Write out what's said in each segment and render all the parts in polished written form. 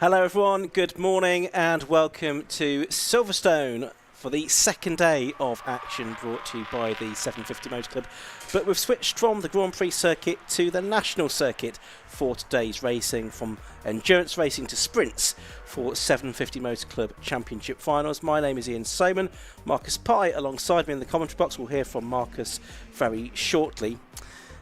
Hello everyone, good morning and welcome to Silverstone for the second day of action brought to you by the 750 Motor Club. But we've switched from the Grand Prix circuit to the National Circuit for today's racing, from endurance racing to sprints for 750 Motor Club Championship Finals. My name is Ian Soman. Marcus Pye alongside me in the commentary box. We'll hear from Marcus very shortly.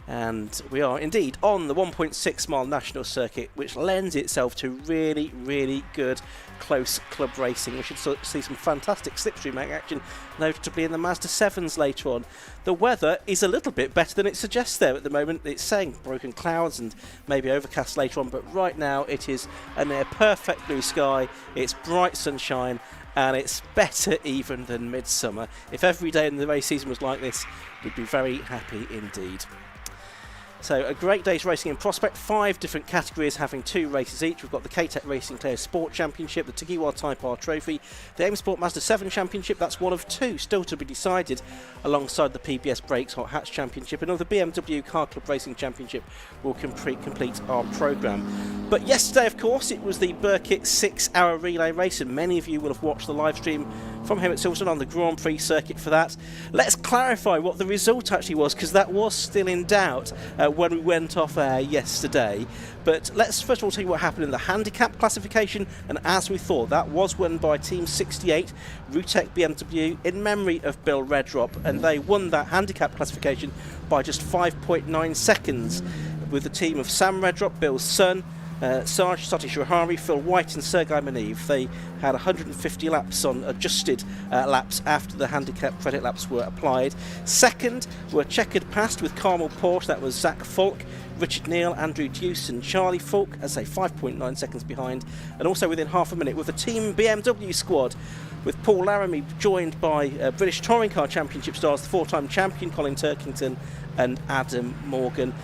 And we are indeed on the 1.6 mile national circuit, which lends itself to really, really good close club racing. We should see some fantastic slipstream action, notably in the Mazda 7s later on. The weather is a little bit better than it suggests there at the moment. It's saying broken clouds and maybe overcast later on, but right now it is a near perfect blue sky. It's bright sunshine, and it's better even than midsummer. If every day in the race season was like this, we'd be very happy indeed. So a great day's racing in prospect, 5 different categories having 2 races each. We've got the K-Tec Racing Clio Sport Championship, the Tegiwa Type R Trophy, the AIM Sport Mazda 7 Championship, that's one of 2 still to be decided, alongside the PBS Brakes Hot Hatch Championship, and the BMW Car Club Racing Championship will complete our programme. But yesterday, of course, it was the Burkitt 6-hour relay race, and many of you will have watched the live stream from here at Silverstone on the Grand Prix circuit for that. Let's clarify what the result actually was, because that was still in doubt when we went off air yesterday. But let's first of all tell you what happened in the handicap classification, and as we thought, that was won by Team 68, Rutec BMW, in memory of Bill Redrop, and they won that handicap classification by just 5.9 seconds, with the team of Sam Redrop, Bill's son, Sarge Satish Rahari, Phil White and Sergei Maniv. They had 150 laps on adjusted laps after the handicap credit laps were applied. Second were checkered past with Carmel Porsche, that was Zach Falk, Richard Neal, Andrew Deuce and Charlie Falk, as I say 5.9 seconds behind, and also within half a minute with the Team BMW squad, with Paul Laramie joined by British Touring Car Championship stars, the 4-time champion Colin Turkington and Adam Morgan.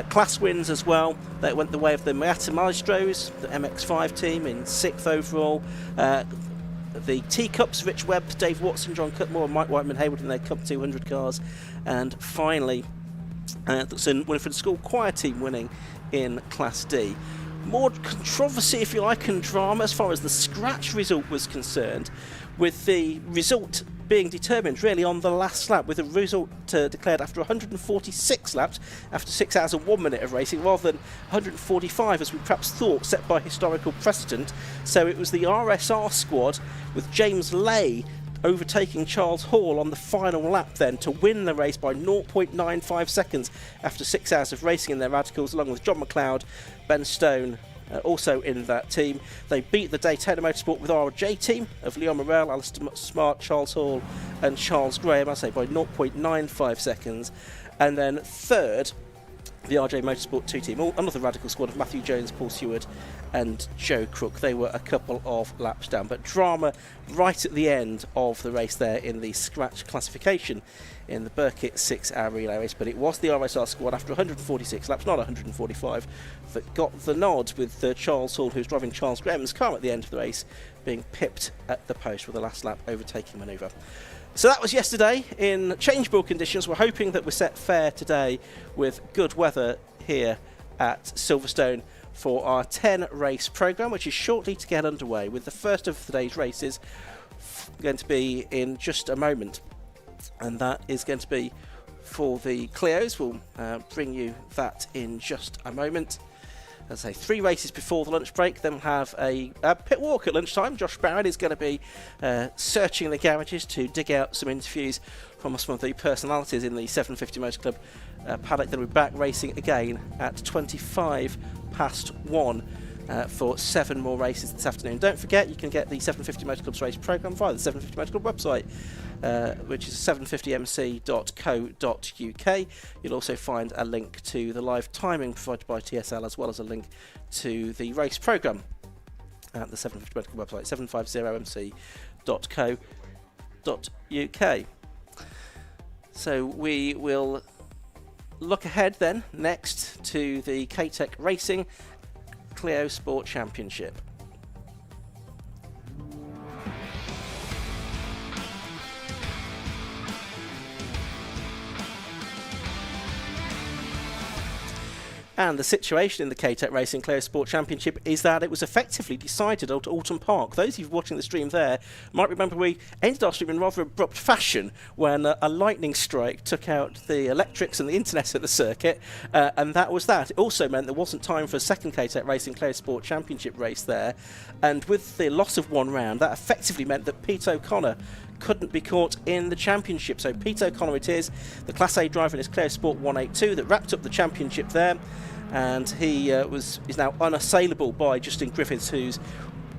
Class wins as well. They went the way of the Miata Maestros, the MX-5 team in 6th overall. The Teacups, Rich Webb, Dave Watson, John Cutmore and Mike Whiteman Hayward in their Cup 200 cars. And finally, the Winifred School Choir team winning in Class D. More controversy, if you like, and drama as far as the scratch result was concerned, with the result being determined really on the last lap, with the result declared after 146 laps, after 6 hours and 1 minute of racing, rather than 145 as we perhaps thought, set by historical precedent. So it was the RSR squad with James Lay overtaking Charles Hall on the final lap then to win the race by 0.95 seconds after 6 hours of racing in their radicals, along with John McLeod, Ben Stone, also in that team. They beat the Daytona Motorsport with RJ team of Leon Morel, Alistair Smart, Charles Hall and Charles Graham, I say by 0.95 seconds. And then third, the RJ Motorsport 2 team, another radical squad of Matthew Jones, Paul Seward and Joe Crook. They were a couple of laps down, but drama right at the end of the race there in the scratch classification in the Burkitt 6-hour relay race. But it was the RSR squad after 146 laps, not 145, that got the nod, with Charles Hall, who's driving Charles Graham's car at the end of the race, being pipped at the post with the last lap overtaking manoeuvre. So that was yesterday in changeable conditions. We're hoping that we're set fair today with good weather here at Silverstone for our 10 race programme, which is shortly to get underway, with the first of today's races going to be in just a moment, and that is going to be for the Clios. We'll bring you that in just a moment. As I say, 3 races before the lunch break. Then we'll have a pit walk at lunchtime. Josh Barrett is going to be searching the garages to dig out some interviews from some of the personalities in the 750 Motor Club paddock. Then we'll be back racing again at 1:25 for 7 more races this afternoon. Don't forget, you can get the 750 Motor Club's race programme via the 750 Motor Club website, which is 750mc.co.uk. You'll also find a link to the live timing provided by TSL, as well as a link to the race programme at the 750 Motor Club website, 750mc.co.uk. So we will look ahead then next to the K-Tec Racing Clio Sport Championship. And the situation in the K-Tec Racing Clio Sport Championship is that it was effectively decided at Alton Park. Those of you watching the stream there might remember we ended our stream in rather abrupt fashion when a lightning strike took out the electrics and the internet at the circuit, and that was that. It also meant there wasn't time for a second K-Tec Racing Clio Sport Championship race there, and with the loss of one round, that effectively meant that Pete O'Connor couldn't be caught in the championship. So Pete O'Connor it is, the Class A driver in his Clio Sport 182 that wrapped up the championship there, and he is now unassailable by Justin Griffiths, who's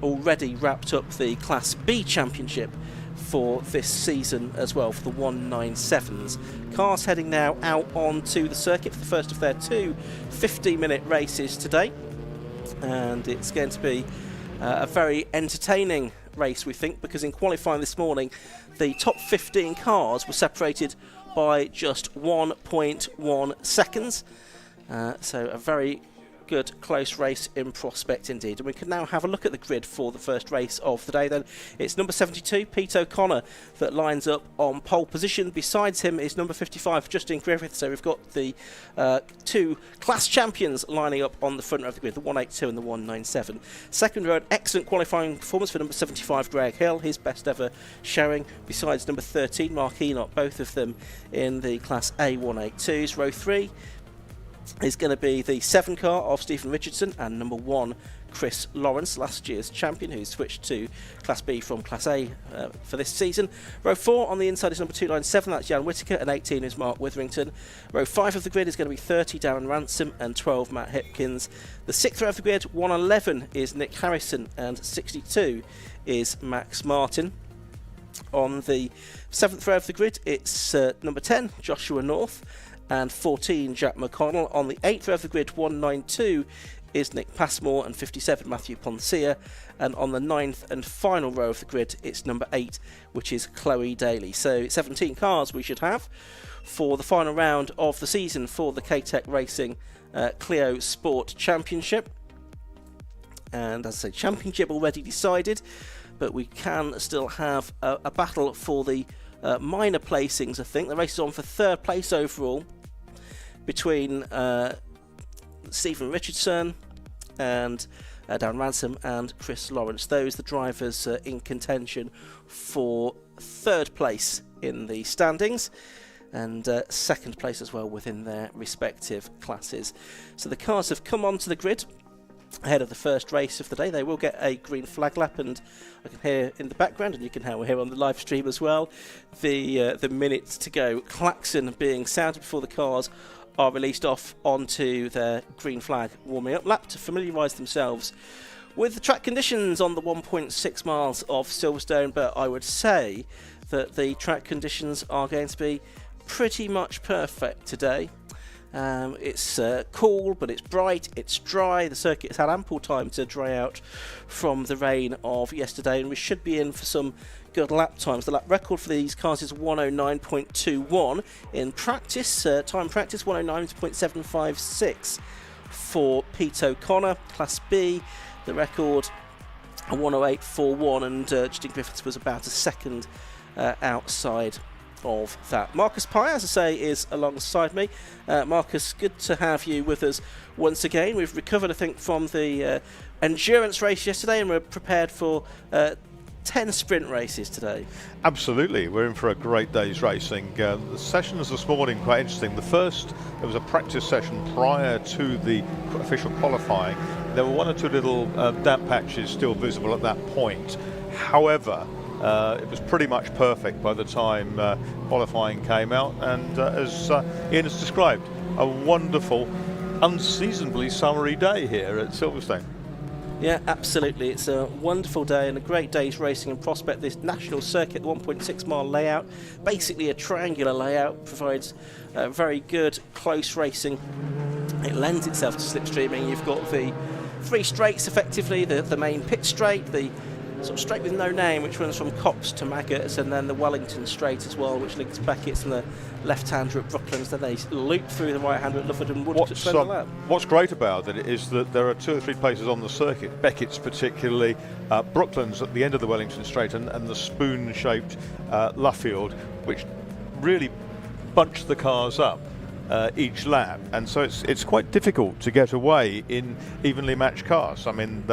already wrapped up the Class B championship for this season as well, for the 197s. Cars heading now out onto the circuit for the first of their two 50-minute races today, and it's going to be a very entertaining race, we think, because in qualifying this morning the top 15 cars were separated by just 1.1 seconds, so a very good close race in prospect indeed. And we can now have a look at the grid for the first race of the day then. It's number 72, Pete O'Connor, that lines up on pole position. Besides him is number 55, Justin Griffiths. So we've got the two class champions lining up on the front row of the grid, the 182 and the 197. Second row, an excellent qualifying performance for number 75, Greg Hill, his best ever showing. Besides number 13, Mark Enoch, both of them in the Class A 182s. Row 3 is going to be the 7 car of Stephen Richardson and number 1 Chris Lawrence, last year's champion, who's switched to Class B from Class A for this season. Row 4 on the inside is number 297, that's Jan Whittaker, and 18 is Mark Witherington. Row 5 of the grid is going to be 30, Darren Ransom, and 12, Matt Hipkins. The 6th row of the grid, 111 is Nick Harrison, and 62 is Max Martin. On the 7th row of the grid, it's number 10, Joshua North, and 14, Jack McConnell. On the 8th row of the grid, 192 is Nick Passmore, and 57, Matthew Poncia. And on the 9th and final row of the grid, it's number 8, which is Chloe Daly. So 17 cars we should have for the final round of the season for the K-Tec Racing Clio Sport Championship. And as I say, championship already decided, but we can still have a battle for the minor placings, I think. The race is on for 3rd place overall between Stephen Richardson and Darren Ransom and Chris Lawrence. Those are the drivers in contention for 3rd place in the standings, and 2nd place as well within their respective classes. So the cars have come onto the grid ahead of the first race of the day. They will get a green flag lap, and I can hear in the background, and you can hear on the live stream as well, the minutes to go klaxon being sounded before the cars are released off onto their green flag warming up lap to familiarise themselves with the track conditions on the 1.6 miles of Silverstone. But I would say that the track conditions are going to be pretty much perfect today. It's cool, but it's bright, it's dry. The circuit has had ample time to dry out from the rain of yesterday, and we should be in for some good lap times. The lap record for these cars is 109.21 in practice. Time practice 109.756 for Pete O'Connor. Class B, the record a 108.41, and Justin Griffiths was about a second outside of that. Marcus Pye, as I say, is alongside me. Marcus, good to have you with us once again. We've recovered, I think, from the endurance race yesterday, and we're prepared for 10 sprint races today. Absolutely, we're in for a great day's racing. The sessions this morning quite interesting. The first, there was a practice session prior to the official qualifying. There were 1 or 2 little damp patches still visible at that point. However, it was pretty much perfect by the time qualifying came out, and as Ian has described, a wonderful, unseasonably summery day here at Silverstone. Yeah, absolutely. It's a wonderful day and a great day's racing in prospect. This national circuit, the 1.6 mile layout, basically a triangular layout, provides very good close racing. It lends itself to slipstreaming. You've got the 3 straights effectively, the main pit straight, the sort of straight with no name, which runs from Cops to Maggots, and then the Wellington straight as well, which links Beckett's and the left-hander at Brooklands. Then they loop through the right-hander at Lufford and Wood to spend the lap. What's great about it is that there are 2 or 3 places on the circuit, Beckett's particularly, Brooklands at the end of the Wellington straight, and the spoon-shaped Luffield, which really bunch the cars up. each lap, and so it's quite difficult to get away in evenly matched cars. I mean,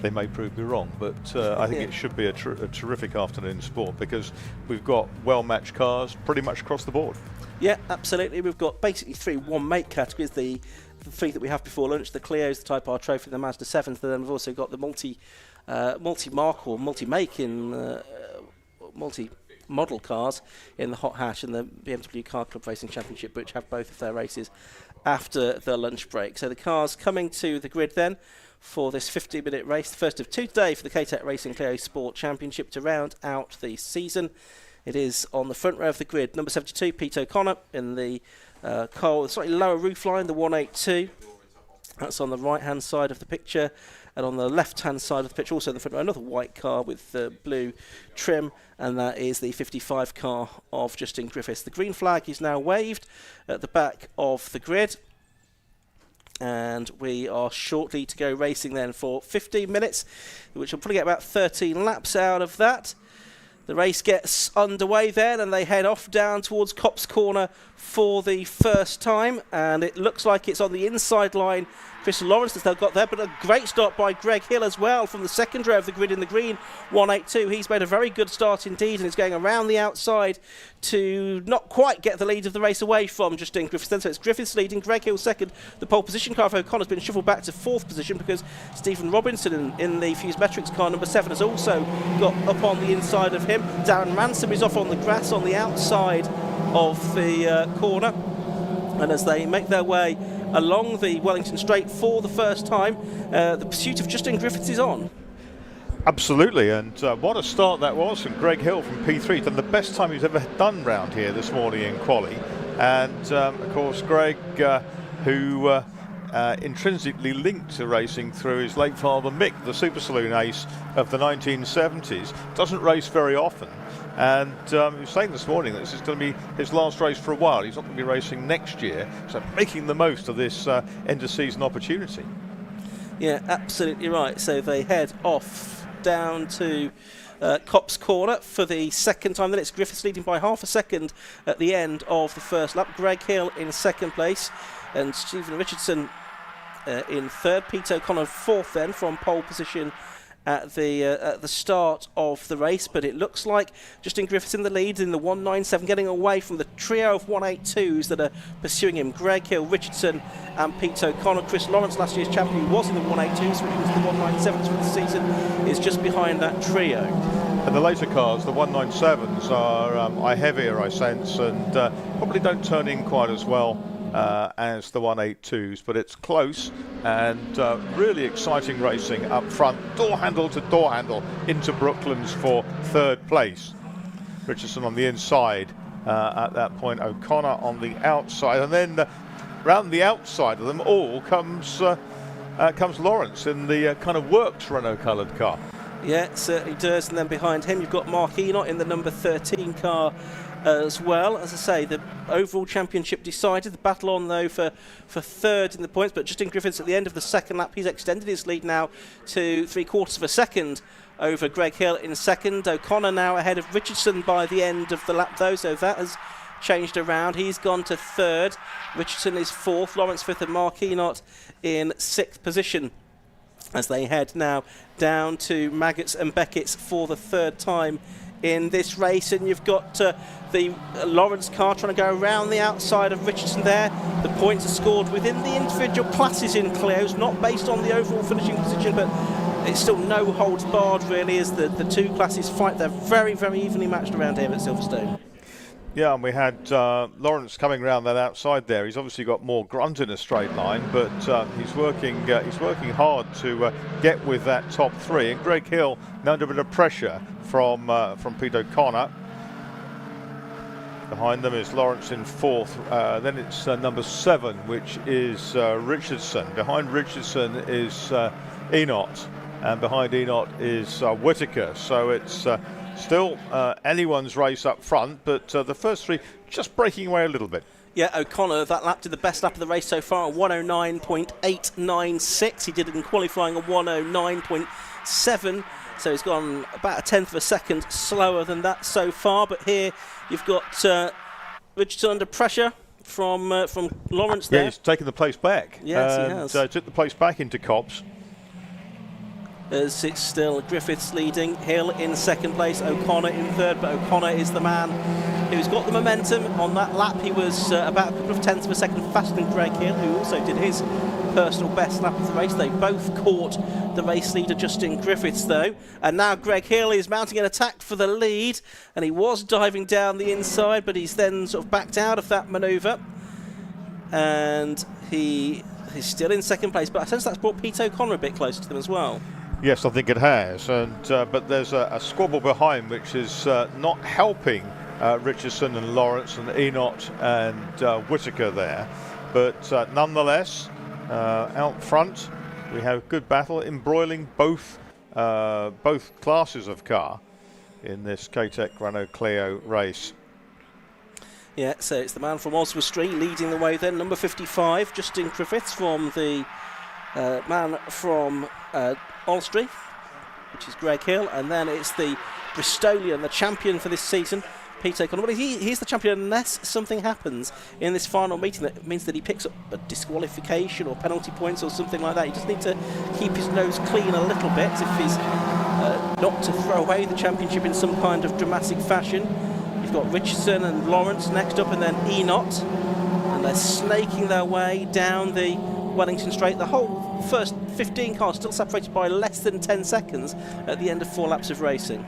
they may prove me wrong, but I think it should be a terrific afternoon sport, because we've got well-matched cars pretty much across the board. Yeah, absolutely. We've got basically 3 one-make categories. The 3 that we have before lunch: the Clios, the Type R Trophy, the Mazda 7. Then we've also got the multi-mark or multi-make in multi-model cars in the Hot Hatch and the BMW Car Club Racing Championship, which have both of their races after the lunch break. So the cars coming to the grid then for this 15-minute race, the first of 2 today for the K-Tec Racing Clio Sport Championship to round out the season. It is on the front row of the grid, number 72, Pete O'Connor, in the car with a slightly lower roofline, the 182. That's on the right-hand side of the picture. And on the left-hand side of the picture, also in the front row, another white car with blue trim, and that is the 55 car of Justin Griffiths. The green flag is now waved at the back of the grid. And we are shortly to go racing then for 15 minutes, which will probably get about 13 laps out of that. The race gets underway then, and they head off down towards Copse Corner for the first time, and it looks like it's on the inside line. Chris Lawrence has got there, but a great start by Greg Hill as well from the second row of the grid in the green 182. He's made a very good start indeed, and is going around the outside to not quite get the lead of the race away from Justin Griffiths. So it's Griffiths leading, Greg Hill second. The pole position car for O'Connor's been shuffled back to 4th position because Stephen Robinson in the Fuse Metrics car number 7 has also got up on the inside of him. Darren Ransom is off on the grass on the outside of the corner, and as they make their way along the Wellington Straight for the first time, the pursuit of Justin Griffiths is on. Absolutely, and what a start that was from Greg Hill from P3. Done the best time he's ever done round here this morning in quali, and of course Greg, who intrinsically linked to racing through his late father Mick, the Super Saloon ace of the 1970s, doesn't race very often. And he was saying this morning that this is going to be his last race for a while. He's not going to be racing next year, so making the most of this end-of-season opportunity. Yeah, absolutely right. So they head off down to Copse Corner for the second time. Then it's Griffiths leading by half a second at the end of the first lap. Greg Hill in second place, and Stephen Richardson in third. Pete O'Connor 4th then from pole position at the start of the race, but it looks like Justin Griffiths in the lead in the 197, getting away from the trio of 182s that are pursuing him. Greg Hill, Richardson and Pete O'Connor. Chris Lawrence, last year's champion, who was in the 182s, switching to the 197s for the season, is just behind that trio. And the later cars, the 197s, are heavier, I sense, and probably don't turn in quite as well as the 182s, but it's close and really exciting racing up front, door handle to door handle into Brooklands for 3rd place. Richardson on the inside at that point, O'Connor on the outside, and then round the outside of them all comes Lawrence in the kind of works Renault coloured car. Yeah, it certainly does. And then behind him you've got Mark Enoch in the number 13 car as well. As I say, the overall championship decided. The battle on though for 3rd in the points, but Justin Griffiths at the end of the second lap, he's extended his lead now to 3/4 of a second over Greg Hill in second. O'Connor now ahead of Richardson by the end of the lap though, so that has changed around. He's gone to 3rd. Richardson is 4th, Lawrence 5th, and Mark Enoch in 6th position as they head now down to Maggots and Beckett's for the 3rd time in this race. And you've got the Lawrence car trying to go around the outside of Richardson there. The points are scored within the individual classes in Clios, not based on the overall finishing position, but it's still no holds barred really as the 2 classes fight. They're very, very evenly matched around here at Silverstone. Yeah, and we had Lawrence coming around that outside there. He's obviously got more grunt in a straight line, but he's working hard to get with that top 3. And Greg Hill now under a bit of pressure from Pete O'Connor. Behind them is Lawrence in 4th. Then it's number 7, which is Richardson. Behind Richardson is Enoch, and behind Enoch is Whitaker. So it's still anyone's race up front, but the first 3 just breaking away a little bit. Yeah, O'Connor, that lap did the best lap of the race so far at 109.896. He did it in qualifying at 109.7, so he's gone about 1/10 of a second slower than that so far. But here you've got Richardson under pressure from Lawrence Yeah, there. he's taken the place back. Yes, he has. Took the place back into Copse. As it's still Griffiths leading, Hill in second place, O'Connor in third, but O'Connor is the man who's got the momentum. On that lap he was about a couple of tenths of a second faster than Greg Hill, who also did his personal best lap of the race. They both caught the race leader Justin Griffiths though, and now Greg Hill is mounting an attack for the lead, and he was diving down the inside, but he's then sort of backed out of that manoeuvre, and he's still in second place, but I sense that's brought Pete O'Connor a bit closer to them as well. Yes, I think it has, and but there's a squabble behind which is not helping Richardson and Lawrence and Enoch and Whittaker there, but nonetheless, out front we have good battle embroiling both classes of car in this K-Tec Renault Clio race. Yeah, so it's the man from Oswestry leading the way then, number 55, Justin Griffiths, from the man from Oswestry, which is Greg Hill, and then it's the Bristolian, the champion for this season, Pete O'Connor. Well, he's the champion unless something happens in this final meeting that means that he picks up a disqualification or penalty points or something like that. He just needs to keep his nose clean a little bit if he's not to throw away the championship in some kind of dramatic fashion. You've got Richardson and Lawrence next up, and then Enoch, and they're snaking their way down the Wellington Straight. The whole first 15 cars still separated by less than 10 seconds at the end of 4 laps of racing.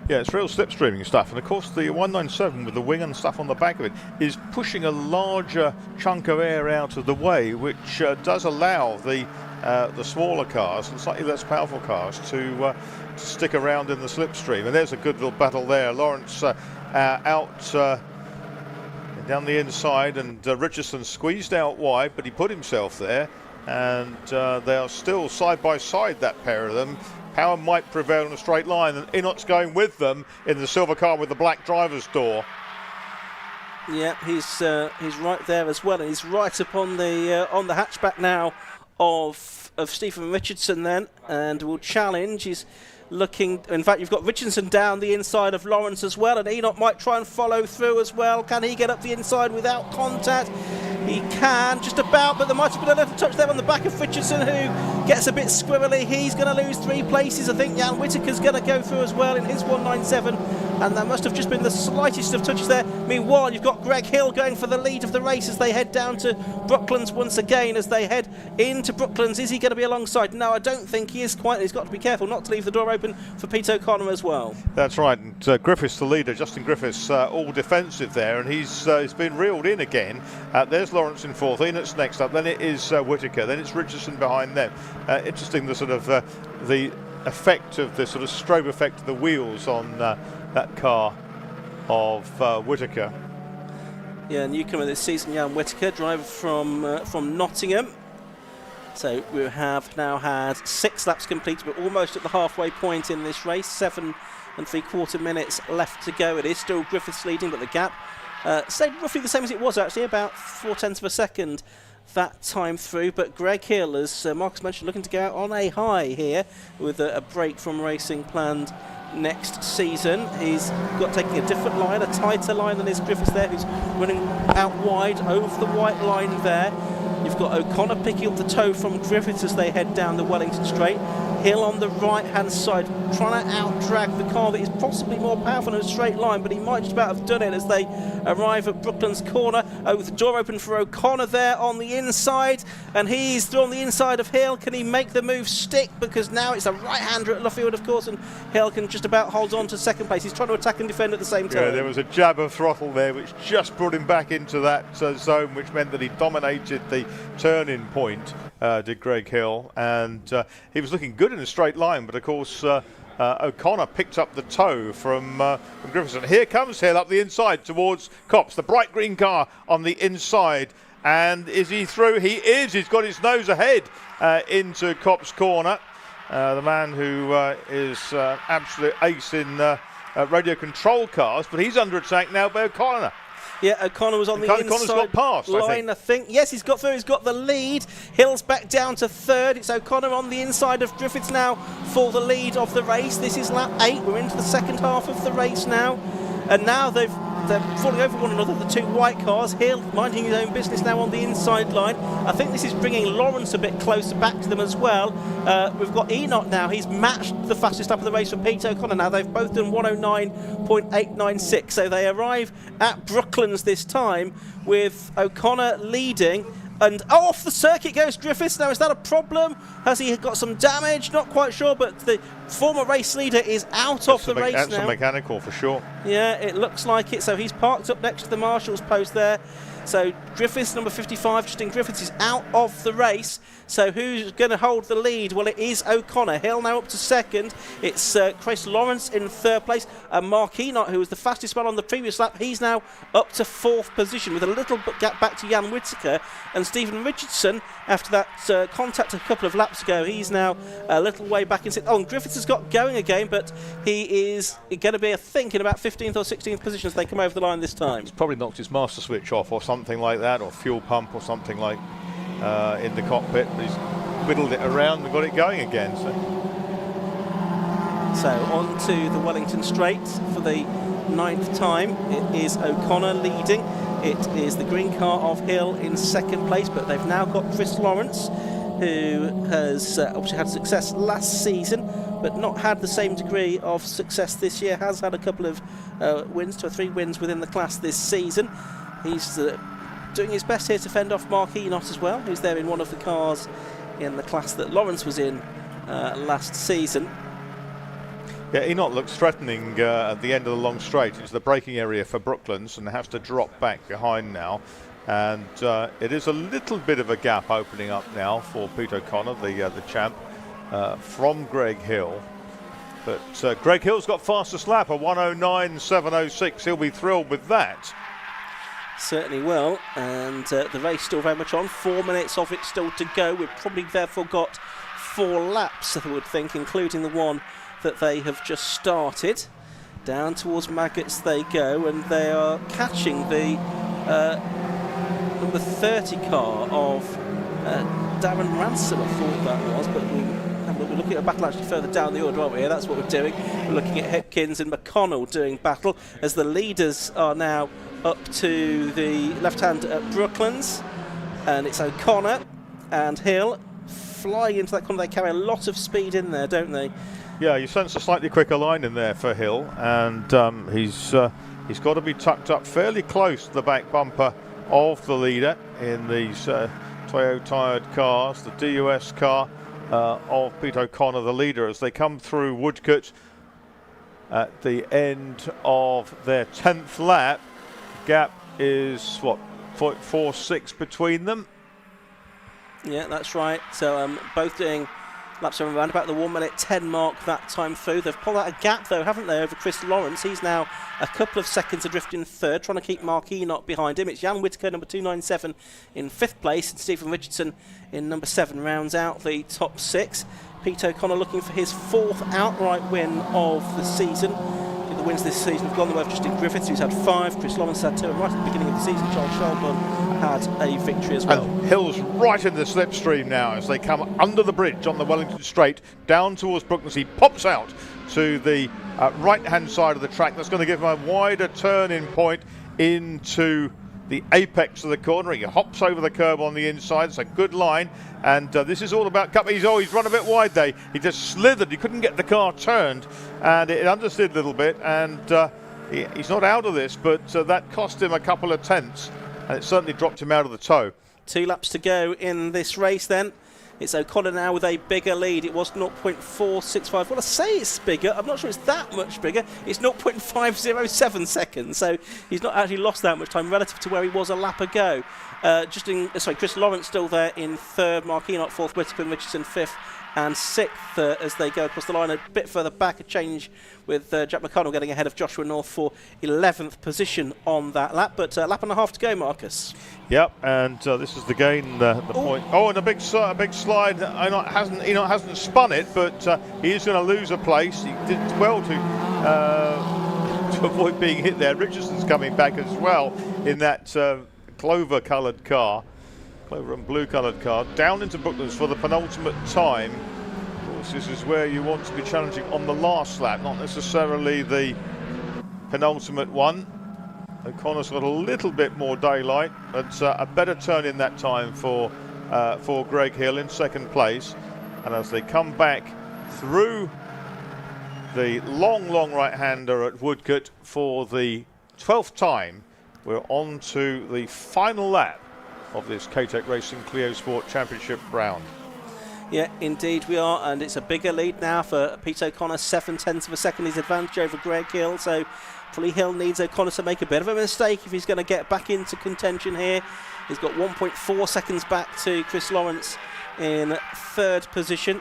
Yeah, it's real slipstreaming stuff, and of course the 197 with the wing and stuff on the back of it is pushing a larger chunk of air out of the way, which does allow the smaller cars and slightly less powerful cars to stick around in the slipstream. And there's a good little battle there. Lawrence out down the inside, and Richardson squeezed out wide, but he put himself there, and they are still side by side, that pair of them. Power might prevail in a straight line, and Enoch's going with them in the silver car with the black driver's door. Yeah, he's right there as well, and he's right up on the hatchback now of Stephen Richardson then, and will challenge. He's looking, in fact you've got Richardson down the inside of Lawrence as well, and Enoch might try and follow through as well. Can he get up the inside without contact? He can, just about, but there might have been a little touch there on the back of Richardson, who gets a bit squirrely. He's going to lose 3 places. I think Jan Whittaker's going to go through as well in his 197, and there must have just been the slightest of touches there. Meanwhile, you've got Greg Hill going for the lead of the race as they head down to Brooklands once again. As they head into Brooklands, is he going to be alongside? No, I don't think he is quite. He's got to be careful not to leave the door open for Pete O'Connor as well. That's right, and Griffiths the leader, Justin Griffiths, all defensive there, and he's been reeled in again. There's Lawrence in 4th, Enoch's next up, then it is Whittaker, then it's Richardson behind them. Interesting the sort of the effect of the sort of strobe effect of the wheels on that car of Whittaker. Yeah, newcomer this season, Jan Whittaker, driver from Nottingham. So we have now had 6 laps completed, but almost at the halfway point in this race. 7 3/4 minutes left to go. It is still Griffiths leading, but the gap stayed roughly the same as it was actually, about 0.4 of a second that time through. But Greg Hill, as Marcus mentioned, looking to go out on a high here with a break from racing planned next season. He's got taking a different line, a tighter line than his Griffiths there, who's running out wide over the white line there. You've got O'Connor picking up the toe from Griffiths as they head down the Wellington Straight. Hill on the right-hand side, trying to out-drag the car that is possibly more powerful in a straight line, but he might just about have done it as they arrive at Brooklands Corner. With the door open for O'Connor there on the inside, and he's through on the inside of Hill. Can he make the move stick? Because now it's a right-hander at Luffield, of course, and Hill can just about hold on to second place. He's trying to attack and defend at the same time. Yeah, there was a jab of throttle there which just brought him back into that zone, which meant that he dominated the turning point, did Greg Hill, and he was looking good in a straight line, but of course O'Connor picked up the toe from Griffiths. And here comes Hill up the inside towards Copse, the bright green car on the inside, and is he through? He is. He's got his nose ahead into Copse Corner. The man who is absolute ace in radio control cars, but he's under attack now by O'Connor. Yeah, O'Connor was on the inside got past, line, I think. Yes, he's got through, he's got the lead. Hill's back down to 3rd. It's O'Connor on the inside of Griffiths now for the lead of the race. This is lap 8. We're into the second half of the race now. And now they've they're falling over one another, the two white cars. Hill minding his own business now on the inside line. I think this is bringing Lawrence a bit closer back to them as well. We've got Enoch now. He's matched the fastest lap of the race for Pete O'Connor now. They've both done 109.896. So they arrive at Brooklands this time with O'Connor leading. And off the circuit goes Griffiths. Now, is that a problem? Has he got some damage? Not quite sure, but the former race leader is out of the race now. That's a mechanical for sure. Yeah, it looks like it. So he's parked up next to the marshal's post there. So Griffiths, number 55, Justin Griffiths, is out of the race. So who's going to hold the lead? Well, it is O'Connor. Hill now up to second. It's Chris Lawrence in third place. And Mark Enoch, who was the fastest man on the previous lap, he's now up to fourth position with a little gap back to Jan Whittaker. And Stephen Richardson, after that contact a couple of laps ago, he's now a little way back in sixth. Oh, and Griffiths has got going again, but he is going to be, I think, in about 15th or 16th position as they come over the line this time. He's probably knocked his master switch off or something like that, or fuel pump or something like in the cockpit. But he's whittled it around and got it going again. So on to the Wellington Straight for the 9th time. It is O'Connor leading. It is the green car of Hill in second place, but they've now got Chris Lawrence, who has obviously had success last season, but not had the same degree of success this year. Has had a couple of wins, 2 or 3 wins within the class this season. He's doing his best here to fend off Mark Enoch as well, who's there in one of the cars in the class that Lawrence was in last season. Yeah, Enoch looks threatening at the end of the long straight. It's the braking area for Brooklands and has to drop back behind now. And it is a little bit of a gap opening up now for Pete O'Connor, the champ, from Greg Hill. But Greg Hill's got fastest lap, a 109.706. He'll be thrilled with that. Certainly will, and the race still very much on. 4 minutes of it still to go. We've probably therefore got 4 laps, I would think, including the one that they have just started. Down towards Maggots they go, and they are catching the number 30 car of Darren Ransom, I thought that was, but we're looking at a battle actually further down the order, aren't we? Yeah, that's what we're doing. We're looking at Hipkins and McConnell doing battle as the leaders are now up to the left hand at Brooklands, and it's O'Connor and Hill flying into that corner. They carry a lot of speed in there, don't they? Yeah, you sense a slightly quicker line in there for Hill, and he's got to be tucked up fairly close to the back bumper of the leader in these Toyo tired cars. The DUS car of Pete O'Connor, the leader, as they come through Woodcote at the end of their 10th lap. Gap is what, 0.46 between them. Yeah, that's right. So both doing laps around about the 1 minute 10 mark that time through. They've pulled out a gap though, haven't they, over Chris Lawrence. He's now a couple of seconds adrift in third, trying to keep Mark Enoch behind him. It's Jan Whittaker, number 297, in 5th place, and Stephen Richardson in number 7 rounds out the top 6. Pete O'Connor looking for his 4th outright win of the season. The wins this season have gone the way of Justin Griffiths, who's had 5. Chris Lawrence had 2, and right at the beginning of the season, Charles Shelburne had a victory as well. And Hill's right in the slipstream now as they come under the bridge on the Wellington Straight down towards Brooklands. He pops out to the right-hand side of the track. That's going to give him a wider turning point into the apex of the corner. He hops over the curb on the inside. It's a good line, and this is all about he's run a bit wide there. He just slithered. He couldn't get the car turned, and it understeered a little bit, and he's not out of this, but that cost him a couple of tenths, and it certainly dropped him out of the tow. 2 laps to go in this race then. It's O'Connor now with a bigger lead. It was 0.465. Well, I say it's bigger. I'm not sure it's that much bigger. It's 0.507 seconds, so he's not actually lost that much time relative to where he was a lap ago. Chris Lawrence still there in 3rd, Mark Enoch 4th, Whittaker and Richardson 5th and 6th as they go across the line. A bit further back, a change with Jack McConnell getting ahead of Joshua North for 11th position on that lap. But a lap and a half to go, Marcus. Yep, and this is the gain, the point. Oh, and a big slide. Enoch hasn't spun it, but he is going to lose a place. He did well to avoid being hit there. Richardson's coming back as well in that clover-coloured car. Clover and blue-coloured car, down into Brooklands for the penultimate time. Of course, this is where you want to be challenging on the last lap, not necessarily the penultimate one. O'Connor's got a little bit more daylight, but a better turn in that time for Greg Hill in second place. And as they come back through the long right-hander at Woodcote for the 12th time, we're on to the final lap of this K-Tec Racing Clio Sport Championship round. Yeah, indeed we are, and it's a bigger lead now for Pete O'Connor, 7/10 of a second his advantage over Greg Hill, so probably Hill needs O'Connor to make a bit of a mistake if he's going to get back into contention here. He's got 1.4 seconds back to Chris Lawrence in third position.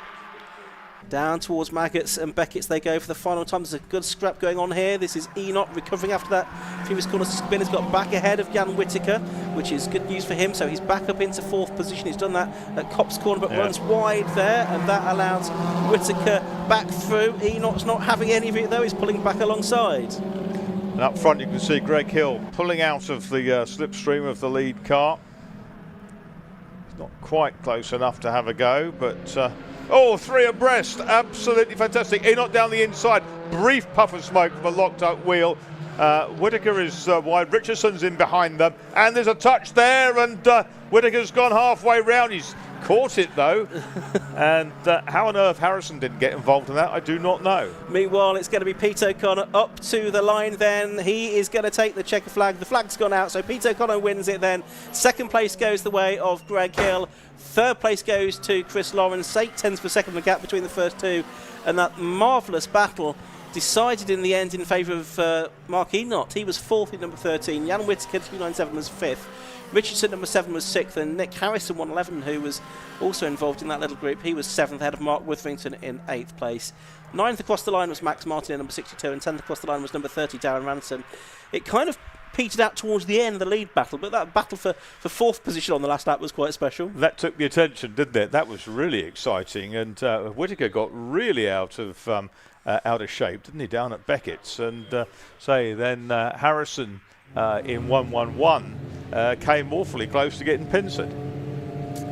Down towards Maggots and Beckett's they go for the final time. There's a good scrap going on here. This is Enoch recovering after that previous corner spin. Has got back ahead of Jan Whittaker, which is good news for him. So he's back up into fourth position. He's done that at Copse Corner, but runs wide there, and that allows Whittaker back through. Enoch's not having any of it though. He's pulling back alongside. And up front you can see Greg Hill pulling out of the slipstream of the lead car. He's not quite close enough to have a go, but oh, three abreast, absolutely fantastic. Enoch down the inside, brief puff of smoke from a locked up wheel. Whittaker is wide, Richardson's in behind them, and there's a touch there, and Whittaker's gone halfway round. He's caught it though, and how on earth Harrison didn't get involved in that, I do not know. Meanwhile, it's going to be Pete O'Connor up to the line then. He is going to take the checker flag. The flag's gone out, so Pete O'Connor wins it then. Second place goes the way of Greg Hill. Third place goes to Chris Lawrence. 8/10 per second the gap between the first two, and that marvellous battle decided in the end in favour of Mark Enoch. He was fourth in number 13. Jan Whittaker 297 was fifth. Richardson number 7 was 6th, and Nick Harrison 111, who was also involved in that little group, he was 7th ahead of Mark Witherington in 8th place. 9th across the line was Max Martin in number 62, and 10th across the line was number 30 Darren Ransom. It kind of petered out towards the end, the lead battle, but that battle for fourth position on the last lap was quite special. That took the attention, didn't it? That was really exciting, and Whittaker got really out of shape, didn't he, down at Beckett's, and then Harrison in 111 came awfully close to getting pincered.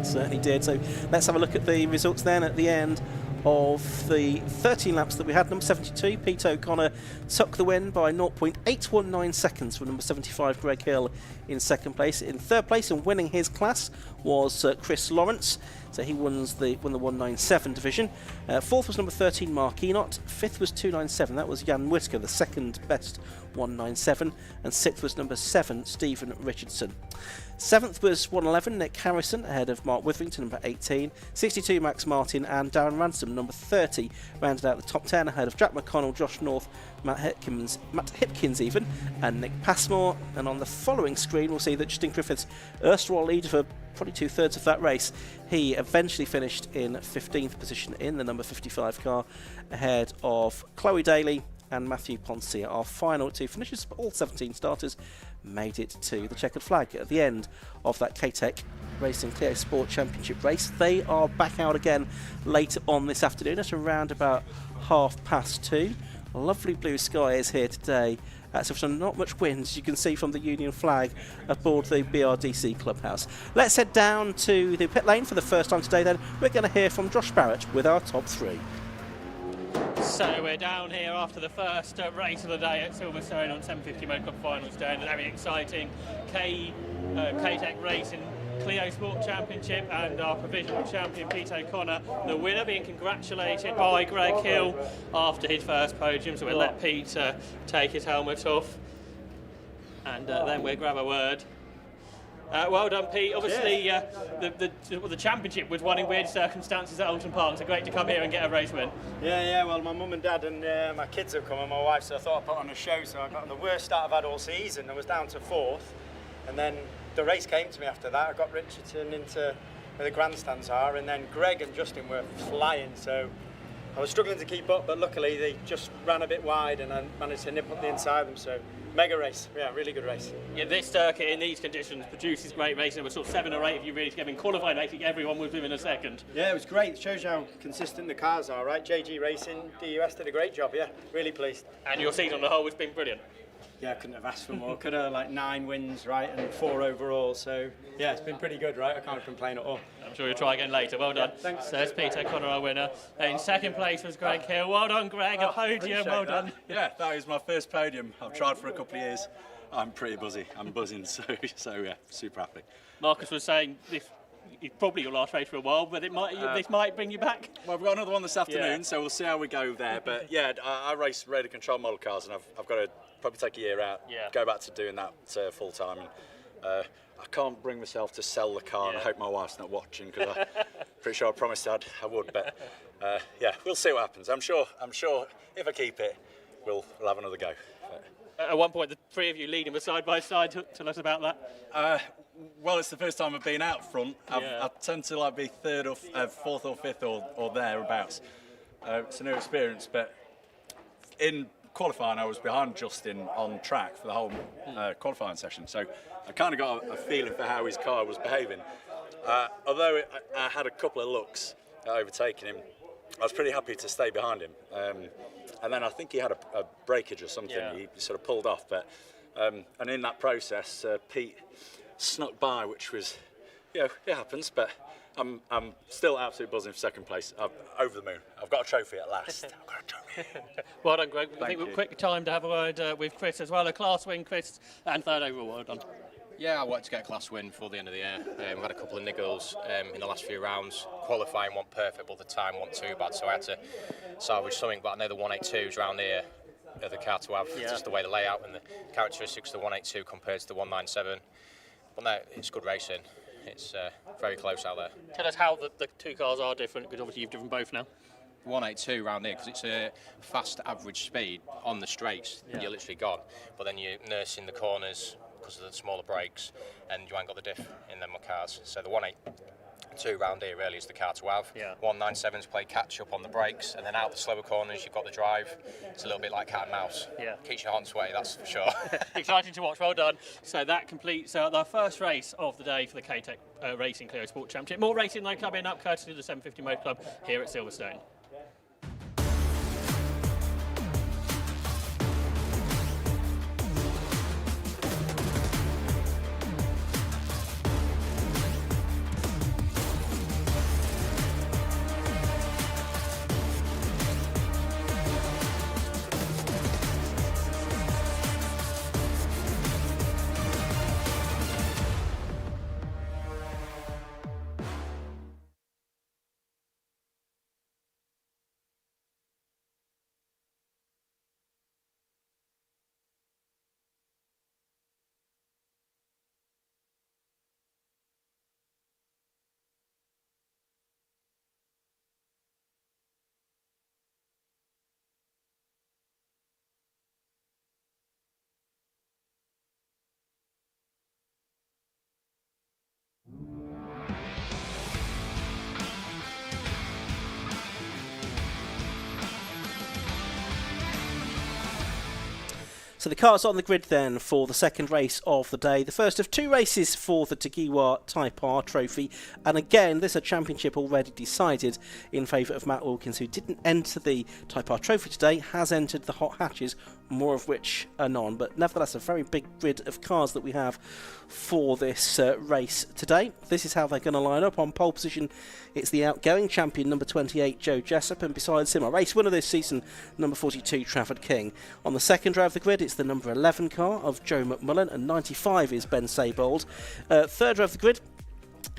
Certainly did. So let's have a look at the results then at the end of the 13 laps that we had. Number 72, Pete O'Connor, took the win by 0.819 seconds from number 75, Greg Hill, in second place. In third place and winning his class was Chris Lawrence. So he won the 197 division. Fourth was number 13, Mark Enoch. Fifth was 297. That was Jan Whittaker, the second best 197. And sixth was number 7, Stephen Richardson. Seventh was 111, Nick Harrison, ahead of Mark Witherington, number 18. 62, Max Martin, and Darren Ransom, number 30, rounded out the top 10 ahead of Jack McConnell, Josh North, Matt Hipkins even, and Nick Passmore. And on the following screen, we'll see that Justin Griffiths, erstwhile leader for probably 2/3 of that race, he eventually finished in 15th position in the number 55 car, ahead of Chloe Daly and Matthew Ponce. Our final two finishes, all 17 starters, made it to the checkered flag at the end of that K-Tec Racing Clio Sport Championship race. They are back out again later on this afternoon at around about 2:30. Lovely blue skies here today. So not much wind, as you can see from the Union flag aboard the BRDC clubhouse. Let's head down to the pit lane for the first time today then. We're going to hear from Josh Barrett with our top three. So we're down here after the first race of the day at Silverstone on 750 Motor Club Finals Day, and a very exciting K-Tec Racing Clio Sport Championship, and our provisional champion Pete O'Connor, the winner, being congratulated by Greg Hill after his first podium. So we'll let Pete take his helmet off, and then we'll grab a word. Well done, Pete. Obviously, the championship was won in weird circumstances at Alton Park, so great to come here and get a race win. Yeah, well, my mum and dad and my kids have come and my wife, so I thought I'd put on a show. So I got the worst start I've had all season. I was down to 4th, and then the race came to me after that. I got Richardson into where the grandstands are, and then Greg and Justin were flying, so I was struggling to keep up, but luckily they just ran a bit wide and I managed to nip up the inside of them, so mega race. Yeah, really good race. Yeah, this circuit in these conditions produces great racing. There were sort of 7 or 8 of you really together in qualifying. I think everyone was within a second. Yeah, it was great. It shows you how consistent the cars are, right? JG Racing, DUS did a great job, yeah. Really pleased. And your season on the whole has been brilliant. Yeah, I couldn't have asked for more. Could have like 9 wins, right, and 4 overall. So yeah, it's been pretty good, right? I can't complain at all. I'm sure you'll try again later. Well done. Yeah, thanks. So there's Pete O'Connor, our winner. In second place was Greg Hill. Well done, Greg. A podium. Well done. Yeah, that was my first podium. I've tried for a couple of years. I'm pretty buzzy. I'm buzzing, so yeah, super happy. Marcus was saying this is probably your last race for a while, but this might bring you back. Well, we've got another one this afternoon, Yeah. so we'll see how we go there. But yeah, I race radio control model cars, and I've got to probably take a year out, go back to doing that full time. And I can't bring myself to sell the car, and I hope my wife's not watching, because I'm pretty sure I promised I would. But yeah, we'll see what happens. I'm sure if I keep it, we'll have another go. At one point, the three of you leading were side by side. Tell us about that. Well, it's the first time I've been out front. I tend to be third or fourth or fifth or thereabouts. It's a new experience, but in qualifying I was behind Justin on track for the whole qualifying session, so I kind of got a feeling for how his car was behaving. Although I had a couple of looks at overtaking him, I was pretty happy to stay behind him. And then I think he had a breakage or something. He sort of pulled off, but and in that process, Pete snuck by, which was, it happens. But I'm still absolutely buzzing for second place. I'm over the moon. I've got a trophy at last. I've got a trophy. Well done, Greg. I think we're quick time to have a word with Chris as well. A class win, Chris, and third overall. Well done. Yeah, I wanted to get a class win before the end of the year. We've had a couple of niggles in the last few rounds. Qualifying wasn't perfect, but the time wasn't too bad, so I had to salvage something. But I know the 182s around here are the car to have, just the way the layout and the characteristics of the 182 compared to the 197. But no, it's good racing. It's very close out there. Tell us how the two cars are different, because obviously you've driven both now. 182 round here, because it's a fast average speed on the straights, you're literally gone. But then you're nursing the corners because of the smaller brakes, and you ain't got the diff in them cars. So the 182 round here really is the car to have. 197s play catch up on the brakes, and then out the slower corners you've got the drive. It's a little bit like cat and mouse. Keeps you hot and sweaty, that's for sure. Exciting to watch, well done. So that completes the first race of the day for the K-Tec Racing Clio Sport Championship. More racing though coming up courtesy of the 750 Motor Club here at Silverstone. So the cars on the grid then for the second race of the day. The first of two races for the Tegiwa Type R trophy. And again, this is a championship already decided in favour of Matt Wilkins, who didn't enter the Type R trophy today, has entered the hot hatches, more of which anon. But nevertheless, a very big grid of cars that we have for this race today. This is how they're going to line up. On pole position, it's the outgoing champion, number 28, Joe Jessup, and besides him, a race winner this season, number 42, Trafford King. On the second row of the grid, it's the number 11 car of Joe McMullen, and 95 is Ben Saybold. Third row of the grid,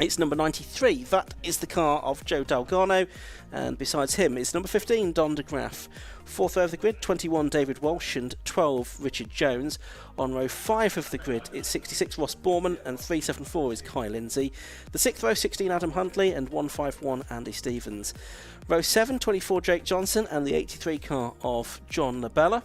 it's number 93. That is the car of Joe Dalgarno, and besides him is number 15, Don de Graaf. Fourth row of the grid, 21, David Walsh, and 12, Richard Jones. On row 5 of the grid, it's 66, Ross Borman, and 374 is Kai Lindsay. The sixth row, 16, Adam Huntley, and 151, Andy Stevens. Row 7, 24, Jake Johnson, and the 83 car of John Labella.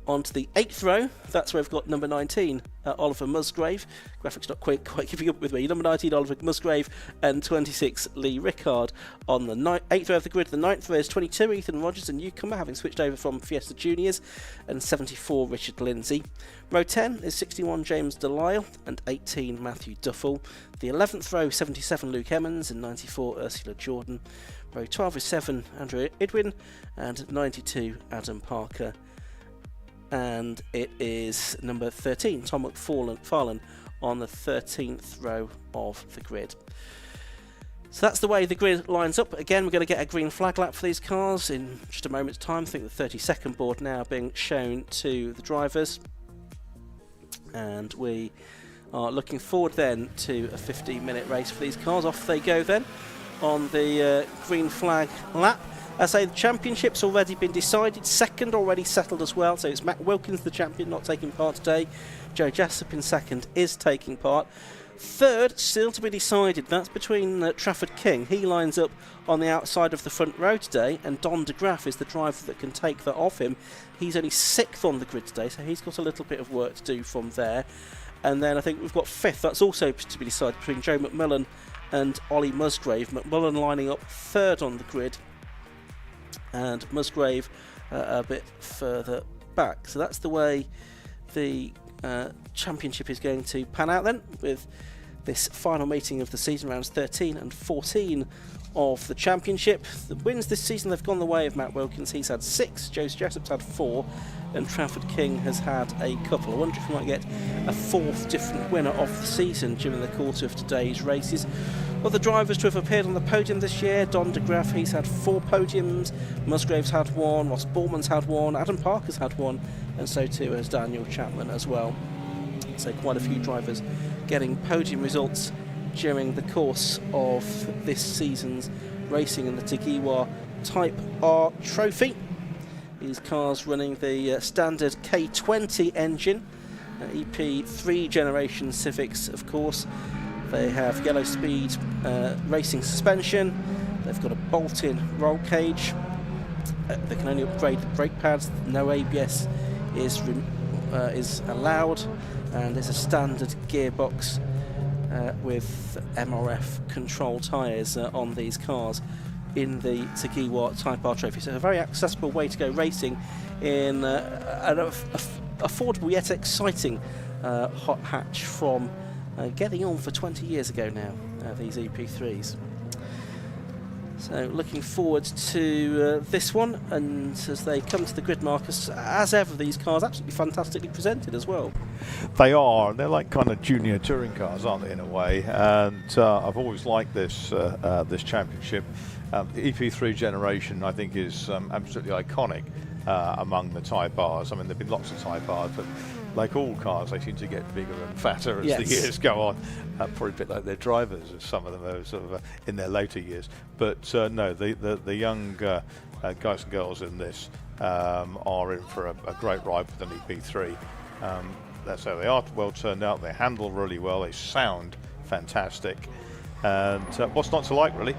On to the 8th row, that's where we've got number 19, Oliver Musgrave. Graphics not quite keeping up with me. Number 19, Oliver Musgrave, and 26, Lee Rickard. On the 8th row of the grid, the 9th row is 22, Ethan Rogers, a newcomer, having switched over from Fiesta Juniors, and 74, Richard Lindsay. Row 10 is 61, James Delisle, and 18, Matthew Duffel. The 11th row, 77, Luke Emmons, and 94, Ursula Jordan. Row 12 is 7, Andrew Idwin, and 92, Adam Parker. And it is number 13, Tom McFarlane, on the 13th row of the grid. So that's the way the grid lines up. Again, we're going to get a green flag lap for these cars in just a moment's time. I think the 30-second board now being shown to the drivers. And we are looking forward then to a 15-minute race for these cars. Off they go then on the green flag lap. As I say, the championship's already been decided, second already settled as well, so it's Matt Wilkins, the champion, not taking part today. Joe Jessup in second is taking part. Third, still to be decided, that's between Trafford King. He lines up on the outside of the front row today, and Don de Graaf is the driver that can take that off him. He's only 6th on the grid today, so he's got a little bit of work to do from there. And then I think we've got 5th, that's also to be decided between Joe McMullen and Ollie Musgrave. McMullen lining up 3rd on the grid, and Musgrave a bit further back. So that's the way the championship is going to pan out then, with this final meeting of the season, rounds 13 and 14 of the championship. The wins this season, they've gone the way of Matt Wilkins. He's had 6, Joe Jessup's had 4, and Trafford King has had a couple. I wonder if we might get a 4th different winner of the season during the course of today's races. Other drivers to have appeared on the podium this year: Don de Graaf, he's had 4 podiums, Musgrave's had 1, Ross Borman's had 1, Adam Parker's had 1, and so too has Daniel Chapman as well. So quite a few drivers getting podium results during the course of this season's racing in the Tegiwa Type R Trophy. These cars running the standard K20 engine, EP3 generation Civics, of course. They have yellow speed racing suspension. They've got a bolt-in roll cage. They can only upgrade the brake pads. No ABS is allowed, and there's a standard gearbox with MRF control tyres on these cars in the Tegiwa Type R Trophy. So a very accessible way to go racing in an affordable yet exciting hot hatch from getting on for 20 years ago now, these EP3s. So looking forward to this one, and as they come to the grid markers, as ever, these cars absolutely fantastically presented as well. They are, and they're like kind of junior touring cars, aren't they, in a way? And I've always liked this this championship. The EP3 generation, I think, is absolutely iconic among the Type Rs. I mean, there've been lots of Type Rs, but like all cars, they seem to get bigger and fatter as the years go on. Probably a bit like their drivers, as some of them are sort of in their later years. But no, the young guys and girls in this are in for a great ride with an EP3. That's how they are, well turned out. They handle really well. They sound fantastic. And what's not to like, really?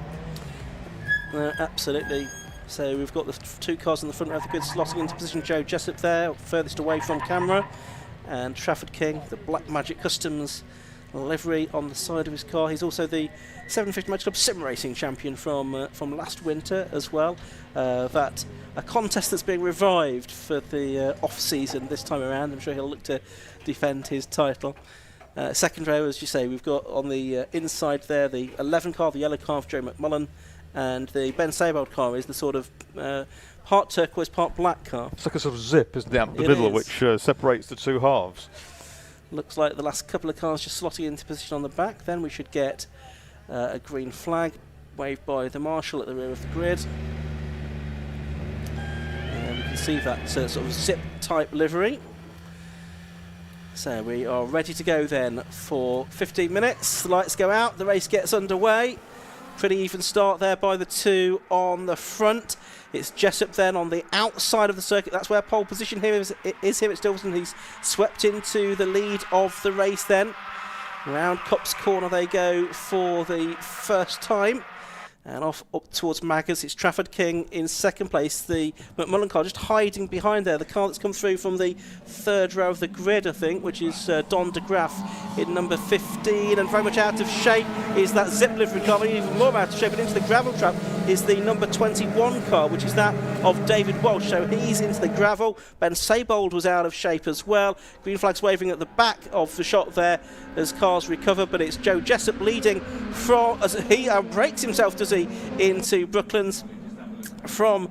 Absolutely. So we've got the 2 cars in the front row of the grid slotting into position. Joe Jessup there, furthest away from camera, and Trafford King, the Black Magic Customs livery on the side of his car. He's also the 750 Motor Club Sim Racing champion from last winter as well. That a contest that's being revived for the off-season this time around. I'm sure he'll look to defend his title. Second row, as you say, we've got on the inside there the 11 car, the yellow car of Joe McMullen, and the Ben Seibold car is the sort of part turquoise, part black car. It's like a sort of zip, isn't it, up the middle, which separates the 2 halves. Looks like the last couple of cars just slotting into position on the back. Then we should get a green flag waved by the marshal at the rear of the grid. And we can see that sort of zip type livery. So we are ready to go then for 15 minutes. The lights go out, the race gets underway. Pretty even start there by the 2 on the front. It's Jessup then on the outside of the circuit. That's where pole position here is here at Silverstone. He's swept into the lead of the race then. Round Copse Corner they go for the first time. And off up towards Maggers, it's Trafford King in second place. The McMullen car just hiding behind there. The car that's come through from the 3rd row of the grid, I think, which is Don de Graaf in number 15. And very much out of shape is that zip livery car. Even more out of shape, but into the gravel trap is the number 21 car, which is that of David Walsh. So he's into the gravel. Ben Seibold was out of shape as well. Green flag's waving at the back of the shot there as cars recover, but it's Joe Jessup leading from, as he brakes himself, does he, into Brooklands. from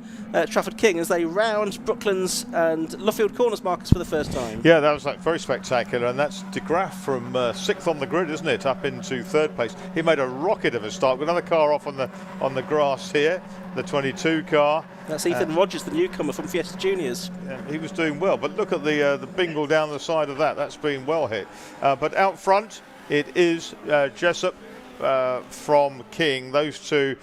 Trafford King as they round Brooklands and Luffield Corners, Marcus, for the first time. Yeah, that was very spectacular, and that's De Graaf from 6th on the grid, isn't it, up into 3rd place. He made a rocket of a start. Got another car off on the grass here, the 22 car. That's Ethan Rogers, the newcomer from Fiesta Juniors. Yeah, he was doing well, but look at the bingle down the side of that. That's been well hit. But out front, it is Jessup from King. Those two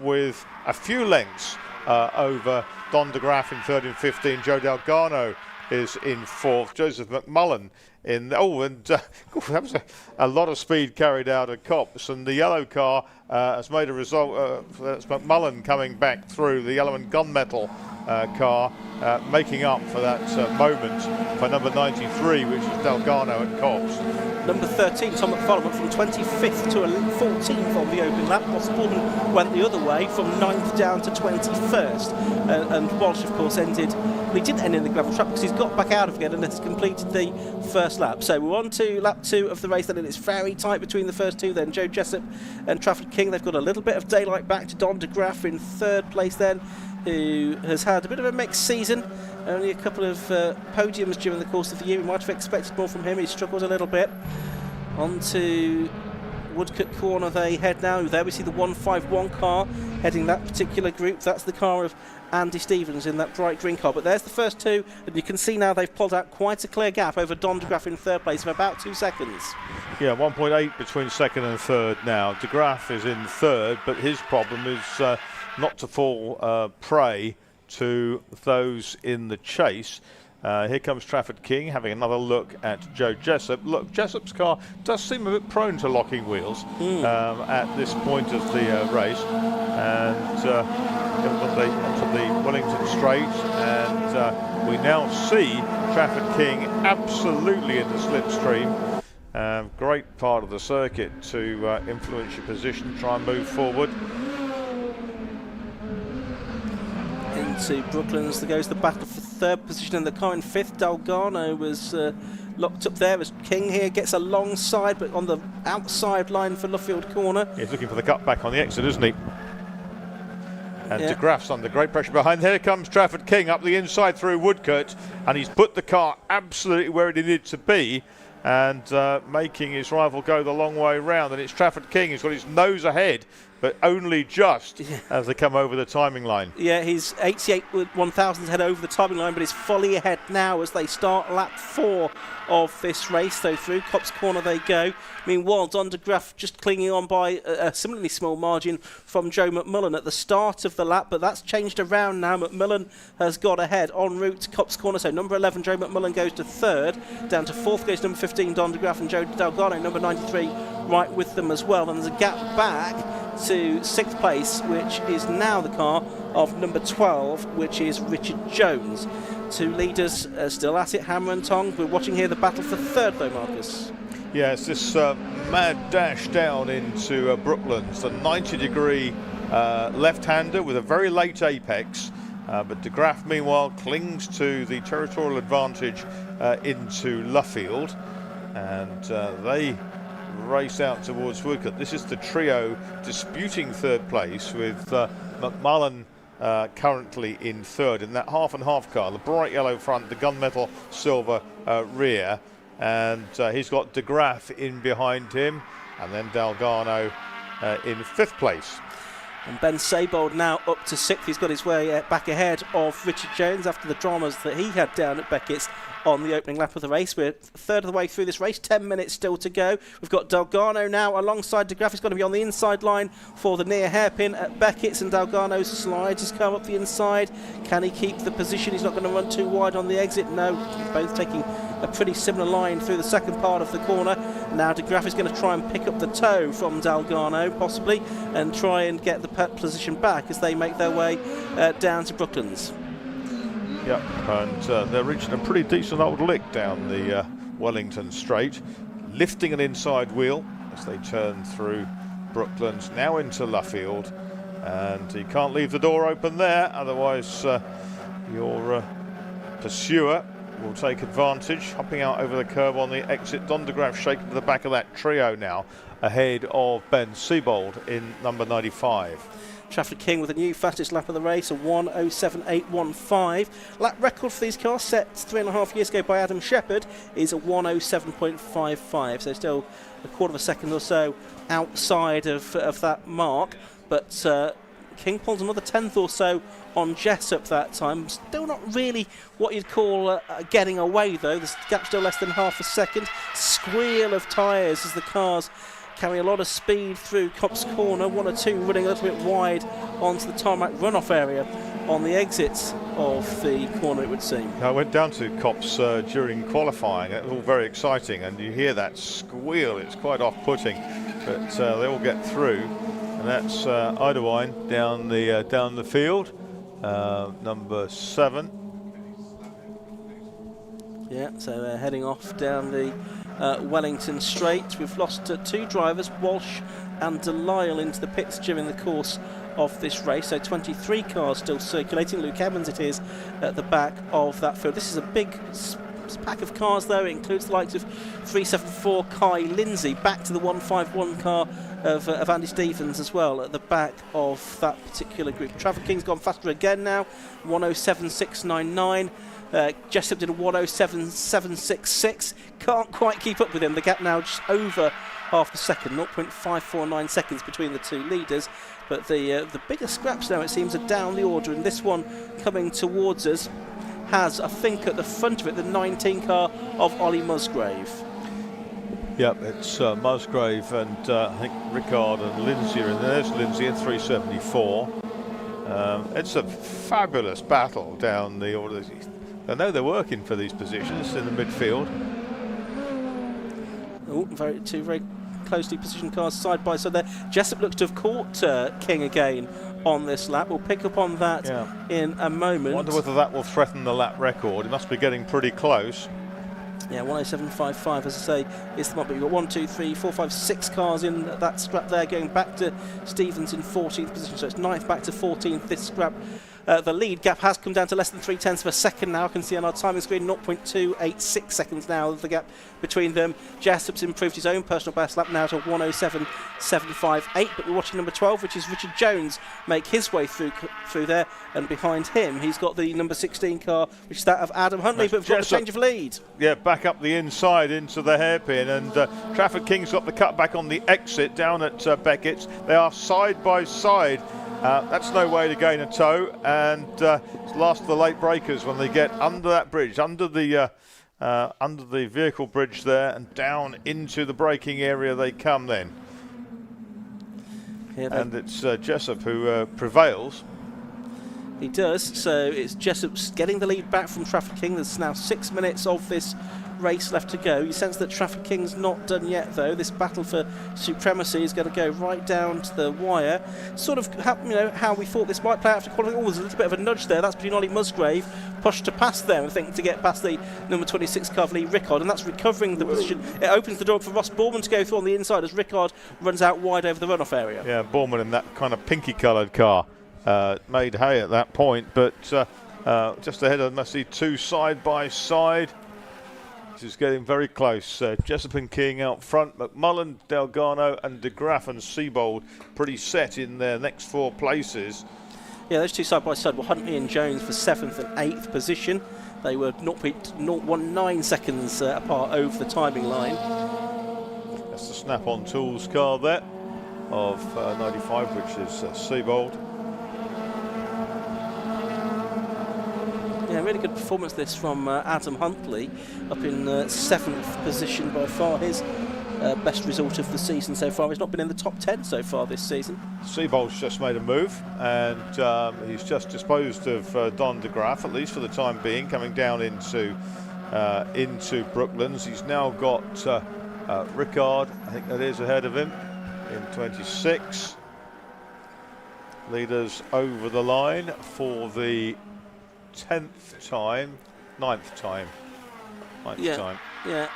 with a few lengths over Don De Graaf in 3rd and 15. Joe Delgado is in 4th. Joseph McMullen in. That was a lot of speed carried out at Copse, and the yellow car has made a result. That's McMullen coming back through the yellow and gunmetal car, making up for that moment for number 93, which is Delgado at Copse. Number 13, Tom McFarlane, from 25th to 14th on the opening lap. Ross Pullman went the other way from 9th down to 21st. And Walsh, of course, ended. He didn't end in the gravel trap because he's got back out again and has completed the first lap. So we're on to lap 2 of the race then, and it's very tight between the first two then. Joe Jessup and Trafford King. They've got a little bit of daylight back to Don De Graaf in 3rd place then, who has had a bit of a mixed season. Only a couple of podiums during the course of the year. We might have expected more from him. He struggled a little bit. On to Woodcote Corner they head now. There we see the 151 car heading that particular group. That's the car of Andy Stevens in that bright green car. But there's the first two, and you can see now they've pulled out quite a clear gap over Don De Graaf in 3rd place of about 2 seconds. Yeah, 1.8 between 2nd and 3rd now. De Graaf is in 3rd, but his problem is not to fall prey to those in the chase. Here comes Trafford King having another look at Joe Jessup. Look, Jessup's car does seem a bit prone to locking wheels at this point of the race. And onto the Wellington straight, and we now see Trafford King absolutely in the slipstream. Great part of the circuit to influence your position, try and move forward. Into Brooklands, there goes the battle for 3rd position, and the car in 5th. Delgado was locked up there as King here gets alongside, but on the outside line for Luffield Corner. He's looking for the cut back on the exit, isn't he? And De Graaf's under great pressure behind. Here comes Trafford King up the inside through Woodcote, and he's put the car absolutely where it needed to be, and making his rival go the long way round. And it's Trafford King who's got his nose ahead, but only just as they come over the timing line. Yeah, he's 88 1,000 head over the timing line, but he's fully ahead now as they start lap 4 of this race. So through Copse Corner they go. Meanwhile, Don De Graaf just clinging on by a similarly small margin from Joe McMullen at the start of the lap, but that's changed around now. McMullen has got ahead en route to Copse Corner. So number 11, Joe McMullen, goes to 3rd. Down to 4th goes number 15, Don De Graaf, and Joe Delgado, number 93, right with them as well. And there's a gap back to 6th place, which is now the car of number 12, which is Richard Jones. Two leaders still at it, hammer and tong. We're watching here the battle for 3rd though, Marcus. Yeah, it's this mad dash down into Brooklands, the 90-degree left-hander with a very late apex, but De Graaf meanwhile clings to the territorial advantage into Luffield, and they race out towards Woodcote. This is the trio disputing 3rd place, with McMullen currently in 3rd in that half and half car, the bright yellow front, the gunmetal silver rear, and he's got De Graaf in behind him, and then Delgado in 5th place. And Ben Saybold now up to 6th. He's got his way back ahead of Richard Jones after the dramas that he had down at Beckett's on the opening lap of the race. We're 3rd of the way through this race, 10 minutes still to go. We've got Delgado now alongside De Graaf. He's going to be on the inside line for the near hairpin at Beckett's, and Delgado slides his car up the inside. Can he keep the position? He's not going to run too wide on the exit. No, both taking a pretty similar line through the second part of the corner. Now De Graaf is going to try and pick up the toe from Delgado, possibly, and try and get the position back as they make their way down to Brooklands. Yep, and they're reaching a pretty decent old lick down the Wellington straight, lifting an inside wheel as they turn through Brooklands, now into Luffield, and he can't leave the door open there, otherwise your pursuer will take advantage, hopping out over the curb on the exit. Don De Graaf shaking to the back of that trio now, ahead of Ben Saybold in number 95. Trafford King with a new fastest lap of the race, a 1:07.815. Lap record for these cars, set 3.5 years ago by Adam Shepherd, is a 1:07.55. So still a quarter of a second or so outside of that mark. But King pulls another tenth or so on Jessup that time. Still not really what you'd call getting away, though. The gap's still less than half a second. Squeal of tyres as the cars carry a lot of speed through Copse Corner. One or two running a little bit wide onto the tarmac runoff area on the exits of the corner, it would seem. I went down to Copse during qualifying. It was all very exciting, and you hear that squeal. It's quite off-putting, but they all get through. And that's Idewine down the field, number 7. Yeah, so they're heading off down the Wellington Straight. We've lost 2 drivers, Walsh and Delisle, into the pits during the course of this race. So 23 cars still circulating. Luke Evans it is at the back of that field. This is a big pack of cars, though. It includes the likes of 374 Kai Lindsay, back to the 151 car of Andy Stevens as well at the back of that particular group. Trafford King's gone faster again now, 1:07.699. Jessup did a 1:07.766. Can't quite keep up with him. The gap now just over half a second, 0.549 seconds between the two leaders. But the bigger scraps now, it seems, are down the order, and this one coming towards us has, I think, at the front of it, the 19 car of Ollie Musgrave. Yep, it's Musgrave and I think Rickard and Lindsay are in there. There's Lindsay in 374. It's a fabulous battle down the order. I know they're working for these positions in the midfield. Oh, two very closely positioned cars side by side there. Jessup looks to have caught King again on this lap. We'll pick up on that in a moment. I wonder whether that will threaten the lap record. It must be getting pretty close. Yeah, 1:07.55, as I say, is the mark. But you've got 1, 2, 3, 4, 5, 6 cars in that scrap there, going back to Stevens in 14th position. So it's 9th back to 14th this scrap. The lead gap has come down to less than 0.3 of a second now. I can see on our timing screen 0.286 seconds now, the gap between them. Jessup's improved his own personal best lap now to 1:07.758. But we're watching number 12, which is Richard Jones, make his way through there. And behind him, he's got the number 16 car, which is that of Adam Huntley. But we've got a change of lead. Yeah, back up the inside into the hairpin. And Trafford King's got the cutback on the exit down at Beckett's. They are side by side. That's no way to gain a tow, and it's last of the late breakers when they get under that bridge, under the vehicle bridge there, and down into the braking area they come then. And it's Jessup who prevails. He does, so it's Jessup's getting the lead back from Trafford King. There's now 6 minutes of this race left to go. You sense that Trafford King's not done yet, though. This battle for supremacy is going to go right down to the wire. Sort of how we thought this might play out after qualifying. Oh, there's a little bit of a nudge there. That's between Ollie Musgrave, pushed to pass there, I think, to get past the number 26 car of Lee Rickard, and that's recovering the position. It opens the door for Ross Borman to go through on the inside as Rickard runs out wide over the runoff area. Yeah, Borman in that kind of pinky coloured car made hay at that point, but just ahead of them I see 2 side by side. This is getting very close. Jessup and King out front. McMullen, Delgado and De Graaf and Siebold pretty set in their next 4 places. Yeah, those 2 side by side were Huntley and Jones for 7th and 8th position. They were 0.019 seconds apart over the timing line. That's the Snap-on Tools car there of 95, which is Siebold. Yeah, really good performance this from Adam Huntley, up in 7th position, by far his best result of the season so far. He's not been in the top 10 so far this season. Siebold's just made a move, and he's just disposed of Don De Graaf, at least for the time being, coming down into Brooklands. He's now got Rickard, I think that is, ahead of him in 26. Leaders over the line for the 9th time. Yeah,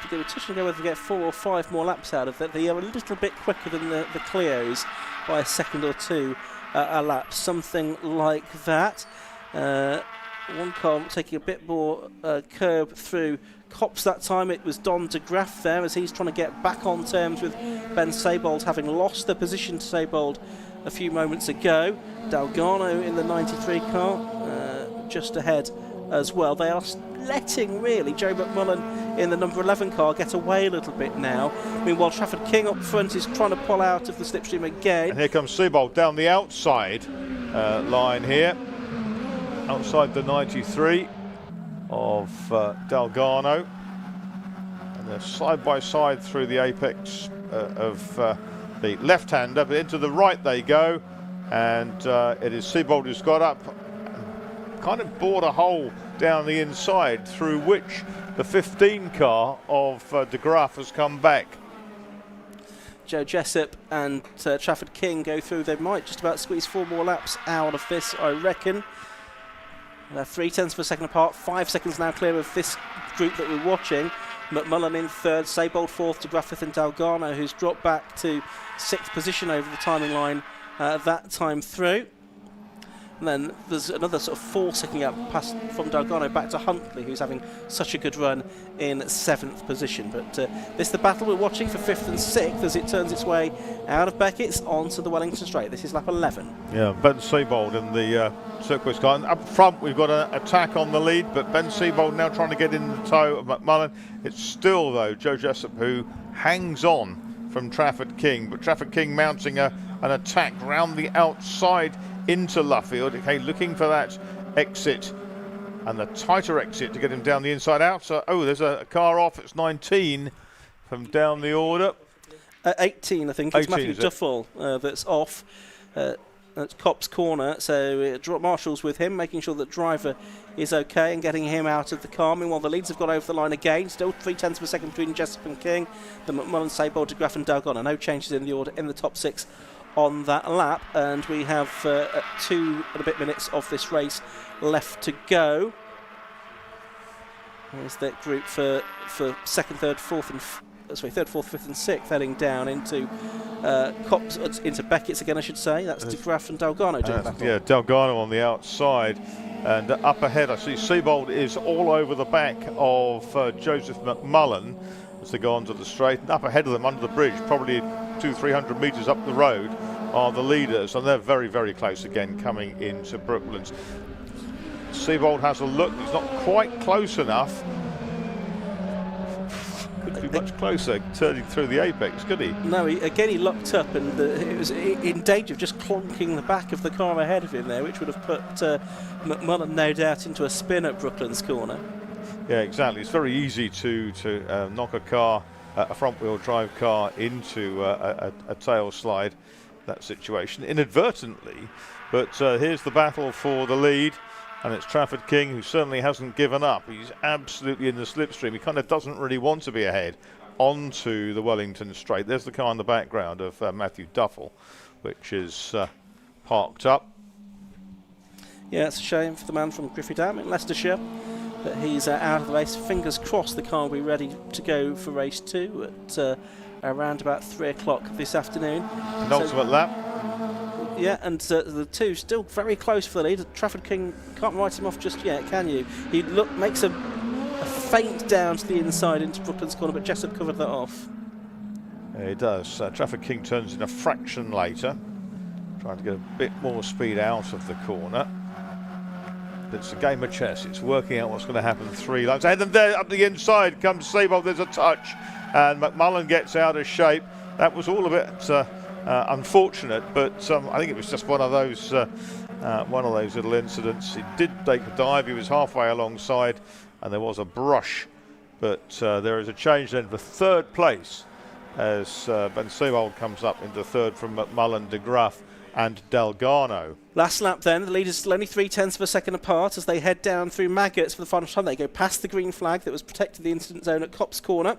they were touching on whether to get 4 or 5 more laps out of it. They are a little bit quicker than the Clios by a second or 2 a lap, something like that. One car taking a bit more curb through Copse that time. It was Don De Graaf there as he's trying to get back on terms with Ben Seibold, having lost the position to Seibold a few moments ago. Dalgarno in the 93 car, just ahead as well. They are letting really Joe McMullen in the number 11 car get away a little bit now. Meanwhile, Trafford King up front is trying to pull out of the slipstream again. And here comes Seabold down the outside line here, outside the 93 of Dalgarno. And they're side by side through the apex of the left-hander, but into the right they go. And it is Seabold who's got up, kind of bored a hole down the inside through which the 15 car of De Graaf has come back. Joe Jessup and Trafford King go through. They might just about squeeze 4 more laps out of this, I reckon. They're 0.3 of a second apart, 5 seconds now clear of this group that we're watching. McMullen in third, Seabold fourth, De Graaf fifth, and Dalgarno, who's dropped back to 6th position over the timing line that time through. And then there's another sort of 4-second gap past from Dalgarno back to Huntley, who's having such a good run in 7th position. But this is the battle we're watching for 5th and 6th as it turns its way out of Beckett's onto the Wellington Straight. This is lap 11. Yeah, Ben Seabold in the circuit car. And up front we've got an attack on the lead, but Ben Seabold now trying to get in the toe of McMullen. It's still, though, Joe Jessup who hangs on from Trafford King, but Trafford King mounting an attack round the outside into Luffield. Okay, looking for that exit and the tighter exit to get him down the inside out. So, there's a car off. It's 19 from down the order. 18, I think. It's 18, Matthew Duffel that's off. That's Cop's corner. So Marshall's with him, making sure that driver is okay and getting him out of the car. Meanwhile, the leads have got over the line again. Still 0.3 of a second between Jessup and King. The McMullen, Seabold, De Graaf and Dalgarno. No changes in the order in the top 6 on that lap, and we have 2 and a bit minutes of this race left to go. There's that group for 2nd, 3rd, 4th and 3rd, 4th, 5th and 6th heading down into Cops, into Beckett's again, I should say. That's De Graaf and Dalgarno doing battle. Yeah, Dalgarno on the outside, and up ahead I see Seabold is all over the back of Joseph McMullen as they go onto the straight. And up ahead of them under the bridge, probably 200-300 metres up the road, are the leaders, and they're very, very close again coming into Brooklands. Seabold has a look, he's not quite close enough. Could be much closer turning through the apex, could he? No, he locked up, and it was in danger of just clonking the back of the car ahead of him there, which would have put McMullen no doubt into a spin at Brooklands corner. Yeah, exactly. It's very easy to knock a car, a front-wheel drive car, into a tail slide, that situation, inadvertently. But here's the battle for the lead, and it's Trafford King, who certainly hasn't given up. He's absolutely in the slipstream. He kind of doesn't really want to be ahead onto the Wellington Straight. There's the car in the background of Matthew Duffel, which is parked up. Yeah, it's a shame for the man from Griffitham in Leicestershire that he's out of the race. Fingers crossed the car will be ready to go for race 2 at around about 3 o'clock this afternoon. Penultimate lap. Yeah, and the 2 still very close for the lead. Trafford King can't write him off just yet, can you? He makes a feint down to the inside into Brooklands corner, but Jessup covered that off. Yeah, he does. Trafford King turns in a fraction later, trying to get a bit more speed out of the corner. It's a game of chess. It's working out what's going to happen 3 laps ahead. And there, up the inside comes Seabold. There's a touch, and McMullen gets out of shape. That was all a bit unfortunate, but I think it was just one of those little incidents. He did take a dive. He was halfway alongside, and there was a brush. But there is a change then for 3rd place as Ben Seabold comes up into 3rd from McMullen, De Graaf and Dalgarno. Last lap then, the leaders still only 0.3 of a second apart as they head down through Maggots for the final time. They go past the green flag that was protected the incident zone at Cop's corner.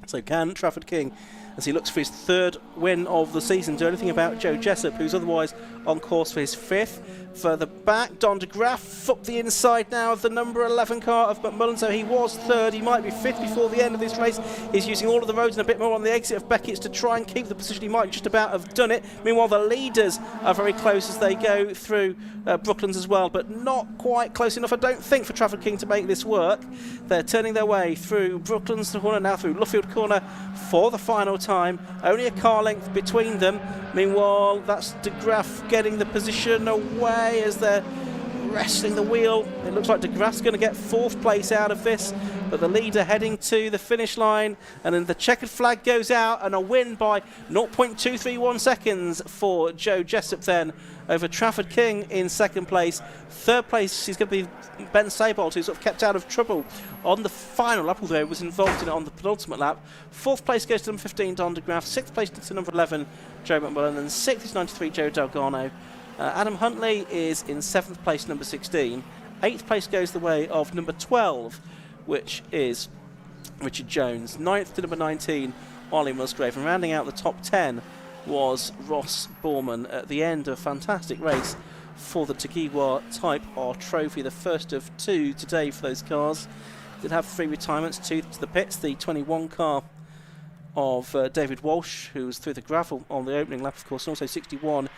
So can Trafford King, as he looks for his 3rd win of the season, do anything about Joe Jessup, who's otherwise on course for his 5th. Further back, Don De Graaf up the inside now of the number 11 car of McMullen, so he was 3rd. He might be 5th before the end of this race. He's using all of the roads and a bit more on the exit of Beckett's to try and keep the position. He might just about have done it. Meanwhile, the leaders are very close as they go through Brooklands as well, but not quite close enough, I don't think, for Trafford King to make this work. They're turning their way through Brooklands corner, now through Luffield corner for the final time. Only a car length between them. Meanwhile, that's De Graaf getting the position away as they're wrestling the wheel. It looks like De Graaf's going to get 4th place out of this, but the leader heading to the finish line, and then the checkered flag goes out, and a win by 0.231 seconds for Joe Jessup then over Trafford King in 2nd place. 3rd place is going to be Ben Saybolt, who sort of kept out of trouble on the final lap, although was involved in it on the penultimate lap. 4th place goes to number 15, Don De Graaf. 6th place to number 11, Joe McMullen, and 6th is 93, Joe Delgado. Adam Huntley is in 7th place, number 16. 8th place goes the way of number 12, which is Richard Jones. 9th to number 19, Ollie Musgrave. And rounding out the top 10 was Ross Borman at the end of a fantastic race for the Tegiwa Type R Trophy, the first of 2 today for those cars. Did have 3 retirements, 2 to the pits. The 21 car of David Walsh, who was through the gravel on the opening lap, of course, and also 61.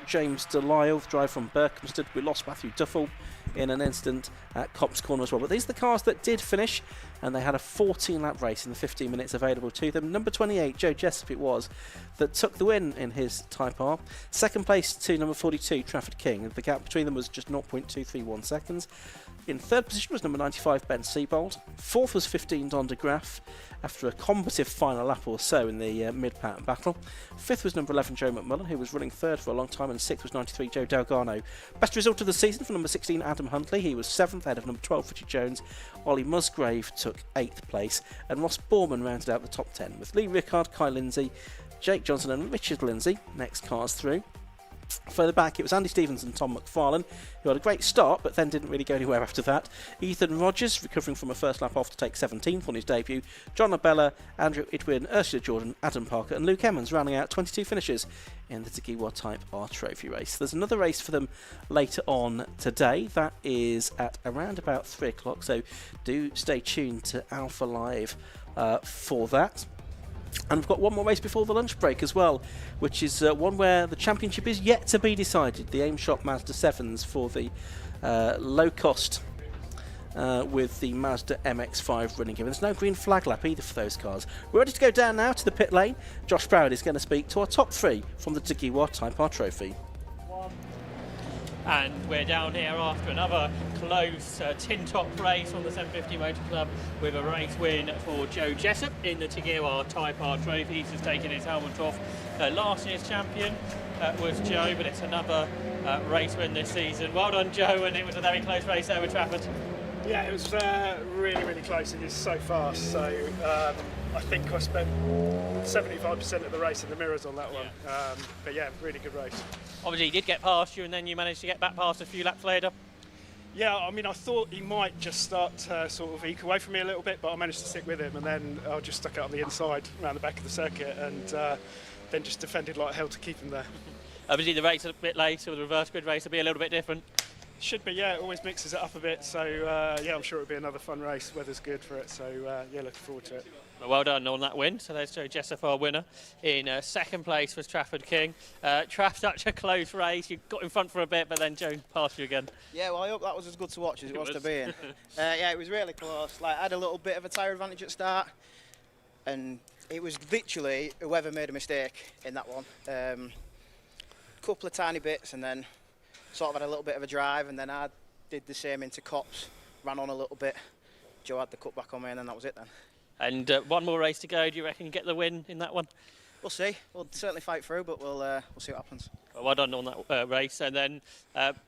James Delisle, the driver from Berkhamsted. We lost Matthew Duffel in an incident at Copse Corner as well. But these are the cars that did finish, and they had a 14-lap race in the 15 minutes available to them. Number 28, Joe Jessup it was, that took the win in his Type R. 2nd place to number 42, Trafford King. The gap between them was just 0.231 seconds. In 3rd position was number 95, Ben Seabold. 4th was 15, Don De Graaf, after a combative final lap or so in the mid-pattern battle. 5th was number 11, Joe McMullen, who was running 3rd for a long time, and 6th was 93, Joe Delgado. Best result of the season for number 16, Adam Huntley. He was 7th, ahead of number 12, Richard Jones. Ollie Musgrave took 8th place, and Ross Borman rounded out the top 10, with Lee Rickard, Kai Lindsay, Jake Johnson and Richard Lindsay, next cars through. Further back, it was Andy Stevens and Tom McFarlane, who had a great start, but then didn't really go anywhere after that. Ethan Rogers, recovering from a first lap off to take 17th on his debut. John Abella, Andrew Idwin, Ursula Jordan, Adam Parker and Luke Emmons rounding out 22 finishes in the Tegiwa Type R Trophy race. There's another race for them later on today. That is at around about 3 o'clock, so do stay tuned to Alpha Live for that. And we've got one more race before the lunch break as well, which is one where the championship is yet to be decided. The Aim Shop Mazda 7s for the low cost with the Mazda MX-5 running here. There's no green flag lap either for those cars. We're ready to go down now to the pit lane. Josh Broward is going to speak to our top 3 from the Tegiwa Type R Trophy. And we're down here after another close tin top race on the 750 Motor Club with a race win for Joe Jessup in the Tegiwa Type R Trophy. He's just taken his helmet off. Last year's champion was Joe, but it's another race win this season. Well done, Joe, and it was a very close race over Trafford. Yeah, it was really, really close. It is so fast. So I think I spent 75% of the race in the mirrors on that one. But yeah, really good race. Obviously, he did get past you, and then you managed to get back past a few laps later. Yeah, I mean, I thought he might just start to sort of eke away from me a little bit, but I managed to stick with him, and then I just stuck it on the inside around the back of the circuit, and then just defended like hell to keep him there. Obviously, the race a bit later, the reverse grid race will be a little bit different. Should be, yeah. It always mixes it up a bit. So yeah, I'm sure it'll be another fun race. Weather's good for it. So yeah, looking forward to it. Well done on that win. So there's Joe Jessup, our winner. In second place was Trafford King. Such a close race. You got in front for a bit, but then Joe passed you again. Yeah, well, I hope that was as good to watch as it was to be in. Yeah, it was really close. Like, I had a little bit of a tyre advantage at start, and it was literally whoever made a mistake in that one. Couple of tiny bits, and then sort of had a little bit of a drive, and then I did the same into Copse, ran on a little bit. Joe had the cut back on me, and then that was it then. And one more race to go. Do you reckon you get the win in that one? We'll see. We'll certainly fight through, but we'll see what happens. Well done on that race, and then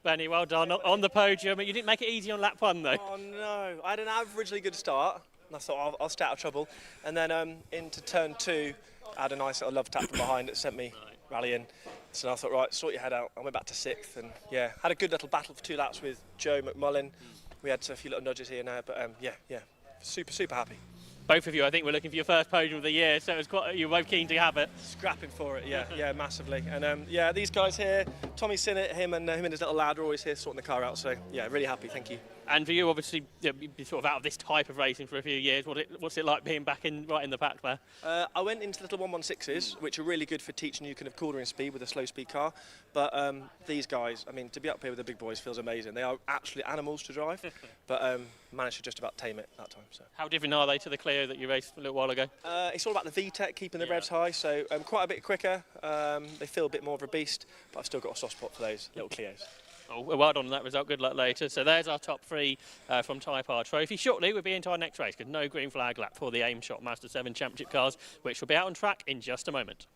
Benny, well done on the podium. You didn't make it easy on lap 1 though. Oh no, I had an averagely good start, and I thought I'll stay out of trouble. And then into turn 2, I had a nice little love tap from behind that sent me rallying. So I thought, right, sort your head out. I went back to 6th, and yeah, had a good little battle for 2 laps with Joe McMullen. We had a few little nudges here and there, but yeah, super happy. Both of you, I think, were looking for your first podium of the year, so it was you were both keen to have it. Scrapping for it, yeah, massively. And yeah, these guys here, Tommy Sinnott, him and his little lad are always here sorting the car out. So yeah, really happy. Thank you. And for you, obviously, you've been sort of out of this type of racing for a few years. What's it like being back right in the pack there? I went into little 116s, which are really good for teaching you kind of cornering speed with a slow speed car. But these guys, I mean, to be up here with the big boys feels amazing. They are actually animals to drive, but managed to just about tame it that time. So. How different are they to the Clio that you raced a little while ago? It's all about the VTEC, keeping the revs high, so quite a bit quicker. They feel a bit more of a beast, but I've still got a soft spot for those little Clios. Oh, well done on that result. Good luck later. So there's our top 3 from Type R Trophy. Shortly, we'll be into our next race, because no green flag lap for the Aim Shot Mazda 7 Championship cars, which will be out on track in just a moment.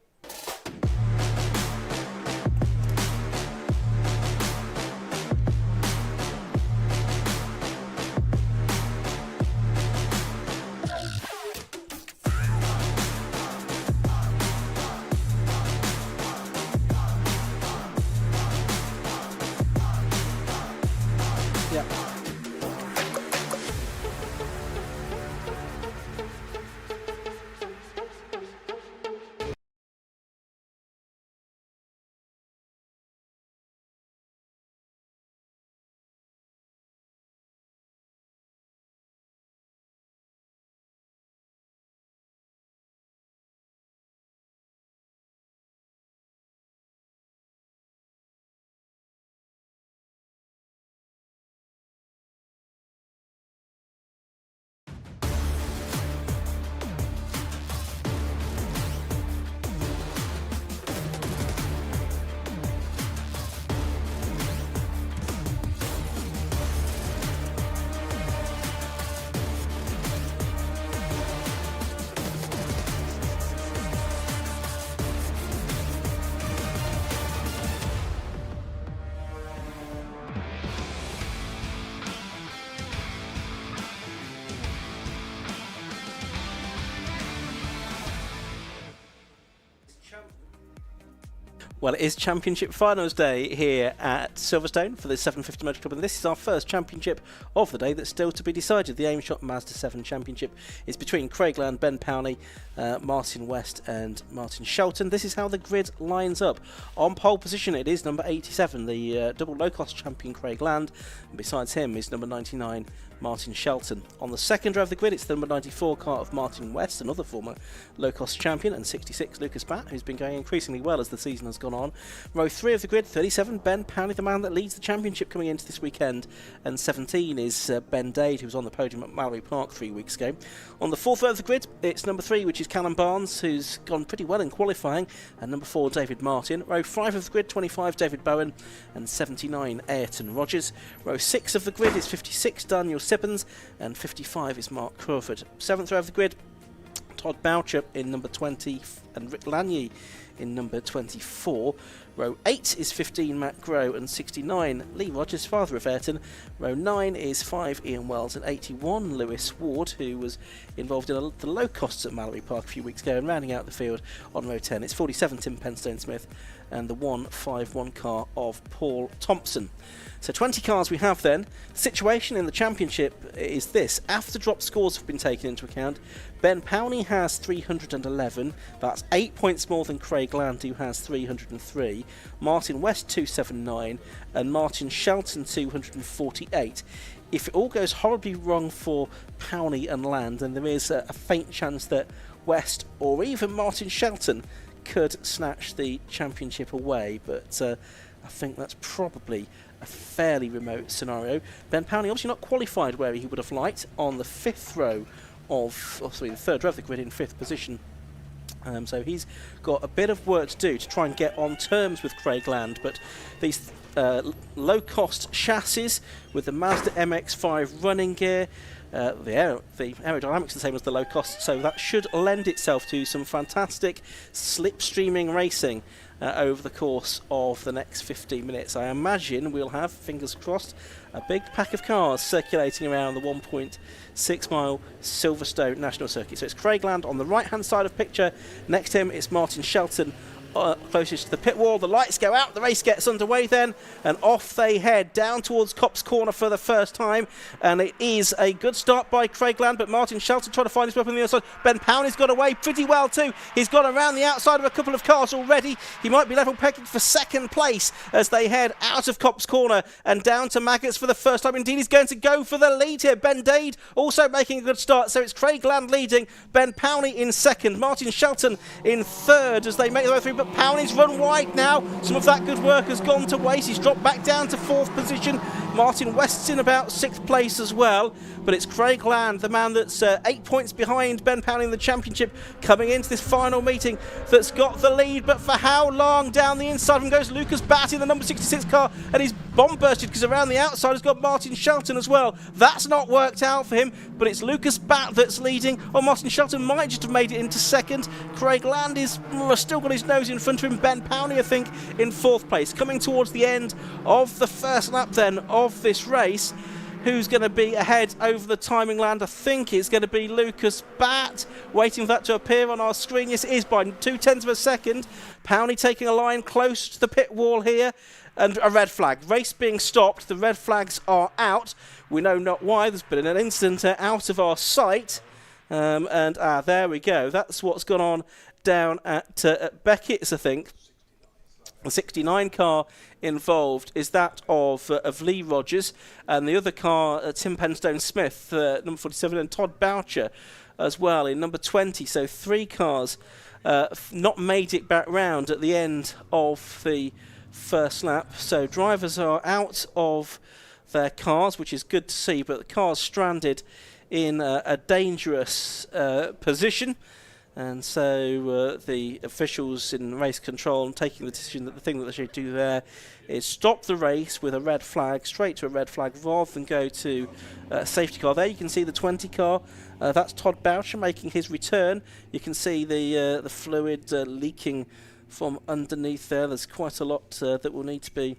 Well, it is Championship Finals Day here at Silverstone for the 750 Motor Club, and this is our first championship of the day that's still to be decided. The Aim Shot Mazda 7 Championship is between Craig Land, Ben Powney, Martin West and Martin Shelton. This is how the grid lines up. On pole position, it is number 87, the double low-cost champion Craig Land, and besides him is number 99, Martin Shelton. On the second row of the grid, it's the number 94 car of Martin West, another former low-cost champion, and 66 Lucas Batt, who's been going increasingly well as the season has gone on. Row 3 of the grid, 37 Ben Powney, the man that leads the championship coming into this weekend, and 17 is Ben Dade, who was on the podium at Mallory Park 3 weeks ago. On the fourth row of the grid, it's number 3, which is Callum Barnes, who's gone pretty well in qualifying, and number 4 David Martin. Row 5 of the grid, 25 David Bowen, and 79 Ayrton Rogers. Row 6 of the grid is 56 Daniel Sibbons, and 55 is Mark Crawford. 7th row of the grid, Todd Boucher in number 20 and Rick Lanier in number 24. Row 8 is 15 Matt Groh and 69 Lee Rogers, father of Ayrton. Row 9 is 5 Ian Wells and 81 Lewis Ward, who was involved in the low costs at Mallory Park a few weeks ago, and rounding out the field on row 10 it's 47 Tim Penstone Smith and the 151 car of Paul Thompson. So 20 cars we have then. The situation in the championship is this. After drop scores have been taken into account, Ben Powney has 311. That's 8 points more than Craig Land, who has 303. Martin West 279 and Martin Shelton 248. If it all goes horribly wrong for Powney and Land, then there is a faint chance that West or even Martin Shelton could snatch the championship away, but I think that's probably a fairly remote scenario. Ben Powney obviously not qualified where he would have liked on the fifth row of, the third row of the grid in 5th position. So he's got a bit of work to do to try and get on terms with Craig Land, but these low-cost chassis with the Mazda MX-5 running gear, the aerodynamics are the same as the low cost, so that should lend itself to some fantastic slipstreaming racing over the course of the next 15 minutes. I imagine we'll have, fingers crossed, a big pack of cars circulating around the 1.6 mile Silverstone National Circuit. So it's Craig Land on the right hand side of picture, next to him it's Martin Shelton closest to the pit wall. The lights go out, the race gets underway then, and off they head down towards Copse Corner for the first time. And it is a good start by Craig Land, but Martin Shelton trying to find his way up on the other side. Ben Powney's got away pretty well too. He's got around the outside of a couple of cars already. He might be level pegging for second place as they head out of Copse Corner and down to Maggots for the first time. Indeed, he's going to go for the lead here. Ben Dade also making a good start, so it's Craig Land leading, Ben Powney in second, Martin Shelton in third as they make their way through. But Powney's run wide now. Some of that good work has gone to waste. He's dropped back down to fourth position. Martin West's in about sixth place as well. But it's Craig Land, the man that's 8 points behind Ben Powney in the championship, coming into this final meeting, that's got the lead. But for how long? Down the inside of him goes Lucas Batt in the number 66 car, and he's bomb bursted because around the outside has got Martin Shelton as well. That's not worked out for him, but it's Lucas Batt that's leading. Oh, Martin Shelton might just have made it into second. Craig Land is still got his nose in front of him. Ben Powney, I think, in fourth place. Coming towards the end of the first lap then of this race, who's going to be ahead over the timing land? I think it's going to be Lucas Batt. Waiting for that to appear on our screen. Yes, it is by 0.2 of a second. Powney taking a line close to the pit wall here. And a red flag. Race being stopped. The red flags are out. We know not why. There's been an incident out of our sight. There we go. That's what's gone on down at Beckett's, I think. The 69 car involved is that of Lee Rogers, and the other car, Tim Penstone Smith, number 47, and Todd Boucher as well in number 20. So three cars not made it back round at the end of the first lap. So drivers are out of their cars, which is good to see, but the car's stranded in a dangerous position. And so the officials in race control taking the decision that the thing that they should do there is stop the race with a red flag, straight to a red flag, rather than go to a safety car. There you can see the 20 car. That's Todd Boucher making his return. You can see the fluid leaking from underneath there. There's quite a lot that will need to be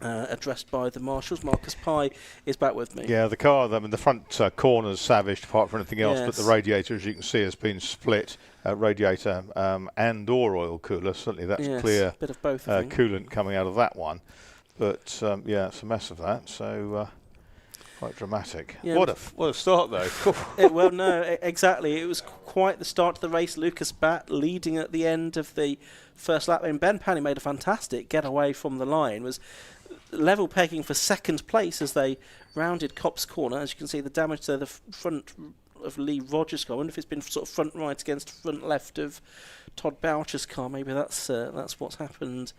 addressed by the marshals. Marcus Pye is back with me. Yeah, the car, I mean, the front corner's savaged apart from anything else, but the radiator, as you can see, has been split. Radiator and or oil cooler. Certainly that's clear. Bit of both, coolant coming out of that one. But yeah, it's a mess of that. So quite dramatic. Yeah, what a start though. Well, no, exactly. It was quite the start of the race. Lucas Batt leading at the end of the first lap. And Ben Powney made a fantastic getaway from the line. Was level pegging for second place as they rounded Copse Corner. As you can see, the damage to the front of Lee Rogers' car. I wonder if it's been sort of front right against front left of Todd Boucher's car. Maybe that's what's happened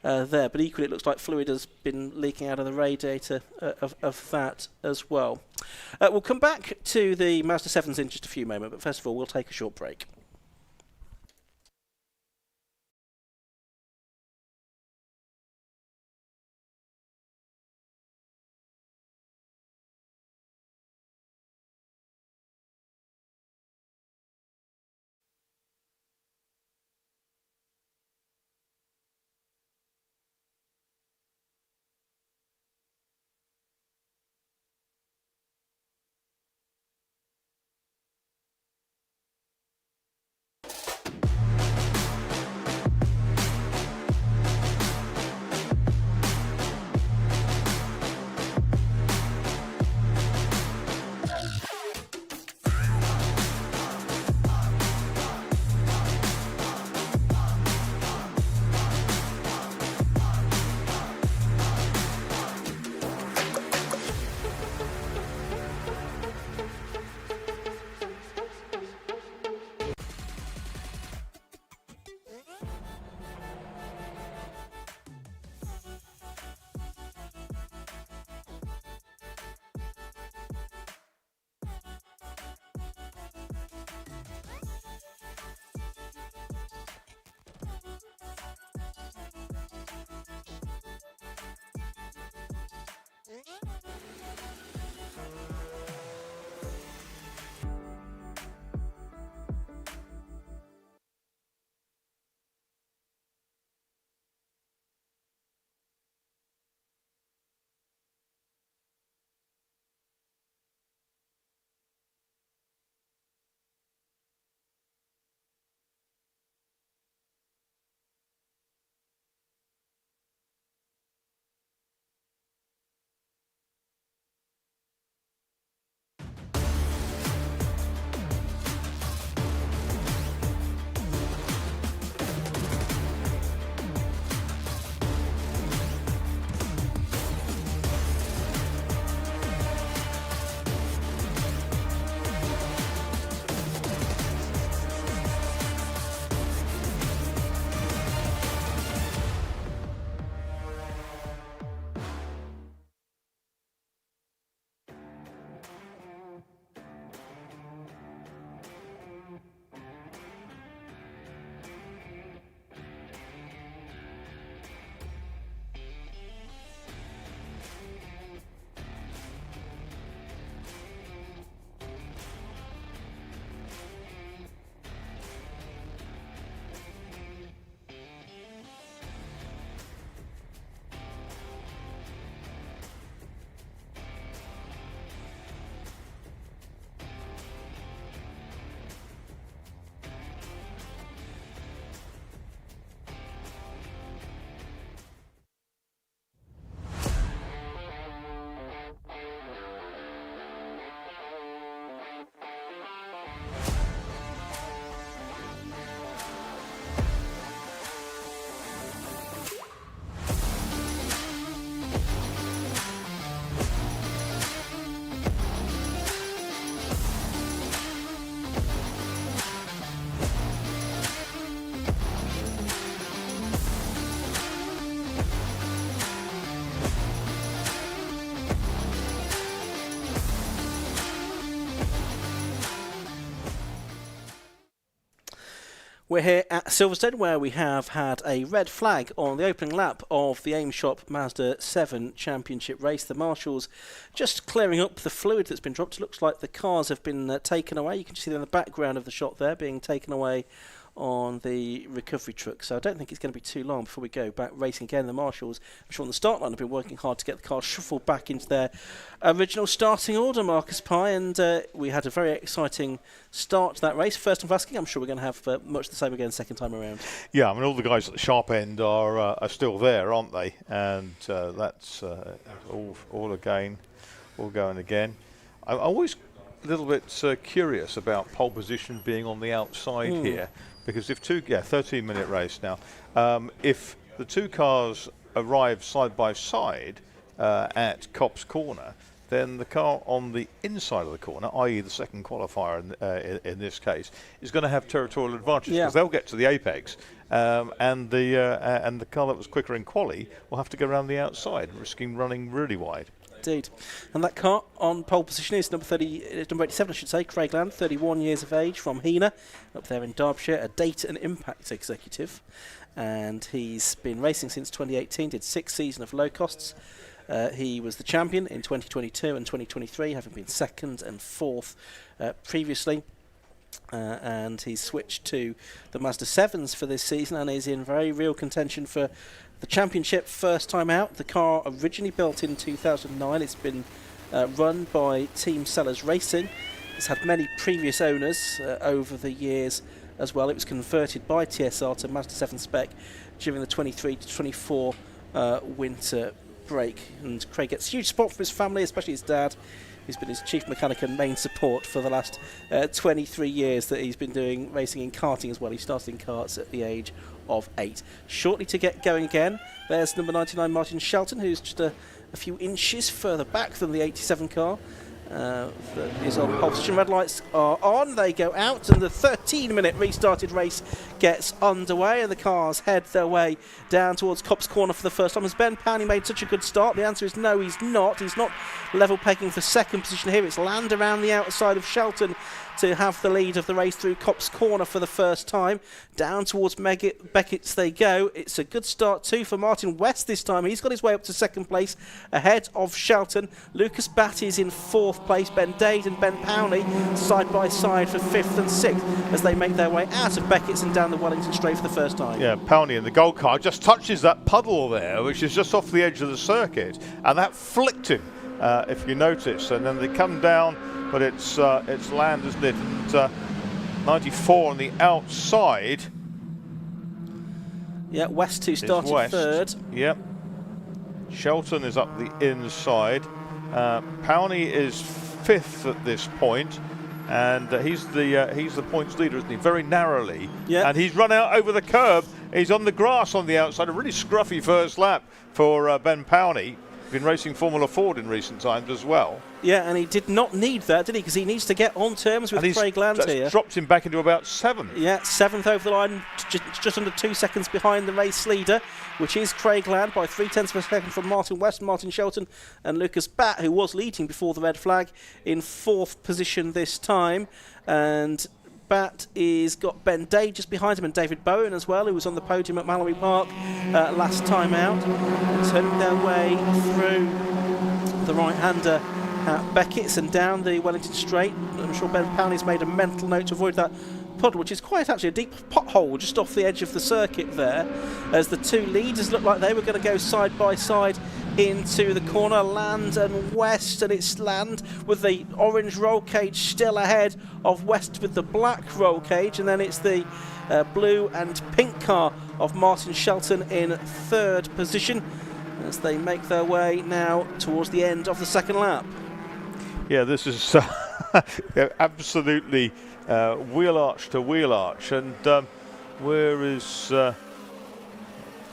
there. But equally, it looks like fluid has been leaking out of the radiator of that as well. We'll come back to the Mazda 7s in just a few moments, but first of all, we'll take a short break. We're here at Silverstone, where we have had a red flag on the opening lap of the Aim Shop Mazda 7 Championship race. The marshals just clearing up the fluid that's been dropped. It looks like the cars have been taken away. You can see them in the background of the shot there, being taken away on the recovery truck. So I don't think it's going to be too long before we go back racing again. The marshals, I'm sure on the start line, have been working hard to get the cars shuffled back into their original starting order, Marcus Pye, and we had a very exciting start to that race. First of asking, I'm sure we're going to have much the same again second time around. Yeah, I mean, all the guys at the sharp end are still there, aren't they? And that's all again, all going again. I'm always a little bit curious about pole position being on the outside here, because if 13-minute race now, if the two cars arrive side by side at Copse Corner, then the car on the inside of the corner, i.e. the second qualifier in this case, is going to have territorial advantage, because they'll get to the apex, and the car that was quicker in quali will have to go around the outside, risking running really wide. Indeed. And that car on pole position is number 87, I should say, Craig Land, 31 years of age, from Heanor, up there in Derbyshire, a data and impact executive. And he's been racing since 2018, did 6 seasons of low costs. He was the champion in 2022 and 2023, having been 2nd and 4th previously. And he's switched to the Mazda 7s for this season and is in very real contention for the championship first time out. The car originally built in 2009. It's been run by Team Sellers Racing. It's had many previous owners over the years as well. It was converted by TSR to Mazda 7 spec during the 23 to 24 winter break. And Craig gets huge support from his family, especially his dad, who's been his chief mechanic and main support for the last 23 years that he's been doing racing in karting as well. He started in karts at the age of 8. Shortly to get going again, there's number 99 Martin Shelton, who's just a few inches further back than the 87 car. That is on pole position. Red lights are on, they go out, and the 13-minute restarted race gets underway, and the cars head their way down towards Copse Corner for the first time. Has Ben Powney made such a good start? The answer is no, he's not. He's not level pegging for second position here. It's Land around the outside of Shelton to have the lead of the race through Copse Corner for the first time. Down towards Beckett's they go. It's a good start too for Martin West this time. He's got his way up to second place ahead of Shelton. Lucas Batt is in 4th place. Ben Dade and Ben Powney side by side for 5th and 6th as they make their way out of Beckett's and down the Wellington straight for the first time. Yeah, Powney in the gold car just touches that puddle there, which is just off the edge of the circuit, and that flicked him, if you notice. And then they come down, but it's Land, isn't it? And 94 on the outside. Yeah, West, who started West. 3rd. Yep. Shelton is up the inside. Powney is 5th at this point, and he's the points leader, isn't he? Very narrowly. Yeah. And he's run out over the curb. He's on the grass on the outside. A really scruffy first lap for Ben Powney. Been racing Formula Ford in recent times as well. Yeah, and he did not need that, did he? Because he needs to get on terms with Craig Land here. Dropped him back into about 7th. Yeah, 7th over the line, just under 2 seconds behind the race leader, which is Craig Land, by 0.3 of a second from Martin West, Martin Shelton, and Lucas Batt, who was leading before the red flag, in 4th position this time. And Batt is got Ben Dade just behind him, and David Bowen as well, who was on the podium at Mallory Park last time out. Turning their way through the right-hander at Beckett's and down the Wellington Straight. I'm sure Ben Powney's made a mental note to avoid that puddle, which is quite actually a deep pothole just off the edge of the circuit there, as the two leaders looked like they were going to go side by side into the corner. Land and West, and it's Land with the orange roll cage still ahead of West with the black roll cage, and then it's the blue and pink car of Martin Shelton in 3rd position as they make their way now towards the end of the second lap. Yeah, this is absolutely wheel arch to wheel arch. And where is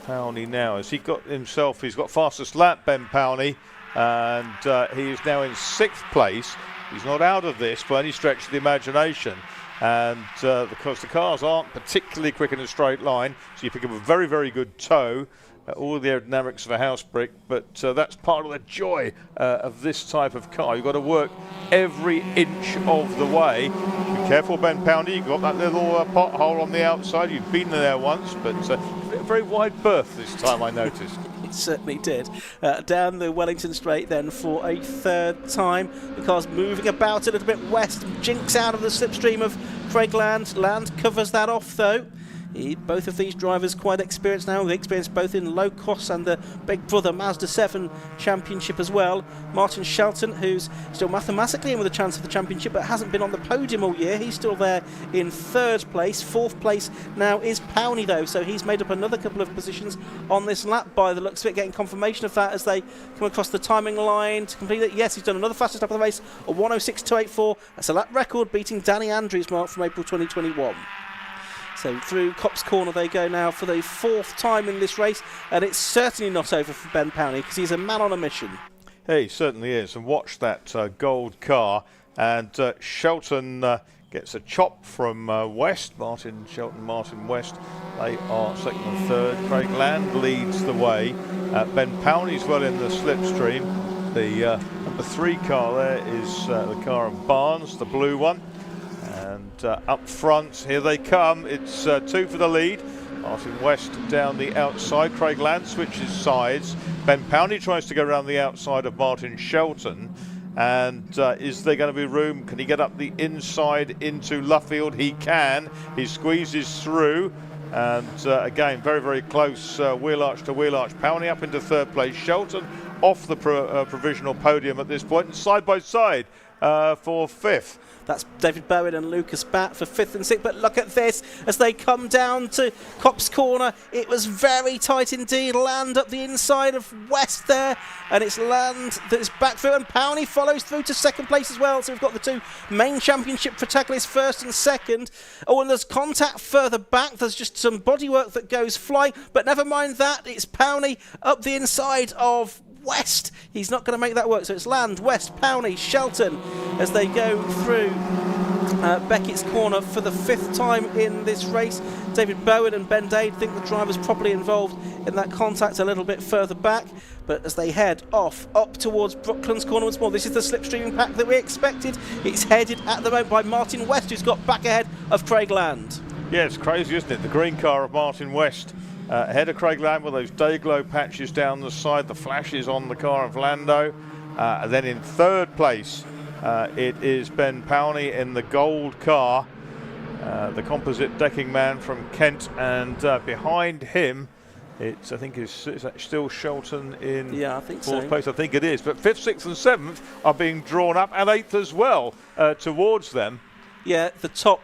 Powney now? Has he got himself? He's got fastest lap, Ben Powney, and he is now in 6th place. He's not out of this by any stretch of the imagination. And because the cars aren't particularly quick in a straight line, so you pick up a very, very good tow. all the aerodynamics of a house brick, but that's part of the joy of this type of car. You've got to work every inch of the way. Be careful, Ben Powney, you've got that little pothole on the outside. You've been there once, but a very wide berth this time, I noticed. It certainly did. Down the Wellington Straight then for a third time. The car's moving about a little bit west, jinks out of the slipstream of Craig Land. Land covers that off though. Both of these drivers quite experienced now. They experienced both in low cost and the big brother Mazda 7 championship as well. Martin Shelton, who's still mathematically in with a chance of the championship but hasn't been on the podium all year. He's still there in third place. Fourth place now is Powney though, so he's made up another couple of positions on this lap by the looks of it, getting confirmation of that as they come across the timing line to complete it. Yes, he's done another fastest lap of the race, a 1:06.284. That's a lap record, beating Danny Andrews' mark from April 2021. So through Copse Corner they go now for the fourth time in this race, and it's certainly not over for Ben Powney because he's a man on a mission. Hey, he certainly is, and watch that gold car, and Shelton gets a chop from West. Martin Shelton, Martin West, they are second and third. Craig Land leads the way. Ben Powney's well in the slipstream. The number 3 car there is the car of Barnes, the blue one. And up front, here they come. It's 2 for the lead. Martin West down the outside. Craig Land switches sides. Ben Powney tries to go around the outside of Martin Shelton. And is there going to be room? Can he get up the inside into Luffield? He can. He squeezes through. And again, very, very close wheel arch to wheel arch. Powney up into third place. Shelton off the provisional podium at this point. Side by side for fifth. That's David Bowen and Lucas Batt for 5th and 6th. But look at this as they come down to Copse Corner. It was very tight indeed. Land up the inside of West there. And it's Land that's back through. And Powney follows through to second place as well. So we've got the 2 main championship protagonists, first and second. Oh, and there's contact further back. There's just some bodywork that goes flying. But never mind that. It's Powney up the inside of West. He's not going to make that work. So it's Land, West, Powney, Shelton as they go through Beckett's Corner for the 5th time in this race. David Bowen and Ben Dade think the driver's probably involved in that contact a little bit further back. But as they head off up towards Brooklands Corner once more, this is the slipstreaming pack that we expected. It's headed at the moment by Martin West, who's got back ahead of Craig Land. Yeah, it's crazy, isn't it? The green car of Martin West ahead of Craig Land with those day glow patches down the side, the flashes on the car of Lando. And then in third place, it is Ben Powney in the gold car, the composite decking man from Kent, and behind him, it's I think is still Shelton in fourth place. I think it is, but 5th, 6th, and 7th are being drawn up, and 8th as well towards them. Yeah, the top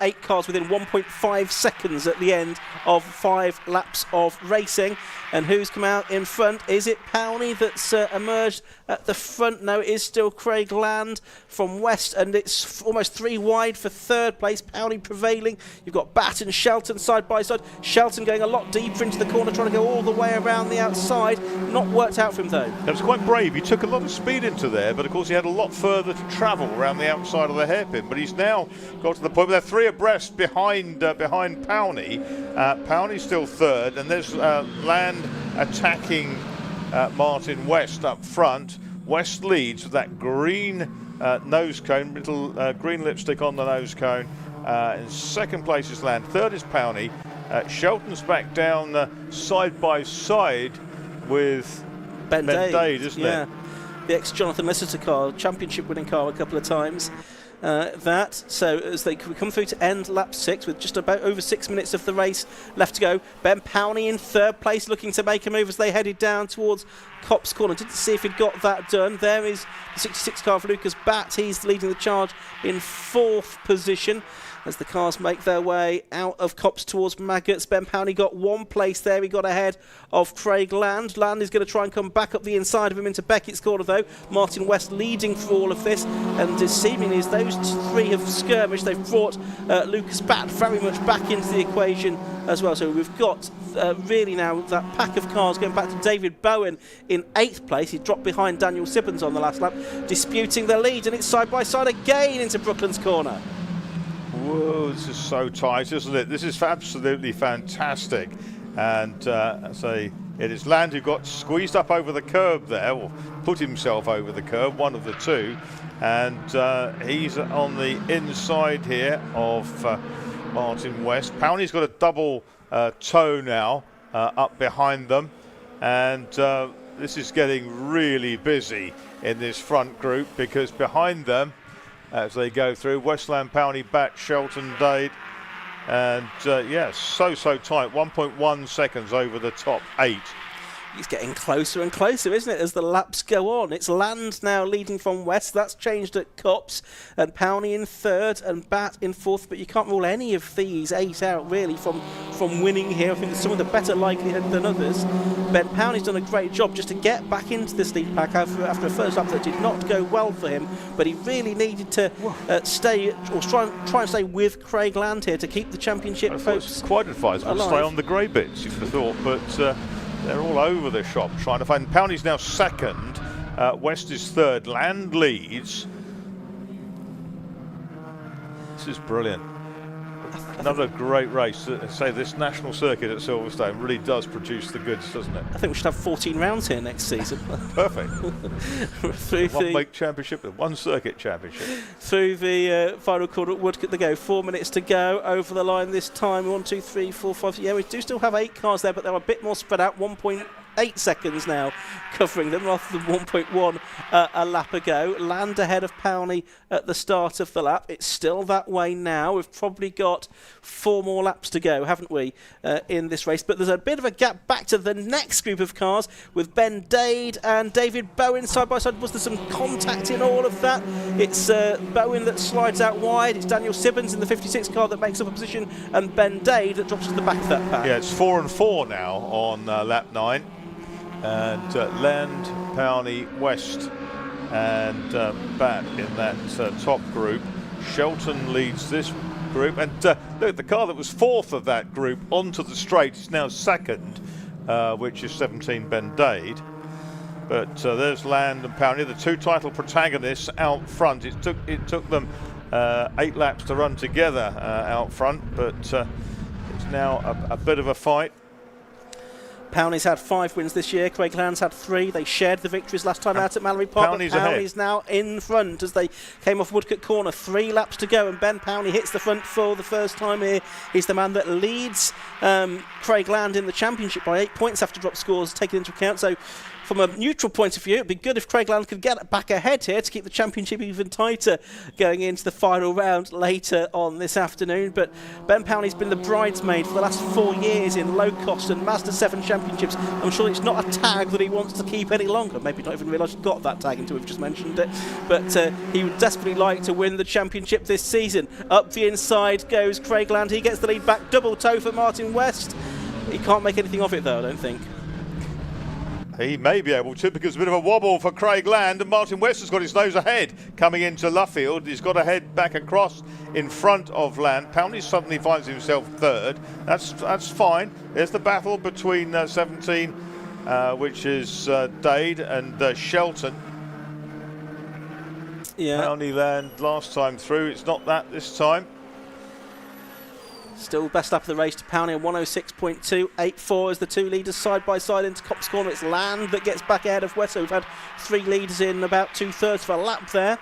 8 cars within 1.5 seconds at the end of 5 laps of racing. And who's come out in front? Is it Powney that's emerged at the front? No, it is still Craig Land from West, and it's almost 3 wide for third place. Powney prevailing. You've got Batt and Shelton side by side. Shelton going a lot deeper into the corner, trying to go all the way around the outside. Not worked out for him though. That was quite brave. He took a lot of speed into there, but of course he had a lot further to travel around the outside of the hairpin. But he's now got to the point where they're 3 abreast behind Powney. Powney's still third, and there's Land attacking Martin West up front. West leads with that green nose cone, little green lipstick on the nose cone. In second place is Land, third is Powney. Shelton's back down side by side with Ben Dade, isn't it? The ex-Jonathan Lister car, championship winning car a couple of times. So as they come through to end lap 6 with just about over 6 minutes of the race left to go, Ben Powney in third place looking to make a move as they headed down towards Copse Corner. Didn't see if he'd got that done. There is the 66 car for Lucas Batt. He's leading the charge in 4th position as the cars make their way out of Copse towards Maggots. Ben Powney got 1 place there. He got ahead of Craig Land. Land is going to try and come back up the inside of him into Beckett's Corner though. Martin West leading through all of this, and seemingly as those 3 have skirmished, they've brought Lucas Batt very much back into the equation as well. So we've got really now that pack of cars going back to David Bowen in 8th place. He dropped behind Daniel Sibbons on the last lap, disputing the lead, and it's side by side again into Brooklands Corner. Whoa, this is so tight, isn't it? This is absolutely fantastic. And as I It is Land who got squeezed up over the curb there, or put himself over the curb, one of the two. And he's on the inside here of Martin West. Powney's got a double toe now up behind them. And this is getting really busy in this front group, because behind them, as they go through, Westland, Powney, Bat, Shelton, Dade. And yes, so tight, 1.1 seconds over the top 8. He's getting closer and closer, isn't it, as the laps go on? It's Land now leading from West. That's changed at Copse, and Powney in third and Bat in fourth. But you can't rule any of these 8 out, really, from winning here. I think there's some of the better likelihood than others. Ben Powney's done a great job just to get back into this lead pack after a first lap that did not go well for him. But he really needed to stay, or try and stay with Craig Land here to keep the championship folks quite advisable to stay on the grey bits, you'd have thought, but they're all over the shop trying to find. Powney's now second, West is third, Land leads. This is brilliant. Another great race. Say this national circuit at Silverstone really does produce the goods, doesn't it? I think we should have 14 rounds here next season. Perfect. One make championship with one circuit championship. Through the final corner at Woodcote they go. 4 minutes to go over the line this time. 1, 2, 3, 4, 5. Yeah, we do still have 8 cars there, but they're a bit more spread out. 1.8 seconds now covering them rather than 1.1 a lap ago. Land ahead of Powney at the start of the lap. It's still that way now. We've probably got 4 more laps to go, haven't we, in this race? But there's a bit of a gap back to the next group of cars with Ben Dade and David Bowen side by side. Was there some contact in all of that? It's Bowen that slides out wide. It's Daniel Sibbons in the 56 car that makes up a position, and Ben Dade that drops to the back of that pack. Yeah, it's 4 and 4 now on lap 9. And Land, Powney, West and Bat in that top group. Shelton leads this group, and look, the car that was 4th of that group onto the straight is now 2nd, which is 17 Ben Dade. But there's Land and Powney, the 2 title protagonists out front. It took them 8 laps to run together out front, but it's now a bit of a fight. Powney's had 5 wins this year. Craig Land's had 3. They shared the victories last time out at Mallory Park. Powney's now in front as they came off Woodcote Corner. 3 laps to go, and Ben Powney hits the front for the first time here. He's the man that leads Craig Land in the championship by 8 points after drop scores taken into account. So from a neutral point of view, it'd be good if Craig Land could get back ahead here to keep the championship even tighter going into the final round later on this afternoon. But Ben Powney's been the bridesmaid for the last 4 years in low cost and Mazda 7 championships. I'm sure it's not a tag that he wants to keep any longer. Maybe not even realise he's got that tag until we've just mentioned it. But he would desperately like to win the championship this season. Up the inside goes Craig Land. He gets the lead back. Double toe for Martin West. He can't make anything of it though, I don't think. He may be able to, because a bit of a wobble for Craig Land, and Martin West has got his nose ahead coming into Luffield. He's got to head back across in front of Land. Powney suddenly finds himself 3rd. That's fine. There's the battle between 17, which is Dade, and Shelton. Yeah. Powney Land last time through. It's not that this time. Still best lap of the race to Powney, 106.284 as the 2 leaders side by side into Copse Corner. It's Land that gets back ahead of West. So we've had 3 leaders in about 2/3 of a lap there.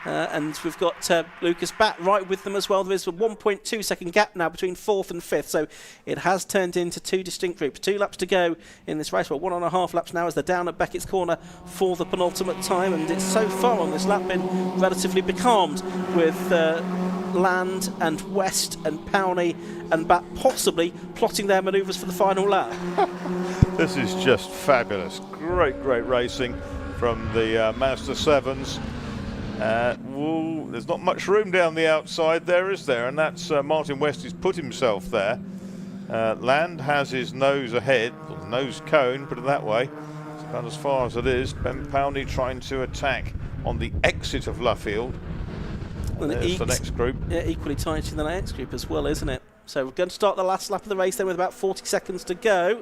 And we've got Lucas Bat right with them as well. There is a 1.2 second gap now between 4th and 5th, so it has turned into 2 distinct groups. 2 laps to go in this race. Well, 1.5 laps now as they're down at Beckett's Corner for the penultimate time, and it's so far on this lap been relatively becalmed with Land and West and Powney and Bat possibly plotting their manoeuvres for the final lap. This is just fabulous. Great racing from the Mazda 7s. There's not much room down the outside there, is there? And that's Martin West who's put himself there. Land has his nose ahead, or nose cone, put it that way. It's about as far as it is. Ben Powney trying to attack on the exit of Luffield. And there's the next group. Yeah, equally tight in the next group as well, isn't it? So we're going to start the last lap of the race then with about 40 seconds to go.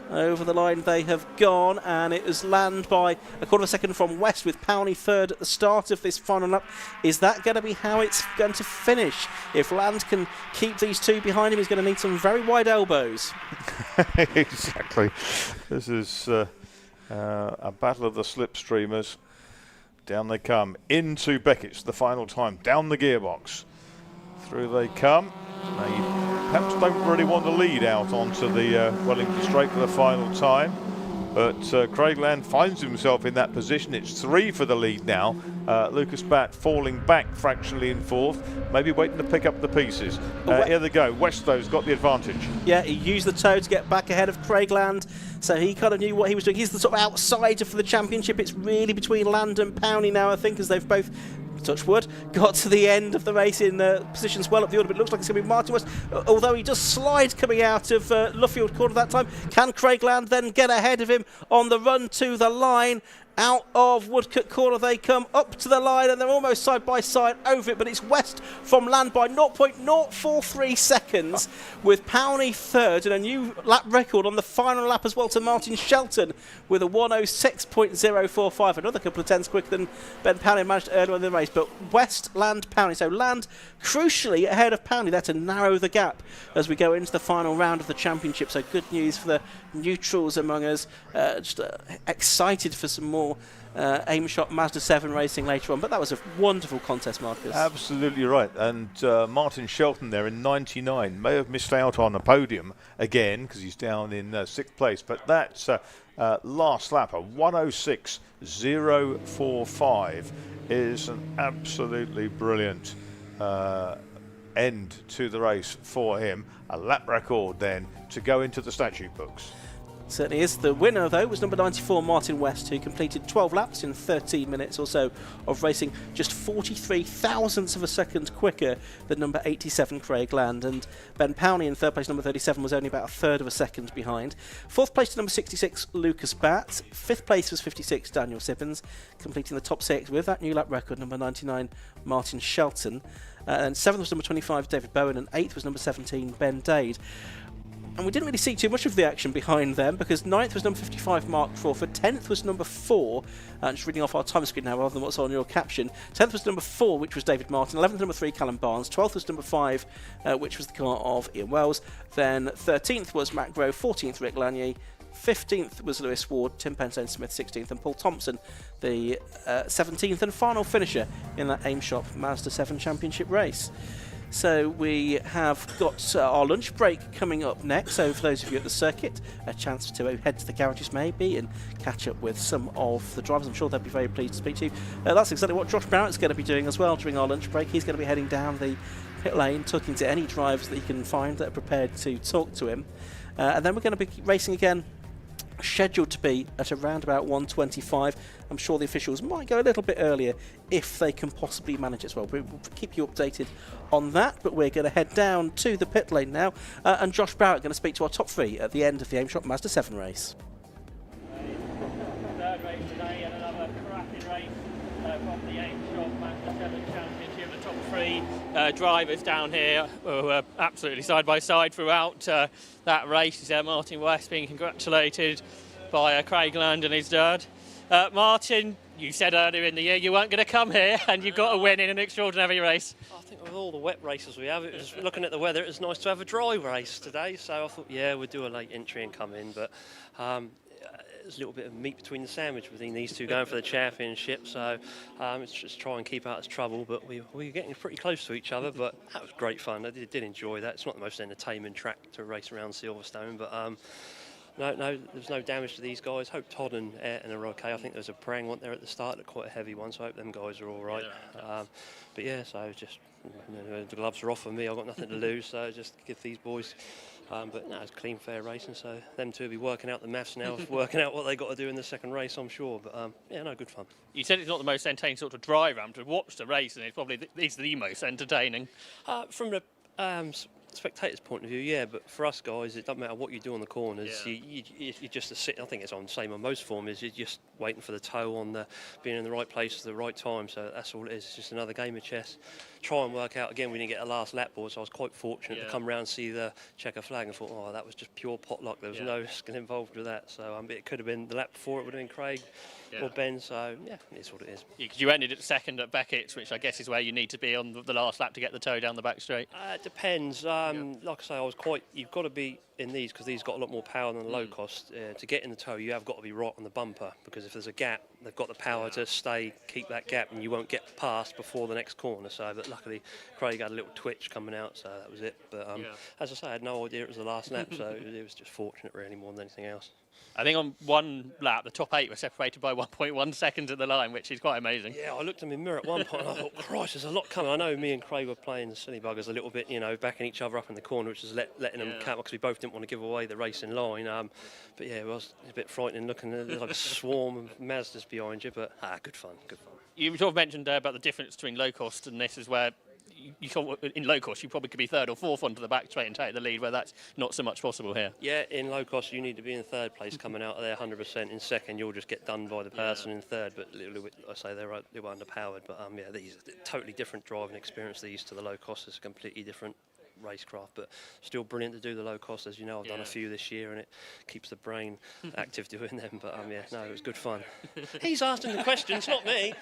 Over the line they have gone, and it was Land by a quarter of a second from West, with Powney third at the start of this final lap. Is that going to be how it's going to finish? If Land can keep these two behind him, he's going to need some very wide elbows. Exactly. This is a battle of the slipstreamers. Down they come into Beckett's the final time, down the gearbox. Through they come. They perhaps don't really want to lead out onto the Wellington Straight for the final time, but Craig Land finds himself in that position. It's 3 for the lead now. Lucas Batt falling back fractionally in 4th, maybe waiting to pick up the pieces. Here they go. Westow's got the advantage. Yeah, he used the toe to get back ahead of Craig Land, so he kind of knew what he was doing. He's the sort of outsider for the championship. It's really between Land and Powney now, I think, as they've both, touch wood, got to the end of the race in positions well up the order, but it looks like it's going to be Martin West, although he does slide coming out of Luffield Corner that time. Can Craig Land then get ahead of him on the run to the line? Out of Woodcote Corner they come, up to the line, and they're almost side by side over it, but it's West from Land by 0.043 seconds, with Powney third, and a new lap record on the final lap as well to Martin Shelton with a 106.045, another couple of tenths quicker than Ben Powney managed earlier in the race. But West, Land, Powney, so Land crucially ahead of Powney there to narrow the gap as we go into the final round of the championship. So good news for the neutrals among us, just excited for some more aim shot Mazda 7 racing later on. But that was a wonderful contest, Marcus. Absolutely right. And Martin Shelton there in 99 may have missed out on a podium again because he's down in 6th place, but that's last lap, a 106.045 is an absolutely brilliant end to the race for him. A lap record then to go into the statute books. Certainly is. The winner, though, was number 94, Martin West, who completed 12 laps in 13 minutes or so of racing, just 43 thousandths of a second quicker than number 87, Craig Land. And Ben Powney in third place, number 37, was only about a third of a second behind. Fourth place to number 66, Lucas Batt. Fifth place was 56, Daniel Sippins, completing the top 6 with that new lap record, number 99, Martin Shelton. And seventh was number 25, David Bowen, and eighth was number 17, Ben Dade. And we didn't really see too much of the action behind them, because 9th was number 55, Mark Crawford. 10th was number 4, just reading off our time screen now rather than what's on your caption. 10th was number 4, which was David Martin. 11th number 3, Callum Barnes. 12th was number 5, which was the car of Ian Wells. Then 13th was Matt Grove. 14th, Rick Lanier. 15th was Lewis Ward, Tim Pentone Smith 16th, and Paul Thompson, the 17th and final finisher in that Aim Shop Mazda 7 Championship race. So we have got our lunch break coming up next. So for those of you at the circuit, a chance to head to the garages maybe and catch up with some of the drivers. I'm sure they'll be very pleased to speak to you. That's exactly what Josh Barrett's going to be doing as well during our lunch break. He's going to be heading down the pit lane, talking to any drivers that he can find that are prepared to talk to him. And then we're going to be racing again, scheduled to be at around about 1:25. I'm sure the officials might go a little bit earlier if they can possibly manage it as well. We'll keep you updated on that, but we're going to head down to the pit lane now, and Josh Barrett going to speak to our top 3 at the end of the Aim Shop Mazda 7 race. Third race today, and another cracking race from the Aim Shop Mazda 7 Championship. The top 3 drivers down here were absolutely side by side throughout that race. Martin West being congratulated by Craig Land and his dad. Martin, you said earlier in the year you weren't going to come here, and you got a win in an extraordinary race. I think with all the wet races we have, it was looking at the weather, it was nice to have a dry race today. So I thought, yeah, we'll do a late entry and come in, but there's a little bit of meat between the sandwich between these two going for the championship. So it's just try and keep out of trouble, but we were getting pretty close to each other. But that was great fun. I did enjoy that. It's not the most entertainment track to race around Silverstone, but no, there's no damage to these guys. Hope Todd and Ayrton are okay. I think there was a prang one there at the start, quite a heavy one, so I hope them guys are all right. But yeah, so just the gloves are off for me. I've got nothing to lose, so just give these boys. But no, it's clean, fair racing. So them two will be working out the maths now, working out what they got to do in the second race, I'm sure. But yeah, no, good fun. You said it's not the most entertaining sort of dry round to watch the race, and it's probably the most entertaining. From the spectator's point of view, yeah, but for us guys, it doesn't matter what you do on the corners. You just sit. I think it's on the same on most forms. You're just waiting for the toe on the being in the right place at the right time. So that's all it is. It's just another game of chess. Try and work out again. We didn't get a last lap board, so I was quite fortunate to come round and see the checker flag and thought, oh, that was just pure pot luck. There was no skill involved with that. So it could have been the lap before. It would have been Craig or Ben. So yeah, it's what it is. Because you ended at second at Beckett's, which I guess is where you need to be on the last lap to get the toe down the back straight. It depends. Like I say, I was you've got to be in these because these got a lot more power than the low cost. To get in the toe, you have got to be right on the bumper because if there's a gap, they've got the power to keep that gap, and you won't get past before the next corner. So, but luckily, Craig had a little twitch coming out, so that was it. But as I say, I had no idea it was the last lap, so it was just fortunate, really, more than anything else. I think on one lap, the top 8 were separated by 1.1 seconds at the line, which is quite amazing. Yeah, I looked in the mirror at one point and I thought, Christ, there's a lot coming. I know me and Craig were playing the silly buggers a little bit, backing each other up in the corner, which was letting them count because we both didn't want to give away the racing line. But yeah, it was a bit frightening looking. There's like a swarm of Mazdas behind you, but good fun, good fun. You sort of mentioned about the difference between low cost and this is where you thought in low cost you probably could be third or fourth onto the back straight and take the lead, where that's not so much possible here. Yeah, in low cost you need to be in third place coming out of there 100%. In second you'll just get done by the person in third, but I say they were underpowered. But these are totally different driving experience these to the low cost. It's a completely different racecraft, but still brilliant to do the low cost. As you know, I've done a few this year and it keeps the brain active doing them, but it was good fun. He's asking the questions, not me.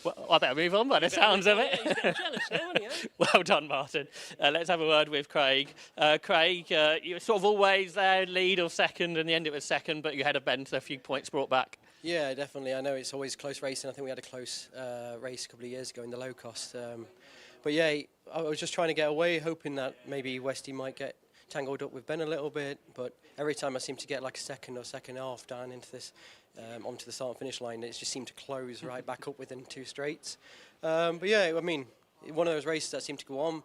Well, I better move on by the sounds of it. He's getting jealous now, isn't he? Well done, Martin. Let's have a word with Craig. Craig, you were sort of always there, lead or second, and the end it was second, but you had a bend, so a few points brought back. Yeah, definitely. I know it's always close racing. I think we had a close race a couple of years ago in the low cost. But yeah, I was just trying to get away, hoping that maybe Westy might get tangled up with Ben a little bit. But every time I seem to get like a second or second half down into this, onto the start and finish line, it just seemed to close right back up within 2 straights. But yeah, one of those races that seemed to go on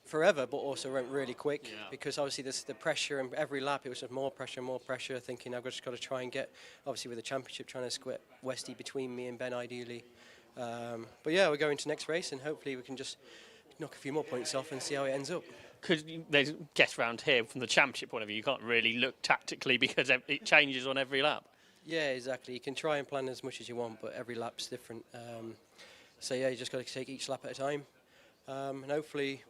forever, but also went really quick because obviously there's the pressure, and every lap it was just more pressure, thinking I've just got to try and get, obviously with the championship, trying to square Westy between me and Ben ideally. But yeah, we're going to next race and hopefully we can just knock a few more points off and see how it ends up. Because there's guess round here from the championship point of view, you can't really look tactically because it changes on every lap. Yeah, exactly. You can try and plan as much as you want, but every lap's different. So yeah, you just got to take each lap at a time, and hopefully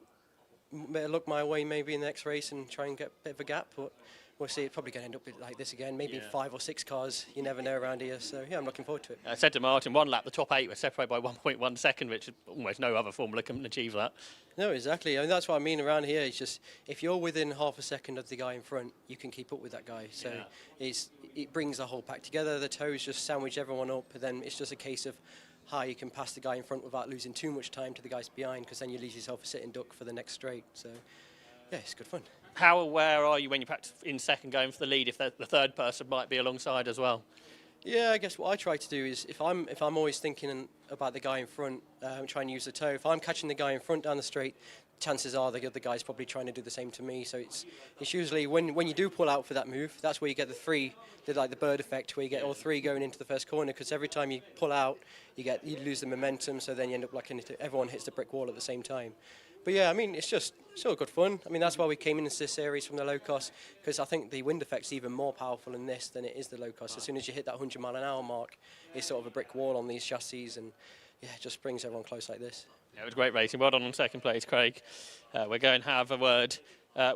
better look my way maybe in the next race and try and get a bit of a gap. But we'll see. It's probably going to end up like this again. Maybe 5 or 6 cars. You never know around here. So yeah, I'm looking forward to it. I said to Martin, one lap, the top 8 were separated by 1.1 second, which almost no other formula can achieve that. No, exactly. That's what I mean around here. It's just if you're within half a second of the guy in front, you can keep up with that guy. So it brings the whole pack together. The toes just sandwich everyone up, and then it's just a case of how you can pass the guy in front without losing too much time to the guys behind, because then you leave yourself a sitting duck for the next straight. So yeah, it's good fun. How aware are you when you practice in second going for the lead if the third person might be alongside as well? Yeah, I guess what I try to do is if I'm always thinking about the guy in front, trying to use the toe. If I'm catching the guy in front down the straight, chances are the other guy's probably trying to do the same to me. So it's usually when you do pull out for that move, that's where you get the 3, like the bird effect, where you get all 3 going into the first corner. Because every time you pull out, you lose the momentum. So then you end up like everyone hits the brick wall at the same time. But yeah, it's still good fun. That's why we came into this series from the low cost, because I think the wind effect's even more powerful in this than it is the low cost. As soon as you hit that 100-mile-an-hour mark, it's sort of a brick wall on these chassis, and yeah, it just brings everyone close like this. Yeah, it was great racing. Well done on second place, Craig. We're going to have a word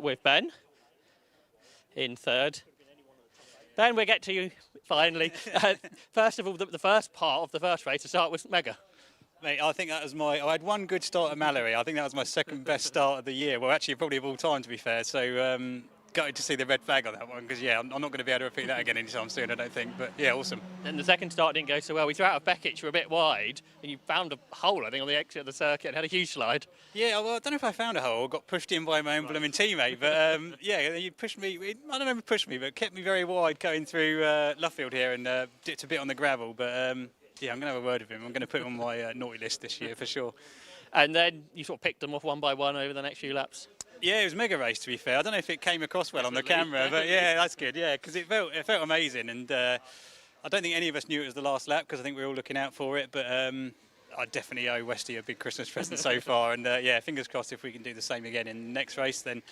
with Ben in third. Ben, we'll get to you finally. First of all, the first part of the first race to start was mega. Mate, I think that was I had one good start at Mallory. I think that was my second best start of the year. Well, actually, probably of all time, to be fair. So, gutted to see the red flag on that one, because, yeah, I'm not going to be able to repeat that again anytime soon, I don't think. But, yeah, awesome. And the second start didn't go so well. We threw out of Beckett, you were a bit wide, and you found a hole, I think, on the exit of the circuit and had a huge slide. Yeah, well, I don't know if I found a hole. I got pushed in by my own blooming teammate. But, yeah, you pushed me. I don't know if it pushed me, but kept me very wide going through Luffield here and dipped a bit on the gravel. But, yeah, I'm going to have a word with him. I'm going to put him on my naughty list this year for sure. And then you sort of picked them off one by one over the next few laps. Yeah, it was a mega race, to be fair. I don't know if it came across well on the camera, but yeah, that's good. Yeah, because it felt amazing, and I don't think any of us knew it was the last lap because I think we were all looking out for it. But I definitely owe Westy a big Christmas present so far, and yeah, fingers crossed if we can do the same again in the next race, then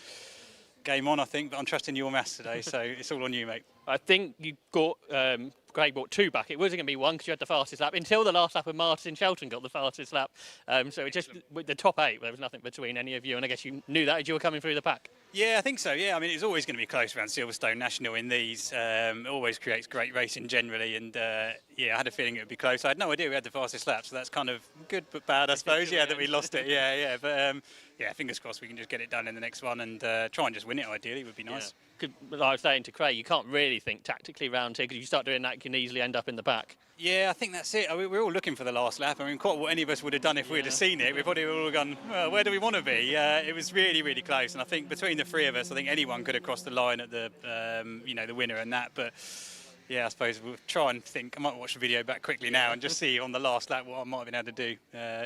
game on, I think. But I'm trusting your maths today, so it's all on you, mate. I think you got Craig brought 2 back. It wasn't going to be 1 because you had the fastest lap until the last lap of Martin Shelton got the fastest lap. So it just with the top 8, there was nothing between any of you, and I guess you knew that as you were coming through the pack. Yeah, I think so. Yeah, I mean, it's always going to be close around Silverstone National in these. It always creates great racing generally, and yeah, I had a feeling it would be close. I had no idea we had the fastest lap, so that's kind of good but bad, I suppose. Yeah, that we lost it. Yeah, but yeah, fingers crossed we can just get it done in the next one and try and just win it. Ideally, would be nice. Yeah. Like I was saying to Craig, you can't really think tactically round here because you start doing that, you can easily end up in the back. Yeah, I think that's it. I mean, we're all looking for the last lap. I mean, quite what any of us would have done if we'd have seen it. We probably would have gone, well, where do we want to be? It was really, really close, and I think between the 3 of us, I think anyone could have crossed the line at the, you know, the winner and that. But yeah, I suppose we'll try and think. I might watch the video back quickly now and just see on the last lap what I might have been able to do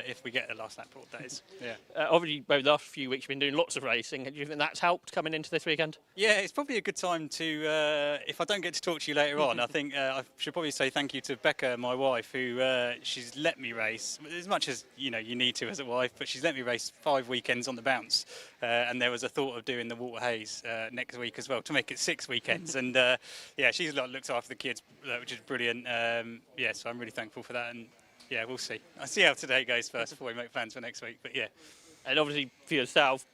if we get the last lap. What that is. Yeah. Obviously, over the last few weeks, you've been doing lots of racing. Do you think that's helped coming into this weekend? Yeah, it's probably a good time to, if I don't get to talk to you later on, I think I should probably say thank you to Becca, my wife, who she's let me race, as much as you know you need to as a wife, but she's let me race 5 weekends on the bounce. And there was a thought of doing the Water Haze next week as well, to make it 6 weekends. And yeah, she's looked after the kids, which is brilliant. Yeah, so I'm really thankful for that. And yeah, we'll see. I'll see how today goes first before we make plans for next week. But yeah. And obviously for yourself,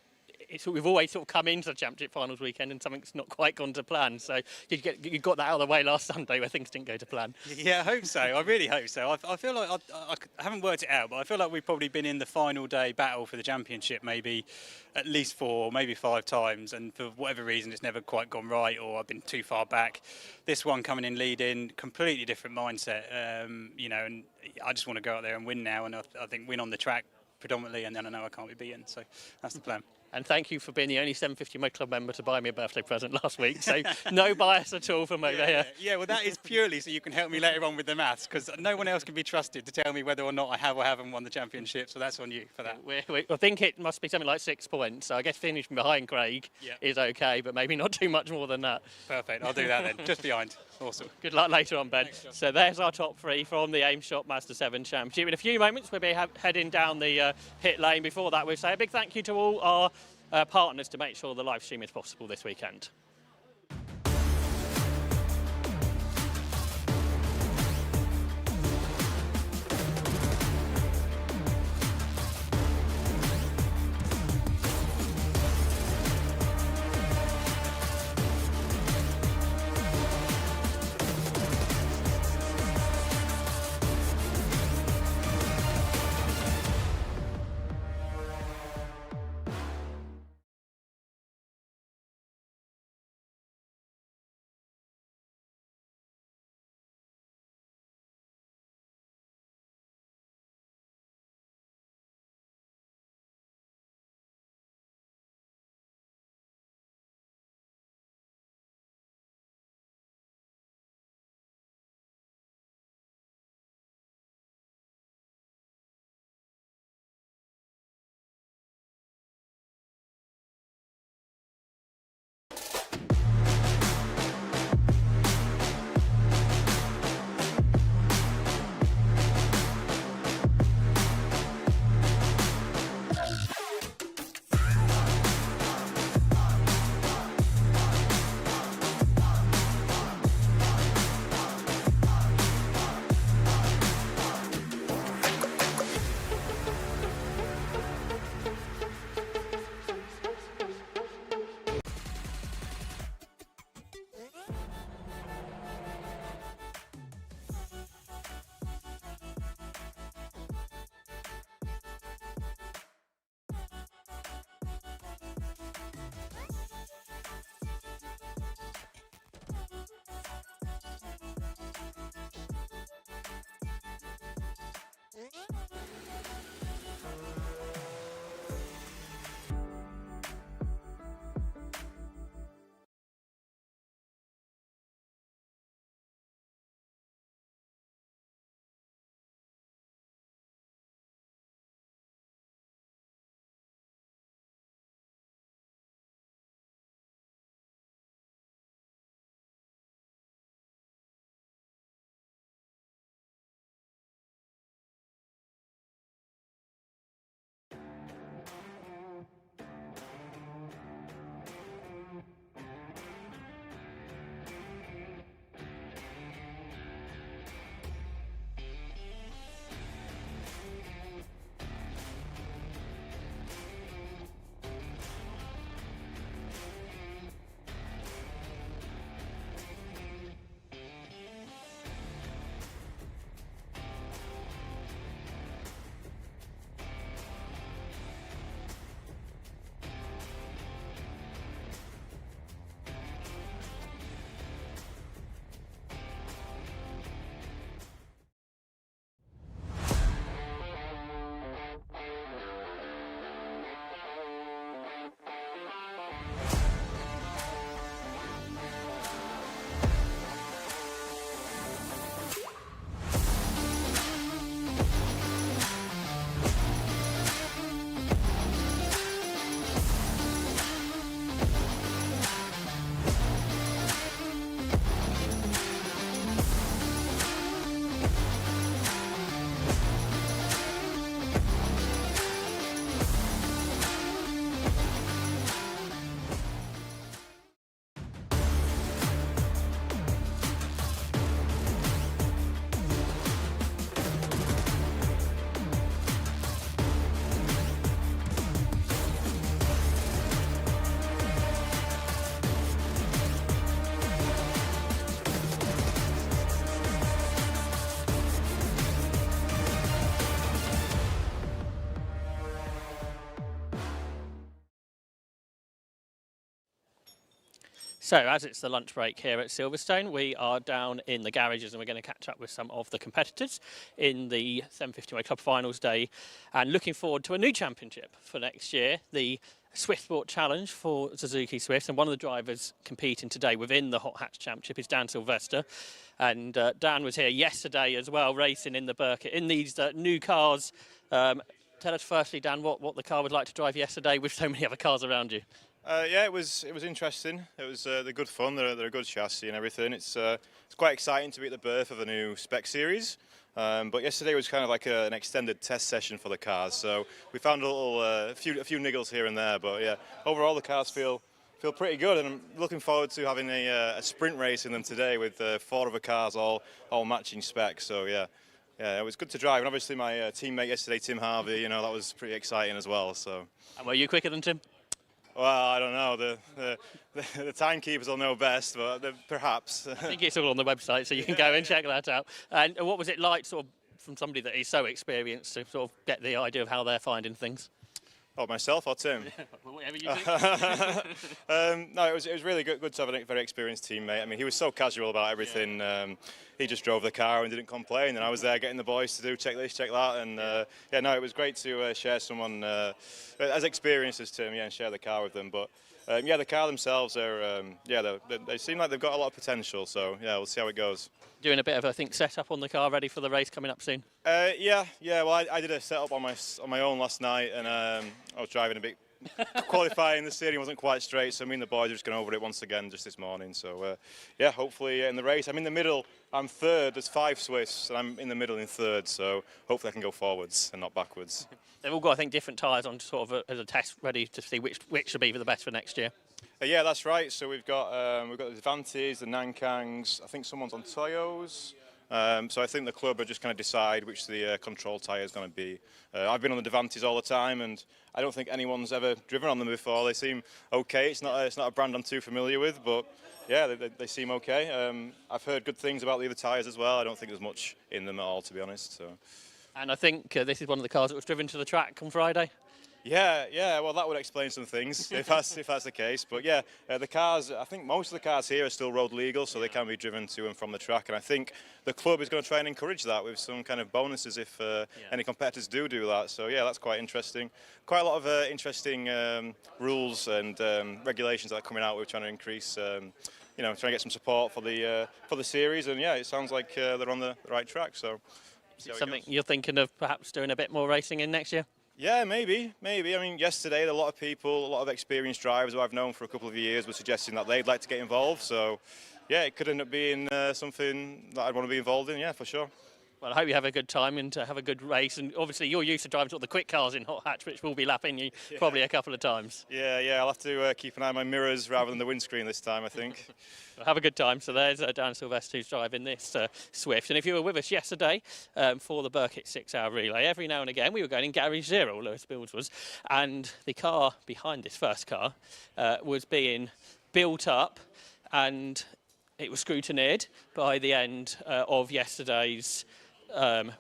we've always sort of come into the Championship Finals weekend and something's not quite gone to plan. So you got that out of the way last Sunday where things didn't go to plan. Yeah, I hope so. I really hope so. I feel like I haven't worked it out, but I feel like we've probably been in the final day battle for the championship maybe at least 4, maybe 5 times, and for whatever reason it's never quite gone right, or I've been too far back. This one coming in lead-in, completely different mindset, you know, and I just want to go out there and win now, and I think win on the track predominantly, and then I know I can't be beaten, so that's the plan. And thank you for being the only 750 Motor Club member to buy me a birthday present last week. So no bias at all from over here. Yeah, well, that is purely so you can help me later on with the maths, because no one else can be trusted to tell me whether or not I have or haven't won the championship. So that's on you for that. I think it must be something like 6 points. So I guess finishing behind Craig is okay, but maybe not too much more than that. Perfect. I'll do that then. Just behind. Awesome. Good luck later on, Ben. Thanks, so there's our top 3 from the Aim Shop Mazda 7 Championship. In a few moments, we'll be heading down the pit lane. Before that, we'll say a big thank you to all our partners to make sure the live stream is possible this weekend. So, as it's the lunch break here at Silverstone, we are down in the garages and we're going to catch up with some of the competitors in the 750 Club Finals Day and looking forward to a new championship for next year, the Swift Sport Challenge for Suzuki Swift. And one of the drivers competing today within the Hot Hatch Championship is Dan Sylvester. And Dan was here yesterday as well, racing in the Burkett in these new cars. Tell us firstly, Dan, what the car was like to drive yesterday with so many other cars around you. Yeah, it was interesting. It was they're good fun. They're a good chassis and everything. It's quite exciting to be at the birth of a new spec series. But yesterday was kind of like an extended test session for the cars. So we found a few niggles here and there. But yeah, overall the cars feel pretty good, and I'm looking forward to having a sprint race in them today with 4 other cars all matching specs. So yeah, it was good to drive. And obviously my teammate yesterday, Tim Harvey, that was pretty exciting as well. So. And were you quicker than Tim? Well, I don't know. The timekeepers will know best, but perhaps. I think it's all on the website, so you can go and check that out. And what was it like, sort of, from somebody that is so experienced, to sort of get the idea of how they're finding things? Oh, myself or Tim? Whatever you think. No, it was really good to have a very experienced teammate. I mean, he was so casual about everything. Yeah. He just drove the car and didn't complain, and I was there getting the boys to do check this, check that, and it was great to share someone as experienced as Tim, and share the car with them. But the car themselves they seem like they've got a lot of potential. So yeah, we'll see how it goes. Doing a bit of, I think, setup on the car, ready for the race coming up soon. Well, I did a setup on my own last night, and I was driving a bit. Qualifying, the steering wasn't quite straight, so me and the boys are just going over it once again just this morning. So hopefully in the race, I'm in the middle. I'm third. There's 5 Swifts, and I'm in the middle in third. So hopefully I can go forwards and not backwards. They've all got, I think, different tyres on sort of as a test, ready to see which will be the best for next year. Yeah, that's right. So we've got the Avantis, the Nankangs. I think someone's on Toyos. So I think the club are just going to decide which the control tyre is going to be. I've been on the Avantis all the time, and I don't think anyone's ever driven on them before. They seem okay. It's not a brand I'm too familiar with, but yeah, they seem okay. I've heard good things about the other tyres as well. I don't think there's much in them at all, to be honest. So. And I think this is one of the cars that was driven to the track on Friday. Yeah. Well, that would explain some things if that's the case. But yeah, the cars. I think most of the cars here are still road legal, so they can be driven to and from the track. And I think the club is going to try and encourage that with some kind of bonuses if any competitors do that. So yeah, that's quite interesting. Quite a lot of interesting rules and regulations that are coming out. We're trying to increase. Trying to get some support for the series. And yeah, it sounds like they're on the right track. So. Something you're thinking of perhaps doing a bit more racing in next year? Yeah, maybe. I mean, yesterday, a lot of people, a lot of experienced drivers who I've known for a couple of years were suggesting that they'd like to get involved. So, yeah, it could end up being something that I'd want to be involved in, yeah, for sure. Well, I hope you have a good time and have a good race. And obviously, you're used to driving sort of the quick cars in Hot Hatch, which will be lapping you probably a couple of times. Yeah, I'll have to keep an eye on my mirrors rather than the windscreen this time, I think. Well, have a good time. So there's Dan Sylvester who's driving this Swift. And if you were with us yesterday for the Burkett 6-hour relay, every now and again we were going in Garage Zero, Lewis Bills was, and the car behind this first car was being built up, and it was scrutineered by the end of yesterday's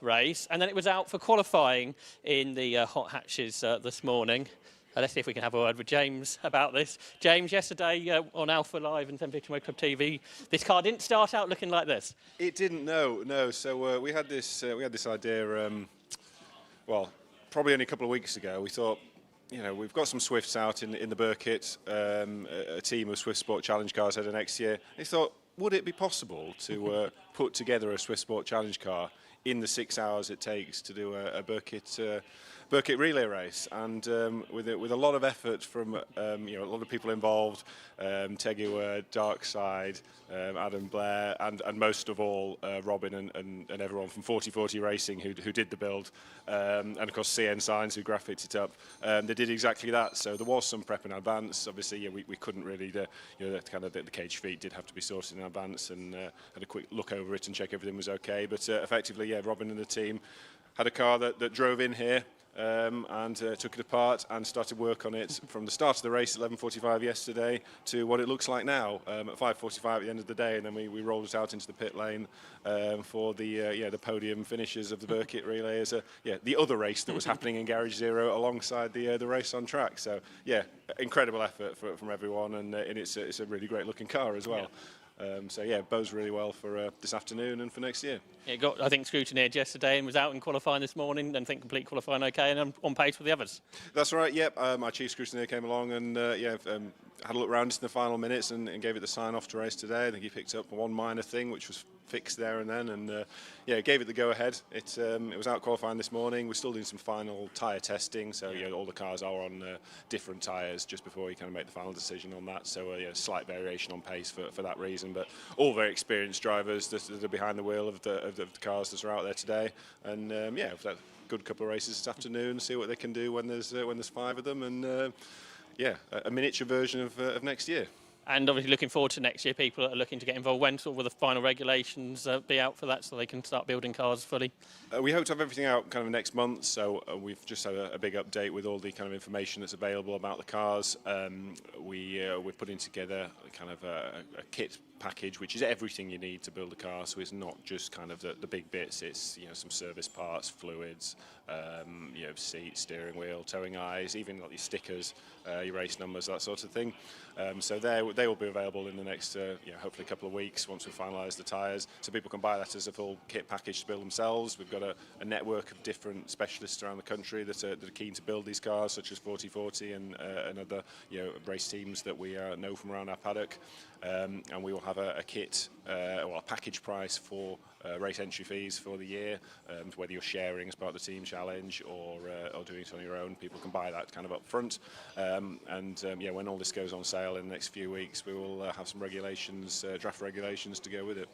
race, and then it was out for qualifying in the Hot Hatches this morning. Let's see if we can have a word with James about this. James, yesterday on Alpha Live and 750 Motor Club TV, this car didn't start out looking like this. It didn't, no. So we had this idea. Well, probably only a couple of weeks ago. We thought, we've got some Swifts out in the Burkett, a team of Swift Sport Challenge cars heading next year. They thought, would it be possible to put together a Swift Sport Challenge car in the 6 hours it takes to do a Burkett relay race, and with a lot of effort from a lot of people involved, Tegiwa, Darkside, Adam Blair, and most of all Robin and everyone from 4040 Racing who did the build, and of course CN Signs who graphicked it up. They did exactly that. So there was some prep in advance. Obviously, we couldn't really the cage feet did have to be sorted in advance, and had a quick look over it and check everything was okay. But effectively, Robin and the team had a car that drove in here. and took it apart and started work on it from the start of the race at 11:45 yesterday to what it looks like now at 5:45 at the end of the day, and then we rolled it out into the pit lane for the podium finishes of the Burkitt relay as the other race that was happening in Garage Zero alongside the race on track. So incredible effort from everyone, and it's a really great looking car as well. Bodes really well for this afternoon and for next year. It got, I think, scrutineered yesterday and was out in qualifying this morning, and I think complete qualifying okay, and on pace with the others. That's right, yep. Our chief scrutineer came along and had a look round in the final minutes and gave it the sign-off to race today. I think he picked up one minor thing which was fixed there and then, and gave it the go-ahead. It was out qualifying this morning. We're still doing some final tyre testing, so all the cars are on different tyres just before you kind of make the final decision on that. So slight variation on pace for that reason, but all very experienced drivers that are behind the wheel of the cars that are out there today, and we've had a good couple of races this afternoon. See what they can do when there's 5 of them, and a miniature version of next year. And obviously looking forward to next year. People are looking to get involved. When will the final regulations be out for that, so they can start building cars fully? We hope to have everything out kind of next month. So we've just had a big update with all the kind of information that's available about the cars. We're putting together kind of a kit package, which is everything you need to build a car. So it's not just kind of the big bits. It's some service parts, fluids, seat, steering wheel, towing eyes, even like your stickers, your race numbers, that sort of thing. So they will be available in the next hopefully a couple of weeks once we finalise the tyres, so people can buy that as a full kit package to build themselves. We've got a network of different specialists around the country that are keen to build these cars, such as 4040 and other race teams that we know from around our paddock. And we will have a kit, a package price for race entry fees for the year, whether you're sharing as part of the team challenge or doing it on your own. People can buy that kind of up front. When all this goes on sale in the next few weeks, we will have some regulations, draft regulations to go with it.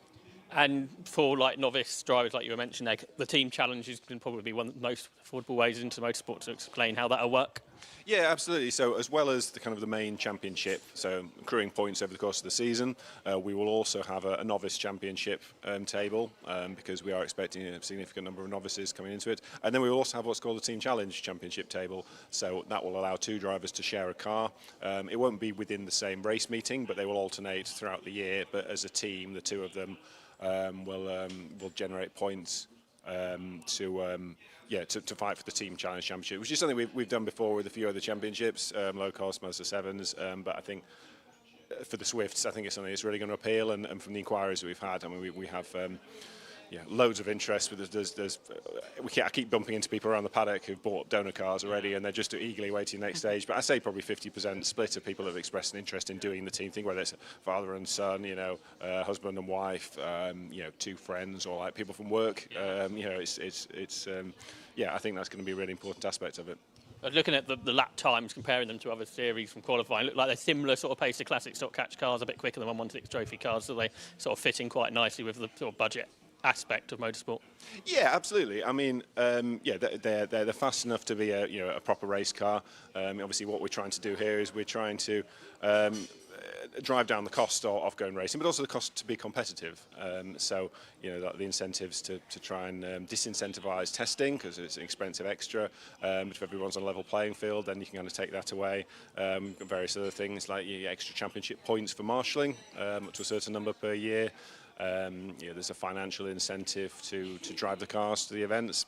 And for like novice drivers, like you were mentioning, the team challenge is going to probably be one of the most affordable ways into motorsport to explain how that'll work. Yeah, absolutely. So as well as the main championship, so accruing points over the course of the season, we will also have a novice championship table because we are expecting a significant number of novices coming into it. And then we will also have what's called the Team Challenge Championship table. So that will allow 2 drivers to share a car. It won't be within the same race meeting, but they will alternate throughout the year. But as a team, the 2 of them will generate points to fight for the Team Challenge Championship, which is something we've done before with a few other championships, low-cost Mazda 7s, but I think for the Swifts, I think it's something that's really going to appeal, and from the inquiries that we've had, I mean, we have loads of interest. I keep bumping into people around the paddock who've bought donor cars already, and they're just eagerly waiting the next stage. But I say probably 50% split of people have expressed an interest in doing the team thing, whether it's father and son, husband and wife, 2 friends, or like people from work. I think that's going to be a really important aspect of it. Looking at the lap times, comparing them to other series from qualifying, look like they're similar sort of pace to classic stock catch cars, a bit quicker than 116 trophy cars, so they sort of fit in quite nicely with the sort of budget aspect of motorsport. Yeah, absolutely. I mean, they're fast enough to be a proper race car. Obviously, what we're trying to do here is we're trying to drive down the cost of going racing, but also the cost to be competitive. The incentives to try and disincentivise testing, because it's an expensive extra. If everyone's on a level playing field, then you can kind of take that away. Various other things like extra championship points for marshalling, up to a certain number per year. There's a financial incentive to drive the cars to the events.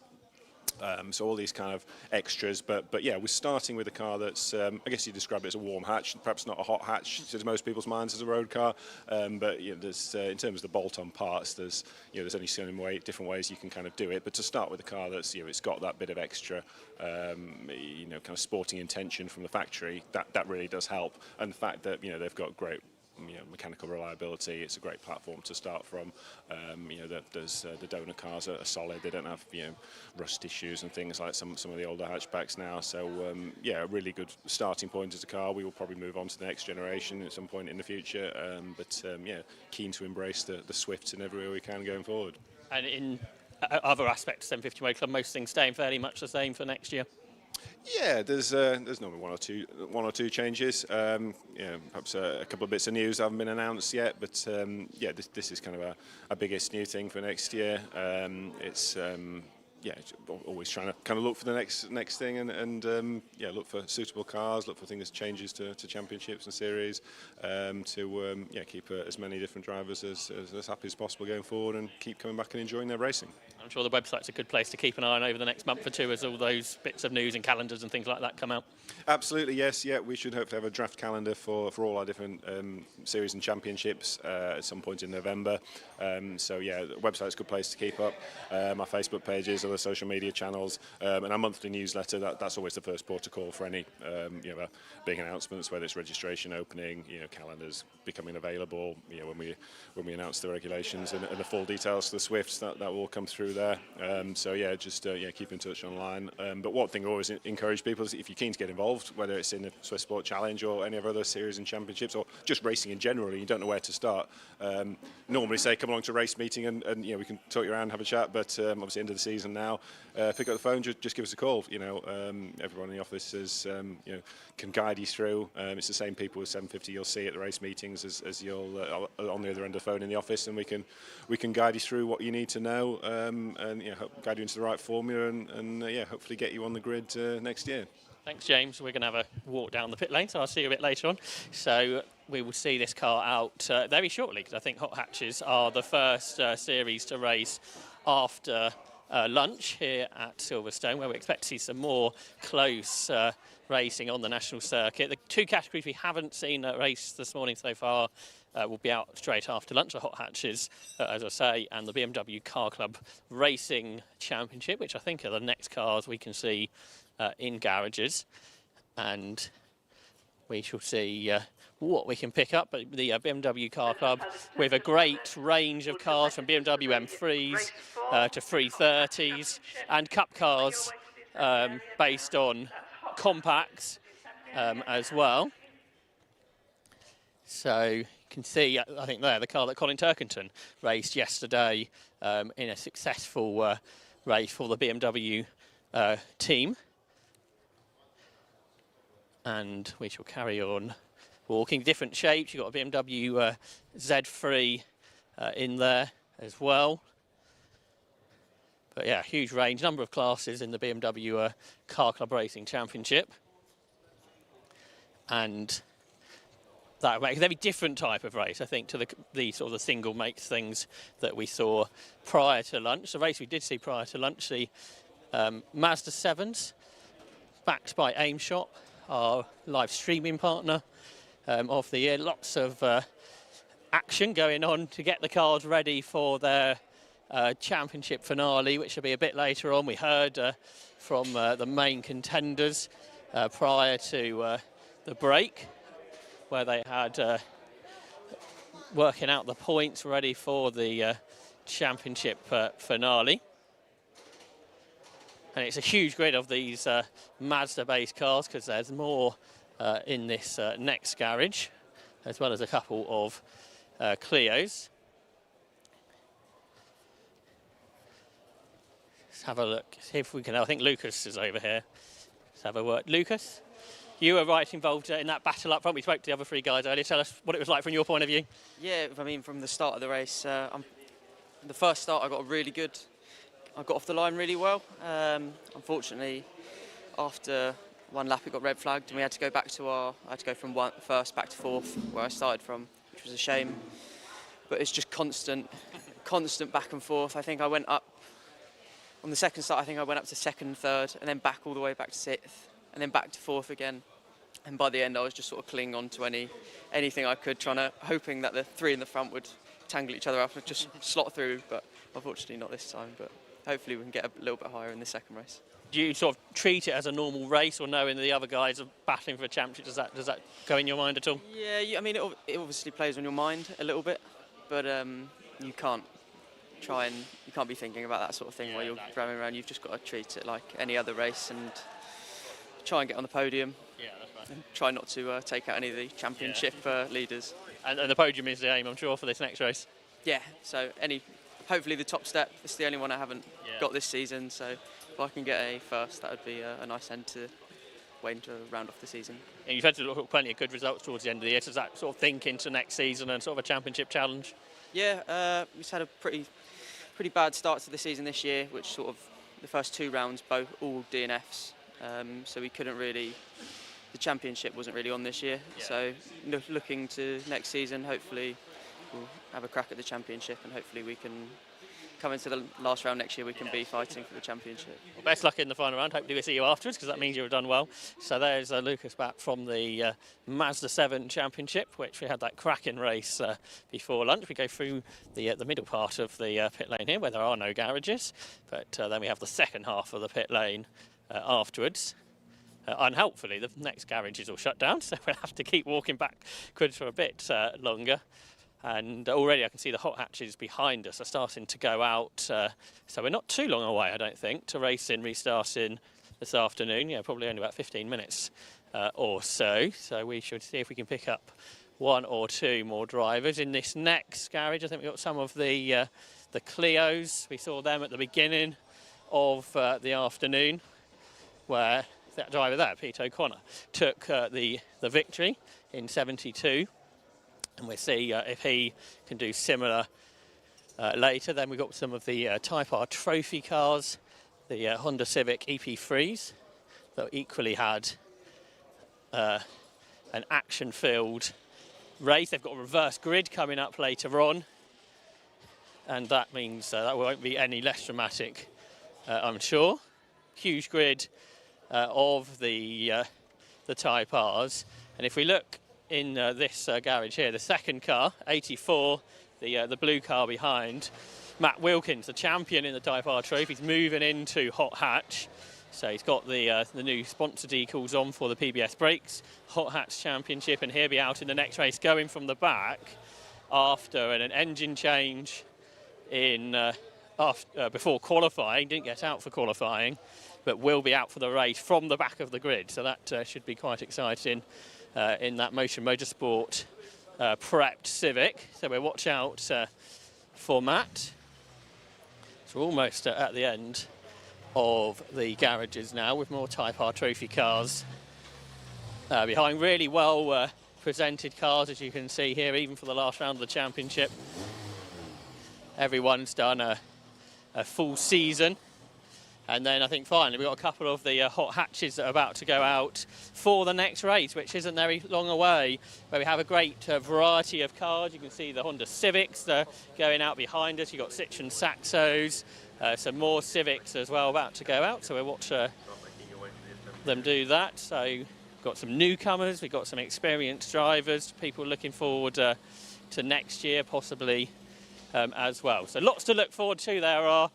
So all these kind of extras, but we're starting with a car that's I guess you describe it as a warm hatch, perhaps not a hot hatch to most people's minds as a road car, but there's in terms of the bolt-on parts, there's only so many different ways you can kind of do it. But to start with a car that's it's got that bit of extra kind of sporting intention from the factory, that really does help. And the fact that they've got great mechanical reliability, it's a great platform to start from. The donor cars are solid, they don't have rust issues and things like some of the older hatchbacks now. So a really good starting point as a car. We will probably move on to the next generation at some point in the future, keen to embrace the Swifts in everywhere we can going forward. And in other aspects, 750 Motor Club, most things staying fairly much the same for next year. Yeah, there's normally one or two changes. Perhaps a couple of bits of news haven't been announced yet, but this is kind of our biggest new thing for next year. It's yeah, always trying to kind of look for the next thing, and yeah, look for suitable cars, look for things changes to championships and series, to yeah, keep as many different drivers as happy as possible going forward, and keep coming back and enjoying their racing. I'm sure the website's a good place to keep an eye on over the next month or two as all those bits of news and calendars and things like that come out. Absolutely, yes. Yeah, we should hopefully have a draft calendar for all our different series and championships at some point in November. So yeah, the website's a good place to keep up. Our Facebook pages, other social media channels, and our monthly newsletter. That's always the first port of call for any you know, big announcements, whether it's registration opening, you know, calendars becoming available. You know, when we announce the regulations and the full details for the Swifts, that will come through there. So yeah, just yeah, keep in touch online. But one thing I always encourage people is, if you're keen to get involved, whether it's in the Swiss Sport Challenge or any of other series and championships, or just racing in general, and you don't know where to start, normally say come along to a race meeting and you know, we can talk you around, have a chat. But obviously end of the season now, pick up the phone, just give us a call. You know, everyone in the office is you know, can guide you through. It's the same people with 750 you'll see at the race meetings as you'll on the other end of the phone in the office, and we can guide you through what you need to know, and you know, guide you into the right formula, and yeah, hopefully get you on the grid next year. Thanks, James. We're going to have a walk down the pit lane, so I'll see you a bit later on. So we will see this car out very shortly, because I think hot hatches are the first series to race after lunch here at Silverstone, where we expect to see some more close racing on the national circuit. The two categories we haven't seen race this morning so far will be out straight after lunch, the hot hatches, as I say, and the BMW Car Club Racing Championship, which I think are the next cars we can see in garages, and we shall see what we can pick up. But the BMW Car Club, with a great range of cars from BMW M3s to 330s and cup cars based on compacts as well. So you can see, I think there, the car that Colin Turkington raced yesterday in a successful race for the BMW team. And we shall carry on walking. Different shapes. You've got a BMW Z3 in there as well. But yeah, huge range, number of classes in the BMW Car Club Racing Championship. And that makes a very different type of race, I think, to the sort of the single makes things that we saw prior to lunch. The race we did see prior to lunch, the Mazda 7s, backed by Aim Shop, our live streaming partner of the year. Lots of action going on to get the cars ready for their championship finale, which will be a bit later on. We heard from the main contenders prior to the break, where they had working out the points ready for the championship finale. And it's a huge grid of these Mazda-based cars, because there's more in this next garage, as well as a couple of Clios. Let's have a look, see if we can. I think Lucas is over here. Let's have a word. Lucas, you were right involved in that battle up front. We spoke to the other three guys earlier. Tell us what it was like from your point of view. Yeah, I mean, from the start of the race, the first start I got I got off the line really well. Unfortunately, after one lap it got red flagged, and we had to go back to I had to go from first back to fourth, where I started from, which was a shame. But it's just constant back and forth. I think I went up on the second start. I think I went up to second, third, and then back all the way back to sixth, and then back to fourth again. And by the end, I was just sort of clinging on to anything I could, hoping that the three in the front would tangle each other up and just slot through. But unfortunately, not this time. But hopefully we can get a little bit higher in the second race. Do you sort of treat it as a normal race, or knowing the other guys are battling for a championship, does that go in your mind at all? Yeah, I mean, it obviously plays on your mind a little bit, but you can't be thinking about that sort of thing while you're driving around. You've just got to treat it like any other race and try and get on the podium. Yeah, that's right. And try not to take out any of the championship leaders. And the podium is the aim, I'm sure, for this next race. Yeah, so hopefully the top step. It's the only one I haven't got this season, so if I can get a first, that would be a nice end to waiting to round off the season. And you've had to look at plenty of good results towards the end of the year. Does that sort of think into next season and sort of a championship challenge? Yeah, we've had a pretty bad start to the season this year, which sort of the first 2 rounds, all DNFs. So we couldn't really. The championship wasn't really on this year. So looking to next season, hopefully we'll have a crack at the championship, and hopefully we can come into the last round next year. We can be fighting for the championship. Well, best luck in the final round. Hopefully we'll see you afterwards, because that means you've done well. So there's Lucas back from the Mazda 7 Championship, which we had that cracking race before lunch. We go through the middle part of the pit lane here, where there are no garages, but then we have the second half of the pit lane afterwards. Unhelpfully, the next garage is all shut down, so we'll have to keep walking backwards for a bit longer. And already I can see the hot hatches behind us are starting to go out, so we're not too long away, I don't think, to racing restarting this afternoon. Yeah, probably only about 15 minutes or so. So we should see if we can pick up 1 or 2 more drivers in this next garage. I think we've got some of the Clios. We saw them at the beginning of the afternoon, where that driver there, Pete O'Connor, took the victory in 72. And we'll see if he can do similar later. Then we've got some of the Type R trophy cars, the Honda Civic EP3s, that equally had an action-filled race. They've got a reverse grid coming up later on, and that means that won't be any less dramatic, I'm sure. Huge grid of the Type Rs, and if we look in this garage here, the second car, 84, the blue car behind, Matt Wilkins, the champion in the Type R Trophy, he's moving into hot hatch. So he's got the new sponsor decals on for the PBS brakes, hot hatch championship, and he'll be out in the next race going from the back after an engine change in before qualifying. Didn't get out for qualifying, but will be out for the race from the back of the grid. So that should be quite exciting. In that Motion Motorsport prepped Civic. So we'll watch out for Matt. So we're almost at the end of the garages now, with more Type R trophy cars behind. Really well presented cars, as you can see here, even for the last round of the championship. Everyone's done a full season. And then I think finally we've got a couple of the hot hatches that are about to go out for the next race, which isn't very long away, where we have a great variety of cars. You can see the Honda Civics going out behind us. You've got Citroen Saxos, some more Civics as well about to go out. So we'll watch them do that. So we've got some newcomers, we've got some experienced drivers, people looking forward to next year possibly as well. So lots to look forward to. There are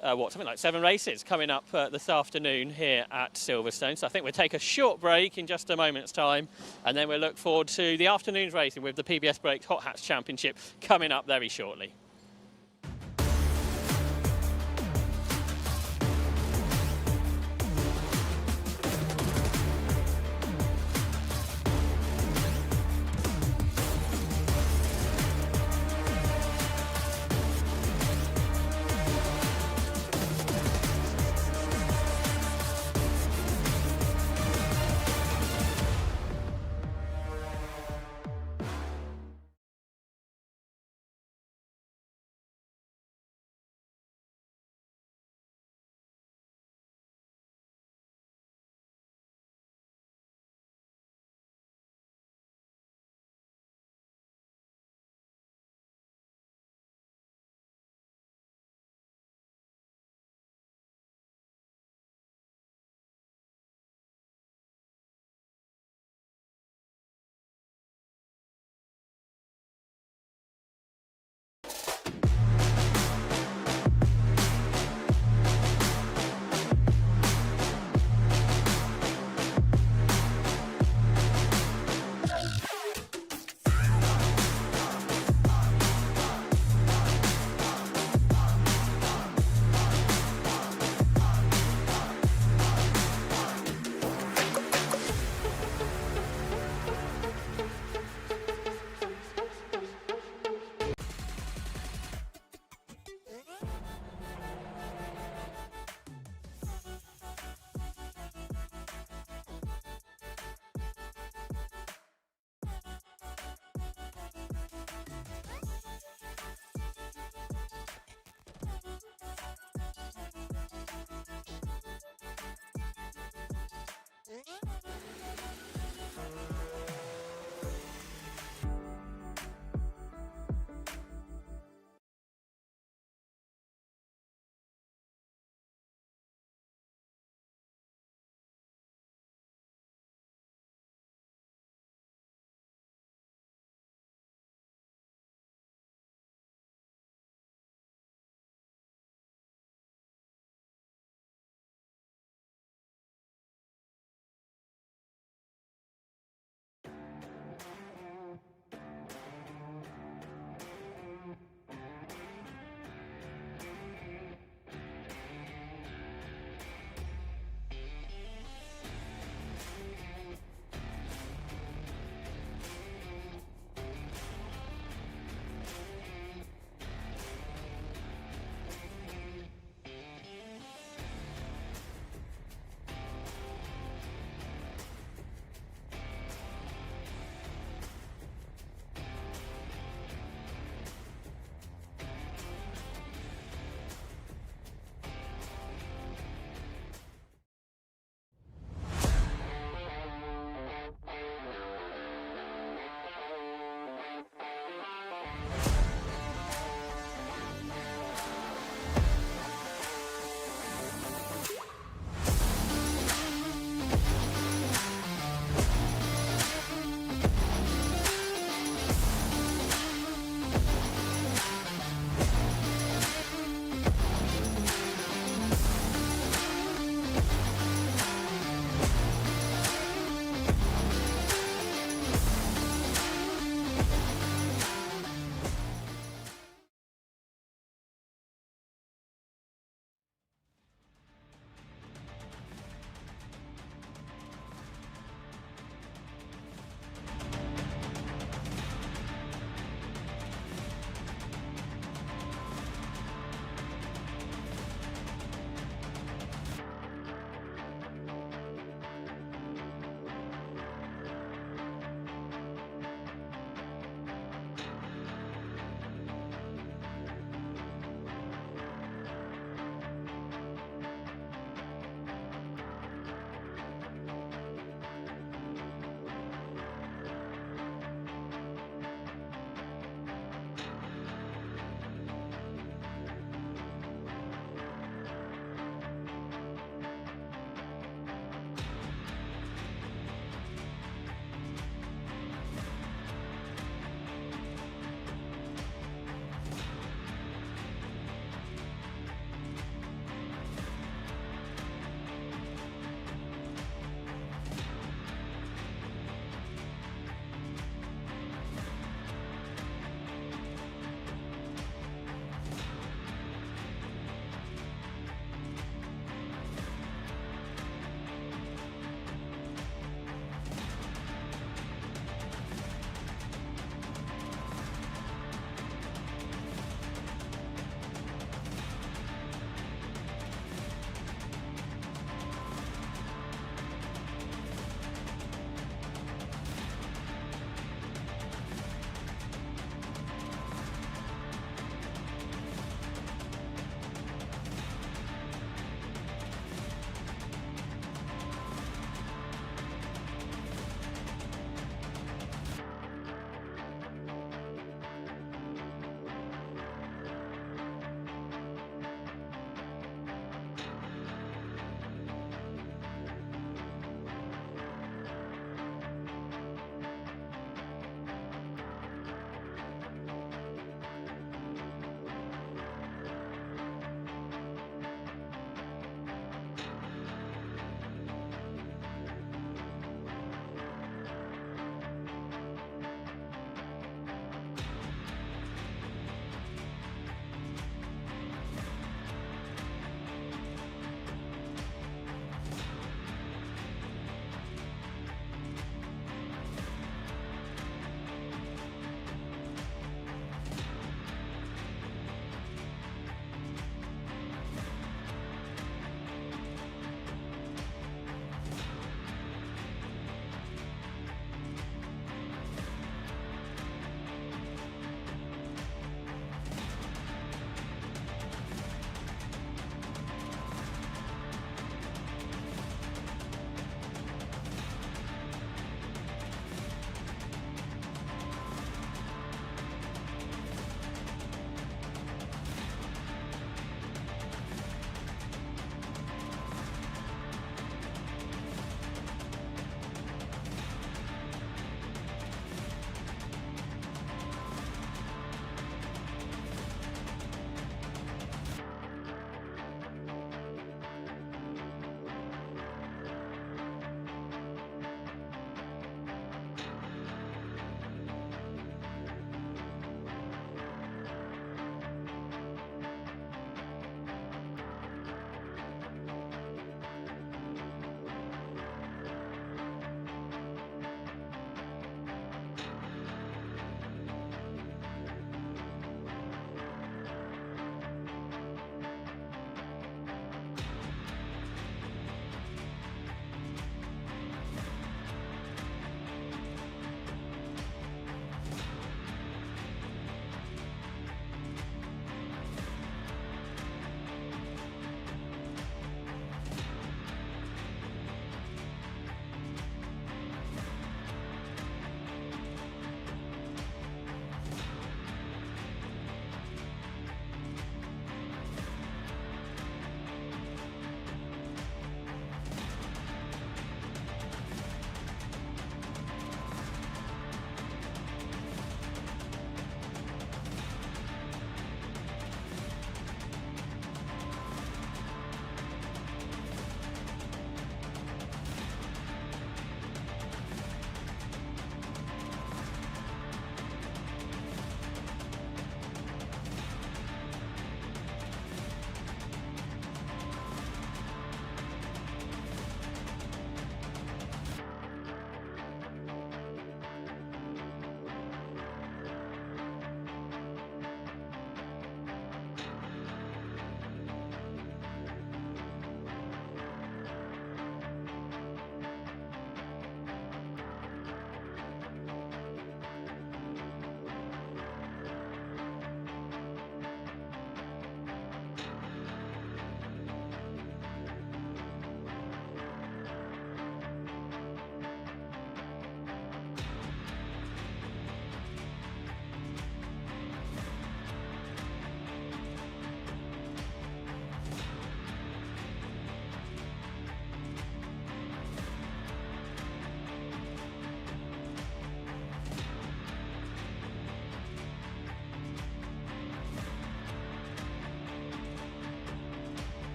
something like 7 races coming up this afternoon here at Silverstone. So I think we'll take a short break in just a moment's time, and then we'll look forward to the afternoon's racing with the PBS Brakes Hot Hatch Championship coming up very shortly.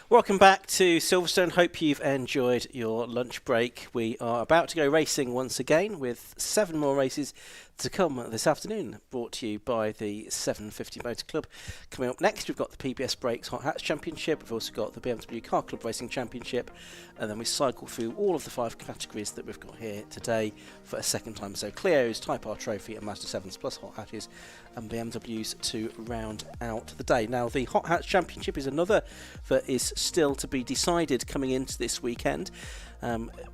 Welcome back to Silverstone. Hope you've enjoyed your lunch break. We are about to go racing once again with 7 more races to come this afternoon, brought to you by the 750 Motor Club. Coming up next, we've got the PBS Brakes Hot Hats Championship. We've also got the BMW Car Club Racing Championship, and then we cycle through all of the 5 categories that we've got here today for a second time. So Clio's, Type R Trophy and Mazda 7s plus Hot Hatches and BMWs to round out the day. Now, the Hot Hats Championship is another that is still to be decided coming into this weekend.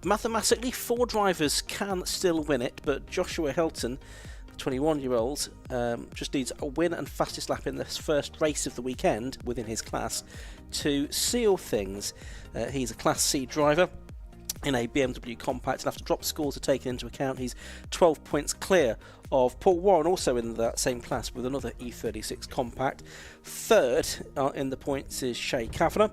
Mathematically, 4 drivers can still win it, but Joshua Hilton, the 21-year-old, just needs a win and fastest lap in this first race of the weekend within his class to seal things. He's a Class C driver in a BMW compact, and after drop scores are taken into account, he's 12 points clear of Paul Warren, also in that same class with another E36 compact. Third in the points is Shay Kavanagh.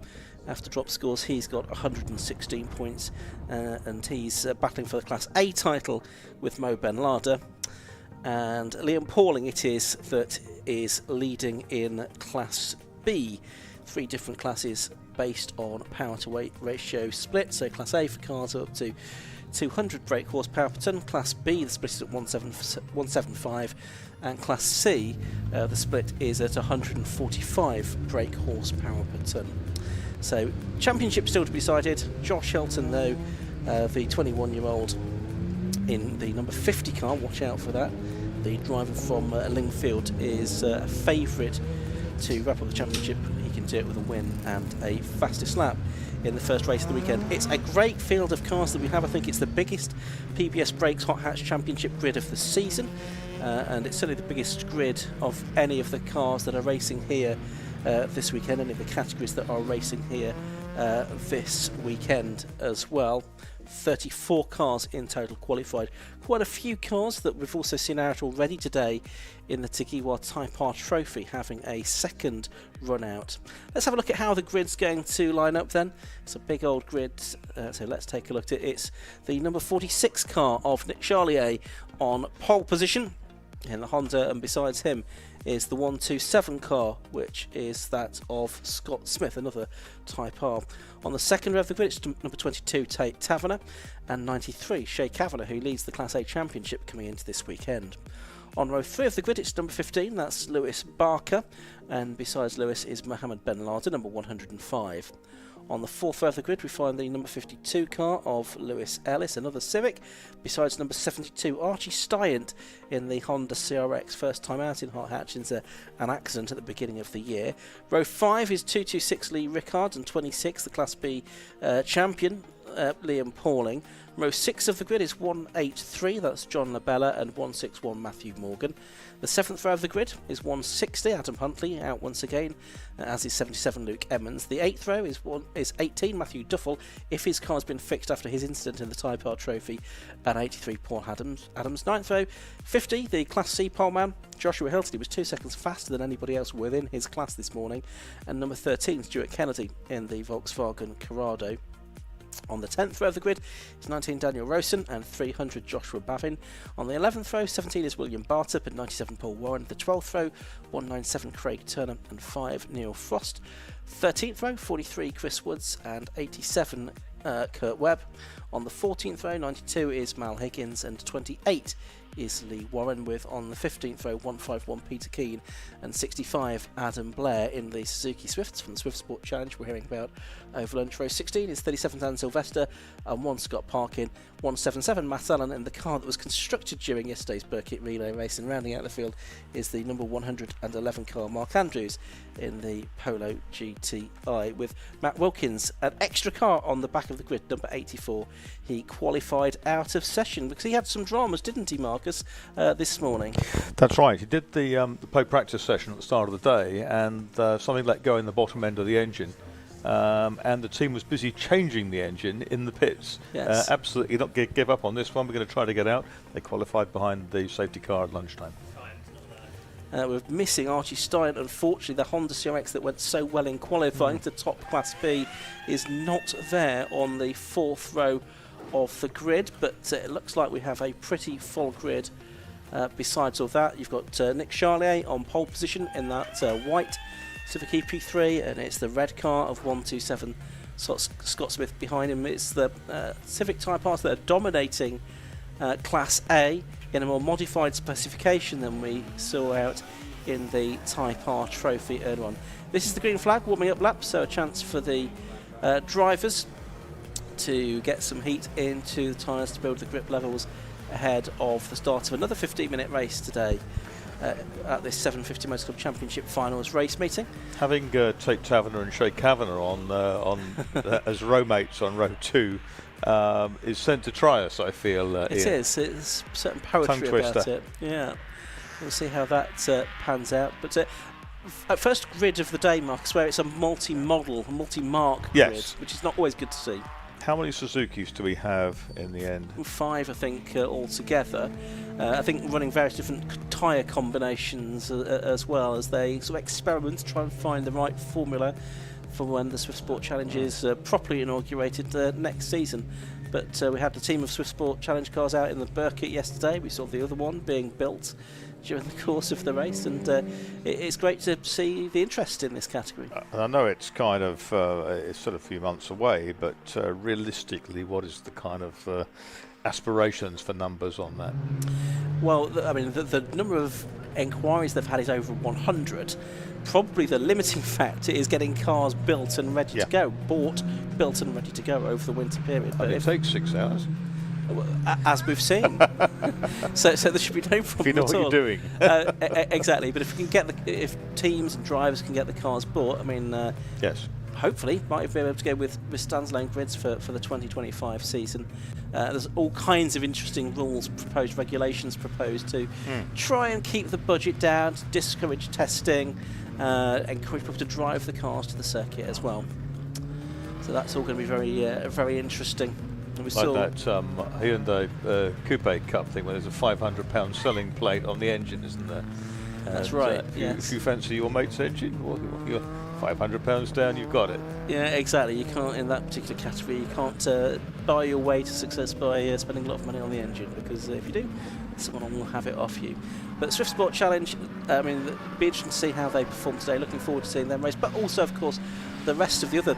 After drop scores, he's got 116 points, and he's battling for the Class A title with Mo Ben Lada. And Liam Pauling it is that is leading in Class B. 3 different classes based on power to weight ratio split. So Class A for cars up to 200 brake horsepower per tonne. Class B, the split is at 175, and Class C, the split is at 145 brake horsepower per tonne. So championship still to be decided. Josh Hilton, though, the 21-year-old in the number 50 car, watch out for that. The driver from Lingfield is a favourite to wrap up the championship. He can do it with a win and a fastest lap in the first race of the weekend. It's a great field of cars that we have. I think it's the biggest PBS Brakes Hot Hats Championship grid of the season, and it's certainly the biggest grid of any of the cars that are racing here this weekend, any of the categories that are racing here this weekend as well. 34 cars in total qualified. Quite a few cars that we've also seen out already today in the Tegiwa Type R Trophy having a second run out. Let's have a look at how the grid's going to line up then. It's a big old grid, so let's take a look at it. It's the number 46 car of Nick Charlier on pole position in the Honda, and besides him is the 127 car, which is that of Scott Smith, another Type R. On the second row of the grid, it's number 22, Tate Taverner, and 93, Shay Kavanagh, who leads the Class A Championship coming into this weekend. On row 3 of the grid, it's number 15, that's Lewis Barker, and besides Lewis is Mohammed Ben Lada, number 105. On the 4th row of the grid, we find the number 52 car of Lewis Ellis, another Civic, besides number 72, Archie Stiant in the Honda CRX, first time out in Hot Hatch since an accident at the beginning of the year. Row 5 is 226 Lee Rickard, and 26, the Class B champion, Liam Pauling. Row 6 of the grid is 183, that's John Labella, and 161 Matthew Morgan. The 7th row of the grid is 160, Adam Huntley, out once again, as is 77 Luke Emmons. The 8th row is 18, Matthew Duffel, if his car's been fixed after his incident in the Type R Trophy, and 83 Paul Adams. 9th row, 50, the Class C poleman, Joshua Hilton. He was 2 seconds faster than anybody else within his class this morning. And number 13, Stuart Kennedy in the Volkswagen Corrado. On the 10th row of the grid is 19 Daniel Rosen and 300 Joshua Bavin. On the 11th row, 17 is William Bartup and 97 Paul Warren. The 12th row, 197 Craig Turner and 5 Neil Frost. 13th row, 43 Chris Woods and 87 Kurt Webb. On the 14th row, 92 is Mal Higgins and 28 is Lee Warren, with on the 15th row 151 Peter Keane and 65 Adam Blair in the Suzuki Swifts from the Swift Sport Challenge we're hearing about over lunch. Row 16 is 37th Dan Sylvester and 1 Scott Parkin, 177 Matt Allen in the car that was constructed during yesterday's Burkitt Relay race, and rounding out the field is the number 111 car Mark Andrews in the Polo GTI, with Matt Wilkins, an extra car on the back of the grid, number 84. He qualified out of session because he had some dramas, didn't he, Marcus, this morning? That's right. He did the practice session at the start of the day, and something let go in the bottom end of the engine. And the team was busy changing the engine in the pits. Yes. Absolutely not give up on this one. We're going to try to get out. They qualified behind the safety car at lunchtime. We're missing Archie Stein. Unfortunately, the Honda CRX that went so well in qualifying to top Class B is not there on the 4th row of the grid, but it looks like we have a pretty full grid. Besides all that, you've got Nick Charlier on pole position in that white Civic EP3, and it's the red car of 127 Scott Smith behind him. It's the Civic Type R's that are dominating Class A in a more modified specification than we saw out in the Type R Trophy earlier on. This is the green flag warming up lap, so a chance for the drivers to get some heat into the tyres to build the grip levels ahead of the start of another 15-minute race today at this 750 Motor Club Championship Finals race meeting. Having Tate Taverner and Shay Kavanagh on as row mates on row 2 is sent to try us, I feel. It is. It's certain poetry about it. Yeah. We'll see how that pans out. But at first grid of the day, Marcus, where it's a multi-model, multi-mark grid, which is not always good to see. How many Suzukis do we have in the end? 5, I think, altogether. I think running various different tyre combinations as well, as they sort of experiment to try and find the right formula for when the Swift Sport Challenge is properly inaugurated next season. But we had the team of Swift Sport Challenge cars out in the Burkett yesterday. We saw the other one being built during the course of the race, and it's great to see the interest in this category. I know it's kind of it's sort of a few months away, but realistically, what is the kind of aspirations for numbers on that? Well, I mean, the number of enquiries they've had is over 100. Probably the limiting factor is getting cars built and ready to go, bought, built and ready to go over the winter period. But it takes 6 hours. As we've seen, so there should be no problem if you know at what all. You're doing. Exactly, but if we can get if teams and drivers can get the cars bought, I mean, yes, hopefully might be able to go with standalone grids for the 2025 season. There's all kinds of interesting rules proposed, regulations proposed to try and keep the budget down, to discourage testing, encourage people to drive the cars to the circuit as well. So that's all going to be very interesting. We like saw that Hyundai Coupe Cup thing where there's a £500 selling plate on the engine, isn't there? That's right. If you fancy your mate's engine, well, you're £500 down, you've got it. Yeah, exactly. You can't, in that particular category, you can't buy your way to success by spending a lot of money on the engine, because if you do, someone will have it off you. But Swift Sport Challenge, I mean, it'll be interesting to see how they perform today. Looking forward to seeing them race, but also, of course, the rest of the other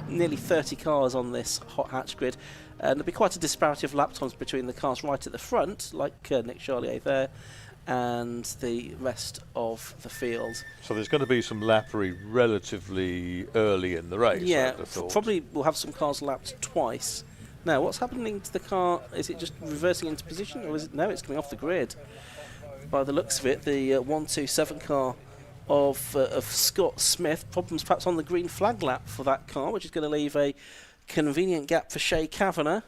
nearly 30 cars on this hot hatch grid. And there'll be quite a disparity of lap times between the cars right at the front, like Nick Charlier there, and the rest of the field. So there's going to be some lappery relatively early in the race. Yeah, probably we'll have some cars lapped twice. Now, what's happening to the car? Is it just reversing into position, or is it? No, it's coming off the grid. By the looks of it, the 127 car of Scott Smith. Problems perhaps on the green flag lap for that car, which is going to leave a convenient gap for Shay Kavanagh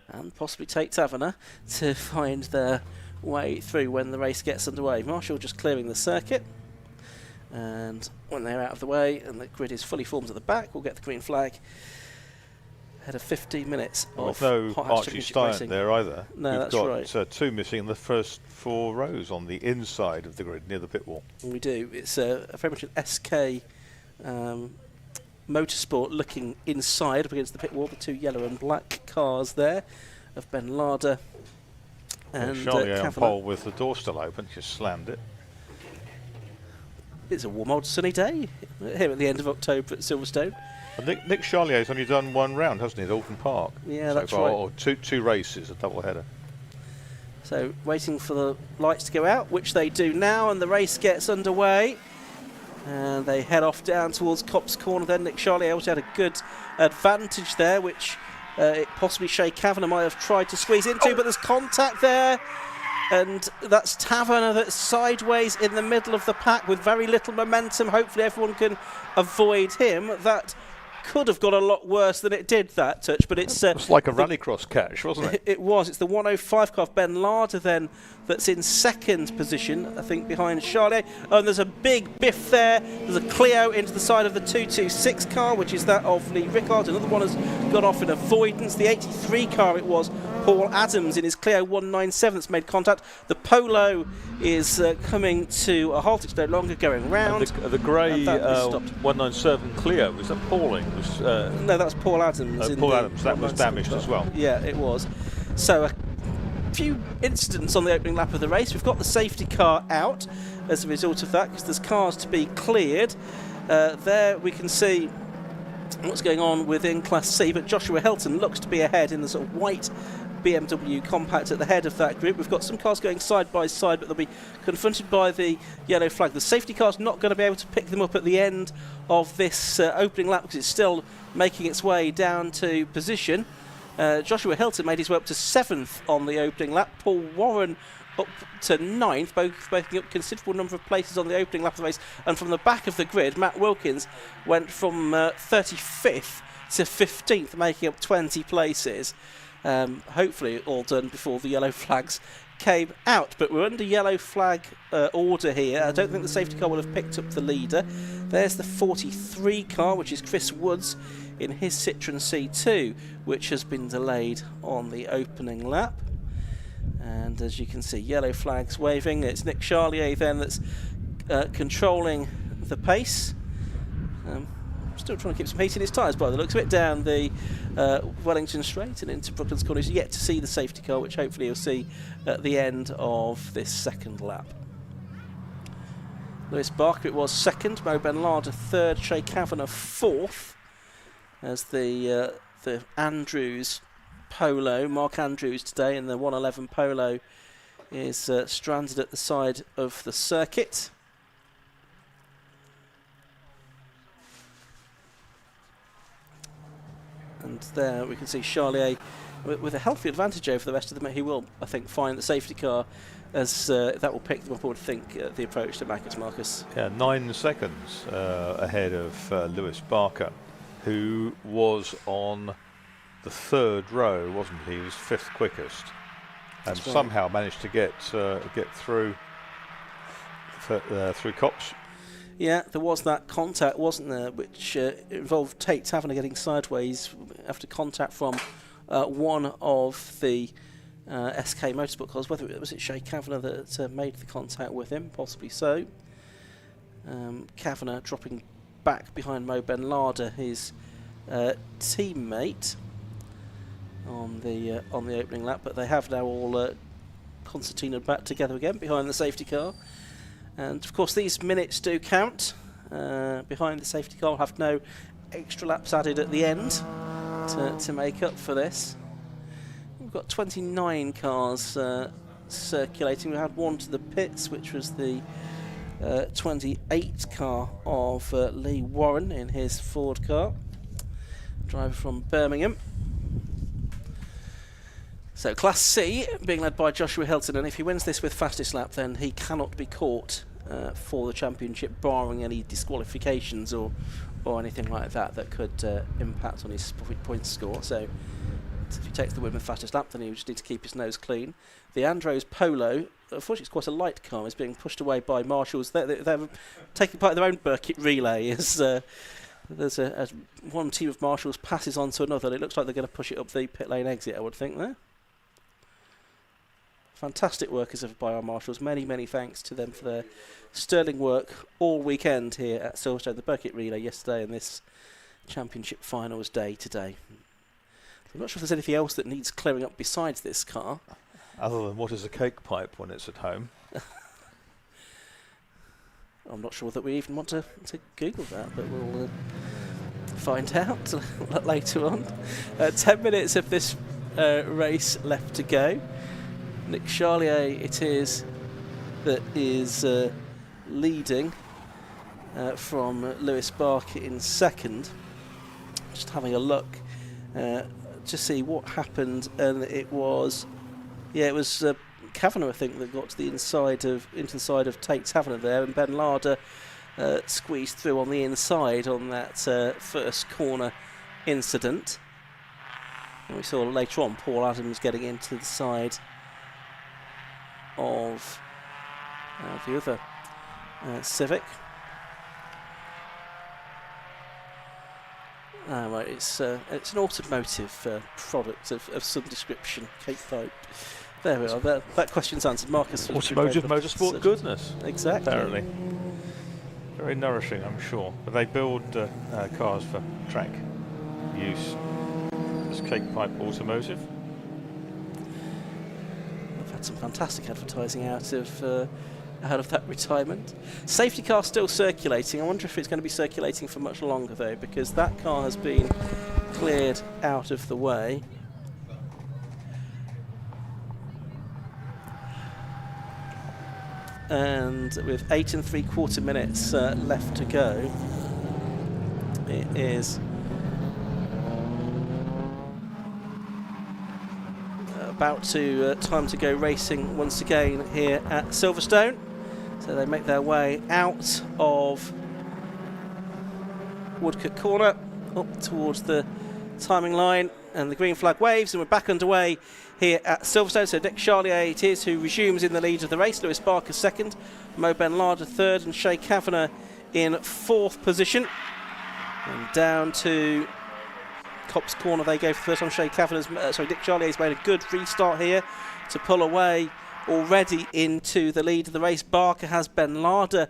and possibly Tate Taverner to find their way through when the race gets underway. Marshall just clearing the circuit, and when they're out of the way and the grid is fully formed at the back, we'll get the green flag. Had a 15 minutes of no hot Archie Stein there either. No, that's right. right. 2 missing in the first 4 rows on the inside of the grid near the pit wall. We do. It's very much an SK motorsport looking inside up against the pit wall. The 2 yellow and black cars there of Ben Larder and Charlier on Kavanagh. pole with the door still open, just slammed it. It's a warm old sunny day here at the end of October at Silverstone. And Nick Charlier's only done 1 round, hasn't he, at Alton Park? Yeah, so that's far, right. Or two races, a double header. So waiting for the lights to go out, which they do now, and the race gets underway. And they head off down towards Copse Corner then. Nick Charlier also had a good advantage there, which possibly Shay Kavanagh might have tried to squeeze into, but there's contact there. And that's Taverner that's sideways in the middle of the pack with very little momentum. Hopefully everyone can avoid him. That could have got a lot worse than it did, that touch, but it's like a rallycross catch, wasn't it? It was. It's the 105 car of Ben Larder then that's in second position, I think, behind Charlier. Oh, and there's a big biff there. There's a Clio into the side of the 226 car, which is that of Lee Rickard. Another one has got off in avoidance. The 83 car it was, Paul Adams in his Clio 197 that's made contact. The Polo is coming to a halt. It's no longer going round. The grey 197 Clio, was that Pauling? No, that's Paul Adams. Paul Adams, that was damaged as well. Yeah, it was. So a few incidents on the opening lap of the race. We've got the safety car out as a result of that, because there's cars to be cleared. There we can see what's going on within Class C, but Joshua Hilton looks to be ahead in the sort of white BMW compact at the head of that group. We've got some cars going side by side, but they'll be confronted by the yellow flag. The safety car's not going to be able to pick them up at the end of this opening lap because it's still making its way down to position. Joshua Hilton made his way up to 7th on the opening lap. Paul Warren up to 9th, both making up considerable number of places on the opening lap of the race. And from the back of the grid, Matt Wilkins went from 35th to 15th, making up 20 places. Hopefully all done before the yellow flags came out, but we're under yellow flag order here. I don't think the safety car will have picked up the leader. There's the 43 car, which is Chris Woods in his Citroen C2, which has been delayed on the opening lap. And as you can see, yellow flags waving. It's Nick Charlier then that's controlling the pace. Still trying to keep some heat in his tyres by the looks of it, down the Wellington Straight and into Brooklands Corner. He's yet to see the safety car, which hopefully you'll see at the end of this second lap. Lewis Barker, it was second, Mo Benlada third, Shay Kavanagh fourth, as the Andrews Polo, Mark Andrews today in the 111 Polo, is stranded at the side of the circuit. And there we can see Charlier with a healthy advantage over the rest of them. He will, I think, find the safety car as that will pick them up, I would think, at the approach to Backus, Marcus. Yeah, 9 seconds ahead of Lewis Barker, who was on the 3rd row, wasn't he? He was 5th quickest, and somehow managed to get through Copse. Yeah, there was that contact, wasn't there, which involved Tate Taverner getting sideways after contact from one of the SK Motorsport cars. Whether it was Shay Kavanagh that made the contact with him, possibly so. Kavanagh dropping back behind Mo Benlada, his teammate, on the opening lap, but they have now all concertinaed back together again behind the safety car. And of course these minutes do count. Behind the safety car, will have no extra laps added at the end to make up for this. We've got 29 cars circulating. We had one to the pits, which was the 28 car of Lee Warren in his Ford car, driver from Birmingham. So Class C being led by Joshua Hilton, and if he wins this with fastest lap, then he cannot be caught for the championship, barring any disqualifications or anything like that that could impact on his points score. So if he takes the win with fastest lap, then he would just need to keep his nose clean. The Andros Polo, unfortunately it's quite a light car, is being pushed away by marshals. They're taking part in their own Burkitt relay. There's one team of marshals passes on to another, and it looks like they're going to push it up the pit lane exit, I would think, there. Fantastic work as ever by our marshals. Many, many thanks to them for their sterling work all weekend here at Silverstone. The Burkitt relay yesterday and this championship finals day today. I'm not sure if there's anything else that needs clearing up besides this car. Other than what is a cake pipe when it's at home? I'm not sure that we even want to Google that, but we'll find out later on. 10 minutes of this race left to go. Nick Charlier it is that is leading from Lewis Barker in second. Just having a look to see what happened, and it was Kavanagh, I think, that got to the into the side of Tate Taverner there, and Benlada squeezed through on the inside on that first corner incident. And we saw later on Paul Adams getting into the side of the other Civic. Right, it's an automotive product of some description, cake pipe. There we are. That question's answered. Marcus. Automotive motorsport goodness. Exactly. Apparently. Very nourishing, I'm sure. But they build cars for track use. This cake pipe automotive. We've had some fantastic advertising out of out of that retirement. Safety car still circulating. I wonder if it's going to be circulating for much longer though, because that car has been cleared out of the way. And with 8 3/4 minutes left to go, it is about to time to go racing once again here at Silverstone. So they make their way out of Woodcote Corner up towards the timing line, and the green flag waves, and we're back underway here at Silverstone. So Nick Charlier it is who resumes in the lead of the race. Lewis Barker second, Mo Benlada third, and Shay Kavanagh in fourth position. And down to Copse Corner they go for the first time. Shay Kavanagh's, Nick Charlier's made a good restart here to pull away already into the lead of the race. Barker has Benlada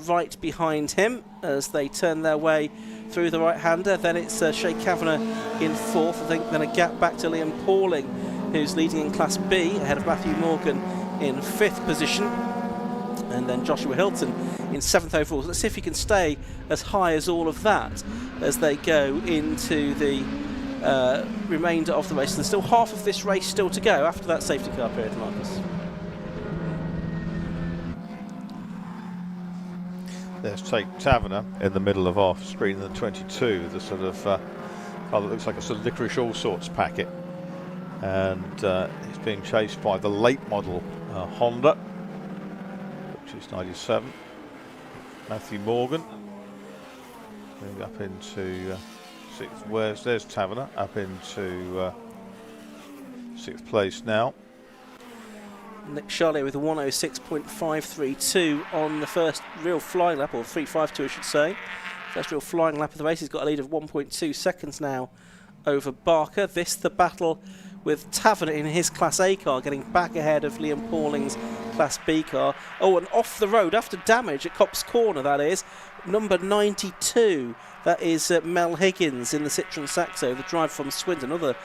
right behind him as they turn their way through the right-hander. Then it's Shay Kavanagh in fourth. I think then a gap back to Liam Pauling, who's leading in Class B ahead of Matthew Morgan in fifth position. And then Joshua Hilton in seventh overall. Let's see if he can stay as high as all of that as they go into the remainder of the race. There's still half of this race still to go after that safety car period, Marcus. There's Kavanagh in the middle of our screen, the 22, the sort of car that looks like a sort of licorice all sorts packet. And he's being chased by the late model Honda, which is 97. Matthew Morgan moving up into sixth. There's Kavanagh up into sixth place now. Nick Charlier with a 106.532 on the first real flying lap, or 352 I should say. First real flying lap of the race. He's got a lead of 1.2 seconds now over Barker. This the battle with Taverner in his Class A car, getting back ahead of Liam Pauling's Class B car. Oh, and off the road after damage at Copse Corner, that is, number 92. That is Mel Higgins in the Citroen Saxo, the driver from Swindon, another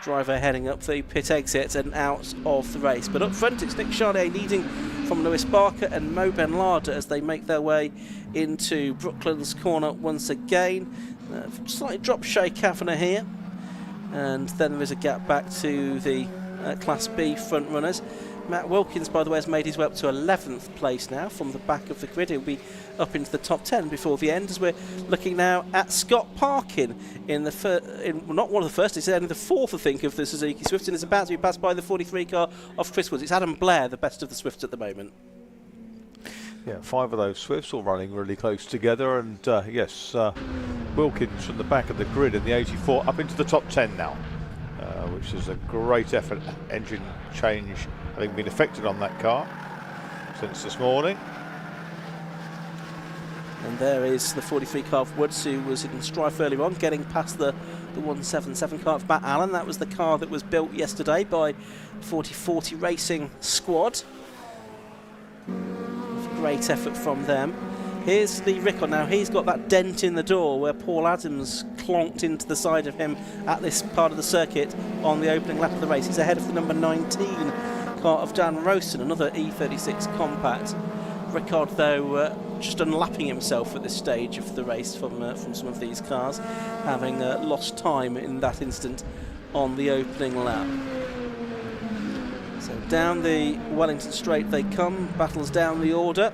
driver heading up the pit exit and out of the race. But up front it's Nick Charlier leading from Lewis Barker and Mo Benlada as they make their way into Brooklands Corner once again. Slightly drop Shay Kavanagh here, and then there is a gap back to the Class B front runners. Matt Wilkins, by the way, has made his way up to 11th place now from the back of the grid. He'll be up into the top 10 before the end, as we're looking now at Scott Parkin in the not one of the first, it's only the fourth, I think, of the Suzuki Swift, and is about to be passed by the 43 car of Chris Woods. It's Adam Blair, the best of the Swifts at the moment. Yeah, 5 of those Swifts all running really close together, and yes, Wilkins from the back of the grid in the 84 up into the top 10 now, which is a great effort. Engine change having been effected on that car since this morning. And there is the 43 car of Woods, who was in strife earlier on, getting past the 177 car of Matt Allen. That was the car that was built yesterday by 4040 Racing squad. Great effort from them. Here's the record now. He's got that dent in the door where Paul Adams clonked into the side of him at this part of the circuit on the opening lap of the race. He's ahead of the number 19 car of Dan Rosen, another E36 compact. Rickard, though, just unlapping himself at this stage of the race from some of these cars, having lost time in that instant on the opening lap. So down the Wellington Straight they come, battles down the order.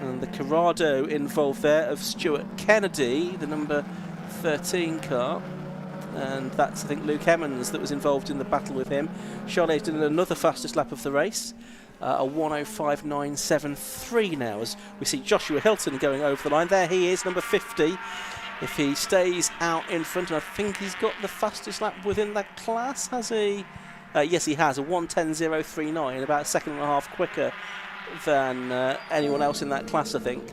And the Corrado involved there of Stuart Kennedy, the number 13 car. And that's, I think, Luke Emmons that was involved in the battle with him. Charlier's doing another fastest lap of the race, a 1:05.973 now, as we see Joshua Hilton going over the line. There he is, number 50. If he stays out in front, and I think he's got the fastest lap within that class, has he? Yes, he has, a 1:10.039, about a second and a half quicker than anyone else in that class, I think.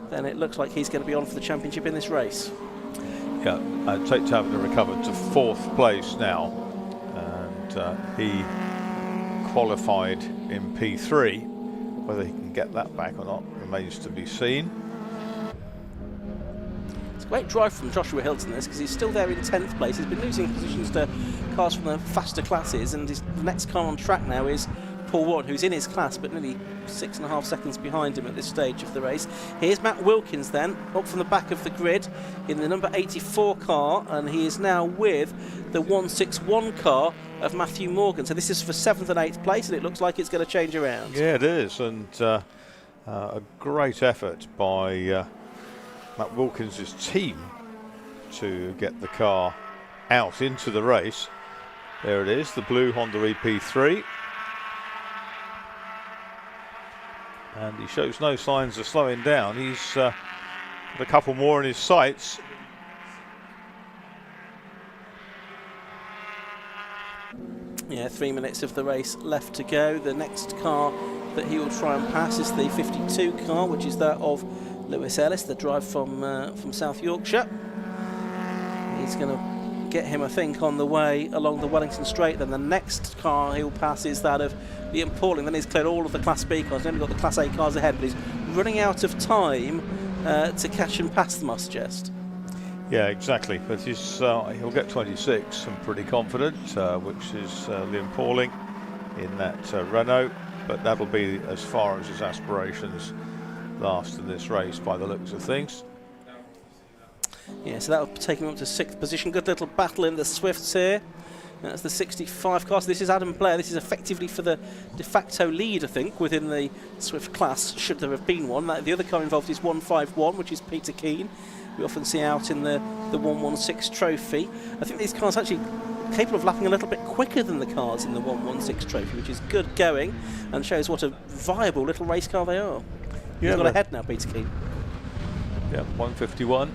Then it looks like he's going to be on for the championship in this race. Yeah, Tate Taverner recovered to 4th place now, and he qualified in P3. Whether he can get that back or not remains to be seen. It's a great drive from Joshua Hilton, this, because he's still there in 10th place. He's been losing positions to cars from the faster classes, and the next car on track now is Paul Warren, who's in his class, but nearly 6.5 seconds behind him at this stage of the race. Here's Matt Wilkins then, up from the back of the grid in the number 84 car, and he is now with the 161 car of Matthew Morgan. So this is for 7th and 8th place, and it looks like it's going to change around. Yeah, it is, and a great effort by Matt Wilkins' team to get the car out into the race. There it is, the blue Honda EP3. And he shows no signs of slowing down. He's got a couple more in his sights. Yeah, 3 minutes of the race left to go. The next car that he will try and pass is the 52 car, which is that of Lewis Ellis, the drive from South Yorkshire. He's going to get him, I think, on the way along the Wellington Straight. Then the next car he'll pass is that of Liam Pauling. Then he's cleared all of the Class B cars. He's only got the Class A cars ahead, but he's running out of time to catch and pass them, I suggest. Yeah, exactly. But he'll get 26, I'm pretty confident, which is Liam Pauling in that Renault. But that'll be as far as his aspirations last in this race by the looks of things. Yeah, so that'll take him up to 6th position. Good little battle in the Swifts here. That's the 65 car. So this is Adam Blair. This is effectively for the de facto lead, I think, within the Swift class, should there have been one. The other car involved is 151, which is Peter Keane. We often see out in the 116 trophy. I think these cars are actually capable of lapping a little bit quicker than the cars in the 116 trophy, which is good going and shows what a viable little race car they are. Yeah, He's got ahead now, Peter Keane. Yeah, 151.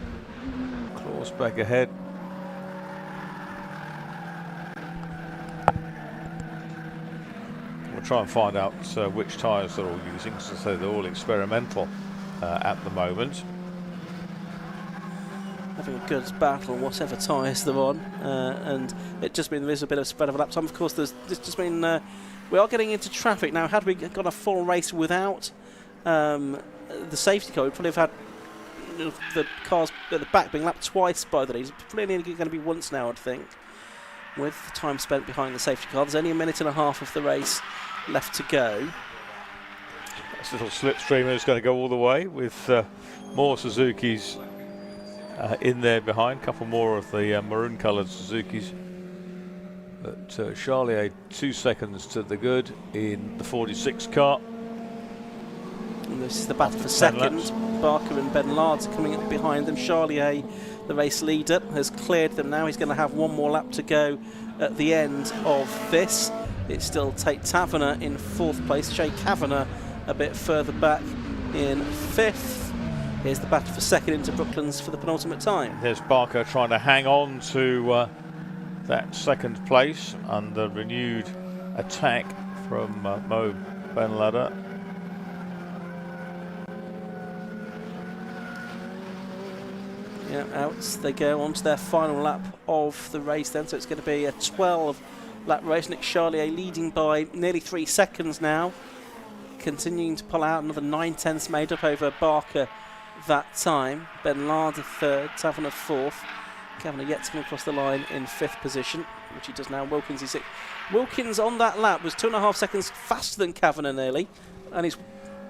Claus back ahead. We'll try and find out which tyres they're all using, because I say they're all experimental at the moment. Having a good battle on whatever tyres they're on, and it just means there is a bit of spread of lap time. Of course, this just mean we are getting into traffic now. Had we got a full race without the safety car, we'd probably have had the cars at the back being lapped twice by the leaders. Probably only going to be once now, I'd think, with the time spent behind the safety car. There's only a minute and a half of the race left to go. This little slipstreamer is going to go all the way with more Suzukis in there behind. A couple more of the maroon coloured Suzukis. But Charlier 2 seconds to the good in the 46 car. And this is the battle for second. Barker and Ben Lards are coming up behind them. Charlier, the race leader, has cleared them now. He's going to have one more lap to go at the end of this. It's still Tate Taverner in 4th place. Shay Kavanagh a bit further back in 5th. Here's the battle for second into Brooklands for the penultimate time. There's Barker trying to hang on to that 2nd place under renewed attack from Mo Benlada. Yeah, out they go on to their final lap of the race then, so it's going to be a 12-lap race. Nick Charlier leading by nearly 3 seconds now, continuing to pull out. Another 9/10ths made up over Barker that time. Ben Larder 3rd, Taverner 4th. Kavanagh yet to come across the line in 5th position, which he does now. Wilkins is 6th. Wilkins on that lap was 2.5 seconds faster than Kavanagh nearly, and he's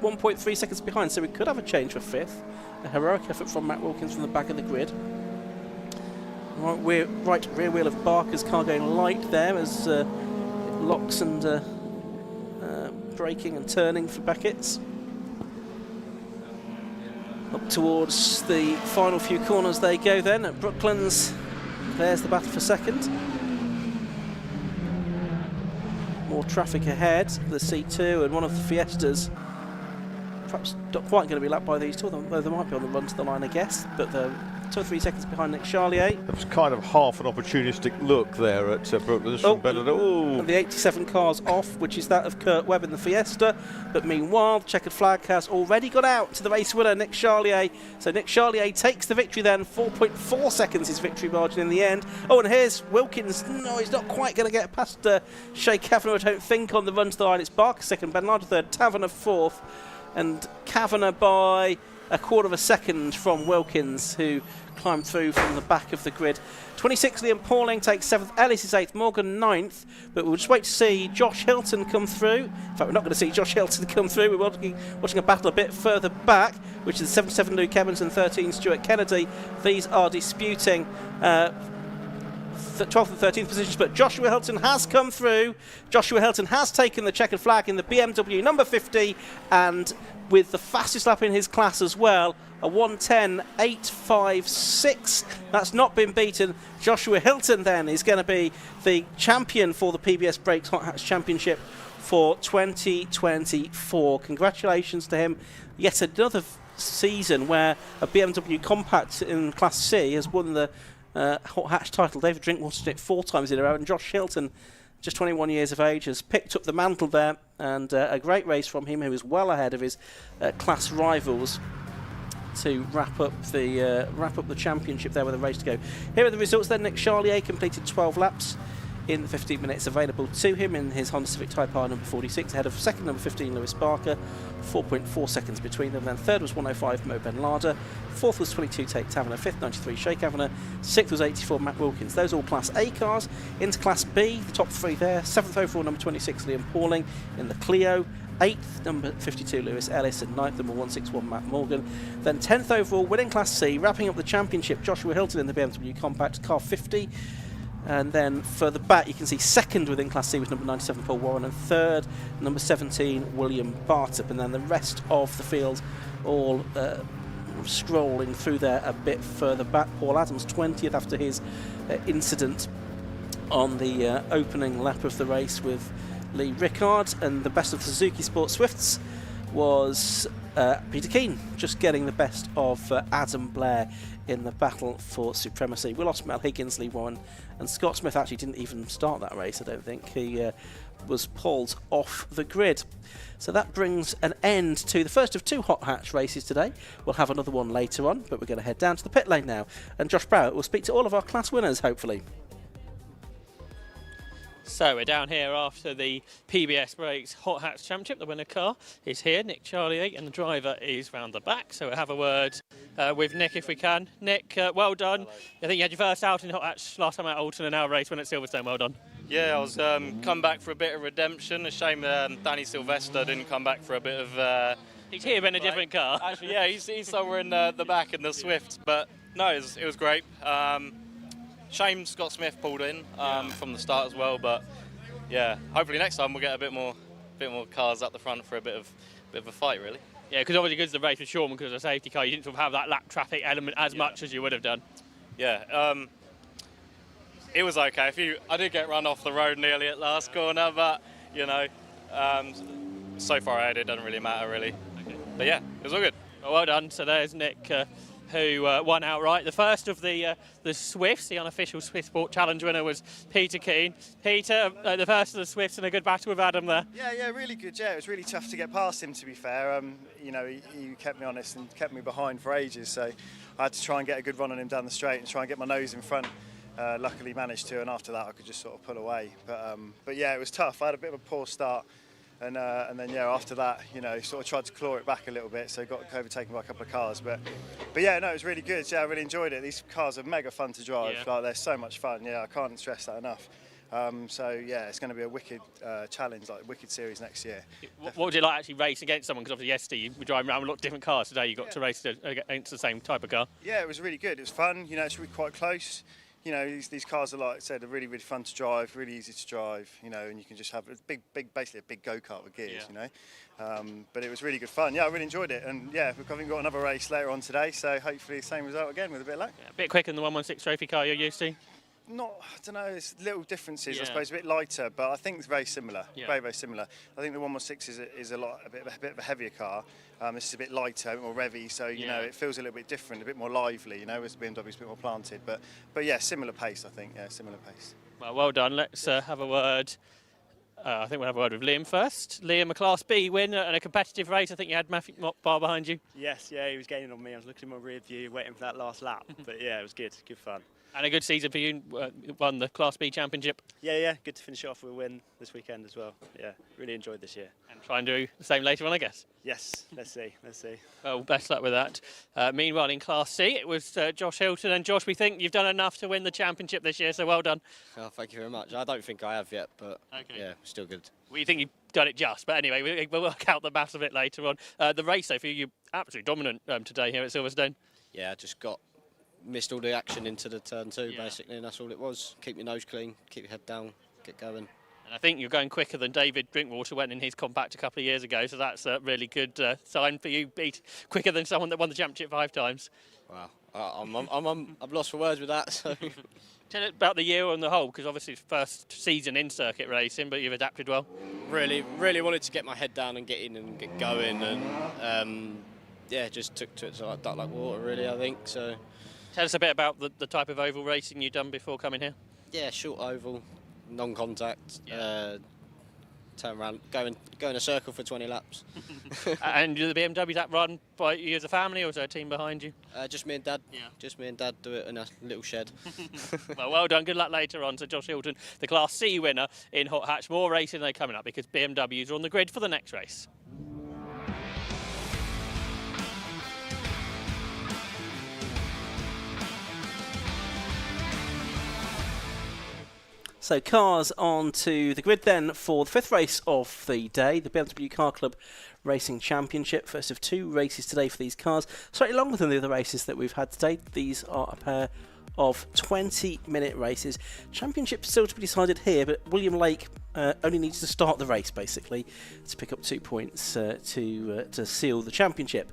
1.3 seconds behind, so we could have a change for 5th. A heroic effort from Matt Wilkins from the back of the grid. Right rear wheel of Barker's car going light there as it locks and braking and turning for Beckett's. Up towards the final few corners they go then at Brooklands. There's the battle for second. More traffic ahead. The C2 and one of the Fiestas. Perhaps not quite going to be lapped by these two, though they might be on the run to the line, I guess. But they're 2 or 3 seconds behind Nick Charlier. It was kind of half an opportunistic look there at Brooklands from Benedict. The 87 car's off, which is that of Kurt Webb in the Fiesta. But meanwhile, the checkered flag has already got out to the race winner, Nick Charlier. So Nick Charlier takes the victory then. 4.4 seconds his victory margin in the end. Oh, and here's Wilkins. No, he's not quite going to get past Shay Kavanagh, I don't think, on the run to the line. It's Barker 2nd, Ben Larder 3rd, Taverner 4th. And Kavanagh by a quarter of a second from Wilkins, who climbed through from the back of the grid. 26th, Liam Pauling takes 7th, Ellis is 8th, Morgan 9th, but we'll just wait to see Josh Hilton come through. In fact, we're not going to see Josh Hilton come through. We're watching a battle a bit further back, which is 77 Luke Evans and 13 Stuart Kennedy. These are disputing 12th and 13th positions, but Joshua Hilton has come through. Joshua Hilton has taken the checkered flag in the BMW number 50, and with the fastest lap in his class as well, a 1:10.856. That's not been beaten. Joshua Hilton then is going to be the champion for the PBS Brakes Hot Hatch Championship for 2024. Congratulations to him. Yet another season where a BMW Compact in Class C has won the Hot Hatch title. David Drinkwater's done it 4 times in a row, and Josh Hilton, just 21 years of age, has picked up the mantle there, and a great race from him, who is well ahead of his class rivals to wrap up the championship there with a race to go. Here are the results then. Nick Charlier completed 12 laps in the 15 minutes available to him in his Honda Civic Type R number 46, ahead of second number 15 Lewis Barker, 4.4 seconds between them. Then third was 105 Mo Ben Lada, fourth was 22 Tate Taverner, fifth 93 Shea Kavanagh, sixth was 84 Matt Wilkins. Those all Class A cars. Into Class B, the top 3 there. Seventh overall number 26 Liam Pauling in the Clio, 8th number 52 Lewis Ellis, and 9th number 161 Matt Morgan. Then 10th overall winning Class C, wrapping up the championship, Joshua Hilton in the BMW Compact car 50. And then further back you can see second within Class C was number 97 Paul Warren, and third number 17 William Bartup, and then the rest of the field all scrolling through there a bit further back. Paul Adams 20th after his incident on the opening lap of the race with Lee Rickard, and the best of the Suzuki Sport Swifts was Peter Keane, just getting the best of Adam Blair in the battle for supremacy. We lost Mel Higgins, Lee Warren, and Scott Smith actually didn't even start that race, I don't think. He was pulled off the grid. So that brings an end to the first of 2 Hot Hatch races today. We'll have another one later on, but we're going to head down to the pit lane now, and Josh Browett will speak to all of our class winners, hopefully. So we're down here after the PBS Brakes Hot Hatch Championship. The winner car is here, Nick Charlier, and the driver is round the back. So we'll have a word with Nick if we can. Nick, well done. Hello. I think you had your first out in Hot Hatch last time at Alton, and now a race win at Silverstone. Well done. Yeah, I was come back for a bit of redemption. A shame Danny Sylvester didn't come back for a bit of... he's here in a different car. Actually, yeah, he's somewhere in the back in the Swift. But no, it was great. Shame Scott Smith pulled in from the start as well, but yeah, hopefully next time we'll get a bit more cars up the front for a bit of a fight, really. Yeah, because obviously because the race with Shawman, because of a safety car, you didn't sort of have that lap traffic element as much as you would have done. Yeah, it was okay. I did get run off the road nearly at last corner, but you know, so far ahead it doesn't really matter really. Okay. But yeah, it was all good. Well done. So there's Nick, who won outright. The first of the Swifts, the unofficial Swift Sport Challenge winner, was Peter Keane. Peter, the first of the Swifts, in a good battle with Adam there. Yeah, really good. Yeah, it was really tough to get past him, to be fair. You know, he kept me honest and kept me behind for ages, so I had to try and get a good run on him down the straight and try and get my nose in front. Luckily managed to, and after that I could just sort of pull away. But yeah, it was tough. I had a bit of a poor start. And then yeah, after that, you know, sort of tried to claw it back a little bit, so got overtaken by a couple of cars. But yeah, no, it was really good. Yeah, I really enjoyed it. These cars are mega fun to drive. Yeah. Like, they're so much fun. Yeah, I can't stress that enough. So yeah, it's going to be a wicked challenge, like a wicked series next year. What would you like actually race against someone? Because obviously yesterday you were driving around with a lot of different cars. Today you got to race against the same type of car. Yeah, it was really good. It was fun. You know, it's really quite close. You know, these cars are, like I said, are really, really fun to drive, really easy to drive, you know, and you can just have a basically a big go-kart with gears, you know. But it was really good fun. Yeah, I really enjoyed it. And yeah, we've got another race later on today, so hopefully the same result again with a bit of luck. Yeah, a bit quicker than the 116 trophy car you're used to? I don't know, there's little differences, Yeah. I suppose, a bit lighter, but I think it's very similar, Yeah. very, very similar. I think the 116 is a bit of a heavier car. This is a bit lighter, a bit more revvy, so, you know, it feels a little bit different, a bit more lively, you know, whereas BMW's a bit more planted. But yeah, similar pace, I think, yeah, similar pace. Well done. Let's have a word. I think we'll have a word with Liam first. Liam, a Class B win and a competitive race. I think you had Matthew Mockbar behind you. Yes, yeah, he was gaining on me. I was looking in my rear view, waiting for that last lap. But yeah, it was good fun. And a good season for you, won the Class B Championship. Yeah, good to finish off with a win this weekend as well. Yeah, really enjoyed this year. And try and do the same later on, I guess. Yes, let's see. Well, best luck with that. Meanwhile, in Class C, it was Josh Hilton. And Josh, we think you've done enough to win the championship this year, so well done. Oh, thank you very much. I don't think I have yet, but yeah, still good. We think you've done it just, but anyway, we'll work out the maths of it later on. The race, though, for you, you're absolutely dominant today here at Silverstone. Yeah, I just missed all the action into the turn 2, basically, and that's all it was. Keep your nose clean, keep your head down, get going. And I think you're going quicker than David Drinkwater went in his compact a couple of years ago, so that's a really good sign for you. Beat quicker than someone that won the championship 5 times. Wow, I'm lost for words with that. So. Tell us about the year on the whole, because obviously it's first season in circuit racing, but you've adapted well. Really wanted to get my head down and get in and get going, and yeah, just took to it like water, really, I think. So. Tell us a bit about the type of oval racing you've done before coming here. Yeah, short oval, non-contact, turn around, go in a circle for 20 laps. And the BMW, that run by you as a family, or is there a team behind you? Just me and Dad. Yeah. Just me and Dad do it in a little shed. Well done. Good luck later on. So Josh Hilton, the Class C winner in Hot Hatch. More racing they coming up because BMWs are on the grid for the next race. So cars on to the grid then for the 5th race of the day, the BMW Car Club Racing Championship. First of 2 races today for these cars, slightly longer than the other races that we've had today. These are a pair of 20-minute races. Championship still to be decided here, but William Lake only needs to start the race basically to pick up 2 points to seal the championship.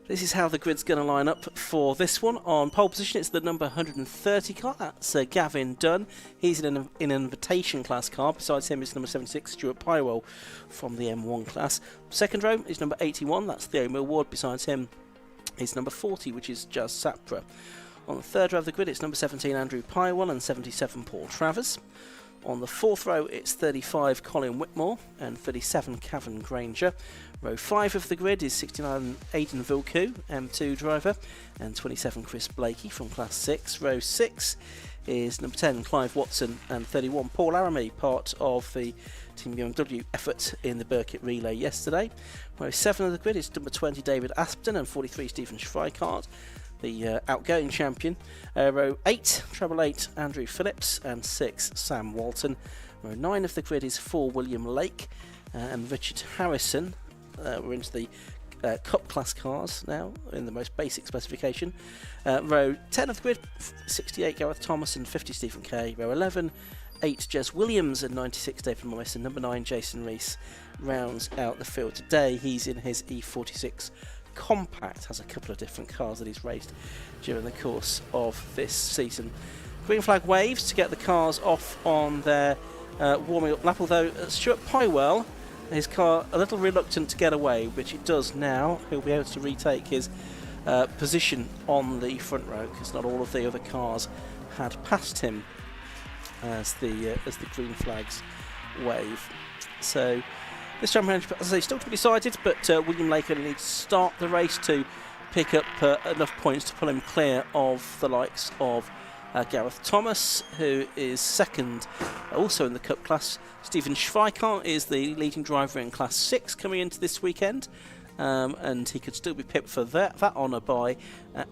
This is how the grid's going to line up for this one. On pole position, it's the number 130 car. That's Gavin Dunn. He's in an invitation class car. Besides him is number 76, Stuart Pywell from the M1 class. Second row is number 81. That's Theo Millward. Besides him is number 40, which is Jazz Sapra. On the third row of the grid, it's number 17, Andrew Pywell, and 77, Paul Travers. On the fourth row, it's 35, Colin Whitmore, and 37, Cavan Granger. Row 5 of the grid is 69, Aidan Vilku, M2 driver, and 27, Chris Blakey from Class 6. Row 6 is number 10, Clive Watson, and 31, Paul Aramey, part of the Team BMW effort in the Burkitt Relay yesterday. Row 7 of the grid is number 20, David Aspden, and 43, Stephen Schweikart, the outgoing champion. Row 8, treble 8, Andrew Phillips, and 6, Sam Walton. Row 9 of the grid is 4, William Lake, and Richard Harrison. We're into the Cup class cars now in the most basic specification. Row 10 of the grid, 68, Gareth Thomas, and 50, Stephen Kay. Row 11, 8, Jez Williams, and 96, David Morris, and number 9, Jason Rees rounds out the field today. He's in his E46 Compact, has a couple of different cars that he's raced during the course of this season. Green flag waves to get the cars off on their warming up lap, although Stuart Pywell, his car a little reluctant to get away, which it does now. He'll be able to retake his position on the front row because not all of the other cars had passed him as the green flags wave. So this championship, as I say, still to be decided, but William Lake only needs to start the race to pick up enough points to pull him clear of the likes of Gareth Thomas, who is second also in the Cup class. Stephen Schweikart is the leading driver in Class 6 coming into this weekend, and he could still be pipped for that honour by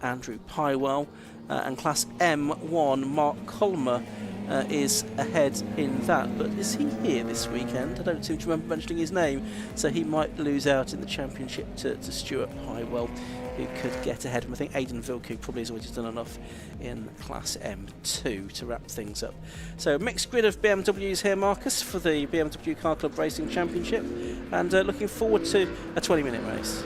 Andrew Pywell. And Class M1, Mark Colmer is ahead in that, but is he here this weekend? I don't seem to remember mentioning his name, so he might lose out in the championship to Stuart Pywell, who could get ahead of him. I think Aidan Vilku probably has already done enough in Class M2 to wrap things up. So mixed grid of BMWs here, Marcus, for the BMW Car Club Racing Championship, and looking forward to a 20-minute race.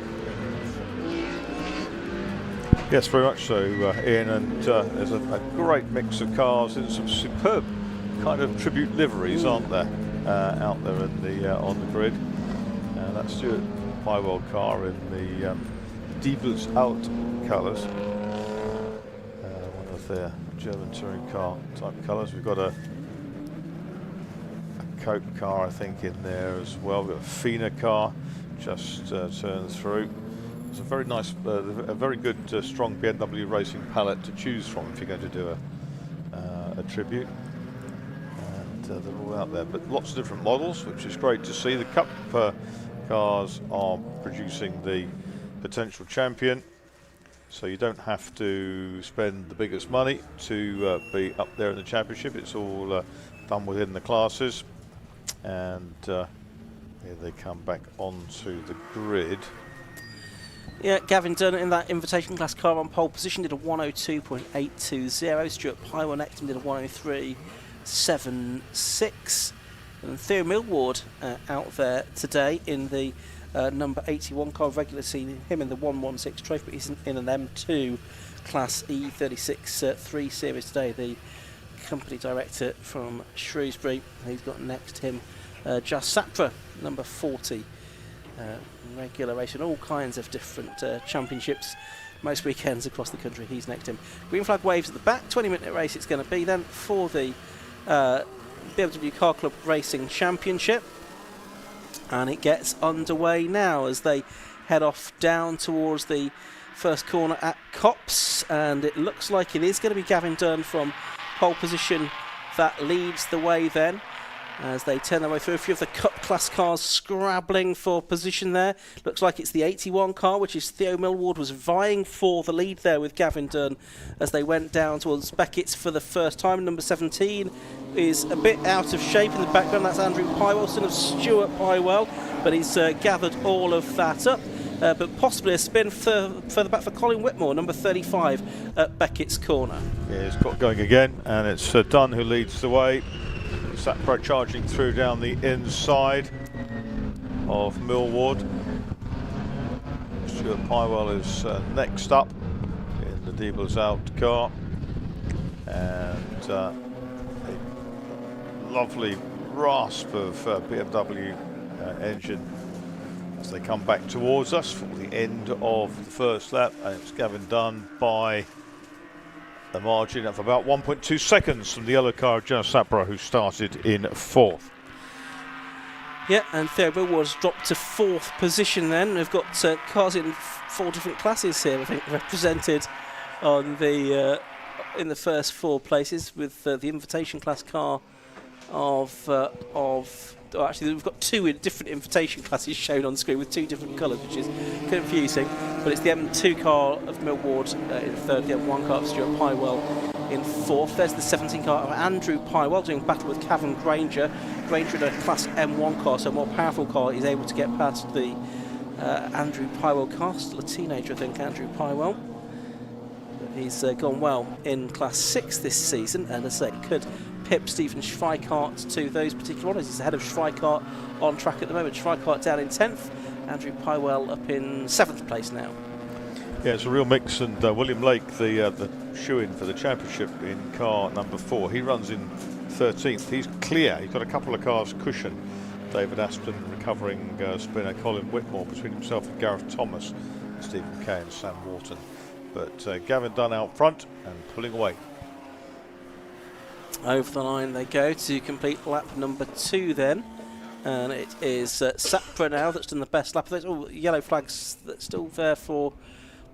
Yes, very much so, Ian, and there's a great mix of cars and some superb kind of tribute liveries, aren't there, out there in the on the grid. That's Stuart Pywell car in the Diebels Alt colours, one of their German touring car type colours. We've got a Coke car, I think, in there as well. We've got a Fina car just turns through. It's a very nice, a very good, strong BMW racing palette to choose from if you're going to do a tribute. And they're all out there, but lots of different models, which is great to see. The Cup cars are producing the potential champion, so you don't have to spend the biggest money to be up there in the championship. It's all done within the classes, and here they come back onto the grid. Yeah, Gavin Dunn in that invitation class car on pole position did a 102.820. Stuart Pywell next to him did a 103.76. And Theo Millward out there today in the number 81 car. Regular seen him in the 116 trophy, but he's in an M2 class E36 3 Series today. The company director from Shrewsbury. He's got next to him Jas Sapra, number 40. Regular racing, all kinds of different championships, most weekends across the country. He's next to him. Green flag waves at the back. 20-minute race it's going to be then for the BMW Car Club Racing Championship, and it gets underway now as they head off down towards the first corner at Copse, and it looks like it is going to be Gavin Dunn from pole position that leads the way then as they turn their way through. A few of the Cup class cars scrabbling for position there. Looks like it's the 81 car, which is Theo Millward, was vying for the lead there with Gavin Dunn as they went down towards Beckett's for the first time. Number 17 is a bit out of shape in the background. That's Andrew Pywell, son of Stuart Pywell, but he's gathered all of that up. But possibly a spin further back for Colin Whitmore, number 35 at Beckett's corner. Yeah, it's got going again, and it's Dunn who leads the way. Sapra charging through down the inside of Millward. Stuart Pywell is next up in the Diebels out car, and a lovely rasp of BMW engine as they come back towards us for the end of the first lap, and it's Gavin Dunn by a margin of about 1.2 seconds from the yellow car of Jas Sapra, who started in fourth. Yeah, and Theo Millward's dropped to fourth position then. We've got cars in 4 different classes here, I think, represented on the in the first 4 places, with the invitation class car actually we've got 2 different invitation classes shown on screen with 2 different colours, which is confusing, but it's the M2 car of Millward in third, the M1 car of Stuart Pywell in fourth. There's the 17 car of Andrew Pywell doing battle with Cavan Granger in a class M1 car, so a more powerful car. He's able to get past the Andrew Pywell car, still a teenager I think, Andrew Pywell. He's gone well in Class 6 this season, and as I say, could pip Stephen Schweikart to those particular honours. He's ahead of Schweikart on track at the moment. Schweikart down in 10th, Andrew Pywell up in 7th place now. Yeah, it's a real mix, and William Lake, the shoe-in for the championship in car number 4, he runs in 13th. He's clear. He's got a couple of cars cushion. David Aston, recovering spinner Colin Whitmore, between himself and Gareth Thomas, Stephen Kay and Sam Wharton. But Gavin Dunn out front and pulling away. Over the line they go to complete lap number 2 then, and it is Sapra now that's done the best lap. There's all yellow flags that's still there for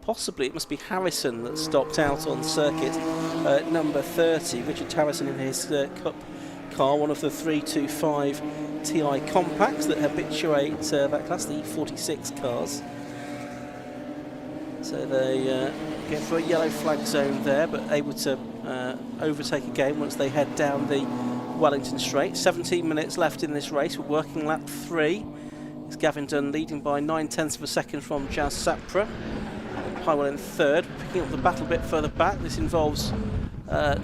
possibly, it must be Harrison that stopped out on circuit, number 30, Richard Harrison in his Cup car, one of the 325 TI compacts that habituate that class, the 46 cars. So they go for a yellow flag zone there, but able to overtake again once they head down the Wellington Straight. 17 minutes left in this race. We're working lap 3. It's Gavin Dunn leading by 9/10 of a second from Jas Sapra. Pywell in third, picking up the battle a bit further back. This involves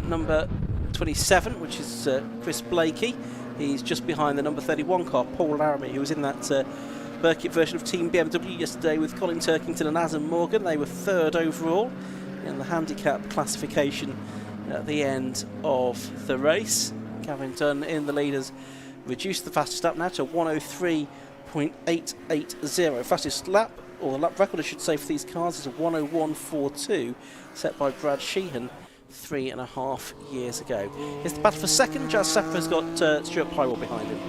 number 27, which is Chris Blakey. He's just behind the number 31 car, Paul Laramie, who was in that Burkitt version of Team BMW yesterday with Colin Turkington and Adam Morgan. They were third overall in the handicap classification at the end of the race. Gavin Dunn in the leaders reduced the fastest lap now to 103.880. Fastest lap, or the lap record I should say, for these cars is a 101.42 set by Brad Sheehan 3.5 years ago. Here's the battle for second. Jas Sapra's got Stuart Pywell behind him.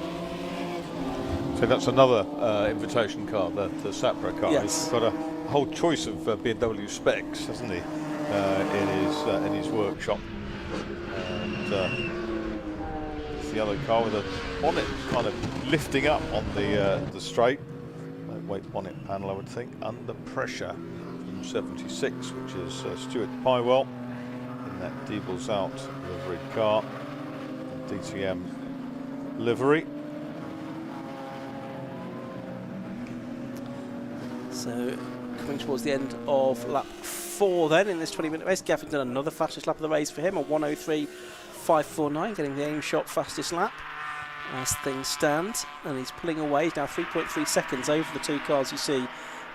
So that's another invitation car, the Sapra car. Yes. He's got a whole choice of BMW specs, hasn't he, in his workshop. And the yellow car with a bonnet kind of lifting up on the straight. Lightweight bonnet panel, I would think, under pressure from 76, which is Stuart Pywell in that Diebels out livery car, DTM livery. So coming towards the end of lap 4 then in this 20-minute race. Gavin done another fastest lap of the race for him, a 1:03.549, getting the aim shot fastest lap as things stand, and he's pulling away. He's now 3.3 seconds over the two cars you see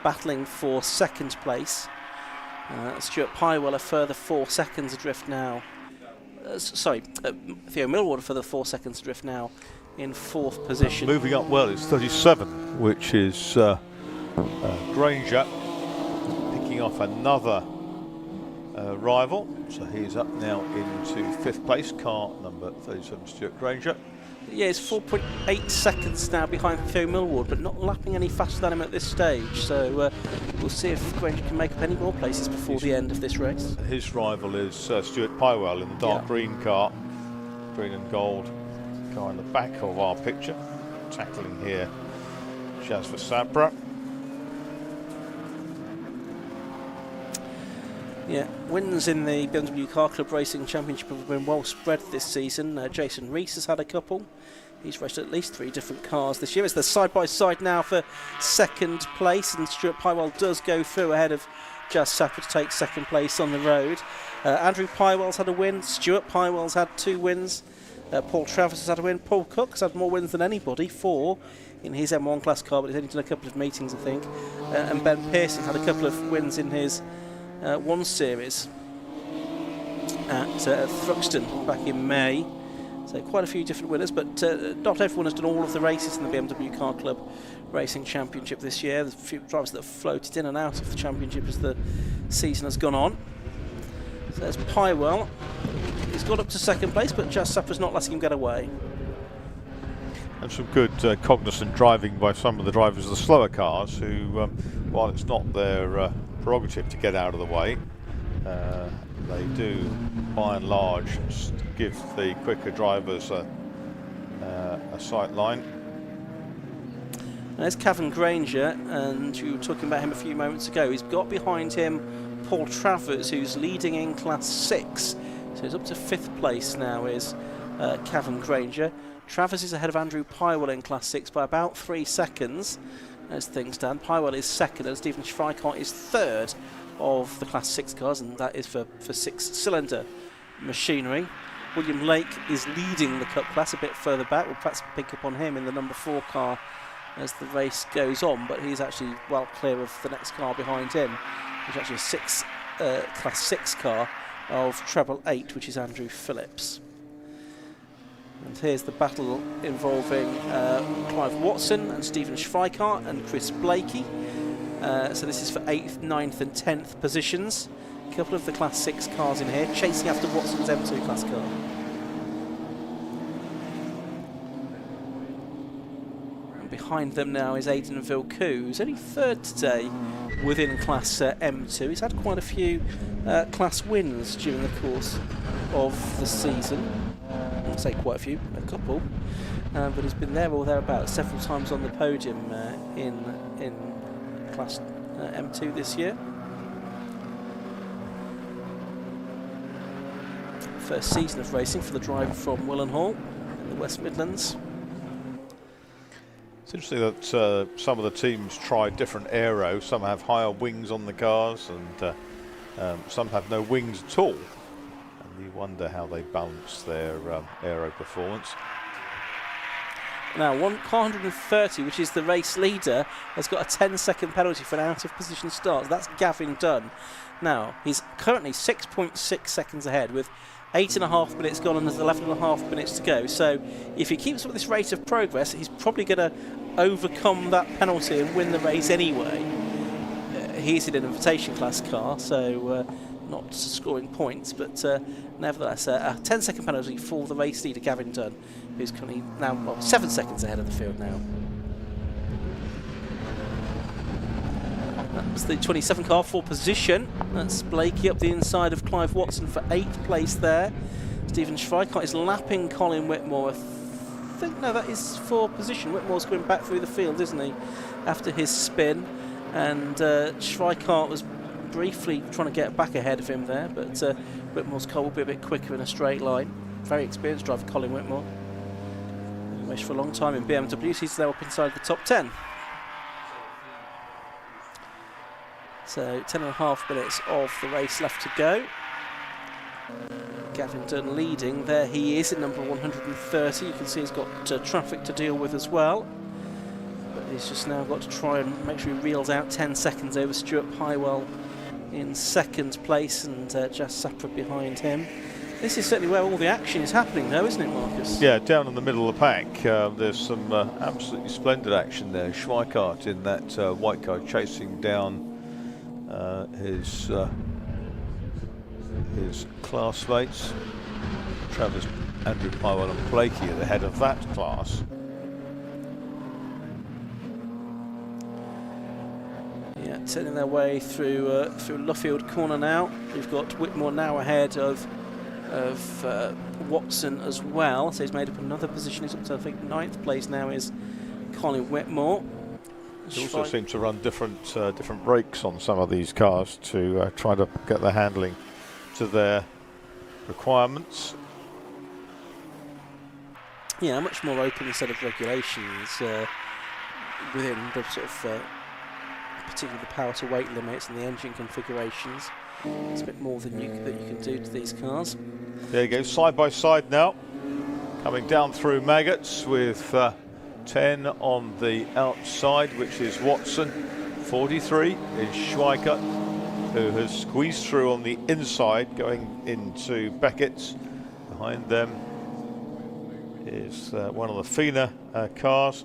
battling for second place. Stuart Pywell a further 4 seconds adrift now. Theo Millward a further 4 seconds adrift now in 4th position. Moving up well, it's 37, which is Granger picking off another rival, so he's up now into 5th place, car number 37, Stuart Granger. Yeah, it's 4.8 seconds now behind Theo Millward, but not lapping any faster than him at this stage, so we'll see if Granger can make up any more places before the end of this race. His rival is Stuart Pywell in the dark green car, green and gold car in the back of our picture, tackling here Jasper Sabra. Yeah, wins in the BMW Car Club Racing Championship have been well spread this season. Jason Rees has had a couple. He's raced at least 3 different cars this year. It's the side-by-side now for second place, and Stuart Pywell does go through ahead of Jas Sapper to take second place on the road. Andrew Pywell's had a win. Stuart Pywell's had 2 wins. Paul Travers has had a win. Paul Cook's had more wins than anybody, 4 in his M1 class car, but he's only done a couple of meetings, I think. And Ben Pearson had a couple of wins in his 1 Series at Thruxton back in May. So quite a few different winners, but not everyone has done all of the races in the BMW Car Club Racing Championship this year. There's a few drivers that have floated in and out of the championship as the season has gone on. So there's Pywell. He's got up to second place, but Jas Sapper's not letting him get away. And some good cognizant driving by some of the drivers of the slower cars who, while it's not their prerogative to get out of the way, they do by and large give the quicker drivers a sight line. There's Cavan Granger, and you were talking about him a few moments ago. He's got behind him Paul Travers, who's leading in Class 6. So he's up to 5th place now, is Cavan Granger. Travers is ahead of Andrew Pywell in Class 6 by about 3 seconds as things stand. Pywell is 2nd, and Stephen Schweikart is 3rd of the Class 6 cars, and that is for 6-cylinder machinery. William Lake is leading the Cup class a bit further back. We'll perhaps pick up on him in the number 4 car as the race goes on, but he's actually well clear of the next car behind him, which is actually a Class 6 car of treble 8, which is Andrew Phillips. And here's the battle involving Clive Watson and Stephen Schweikart and Chris Blakey. So this is for 8th, 9th and 10th positions. A couple of the Class 6 cars in here, chasing after Watson's M2 class car. And behind them now is Aidan Villeneuve, who's only 3rd today within Class M2. He's had quite a few class wins during the course of the season. I'll say quite a few, a couple, but he's been there or thereabouts several times on the podium in Class M2 this year. First season of racing for the driver from Willenhall in the West Midlands. It's interesting that some of the teams try different aero. Some have higher wings on the cars, and some have no wings at all. And you wonder how they balance their aero performance. Now, car 130, which is the race leader, has got a 10-second penalty for an out-of-position start. That's Gavin Dunn. Now, he's currently 6.6 seconds ahead with 8.5 minutes gone and there's 11.5 minutes to go. So if he keeps up this rate of progress, he's probably going to overcome that penalty and win the race anyway. He's in an invitation class car, so not scoring points, but nevertheless, a 10-second penalty for the race leader, Gavin Dunn, who's currently now 7 seconds ahead of the field now. That's the 27 car for position. That's Blakey up the inside of Clive Watson for 8th place there. Stephen Schweikart is lapping Colin Whitmore. I think, no, that is for position. Whitmore's going back through the field, isn't he, after his spin. And Schweikart was briefly trying to get back ahead of him there, but Whitmore's car will be a bit quicker in a straight line. Very experienced driver, Colin Whitmore. Raced for a long time in BMW. He's now up inside the top 10. So 10.5 minutes of the race left to go. Gavin Dunn leading. There he is at number 130. You can see he's got traffic to deal with as well. But he's just now got to try and make sure he reels out 10 seconds over Stuart Pywell in second place, and Jas Sapra behind him. This is certainly where all the action is happening though, isn't it, Marcus? Yeah, down in the middle of the pack. There's some absolutely splendid action there. Schweikart in that white car chasing down his classmates. Travis, Andrew Pywell and Blakey at the head of that class. Yeah, turning their way through Luffield Corner now. We've got Whitmore now ahead of Watson as well, so he's made up another position. He's up to, I think, 9th place now is Colin Whitmore. They also seem to run different brakes on some of these cars to try to get the handling to their requirements. Yeah, much more open set of regulations within the sort of particularly the power to weight limits and the engine configurations. It's a bit more than you can do to these cars. There you go, side by side now, coming down through Maggots with 10 on the outside, which is Watson. 43 is Schweikart, who has squeezed through on the inside, going into Beckett's. Behind them is one of the FINA cars.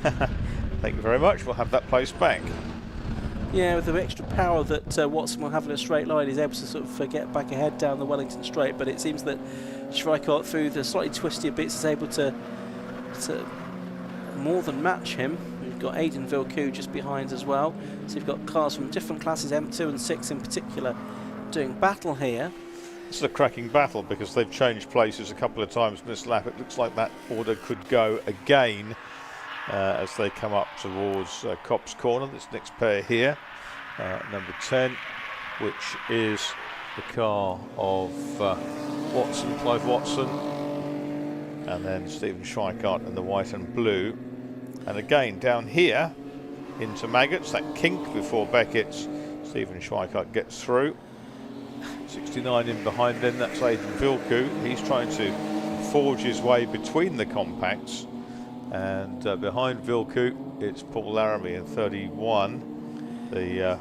Thank you very much. We'll have that place back. Yeah, with the extra power that Watson will have in a straight line, he's able to sort of get back ahead down the Wellington Straight, but it seems that Schweikart, through the slightly twistier bits, is able to more than match him. We've got Aidan Villeneuve just behind as well, so you've got cars from different classes, M2 and 6 in particular, doing battle here. This is a cracking battle because they've changed places a couple of times in this lap. It looks like that order could go again as they come up towards Copse Corner. This next pair here, number 10, which is the car of Watson, Clive Watson, and then Stephen Schweikart in the white and blue. And again down here into Maggots, that kink before Beckett's. Stephen Schweikart gets through. 69 in behind them, that's Aidan Villeneuve. He's trying to forge his way between the compacts. And behind Villeneuve, it's Paul Laramie in 31, the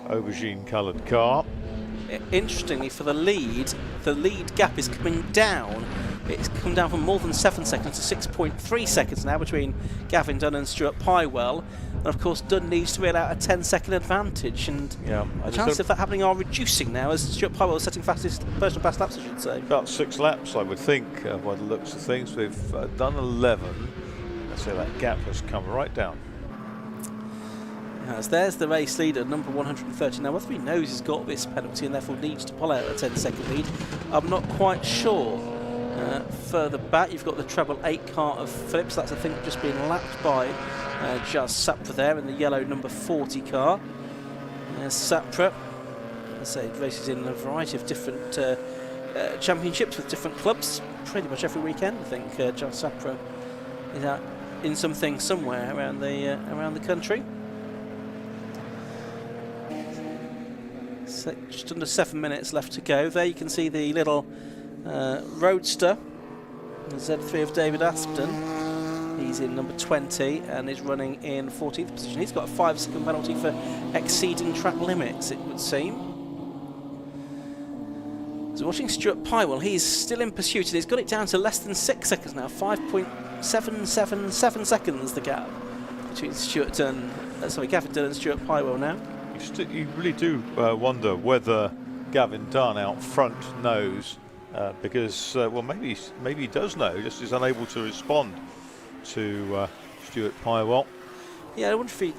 aubergine coloured car. Interestingly, for the lead gap is coming down. It's come down from more than 7 seconds to 6.3 seconds now between Gavin Dunn and Stuart Pywell. And of course, Dunn needs to reel out a 10-second advantage, and yeah, the chances of that happening are reducing now as Stuart Pywell is setting fastest personal best laps, I should say. About 6 laps, I would think, by the looks of things. We've done 11. So that gap has come right down. As there's the race leader, number 130. Now, whether he knows he's got this penalty and therefore needs to pull out a 10-second lead, I'm not quite sure. Further back, you've got the treble 8 car of Phillips. That's, I think, just being lapped by Jas Sapra there in the yellow number 40 car. There's Sapra. As I say, races in a variety of different championships with different clubs. Pretty much every weekend, I think, Jas Sapra is out in something somewhere around the country. So just under 7 minutes left to go. There you can see the little Roadster, the Z3 of David Aspden. He's in number 20 and is running in 14th position. He's got a 5-second penalty for exceeding track limits, it would seem. So watching Stuart Pywell, he's still in pursuit and he's got it down to less than 6 seconds now. 5.777 seconds the gap between Gavin Dunn and Stuart Pywell now. You really do wonder whether Gavin Dunn out front knows, because well, maybe he does know, just is unable to respond to Stuart Pywell. Yeah, I wonder if he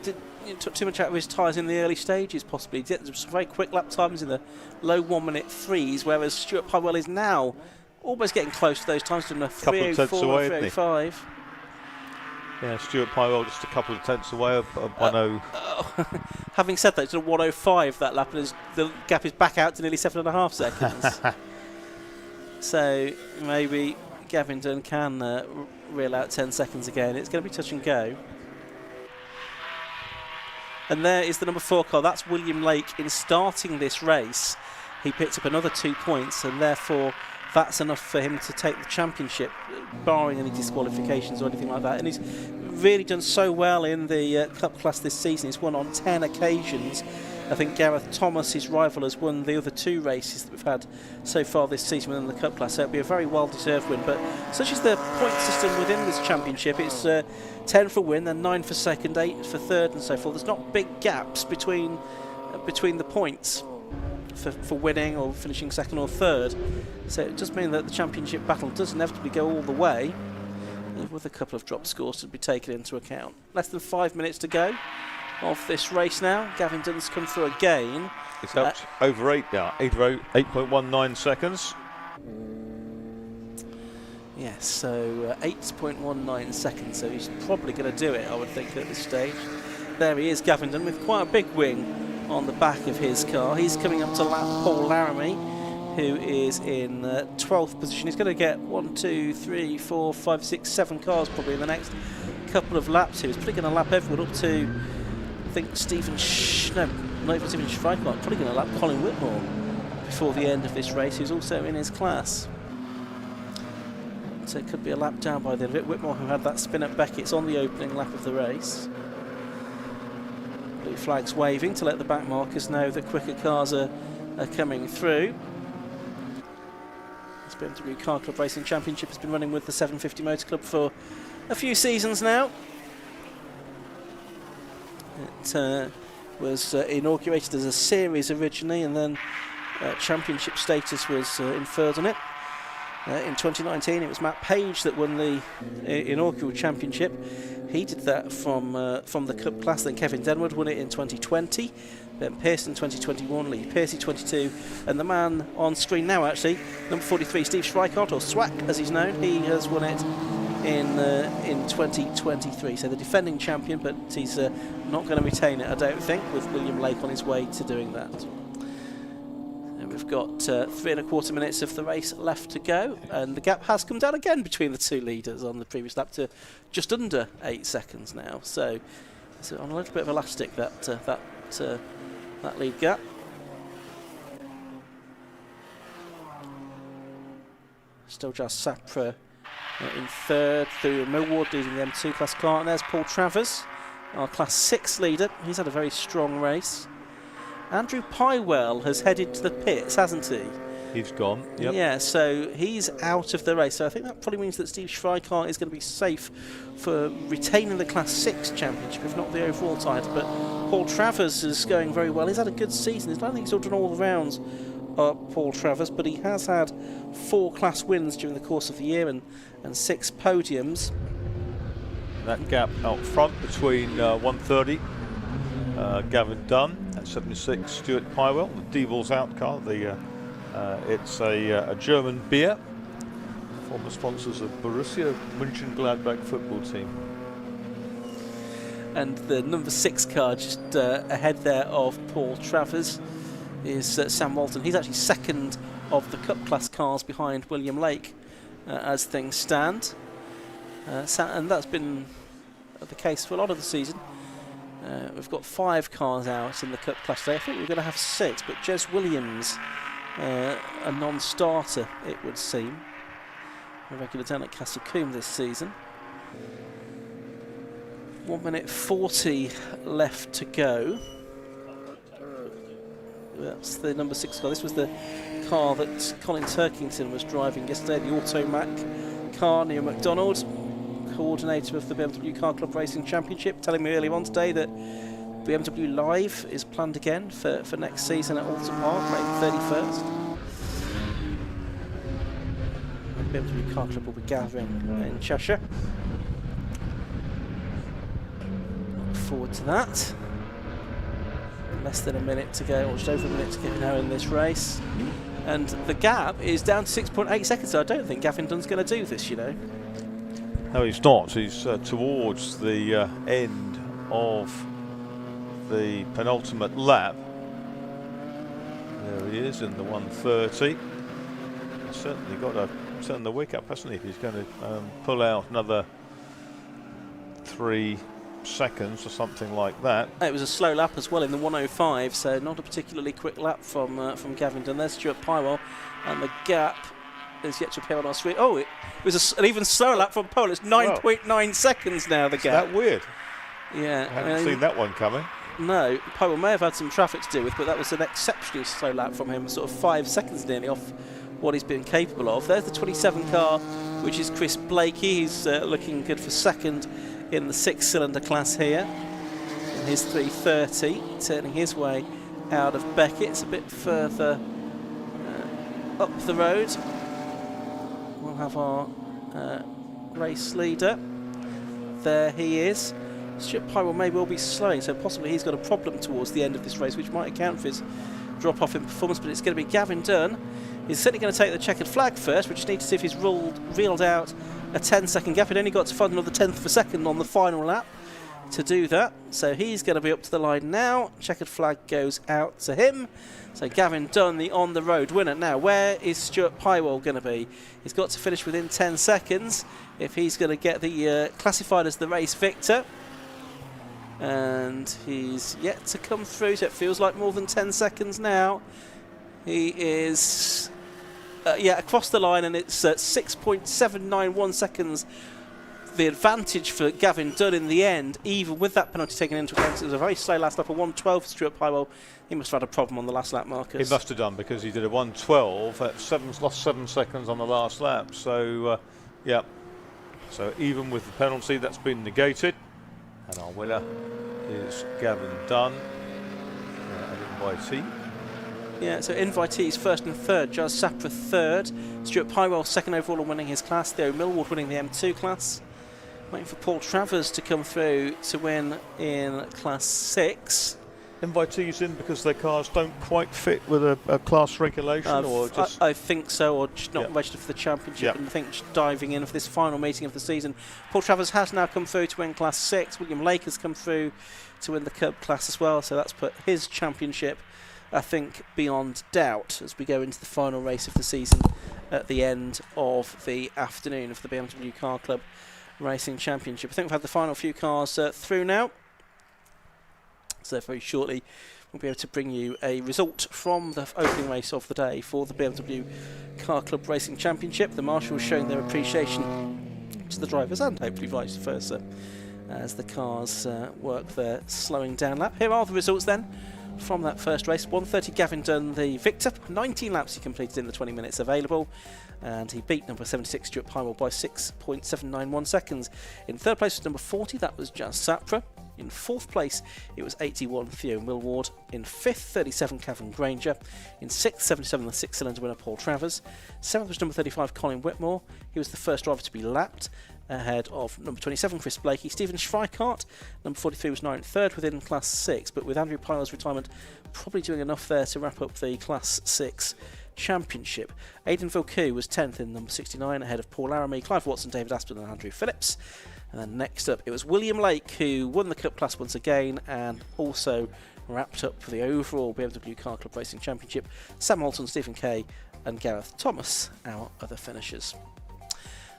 took too much out of his tyres in the early stages, possibly. He did some very quick lap times in the low 1-minute 3s, whereas Stuart Pywell is now almost getting close to those times, doing a 3:04, 3:05. Yeah, Stuart Pywell just a couple of tenths away of 1:0. Having said that, it's a 1:05 that lap, and the gap is back out to nearly 7.5 seconds. So maybe Gavin Dunn can reel out 10 seconds again. It's going to be touch and go. And there is the number 4 car. That's William Lake. In starting this race, he picked up another 2 points, and therefore that's enough for him to take the championship, barring any disqualifications or anything like that. And he's really done so well in the Cup class this season. He's won on 10 occasions. I think Gareth Thomas, his rival, has won the other 2 races that we've had so far this season within the Cup class. So it'll be a very well-deserved win. But such is the point system within this championship. It's 10 for win, then 9 for second, 8 for third, and so forth. There's not big gaps between the points for winning or finishing second or third. So it does mean that the championship battle does inevitably go all the way, with a couple of dropped scores to be taken into account. Less than 5 minutes to go of this race now. Gavin Dunn's come through again. It's up over 8 now, 8.19 seconds. Yes, so 8.19 seconds, so he's probably going to do it, I would think, at this stage. There he is, Gavin Dunn, with quite a big wing on the back of his car. He's coming up to Paul Laramie, who is in 12th position. He's going to get 1, 2, 3, 4, 5, 6, 7 cars probably in the next couple of laps here. He's probably going to lap everyone up to, I think, not even Stephen Schreiber, probably going to lap Colin Whitmore before the end of this race, who's also in his class. So it could be a lap down by the end of it. Whitmore, who had that spin at Beckett's on the opening lap of the race. Blue flags waving to let the back markers know that quicker cars are coming through. This BMW Car Club Racing Championship has been running with the 750 Motor Club for a few seasons now. It was inaugurated as a series originally, and then championship status was inferred on it. In 2019, it was Matt Page that won the inaugural championship. He did that from the Cup class. Then Kevin Denwood won it in 2020. Ben Pearson 2021, Lee Piercy 22, and the man on screen now, actually, number 43, Steve Schreikart, or Swack as he's known, he has won it in 2023. So the defending champion, but he's not going to retain it, I don't think, with William Lake on his way to doing that. We've got 3.25 minutes of the race left to go, and the gap has come down again between the 2 leaders on the previous lap to just under 8 seconds now. So on a little bit of elastic, that lead gap. Still just Sapra in third, through Millward leading the M2 class car, and there's Paul Travers, our class 6 leader. He's had a very strong race. Andrew Pywell has headed to the pits, hasn't he? He's gone, yep. Yeah, so he's out of the race. So I think that probably means that Steve Schreikart is going to be safe for retaining the Class 6 championship, if not the overall title. But Paul Travers is going very well. He's had a good season. I don't think he's done all the rounds, Paul Travers, but he has had 4 class wins during the course of the year and 6 podiums. That gap out front between 130, Gavin Dunn. 76, Stuart Pywell, the Devils out car. It's a German beer. Former sponsors of Borussia Mönchengladbach football team. And the number 6 car just ahead there of Paul Travers is Sam Walton. He's actually second of the Cup class cars behind William Lake as things stand. And that's been the case for a lot of the season. We've got 5 cars out in the Cup class today. I think we're going to have 6, but Jez Williams, a non-starter, it would seem. A regular down at Castle Combe this season. 1 minute 40 left to go. That's the number 6 car. This was the car that Colin Turkington was driving yesterday, the Automac car near McDonald. Coordinator of the BMW Car Club Racing Championship, telling me earlier on today that BMW Live is planned again for next season at Alton Park, May 31st. The BMW Car Club will be gathering in Cheshire. forward to that. Less than a minute to go, or just over a minute to go now in this race. And the gap is down to 6.8 seconds, so I don't think Gavin Dunn's going to do this, you know. No, he's not. He's towards the end of the penultimate lap. There he is in the 130. He's certainly got to turn the wick up, hasn't he? If he's going to pull out another 3 seconds or something like that. It was a slow lap as well in the 105, so not a particularly quick lap from Gavin Dunn. There's Stuart Pywell, and the gap is yet to appear on our screen. Oh, it was an even slower lap from Pole. It's 9.9 seconds now, the gap. Is that weird? Yeah. I haven't seen that one coming. No, Pywell may have had some traffic to do with, but that was an exceptionally slow lap from him, sort of 5 seconds nearly off what he's been capable of. There's the 27 car, which is Chris Blakey. He's looking good for second in the 6-cylinder class here in his 330, turning his way out of Beckett. It's a bit further up the road. We'll have our race leader. There he is. Stuart Pywell may well be slowing, so possibly he's got a problem towards the end of this race, which might account for his drop off in performance, but it's going to be Gavin Dunn. He's certainly going to take the checkered flag first. We just need to see if he's reeled out a 10-second gap. It only got to find another 10th of a second on the final lap to do that. So he's going to be up to the line now. Checkered flag goes out to him. So Gavin Dunn, the on-the-road winner. Now, where is Stuart Pywell going to be? He's got to finish within 10 seconds if he's going to get the classified as the race victor. And he's yet to come through, so it feels like more than 10 seconds now. He is... across the line, and it's 6.791 seconds. The advantage for Gavin Dunn in the end, even with that penalty taken into account. It was a very slow last lap, a 112 for Stuart Pywell. He must have had a problem on the last lap, Marcus. He must have done, because he did a 112 at lost 7 seconds on the last lap. So, yeah. So even with the penalty, that's been negated. And our winner is Gavin Dunn at NYT. Yeah, so invitees first and third, Jazz Sapra third, Stuart Pywell second overall and winning his class, Theo Millward winning the M2 class. Waiting for Paul Travers to come through to win in class 6. Invitees in because their cars don't quite fit with a class regulation, or just... I think so, or just not registered for the championship, and I think just diving in for this final meeting of the season. Paul Travers has now come through to win class 6. William Lake has come through to win the Cub class as well, so that's put his championship, I think, beyond doubt as we go into the final race of the season at the end of the afternoon of the BMW Car Club Racing Championship. I think we've had the final few cars through now. So very shortly we'll be able to bring you a result from the opening race of the day for the BMW Car Club Racing Championship. The marshals showing their appreciation to the drivers and hopefully vice versa as the cars work their slowing down lap. Here are the results then from that first race. 1:30 Gavin Dunn, the victor. 19 laps he completed in the 20 minutes available, and he beat number 76 Stuart Pywell by 6.791 seconds. In third place was number 40, that was Jazz Sapra. In fourth place, it was 81 Theo Millward. In fifth, 37 Cavan Granger. In sixth, 77 the 6-cylinder winner Paul Travers. Seventh was number 35 Colin Whitmore. He was the first driver to be lapped, ahead of number 27 Chris Blakey. Stephen Schweikart, number 43, was now in third within class 6, but with Andrew Pylor's retirement probably doing enough there to wrap up the class 6 championship. Aidan Vilku was 10th in number 69 ahead of Paul Laramie, Clive Watson, David Aspen and Andrew Phillips. And then next up it was William Lake, who won the Cup class once again and also wrapped up for the overall BMW Car Club Racing Championship. Sam Holton, Stephen Kay and Gareth Thomas, our other finishers.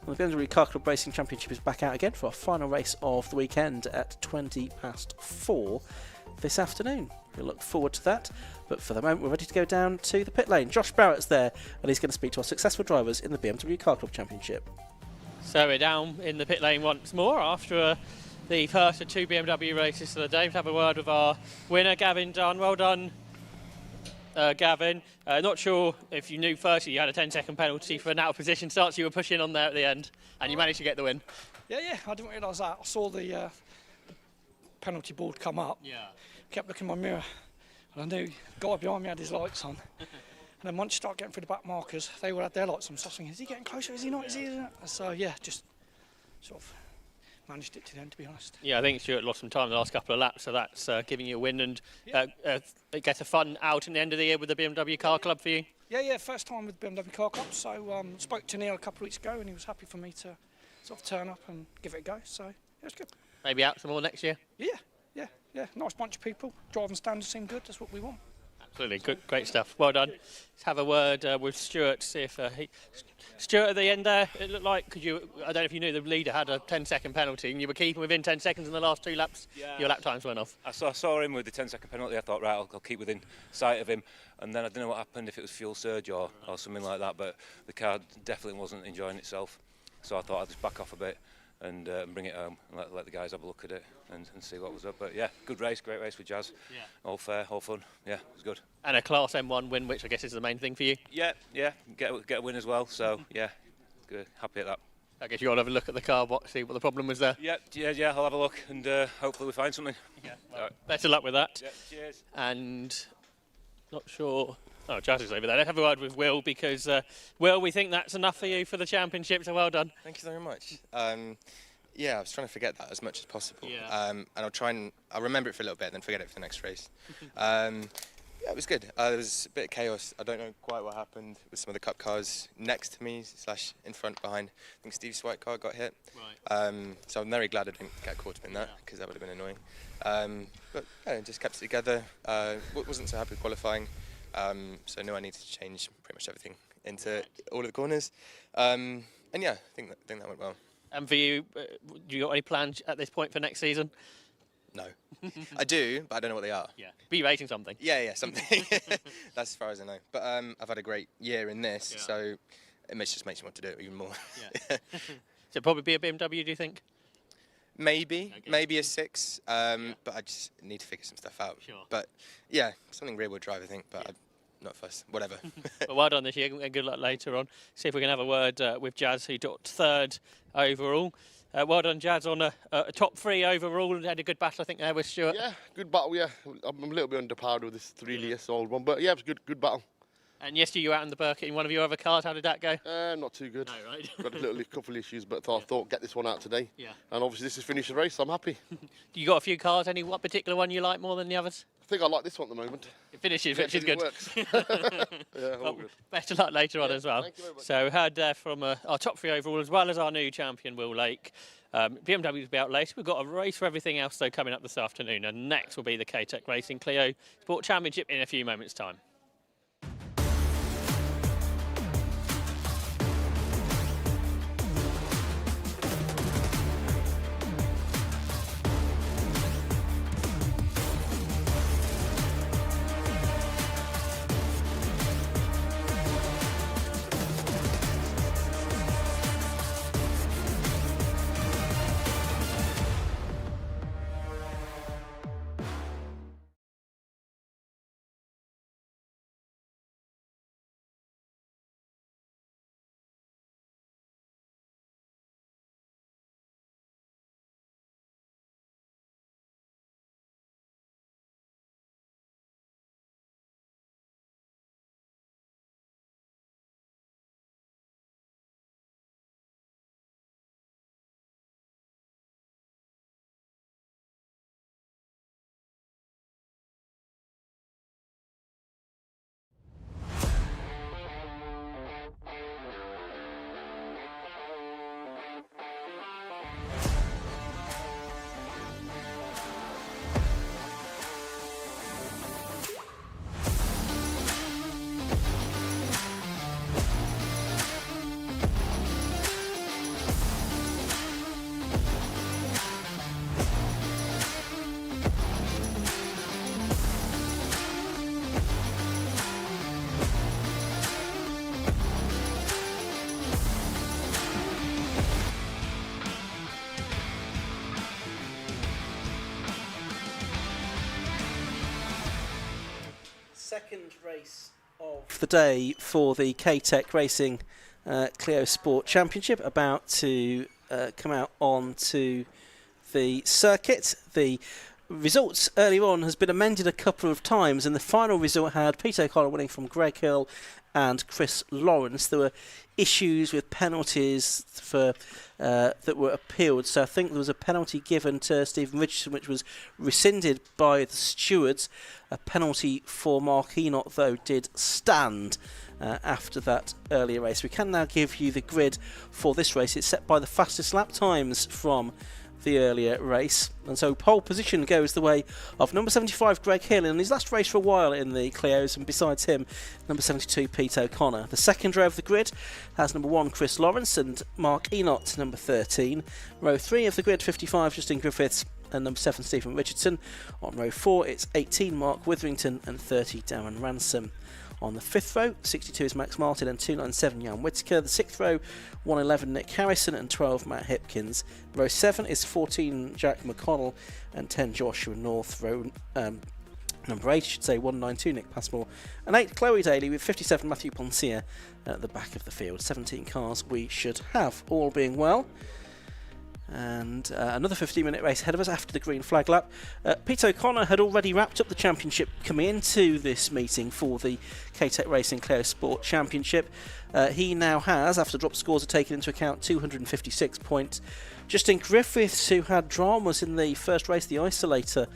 And the BMW Car Club Racing Championship is back out again for our final race of the weekend at 4:20 this afternoon. We look forward to that, but for the moment we're ready to go down to the pit lane. Josh Barrett's there and he's going to speak to our successful drivers in the BMW Car Club Championship. So we're down in the pit lane once more after the first of 2 BMW races of the day. We'll have a word with our winner, Gavin Dunn. Well done, Gavin. Not sure if you knew firstly you had a 10-second penalty for an out of position start, so you were pushing on there at the end and you managed to get the win. Yeah, I didn't realise that. I saw the penalty board come up. Yeah. Kept looking in my mirror and I knew the guy behind me had his lights on. And then once you start getting through the back markers, they all had their lights on. So I was thinking, is he getting closer? Is he not? Is he? So yeah, just sort of managed it to the end, to be honest. Yeah, I think Stuart lost some time in the last couple of laps, so that's giving you a win, and it gets a fun out in the end of the year with the BMW Car Club for you. Yeah, first time with BMW Car Club. So spoke to Neil a couple of weeks ago, and he was happy for me to sort of turn up and give it a go. So it was good. Maybe out some more next year. Yeah. Nice bunch of people. Driving standards seem good. That's what we want. Absolutely, good, great stuff. Well done. Let's have a word with Stuart. See if Stuart at the end there. It looked like I don't know if you knew the leader had a 10-second penalty, and you were keeping within 10 seconds in the last 2 laps. Yeah. Your lap times went off. I saw him with the 10-second penalty. I thought, right, I'll keep within sight of him. And then I don't know what happened, if it was fuel surge or something like that. But the car definitely wasn't enjoying itself. So I thought I'd just back off a bit and bring it home and let the guys have a look at it and see what was up. But yeah, good race, great race with Jazz. Yeah. All fair, all fun. Yeah, it was good. And a Class M1 win, which I guess is the main thing for you. Yeah, get a win as well. So yeah, good, happy at that. I guess you ought to have a look at the car, see what the problem was there. Yeah, I'll have a look and hopefully we find something. Yeah, well, better luck with that. Yeah, cheers. And not sure. Oh, Jazz is over there. Let's have a word with Will, because Will, we think that's enough for you for the championship, so well done. Thank you very much. Yeah, I was trying to forget that as much as possible. Yeah. And I'll remember it for a little bit and then forget it for the next race. Yeah, it was good. There was a bit of chaos. I don't know quite what happened with some of the cup cars next to me / in front, behind. I think Steve's white car got hit. Right. So I'm very glad I didn't get caught up in that, because that would have been annoying. But yeah, just kept it together. Wasn't so happy with qualifying. So I knew I needed to change pretty much everything into all of the corners. And yeah, I think that went well. And for you, do you got any plans at this point for next season? No. I do, but I don't know what they are. Yeah. Be racing something. Yeah, something. That's as far as I know. But I've had a great year in this, so it just makes me want to do it even more. Yeah. So probably be a BMW, do you think? Maybe a 6, but I just need to figure some stuff out. Sure. But yeah, something rear-wheel drive, I think, but I'm not fussed. Whatever. Well, well done this year, and good luck later on. See if we can have a word with Jazz, who got 3rd overall. Well done, Jazz, on a top 3 overall, and had a good battle, I think, there with Stuart. Yeah, good battle, yeah. I'm a little bit underpowered with this 3-year-old one, but yeah, it was good battle. And yesterday you were out in the Burkett in one of your other cars. How did that go? Not too good. No, right. Got a couple of issues, but I thought get this one out today. Yeah. And obviously this has finished the race, so I'm happy. You got a few cars. Any what particular one you like more than the others? I think I like this one at the moment. It finishes, which is good. It works. Yeah, all good. Better luck later on as well. Thank you very much. So we heard from our top 3 overall, as well as our new champion, Will Lake. BMW will be out later. We've got a race for everything else, though, coming up this afternoon. And next will be the K-Tec Racing Clio Sport Championship in a few moments' time. Second race of the day for the K-Tec Racing Clio Sport Championship, about to come out onto the circuit. The results earlier on has been amended a couple of times, and the final result had Pete O'Connor winning from Greg Hill and Chris Lawrence. There were issues with penalties for that were appealed, so I think there was a penalty given to Stephen Richardson which was rescinded by the stewards. A penalty for Mark Enoch though did stand after that earlier race. We can now give you the grid for this race. It's set by the fastest lap times from the earlier race, and so pole position goes the way of number 75 Greg Hill in his last race for a while in the Clios, and besides him number 72 Pete O'Connor. The second row of the grid has number 1 Chris Lawrence and Mark Enoch number 13. Row 3 of the grid, 55 Justin Griffiths and number 7 Stephen Richardson. On row 4 it's 18 Mark Witherington and 30 Darren Ransom. On the 5th row, 62 is Max Martin and 297 Jan Whittaker. The 6th row, 111 Nick Harrison and 12 Matt Hipkins. Row 7 is 14 Jack McConnell and 10 Joshua North. Row number 8, I should say, 192 Nick Passmore and 8 Chloe Daly with 57 Matthew Poncia at the back of the field. 17 cars we should have, all being well. And another 15-minute race ahead of us after the green flag lap. Pete O'Connor had already wrapped up the championship coming into this meeting for the K-Tec Racing Clio Sport Championship. He now has, after drop scores are taken into account, 256 points. Justin Griffiths, who had dramas in the first race, the isolator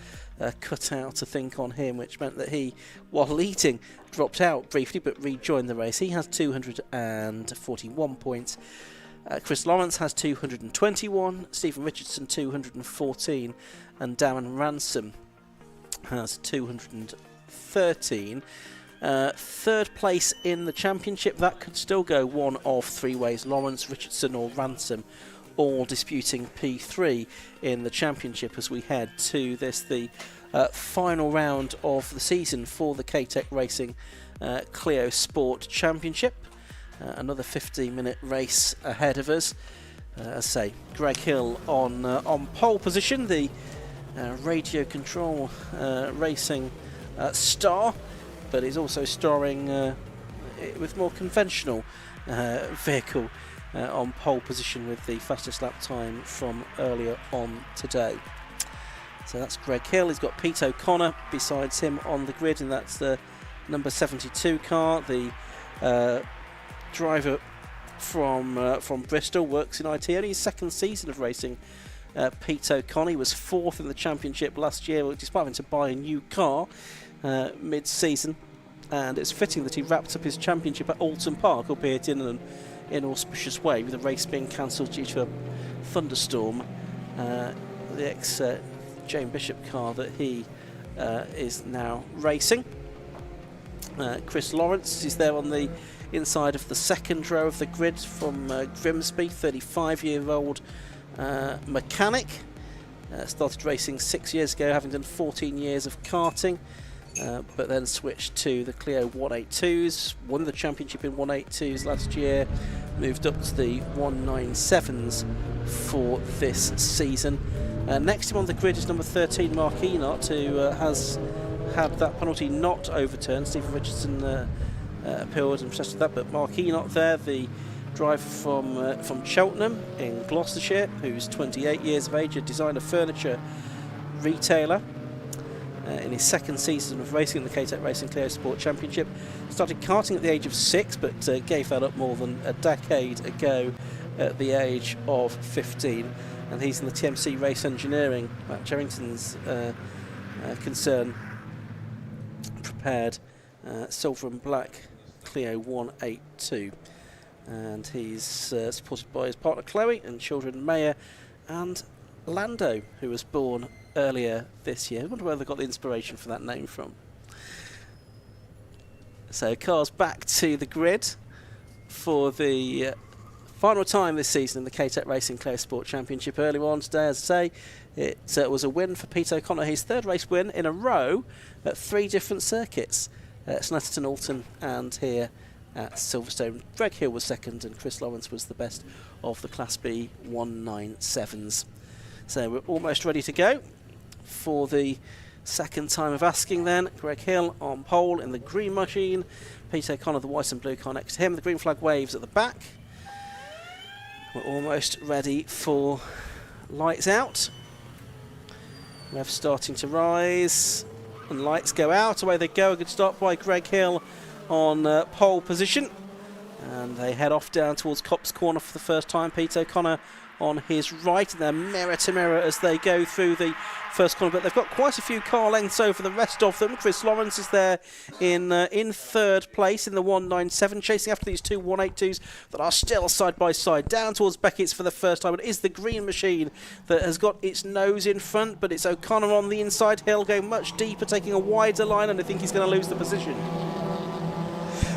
cut out, I think, on him, which meant that he, while leading, dropped out briefly but rejoined the race. He has 241 points. Chris Lawrence has 221, Stephen Richardson 214 and Darren Ransom has 213. Third place in the championship, that could still go one of three ways: Lawrence, Richardson or Ransom, all disputing P3 in the championship as we head to this, the final round of the season for the K-Tec Racing Clio Sport Championship. Another 15-minute race ahead of us. As I say, Greg Hill on pole position, the radio control racing star, but he's also starring with more conventional vehicle on pole position with the fastest lap time from earlier on today. So that's Greg Hill. He's got Pete O'Connor besides him on the grid, and that's the number 72 car. The driver from Bristol, works in IT, only his second season of racing. Pete O'Connor was 4th in the championship last year, despite having to buy a new car mid-season, and it's fitting that he wrapped up his championship at Alton Park, albeit in an inauspicious way, with the race being cancelled due to a thunderstorm. The ex-Jane Bishop car that he is now racing. Chris Lawrence is there on the inside of the second row of the grid from Grimsby, 35-year-old mechanic. Started racing 6 years ago, having done 14 years of karting, but then switched to the Clio 182s, won the championship in 182s last year, moved up to the 197s for this season. Next to him on the grid is number 13 Mark Enoch, who has had that penalty not overturned. Stephen Richardson appealed and protested that, but Mark Enoch there, the driver from Cheltenham in Gloucestershire, who's 28 years of age, a designer furniture retailer, in his second season of racing in the K-Tec Racing Clio Sport Championship. Started karting at the age of 6, but gave that up more than a decade ago at the age of 15, and he's in the TMC Race Engineering, Matt Jerrington's concern, prepared silver and black Clio 182, and he's supported by his partner Chloe and children Maya and Lando, who was born earlier this year. I wonder where they got the inspiration for that name from. So cars back to the grid for the final time this season in the K-Tec Racing Clio Sport Championship. Earlier on today, as I say, it was a win for Pete O'Connor, his third race win in a row at 3 different circuits. Snetterton, Alton and here at Silverstone. Greg Hill was second and Chris Lawrence was the best of the Class B 197s. So we're almost ready to go for the second time of asking then. Greg Hill on pole in the green machine. Pete O'Connor, the white and blue car next to him. The green flag waves at the back. We're almost ready for lights out. Rev starting to rise, and lights go out. Away they go. A good start by Greg Hill on pole position. And they head off down towards Copse Corner for the first time. Pete O'Connor on his right, and they're mirror to mirror as they go through the first corner. But they've got quite a few car lengths over the rest of them. Chris Lawrence is there in third place in the 197, chasing after these two 182s that are still side by side. Down towards Beckett's for the first time. It is the green machine that has got its nose in front, but it's O'Connor on the inside. Hill going much deeper, taking a wider line, and I think he's going to lose the position.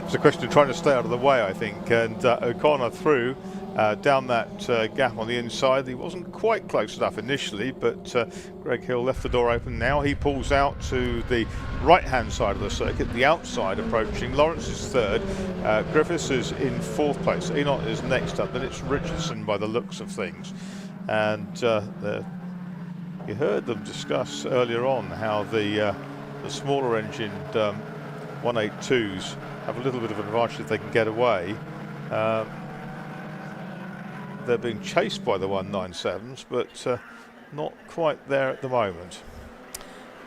It's a question of trying to stay out of the way, I think, and O'Connor through down that gap on the inside. He wasn't quite close enough initially, but Greg Hill left the door open. Now he pulls out to the right-hand side of the circuit, the outside approaching. Lawrence is third, Griffiths is in fourth place, Enoch is next up, then it's Richardson by the looks of things. And you heard them discuss earlier on how the smaller engined 182s have a little bit of an advantage if they can get away. They're being chased by the 197s, but not quite there at the moment.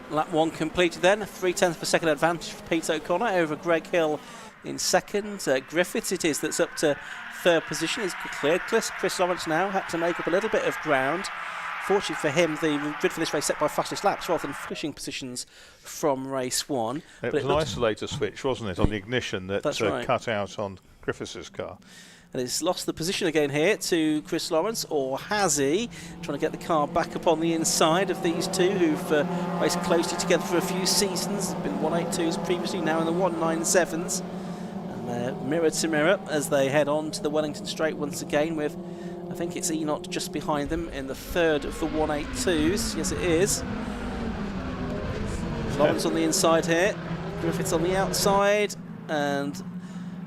Lap one completed then, 0.3 of a second advantage for Pete O'Connor over Greg Hill in second. Griffiths it is that's up to third position. He's cleared. Chris Lawrence now had to make up a little bit of ground. Fortunately for him, the grid for this race set by fastest laps rather than finishing positions from race one. It was an isolator switch, wasn't it, on the ignition that right. cut out on Griffiths' car. And he's lost the position again here to Chris Lawrence, or has he? Trying to get the car back up on the inside of these two who've raced closely together for a few seasons. Been 182s previously, now in the 197s. And they're mirror to mirror as they head on to the Wellington Straight once again with, I think it's Enoch just behind them in the third of the 182s. Yes, it is. Lawrence on the inside here, Griffiths on the outside, and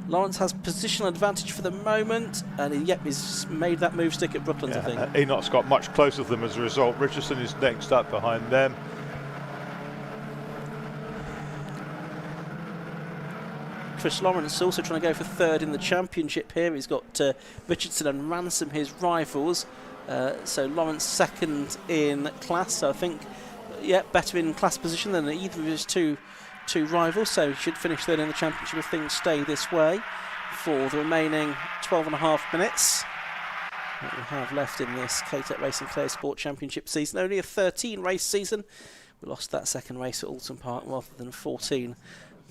Lawrence has positional advantage for the moment, and he's made that move stick at Brooklands, I think. Enoch's got much closer to them as a result. Richardson is next up behind them. Chris Lawrence also trying to go for third in the championship here. He's got Richardson and Ransom, his rivals. So Lawrence second in class, so I think, better in class position than either of his two rivals, so he should finish third in the championship if things stay this way for the remaining 12.5 minutes that we have left in this K-Tec Racing Clio Sport Championship season. Only a 13 race season. We lost that second race at Alton Park rather than 14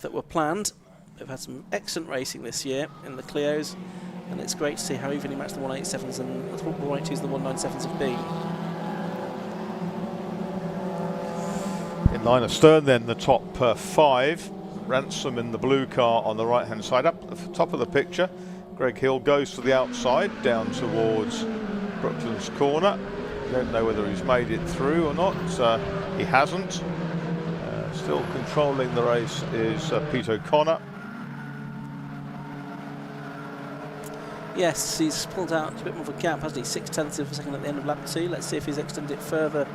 that were planned. We've had some excellent racing this year in the Clios, and it's great to see how evenly matched the 187s and the 182s and the 197s have been. In line astern then, the top five. Ransom in the blue car on the right hand side. Up at the top of the picture, Greg Hill goes to the outside down towards Brooklands Corner. Don't know whether he's made it through or not. He hasn't. Still controlling the race is Pete O'Connor. Yes, he's pulled out a bit more of a gap, hasn't he? 0.6 of a second at the end of lap 2. Let's see if he's extended it further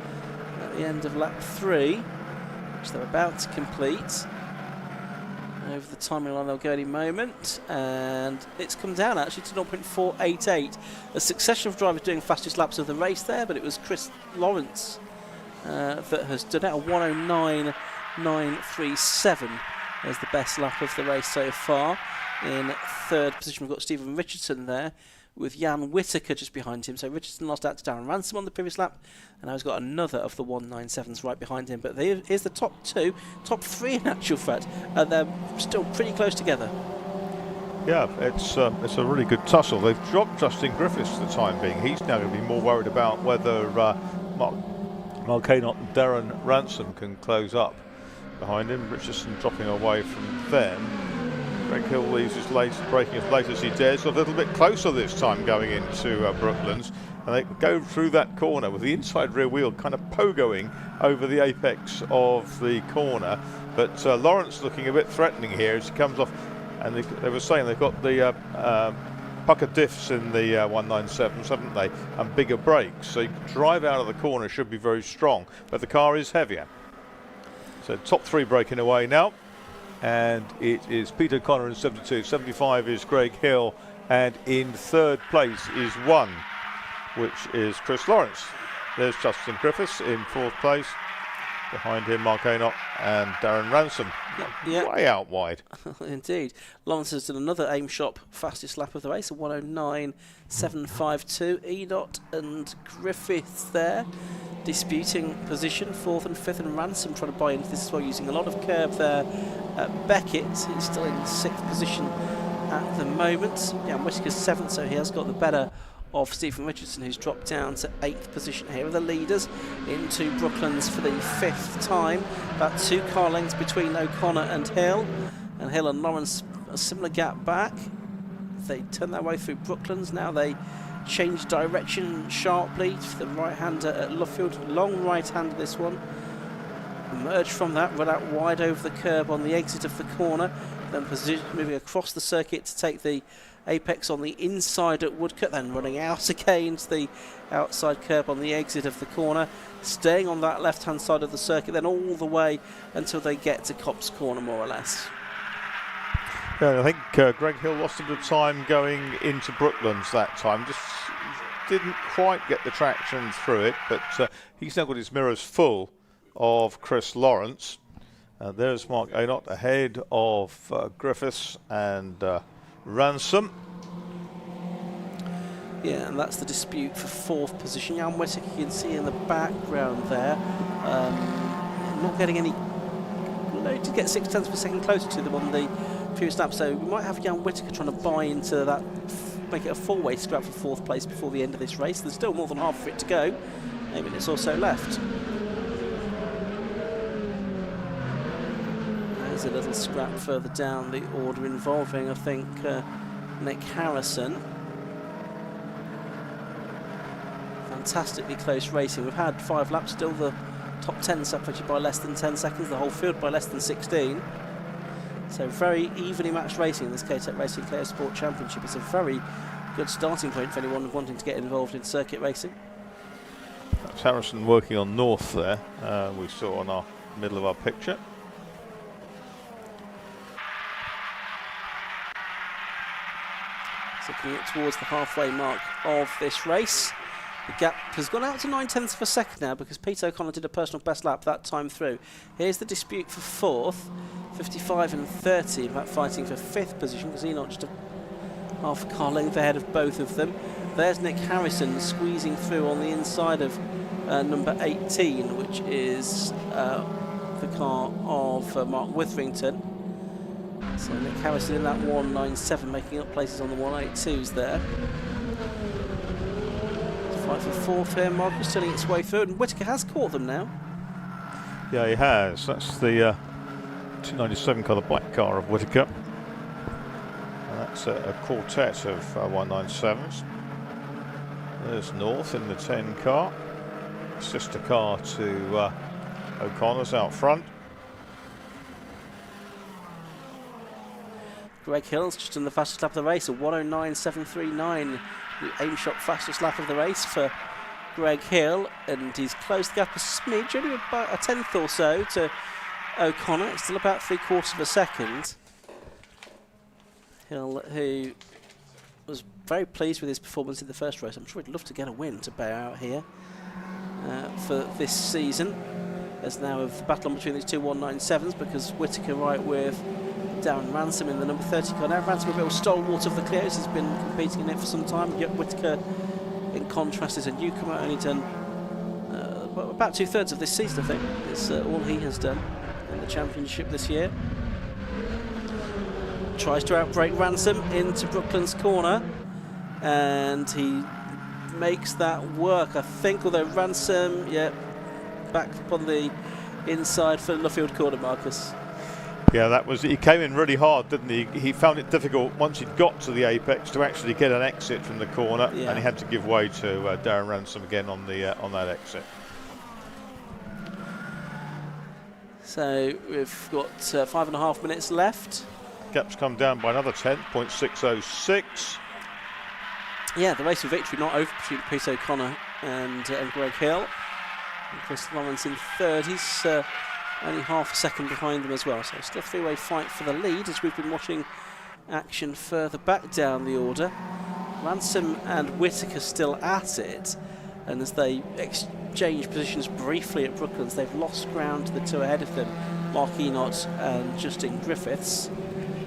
at the end of lap 3, which they're about to complete. Over the timing line they'll go any moment, and it's come down actually to 0.488. A succession of drivers doing fastest laps of the race there, but it was Chris Lawrence that has done out a 109.937 as the best lap of the race so far. In third position we've got Stephen Richardson there, with Jan Whittaker just behind him. So Richardson lost out to Darren Ransom on the previous lap, and now he's got another of the 197s right behind him. But here's the top three in actual fact, and they're still pretty close together. Yeah, it's a really good tussle. They've dropped Justin Griffiths for the time being. He's now going to be more worried about whether Mark Haynott and Darren Ransom can close up behind him. Richardson dropping away from them. Greg Hill leaves his late, braking as late as he dares. A little bit closer this time going into Brooklands, and they go through that corner with the inside rear wheel kind of pogoing over the apex of the corner. But Lawrence looking a bit threatening here as he comes off, and they were saying they've got the pucker diffs in the 197s, haven't they, and bigger brakes, so you can drive out of the corner, should be very strong, but the car is heavier. So top three breaking away now. And it is Peter O'Connor in 72, 75 is Greg Hill, and in third place is one, which is Chris Lawrence. There's Justin Griffiths in fourth place, Behind him, Mark Aynott and Darren Ransom. Way out wide. Indeed. Lawrence has done another aim shop fastest lap of the race, a 109.752. Aynott and Griffith there disputing position, 4th and 5th, and Ransom trying to buy into this as well, using a lot of curve there. Beckett is still in 6th position at the moment. Yeah, Whittaker's 7th, so he has got the better of Stephen Richardson, who's dropped down to 8th position. Here are the leaders into Brooklands for the 5th time. About 2 car lengths between O'Connor and Hill. And Hill and Lawrence, a similar gap back. They turn their way through Brooklands. Now they change direction sharply to the right-hander at Luffield. Long right-hander this one. Emerge from that, run out wide over the curb on the exit of the corner. Then moving across the circuit to take the apex on the inside at Woodcote, then running out again to the outside curb on the exit of the corner, staying on that left-hand side of the circuit, then all the way until they get to Copse Corner, more or less. Yeah, I think Greg Hill lost a bit of time going into Brooklands that time. Just didn't quite get the traction through it, but he's now got his mirrors full of Chris Lawrence. There's Mark Aynott ahead of Griffiths and Ransom. Yeah, and that's the dispute for 4th position. Jan Whittaker, you can see in the background there, not getting any. He did get 6 tenths per second closer to them on the previous lap, so we might have Jan Whittaker trying to buy into that, make it a 4-way scrap for 4th place before the end of this race. There's still more than half of it to go, 8 minutes or so left. There's a little scrap further down the order involving, I think, Nick Harrison. Fantastically close racing. We've had 5 laps, still the top 10 separated by less than 10 seconds, the whole field by less than 16. So very evenly matched racing in this K-Tec Racing Clio Sport Championship. It's a very good starting point for anyone wanting to get involved in circuit racing. That's Harrison working on north there, we saw on our middle of our picture. So coming up towards the halfway mark of this race. The gap has gone out to 9 tenths of a second now because Peter O'Connor did a personal best lap that time through. Here's the dispute for 4th, 55 and 30, about fighting for 5th position because Enoch just a half a car length ahead of both of them. There's Nick Harrison squeezing through on the inside of number 18, which is the car of Mark Witherington. So Nick Harrison in that 197, making up places on the 182s there. Fight for 4th here, Marcus turning its way through, and Whittaker has caught them now. Yeah, he has. That's the 297 car, the black car of Whittaker. And that's a quartet of 197s. There's North in the 10 car. Sister car to O'Connor's out front. Greg Hill's just in the fastest lap of the race, a 109.739. The aim shot fastest lap of the race for Greg Hill, and he's closed the gap a smidge, only about a tenth or so to O'Connor. It's still about 3/4 of a second. Hill, who was very pleased with his performance in the first race. I'm sure he'd love to get a win to bear out here for this season. There's now a battle on between these two 197s because Whittaker right with Darren Ransom in the number 30 car. Now Ransom, a real stalwart of the Clios, has been competing in it for some time. Yet Whittaker, in contrast, is a newcomer, only done about 2/3 of this season, I think. It's all he has done in the championship this year. Tries to outbrake Ransom into Brooklands corner, and he makes that work, I think, although Ransom, yeah, back up on the inside for Luffield corner, Marcus. Yeah, that was, he came in really hard, didn't he? He found it difficult once he'd got to the apex to actually get an exit from the corner, yeah, and he had to give way to Darren Ransom again on the on that exit. So we've got 5.5 minutes left. Gap's come down by another 10.606. Yeah, the race for victory not over between Pete O'Connor and Greg Hill. And Chris Lawrence in third. He's only half a second behind them as well. So still a three-way fight for the lead as we've been watching action further back down the order. Ransom and Whittaker still at it. And as they exchange positions briefly at Brooklands, they've lost ground to the two ahead of them, Mark Enott and Justin Griffiths.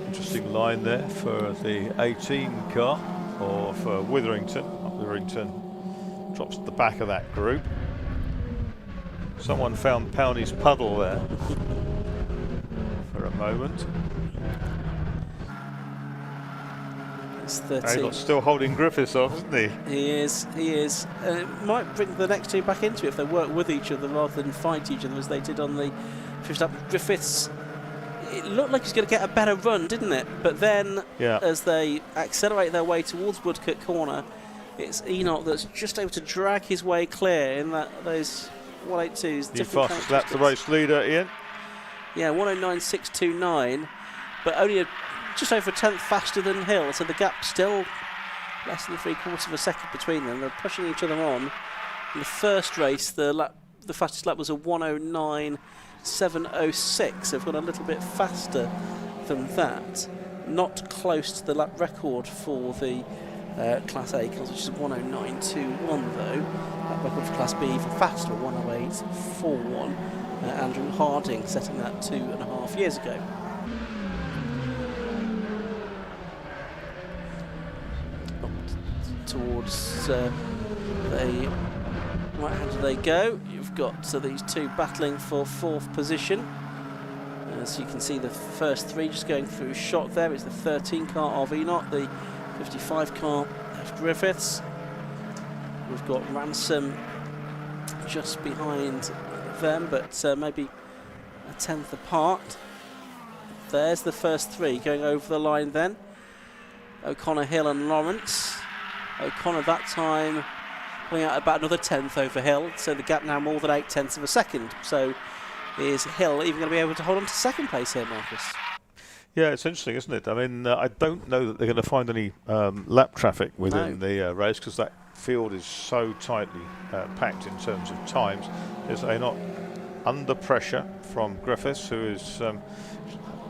Interesting line there for the 18 car, or for Witherington. Witherington drops at the back of that group. Someone found Powney's puddle there for a moment. It's 13. He's still holding Griffiths off, isn't he? He is. Might bring the next two back into it if they work with each other rather than fight each other as they did on the first lap. Griffiths, it looked like he was going to get a better run, didn't it? But then, as they accelerate their way towards Woodcote Corner, it's Enott that's just able to drag his way clear in those 182s. The fastest lap, the race leader, Ian. Yeah, 109.629, but only just over a tenth faster than Hill, so the gap still less than 3/4 of a second between them. They're pushing each other on. In the first race, the fastest lap was a 109.706. They've gone a little bit faster than that. Not close to the lap record for the Class A cars, which is 109.21 though. Lap record for Class B even faster, 108.41. Andrew Harding setting that 2.5 years ago. Towards the right hand they go. You've got these two battling for fourth position. As you can see, the first three just going through shot there. It's the 13 car of Enott, the 55 car of Griffiths. We've got Ransom just behind them, but maybe a tenth apart. There's the first three going over the line then. O'Connor, Hill and Lawrence. O'Connor that time pulling out about another tenth over Hill, so the gap now more than 8/10 of a second. So is Hill even going to be able to hold on to second place here, Marcus? Yeah, it's interesting, isn't it? I mean, I don't know that they're going to find any lap traffic within the race, because that field is so tightly packed in terms of times. Is they not under pressure from Griffiths, who is,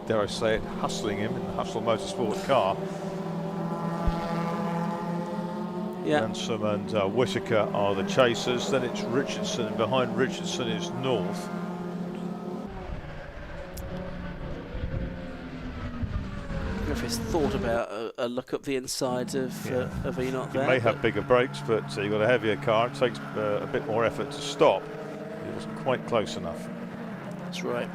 dare I say it, hustling him in the Hustle Motorsport car. Ransom and Whittaker are the chasers. Then it's Richardson, and behind Richardson is North. Griffiths thought about a look up the inside of Enott there. He may have bigger brakes, but you've got a heavier car. It takes a bit more effort to stop. He wasn't quite close enough. That's right.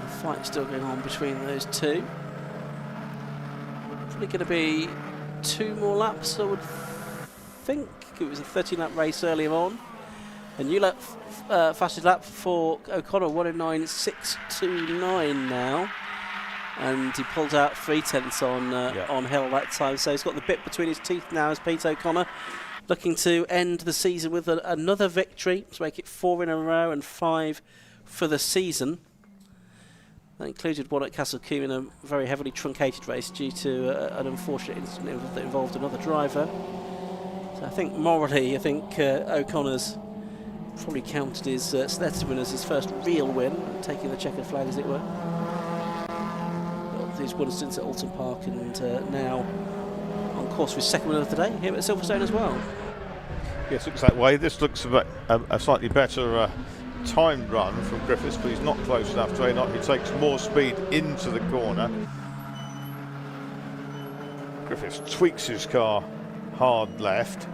The fight still going on between those two. Probably going to be 2 more laps, I would think. It was a 13-lap race earlier on. A new lap, fastest lap for O'Connor, 109.629 now. And he pulled out 3/10 on Hill that time, so he's got the bit between his teeth now as Pete O'Connor, looking to end the season with another victory to make it 4 in a row and 5 for the season. That included one at Castle Combe in a very heavily truncated race due to an unfortunate incident that involved another driver. So I think morally, O'Connor's probably counted his Sledson win as his first real win, taking the checkered flag as it were. He's won since at Alton Park, and now on course for his second win of the day here at Silverstone as well. Yes, looks that way. This looks a slightly better timed run from Griffiths, but he's not close enough to Enott. He takes more speed into the corner. Griffiths tweaks his car hard left.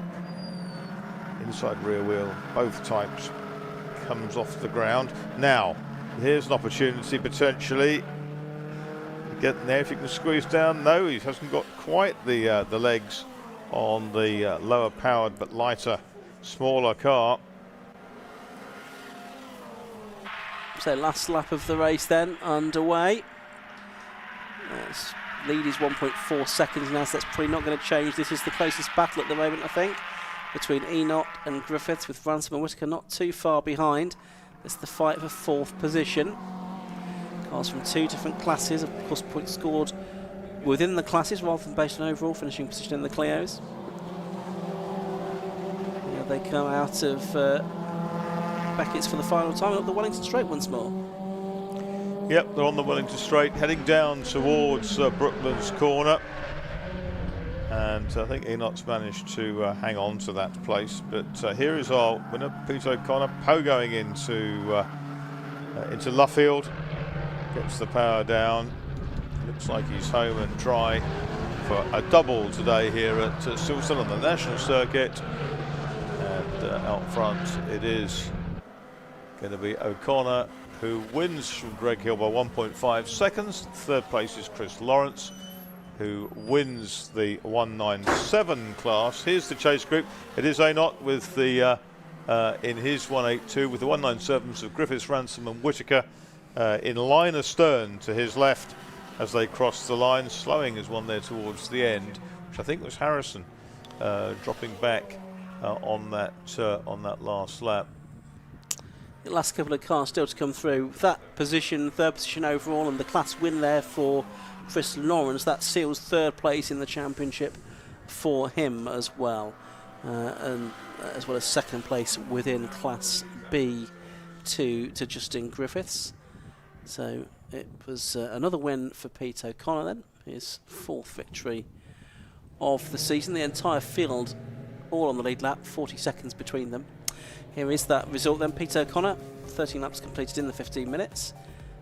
Inside rear wheel, both types, comes off the ground. Now, here's an opportunity potentially. Getting there, if you can squeeze down. No, he hasn't got quite the legs on the lower powered but lighter, smaller car. So last lap of the race then underway. Lead is 1.4 seconds now, so that's probably not going to change. This is the closest battle at the moment, I think, between Enott and Griffiths, with Ransom and Whittaker not too far behind. It's the fight for 4th position. Cars from 2 different classes, of course points scored within the classes rather than based on overall finishing position in the Clios. Yeah, they come out of Beckett's for the final time up the Wellington Straight once more. Yep, they're on the Wellington Straight, heading down towards Brooklands Corner. and I think Enoch's managed to hang on to that place. But here is our winner, Peter O'Connor, pogoing into Luffield, gets the power down. Looks like he's home and dry for a double today here at Silverstone on the national circuit. And out front it is going to be O'Connor, who wins from Greg Hill by 1.5 seconds. Third place is Chris Lawrence, who wins the 197 class. Here's the chase group. It is Enoch with the in his 182 with the 197s of Griffiths, Ransom and Whittaker in line astern to his left as they cross the line. Slowing is one there towards the end, which I think was Harrison dropping back on that last lap. The last couple of cars still to come through. That position, third position overall, and the class win there for Chris Lawrence. That seals third place in the championship for him as well, and as well as second place within Class B to Justin Griffiths. So it was another win for Pete O'Connor then, his fourth victory of the season. The entire field all on the lead lap, 40 seconds between them. Here is that result then. Pete O'Connor, 13 laps completed in the 15 minutes.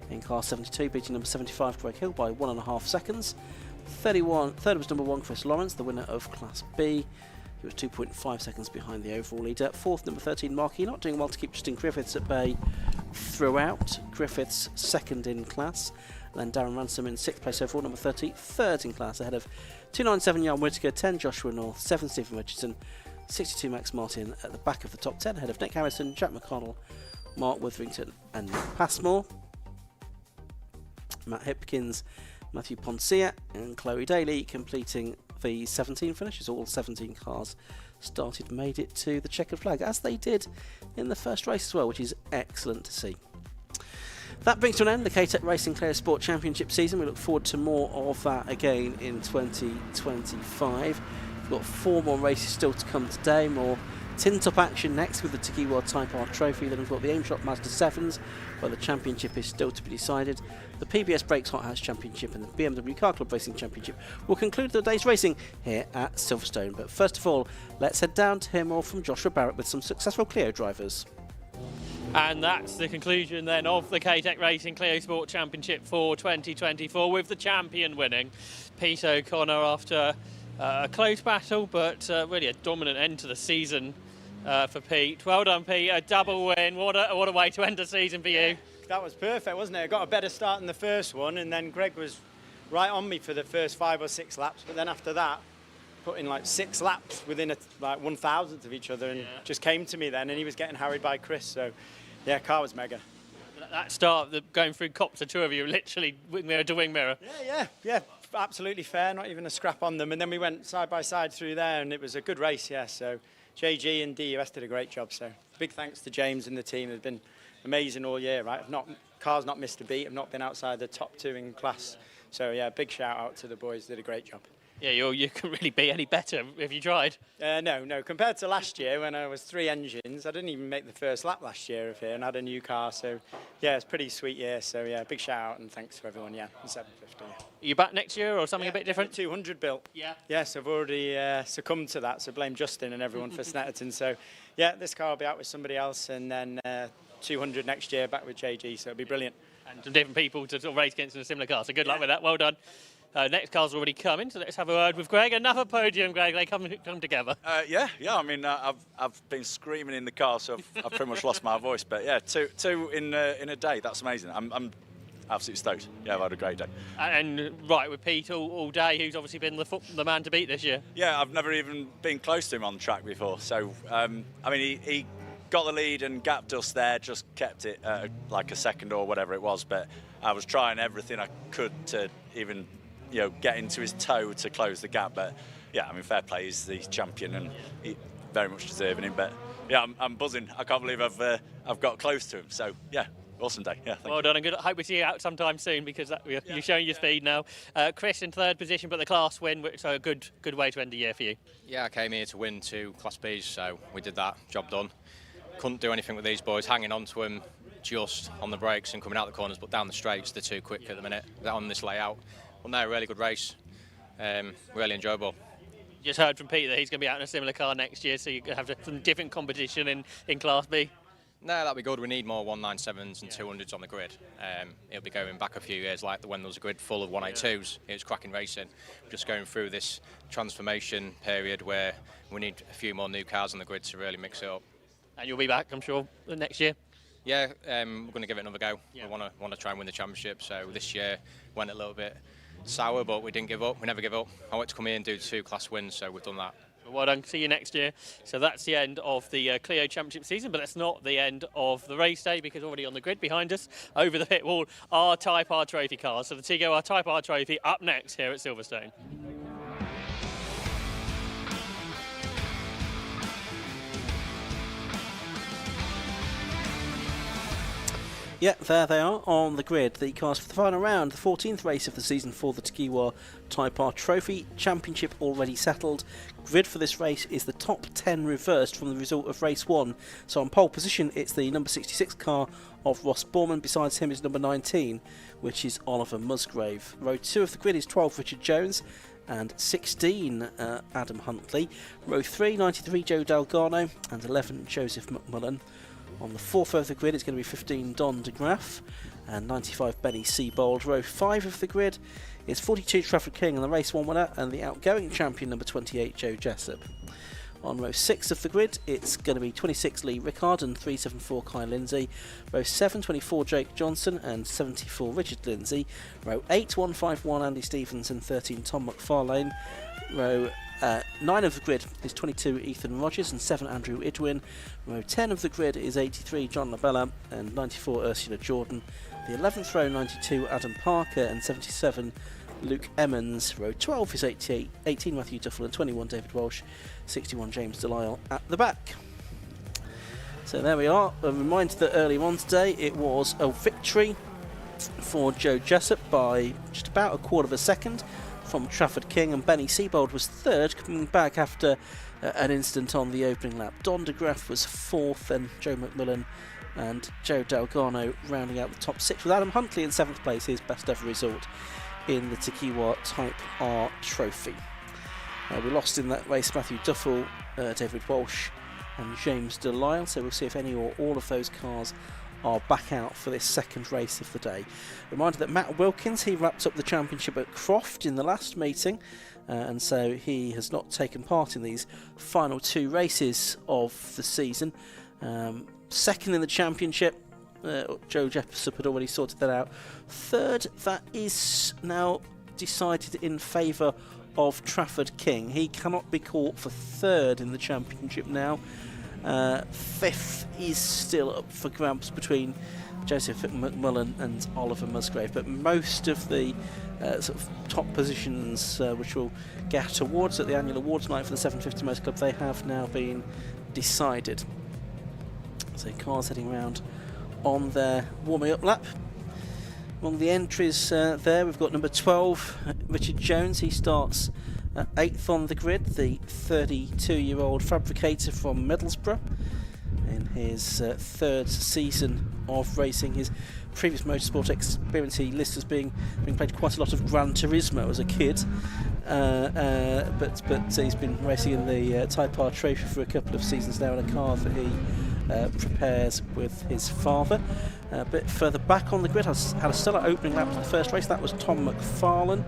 In car 72, beating number 75 Greg Hill by 1.5 seconds. Third was number 1 Chris Lawrence, the winner of Class B. He was 2.5 seconds behind the overall leader. Fourth, number 13 Mark Enoch, doing well to keep Justin Griffiths at bay throughout. Griffiths second in class. And then Darren Ransom in 6th place overall, number 30, third in class, ahead of 297 Jan Whittaker, 10 Joshua North, 7 Stephen Richardson, 62 Max Martin at the back of the top 10, ahead of Nick Harrison, Jack McConnell, Mark Witherington and Nick Passmore. Matt Hipkins, Matthew Poncia and Chloe Daly completing the 17 finishes. All 17 cars made it to the checkered flag, as they did in the first race as well, which is excellent to see. That brings to an end the K-Tec Racing Clio Sport Championship season. We look forward to more of that again in 2025. We've got 4 more races still to come today, more tin top action next with the Tegiwa Type R Trophy. Then we've got the Aim Shop Mazda 7s, where the championship is still to be decided. The PBS Brakes Hot House Championship and the BMW Car Club Racing Championship will conclude the day's racing here at Silverstone. But first of all, let's head down to hear more from Joshua Barrett with some successful Clio drivers. And that's the conclusion then of the K-Tec Racing Clio Sport Championship for 2024, with the champion winning, Pete O'Connor, after a close battle, but really a dominant end to the season for Pete. Well done, Pete. A double win. What a way to end the season for you. That was perfect, wasn't it? I got a better start than the first one, and then Greg was right on me for the first 5 or 6 laps. But then after that, put in like 6 laps within like 1,000th of each other, and just came to me then, and he was getting harried by Chris. So, yeah, car was mega. That start, going through cops, the two of you, literally wing mirror to wing mirror. Yeah, absolutely fair, not even a scrap on them. And then we went side by side through there, and it was a good race, yeah. So JG and DUS did a great job. So big thanks to James and the team. They've been amazing all year, right? Car's not missed a beat. I've not been outside the top 2 in class. So yeah, big shout out to the boys. Did a great job. Yeah, you can really be any better if you tried. No. Compared to last year when I was 3 engines, I didn't even make the first lap last year of here and had a new car. So yeah, it's a pretty sweet year. So yeah, big shout out and thanks to everyone. Yeah, 750. Are you back next year or something a bit different? 200 built. Yeah. Yes, I've already succumbed to that. So blame Justin and everyone for Snetterton. So yeah, this car will be out with somebody else, and then 200 next year back with JG. So it'll be brilliant. And some different people to sort of race against in a similar car. So good luck with that. Well done. Next car's already coming, so let's have a word with Greg. Another podium, Greg. They come together. Yeah. I mean, I've been screaming in the car, so I've pretty much lost my voice. But yeah, two in a day. That's amazing. I'm absolutely stoked. Yeah, I've had a great day. And right with Pete all day, who's obviously been the man to beat this year. Yeah, I've never even been close to him on the track before. So I mean, he got the lead and gapped us there. Just kept it like a second or whatever it was. But I was trying everything I could to even, get into his toe to close the gap. But yeah, I mean, fair play, he's the champion and he very much deserving him. But yeah, I'm buzzing. I can't believe I've got close to him. So yeah, awesome day. Yeah, well done, and good. Hope we see you out sometime soon, because you're showing your speed now. Chris in 3rd position, but the class win, which is a good way to end the year for you. Yeah, I came here to win 2 Class Bs, so we did that. Job done. Couldn't do anything with these boys, hanging on to them just on the brakes and coming out the corners, but down the straights they're too quick at the minute. They're on this layout. Well, no, really good race. Really enjoyable. Just heard from Pete that he's going to be out in a similar car next year, so you have some different competition in Class B. No, that'll be good. We need more 197s and 200s on the grid. It'll be going back a few years, like when there was a grid full of 182s. It was cracking racing. We're just going through this transformation period where we need a few more new cars on the grid to really mix it up. And you'll be back, I'm sure, next year? Yeah, we're going to give it another go. We want to try and win the championship. So this year went a little bit sour, but we didn't give up. We never give up. I want to come here and do 2 class wins, so we've done that. Well done. See you next year. So that's the end of the Clio Championship season, but that's not the end of the race day, because already on the grid behind us, over the pit wall, are Type R Trophy cars. So the Tegiwa Type R Trophy up next here at Silverstone. Yeah, there they are on the grid. The cars for the final round, the 14th race of the season for the Tegiwa Type R Trophy Championship already settled. Grid for this race is the top 10 reversed from the result of race 1. So on pole position, it's the number 66 car of Ross Borman. Besides him is number 19, which is Oliver Musgrave. Row 2 of the grid is 12, Richard Jones, and 16, Adam Huntley. Row 3, 93, Joe Delgado, and 11, Joseph McMullen. On the 4th row of the grid, it's going to be 15, Don de Graaf, and 95, Benny Seabold. Row 5 of the grid is 42, Trafford King, and the race 1 winner, and the outgoing champion, number 28, Joe Jessup. On row 6 of the grid, it's going to be 26, Lee Rickard, and 374, Kai Lindsay. Row 7, 24, Jake Johnson, and 74, Richard Lindsay. Row 8, 151, Andy Stevens, and 13, Tom McFarlane. Row 9 of the grid is 22, Ethan Rogers, and 7, Andrew Idwin. Row 10 of the grid is 83, John Labella, and 94, Ursula Jordan. The 11th row, 92, Adam Parker, and 77, Luke Emmons. Row 12 is 88, 18, Matthew Duffel, and 21, David Walsh. 61, James Delisle at the back. So there we are. A reminder that earlier on today it was a victory for Joe Jessup by just about a quarter of a second from Trafford King, and Benny Seabold was third, coming back after an incident on the opening lap. Don de Graaf was fourth, and Joe McMillan and Joe Delgado rounding out the top 6, with Adam Huntley in 7th place, his best ever result in the Tegiwa Type R Trophy. We lost in that race Matthew Duffel, David Walsh, and James Delisle, so we'll see if any or all of those cars are back out for this second race of the day. Reminder that Matt Wilkins, he wrapped up the championship at Croft in the last meeting, and so he has not taken part in these final 2 races of the season. Second in the championship, Joe Jessup had already sorted that out. Third, that is now decided in favour of Trafford King. He cannot be caught for third in the championship now. 5th is still up for grabs between Joseph McMullen and Oliver Musgrave, but most of the sort of top positions which we'll get towards at the annual awards night for the 750 Motor Club, they have now been decided. So cars heading round on their warming up lap. Among the entries there, we've got number 12, Richard Jones. He starts 8th on the grid, the 32-year-old fabricator from Middlesbrough. In his 3rd season of racing, his previous motorsport experience he lists as being played quite a lot of Gran Turismo as a kid, but he's been racing in the Type R Trophy for a couple of seasons now in a car that he prepares with his father. A bit further back on the grid, had a stellar opening lap to the first race. That was Tom McFarlane,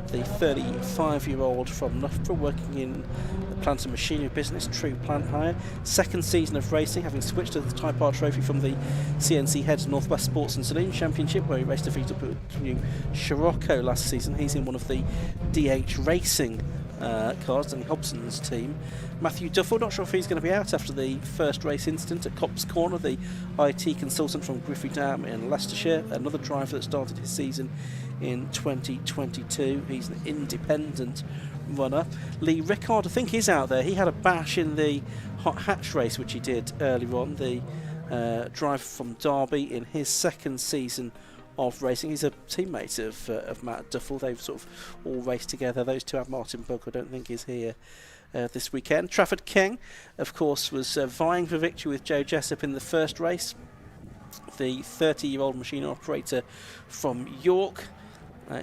the 35-year-old from Loughborough, working in the plant and machinery business, True Plant Hire. 2nd season of racing, having switched to the Type R Trophy from the CNC Head Northwest Sports and Saloon Championship, where he raced a VW Scirocco last season. He's in one of the DH Racing cars, Danny Hobson's team. Matthew Duffel, not sure if he's going to be out after the first race incident at Copse Corner, the IT consultant from Griffey Dam in Leicestershire, another driver that started his season in 2022. He's an independent runner. Lee Rickard, I think, is out there. He had a bash in the hot hatch race which he did earlier on, the driver from Derby, in his 2nd season of racing. He's a teammate of Matt Duffel. They've sort of all raced together. Those two have Martin Bug, I don't think is here this weekend. Trafford King, of course, was vying for victory with Joe Jessup in the first race. The 30-year-old machine operator from York,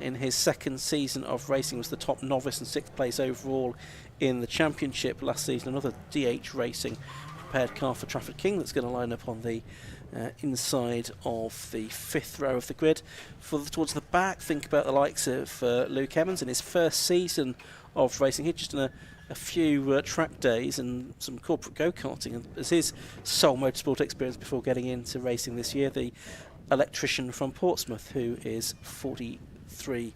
in his 2nd season of racing, was the top novice and 6th place overall in the championship last season. Another DH Racing prepared car for Trafford King that's going to line up on the inside of the 5th row of the grid. Towards the back, think about the likes of Luke Evans in his first season of racing. He'd just done a few track days and some corporate go-karting as his sole motorsport experience before getting into racing this year. The electrician from Portsmouth, who is 43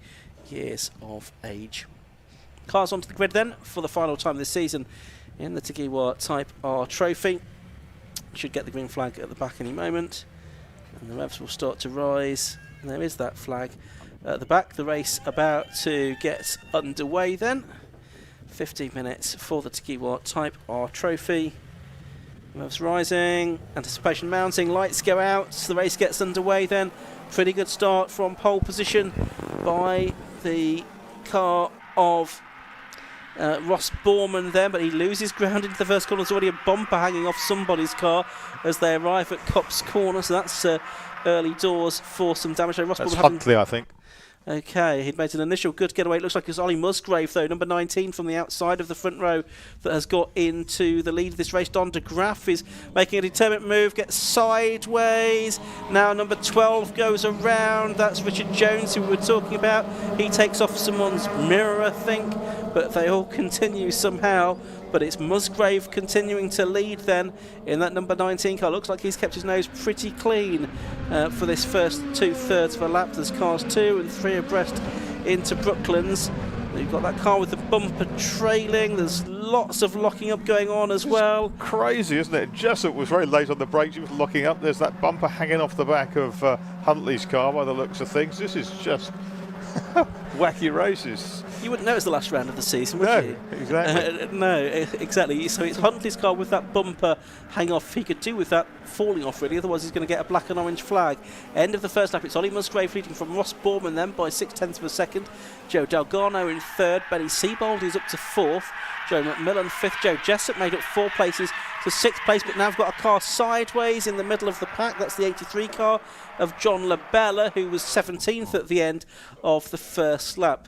years of age. Cars onto the grid then for the final time this season in the Tegiwa Type R Trophy. Should get the green flag at the back any moment, and the revs will start to rise. And there is that flag at the back. The race about to get underway then. 15 minutes for the Tegiwa Type R Trophy. Revs rising, anticipation mounting, lights go out, the race gets underway then. Pretty good start from pole position by the car of Ross Borman then, but he loses ground into the first corner. There's already a bumper hanging off somebody's car as they arrive at Copse Corner, so that's early doors for some damage. So Ross That's Borman Huntley, I think. Okay, he'd made an initial good getaway. It looks like it's Ollie Musgrave, though, number 19 from the outside of the front row, that has got into the lead of this race. Don de Graaf is making a determined move, gets sideways. Now number 12 goes around. That's Richard Jones, who we were talking about. He takes off someone's mirror, I think, but they all continue somehow. But it's Musgrave continuing to lead then in that number 19 car. Looks like he's kept his nose pretty clean for this first 2/3 of a lap. There's cars 2 and 3 abreast into Brooklands. You've got that car with the bumper trailing. There's lots of locking up going on as well. Crazy, isn't it? Jessup was very late on the brakes. He was locking up. There's that bumper hanging off the back of Huntley's car by the looks of things. This is just wacky races. You wouldn't know it's the last round of the season, would you? Exactly. No, exactly. So it's Huntley's car with that bumper hang off. He could do with that falling off, really. Otherwise, he's going to get a black and orange flag. End of the first lap. It's Ollie Musgrave leading from Ross Borman then by 0.6 of a second. Joe Delgado in 3rd. Benny Siebold is up to 4th. Joe McMillan 5th. Joe Jessup made up 4 places to 6th place, but now we've got a car sideways in the middle of the pack. That's the 83 car of John Labella, who was 17th at the end of the first lap.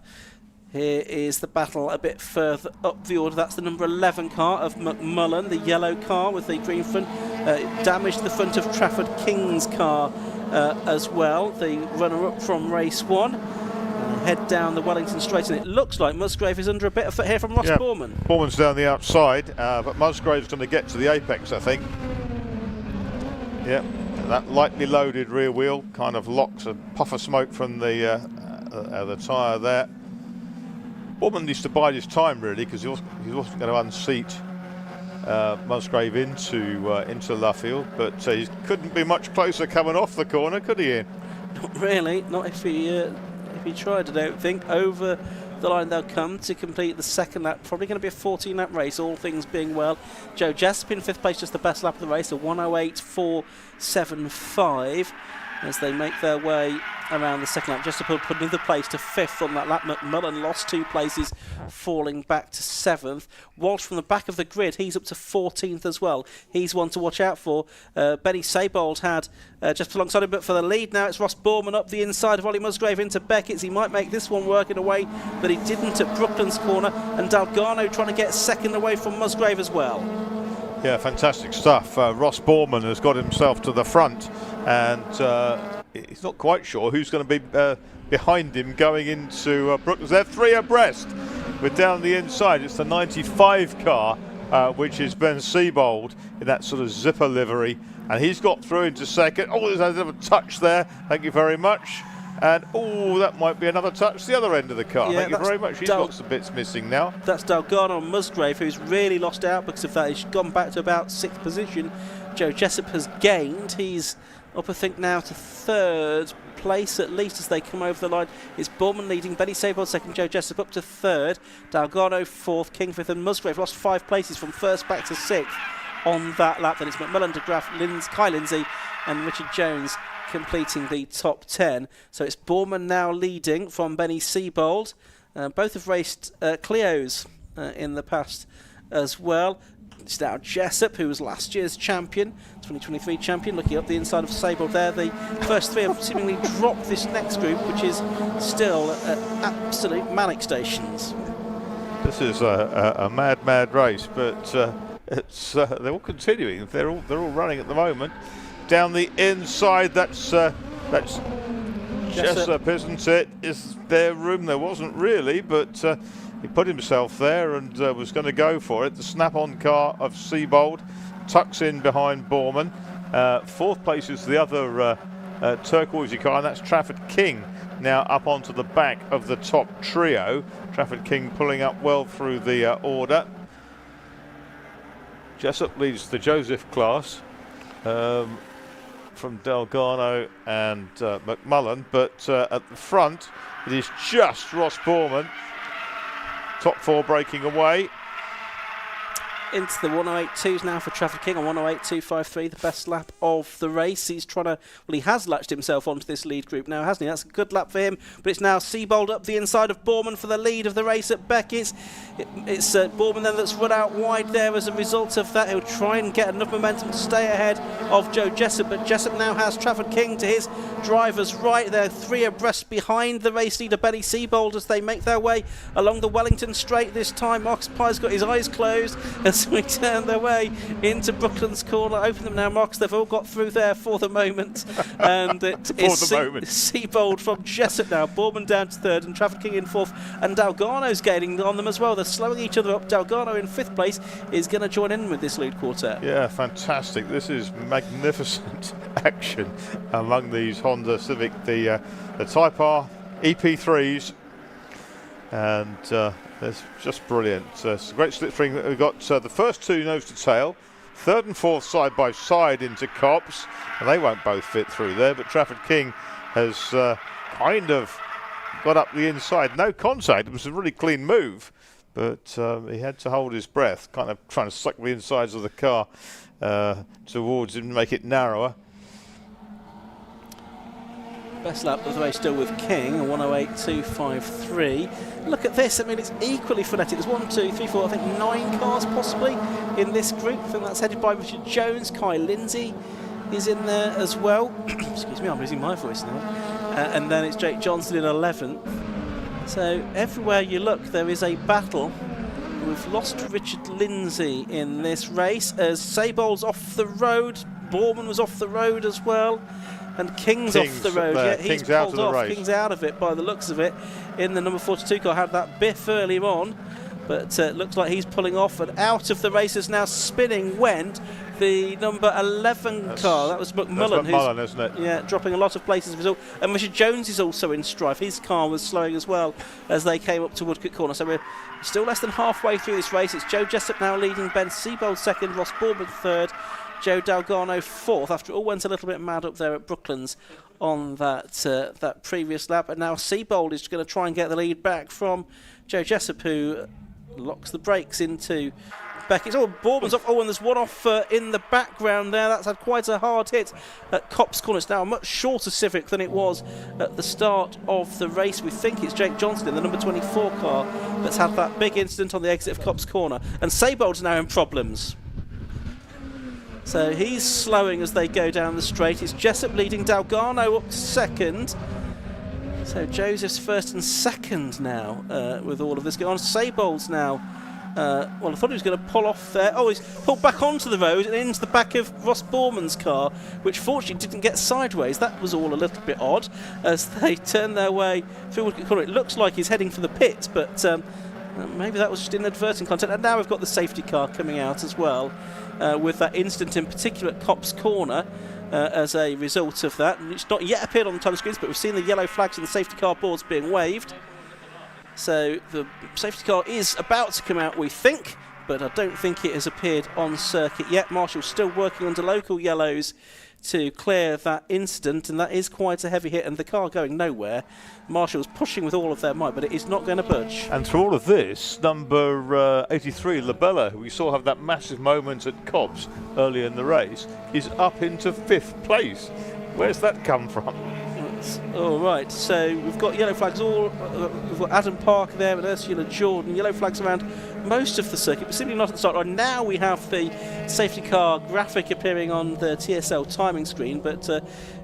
Here is the battle a bit further up the order. That's the number 11 car of McMullen, the yellow car with the green front. Damaged the front of Trafford King's car as well, the runner-up from race 1. Head down the Wellington Straight, and it looks like Musgrave is under a bit of foot here from Ross Borman. Borman's down the outside, but Musgrave's going to get to the apex, I think. Yep, that lightly loaded rear wheel kind of locks a puff of smoke from the tyre there. Borman needs to bide his time, really, because he's also going to unseat Musgrave into Luffield, but he couldn't be much closer coming off the corner, could he, Ian? Not really, not if he tried, I don't think. Over the line they'll come to complete the second lap. Probably going to be a 14-lap race, all things being well. Joe Jessup in 5th place, just the best lap of the race, a 1:08.475. As they make their way around the second lap. Jessup put another place to 5th on that lap. McMullen lost 2 places, falling back to 7th. Walsh from the back of the grid, he's up to 14th as well. He's one to watch out for. Benny Siebold had just alongside him, but for the lead now it's Ross Borman up the inside of Ollie Musgrave into Beckett's. He might make this one work in a way that he didn't at Brooklands Corner, and Delgado trying to get second away from Musgrave as well. Yeah, fantastic stuff. Ross Borman has got himself to the front, and he's not quite sure who's going to be behind him going into Brooklands. They're 3 abreast, but down the inside it's the 95 car, which is Ben Siebold in that sort of zipper livery, and he's got through into second. Oh, there's a bit of a touch there. Thank you very much. And oh, that might be another touch the other end of the car. Yeah, thank you very much. He's got some bits missing now. That's Delgado and Musgrave, who's really lost out because of that. He's gone back to about 6th position. Joe Jessup has gained. He's up, I think, now to 3rd place at least as they come over the line. It's Borman leading, Benny Siebold 2nd, Joe Jessup up to 3rd, Delgado 4th, King 5th, and Musgrave lost 5 places from 1st back to 6th on that lap. Then it's McMillan, de Graaf, Kai Lindsay and Richard Jones completing the top 10. So it's Borman now leading from Benny Siebold. Both have raced Clios in the past as well. It's now Jessup, who was last year's champion, 2023 champion, looking up the inside of Siebold there. The first 3 have seemingly dropped this next group, which is still at absolute manic stations. This is a mad race, but it's they're all continuing. They're all running at the moment. Down the inside, that's Jessup, isn't it? Is there room? There wasn't really, but he put himself there and was going to go for it. The snap-on car of Siebold tucks in behind Borman. Fourth place is the other turquoisey car, and that's Trafford King, now up onto the back of the top trio. Trafford King pulling up well through the order. Jessup leads the Joseph class from Delgado and McMullen, but at the front it is just Ross Borman. Top four breaking away. Into the 108.2s now for Trafford King on 108.253, the best lap of the race. He's trying to, well, he has latched himself onto this lead group now, hasn't he? That's a good lap for him, but it's now Siebold up the inside of Borman for the lead of the race at Beckett's. It's Borman then that's run out wide there as a result of that. He'll try and get enough momentum to stay ahead of Joe Jessup, but Jessup now has Trafford King to his driver's right. They're three abreast behind the race leader, Benny Siebold, as they make their way along the Wellington Straight this time. Marcus Pye's got his eyes closed as we turn their way into Brooklands Corner. Open them now, Marcus. They've all got through there for the moment. And it is Siebold from Jessup now. Borman down to third and Trafford King in fourth. And Dalgarno's gaining on them as well. They're slowing each other up. Dalgarno in fifth place is going to join in with this lead quartet. Yeah, fantastic. This is magnificent action among these Honda Civic, the Type R EP3s. And it's just brilliant. It's a great slipstream. We've got the first two nose to tail, third and fourth side by side into Copse, and they won't both fit through there, but Trafford King has kind of got up the inside. No contact. It was a really clean move, but he had to hold his breath, kind of trying to suck the insides of the car towards him, make it narrower. Best lap of the race still with King, a 108.253. Look at this, I mean, it's equally frenetic. There's 1, 2, 3, 4, I think 9 cars possibly in this group. I think that's headed by Richard Jones. Kai Lindsay is in there as well. Excuse me, I'm losing my voice now. And then it's Jake Johnson in 11th. So everywhere you look, there is a battle. We've lost Richard Lindsay in this race as Siebold's off the road. Borman was off the road as well. And King's off the road. Yeah, he's pulled off. King's out of it by the looks of it. In the number 42 car, had that biff earlier on, but looks like he's pulling off. And out of the race is now spinning went the number 11 car. That was McMullen. That's McMullen, isn't it? Yeah, dropping a lot of places as a result. And Richard Jones is also in strife. His car was slowing as well as they came up to Woodcote Corner. So we're still less than halfway through this race. It's Joe Jessup now leading, Ben Siebold second, Ross Borman third, Joe Dalgarno fourth. After it all went a little bit mad up there at Brooklands on that previous lap, and now Siebold is going to try and get the lead back from Joe Jessup, who locks the brakes into Beckett. Oh, Borman's off. Oh, and there's one off in the background there. That's had quite a hard hit at Copse Corner. It's now a much shorter Civic than it was at the start of the race. We think it's Jake Johnson in the number 24 car that's had that big incident on the exit of Copse Corner. And Siebold's now in problems. So he's slowing as they go down the straight. It's Jessup leading, Dalgarno up to second. So Joseph's first and second now with all of this going on. Siebold's now, well, I thought he was going to pull off there. Oh, he's pulled back onto the road and into the back of Ross Borman's car, which fortunately didn't get sideways. That was all a little bit odd as they turn their way through Woodcote Corner. It looks like he's heading for the pits, but maybe that was just inadvertent contact. And now we've got the safety car coming out as well. With that incident in particular at Copse Corner as a result of that. And it's not yet appeared on the time screens, but we've seen the yellow flags and the safety car boards being waved. So the safety car is about to come out, we think, but I don't think it has appeared on circuit yet. Marshall's still working under local yellows to clear that incident, and that is quite a heavy hit, and the car going nowhere. Marshall's pushing with all of their might, but it is not going to budge. And through all of this, number 83, Labella, who we saw have that massive moment at Copse earlier in the race, is up into 5th place. Where's that come from? All right, so we've got yellow flags all. We've got Adam Parker there and Ursula Jordan. Yellow flags around most of the circuit, but simply not at the start. Right now we have the safety car graphic appearing on the TSL timing screen, but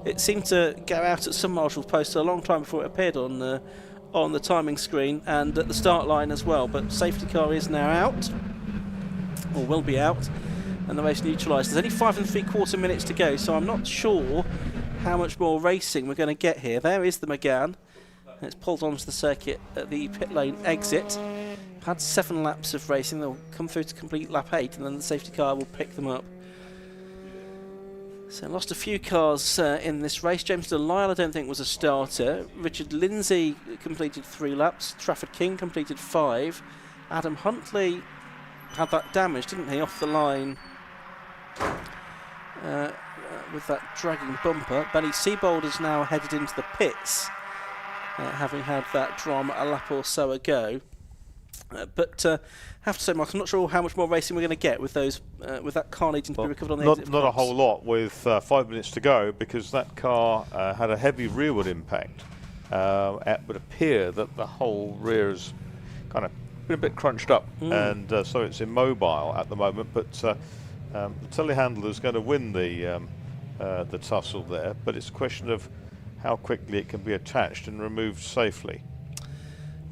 it seemed to go out at some Marshall posts a long time before it appeared on on the timing screen and at the start line as well, but safety car is now out, or will be out, and the race neutralised. There's only 5 3/4 minutes to go, so I'm not sure how much more racing we're going to get here. There is the Megane. It's pulled onto the circuit at the pit lane exit. Had 7 laps of racing. They'll come through to complete lap 8, and then the safety car will pick them up. So lost a few cars in this race. James Delisle I don't think was a starter. Richard Lindsay completed 3 laps. Trafford King completed 5. Adam Huntley had that damage, didn't he, off the line with that dragging bumper. Benny Seabold is now headed into the pits, having had that drama a lap or so ago. But have to say, Mark, I'm not sure how much more racing we're going to get with those with that car needing to be recovered on the exit. Not a whole lot with 5 minutes to go, because that car had a heavy rearward impact. It would appear that the whole rear has kind of been a bit crunched up, and so it's immobile at the moment. But the telehandler is going to win the tussle there, but it's a question of how quickly it can be attached and removed safely.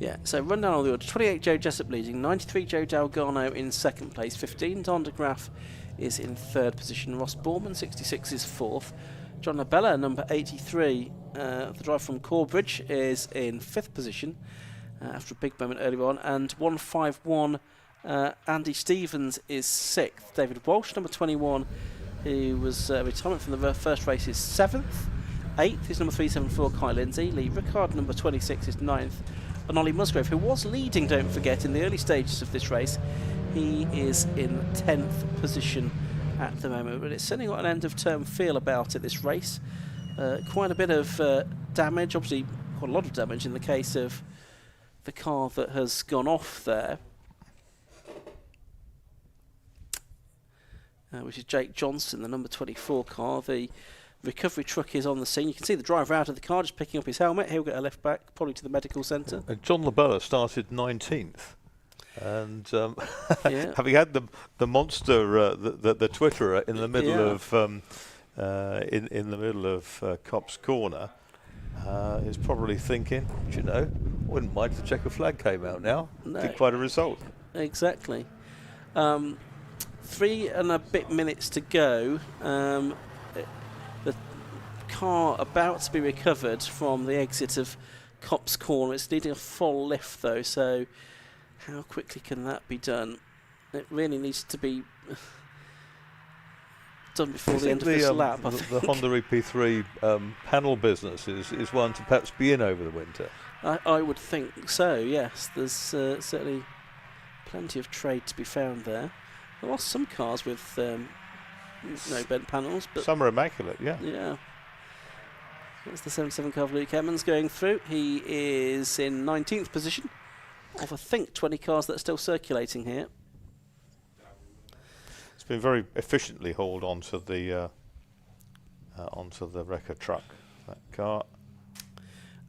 Yeah, so run down all the order. 28 Joe Jessup leading, 93 Joe Dalgarno in second place, 15 Don de Graaf is in third position, Ross Borman 66 is fourth, John Labella number 83, the driver from Corbridge, is in fifth position after a big moment earlier on, and 151 Andy Stevens is sixth. David Walsh number 21, who was retirement from the first race, is seventh. Eighth is number 374 Kai Lindsay. Lee Rickard number 26 is ninth. And Ollie Musgrave, who was leading, don't forget, in the early stages of this race, he is in 10th position at the moment. But it's certainly got an end-of-term feel about it, this race. Quite a bit of damage, obviously quite a lot of damage in the case of the car that has gone off there, which is Jake Johnston, the number 24 car. The recovery truck is on the scene. You can see the driver out of the car just picking up his helmet. He'll get a lift back, probably to the medical centre. John Labella started 19th, and having had the monster, the Twitterer in the middle of in the middle of Copse Corner, is probably thinking, do you know, I wouldn't mind if the checker flag came out now. No. Be quite a result. Exactly. 3 and a bit minutes to go. The car about to be recovered from the exit of Copse Corner. It's needing a full lift though, so how quickly can that be done? It really needs to be done before the end of this lap, I think. The Honda EP3 panel business is one to perhaps be in over the winter. I would think so, yes. There's certainly plenty of trade to be found there. There are some cars with no bent panels, but some are immaculate, yeah. Yeah. That's the 77 car of Luke Emmons going through. He is in 19th position of, I think, 20 cars that are still circulating here. It's been very efficiently hauled onto the wrecker truck, that car.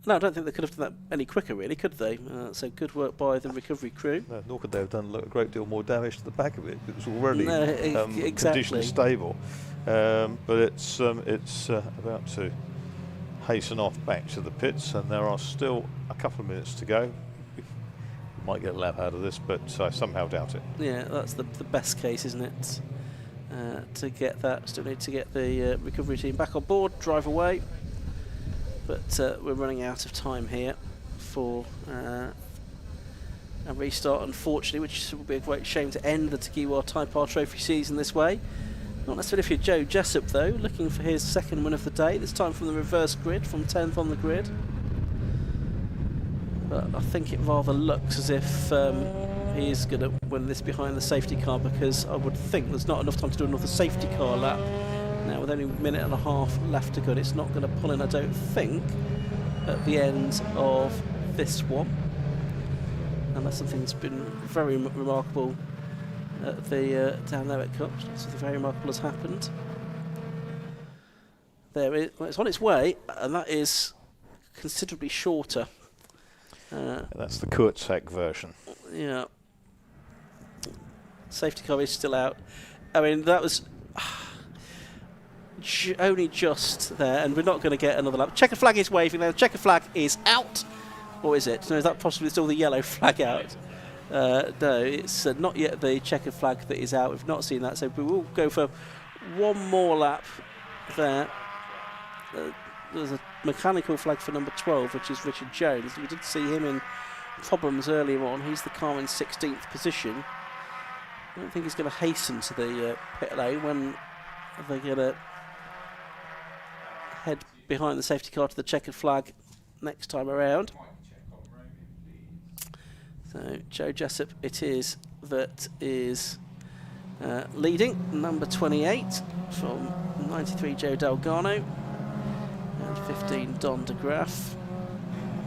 No, I don't think they could have done that any quicker, really, could they? So good work by the recovery crew. No, nor could they have done a great deal more damage to the back of it. It was already exactly. conditioned stable, but it's about to hasten off back to the pits, and there are still a couple of minutes to go. We might get a lap out of this, but I somehow doubt it. Yeah, that's the best case, isn't it? To get that, still need to get the recovery team back on board, drive away. But we're running out of time here for a restart, unfortunately, which would be a great shame to end the Tegiwa Type R Trophy season this way. Not necessarily for Joe Jessup, though, looking for his second win of the day, this time from the reverse grid, from 10th on the grid. But I think it rather looks as if he is going to win this behind the safety car, because I would think there's not enough time to do another safety car lap. Now, with only a minute and a half left to go, it's not going to pull in, I don't think, at the end of this one. And that's something that's been very remarkable at the down there at Copse. Something very remarkable has happened. There it's on its way, and that is considerably shorter. That's the K-Tec version. Yeah. Safety car is still out. I mean, that was only just there, and we're not going to get another lap. Checker flag is waving there. The checker flag is out. Or is it? No, is that possibly still the yellow flag out? No, it's not yet the checkered flag that is out. We've not seen that, so we will go for one more lap there. There's a mechanical flag for number 12, which is Richard Jones. We did see him in problems earlier on. He's the car in 16th position. I don't think he's going to hasten to the pit lane when they're going to head behind the safety car to the checkered flag next time around. So Joe Jessup it is that is leading, number 28 from 93 Joe Delgado and 15 Don de Graaf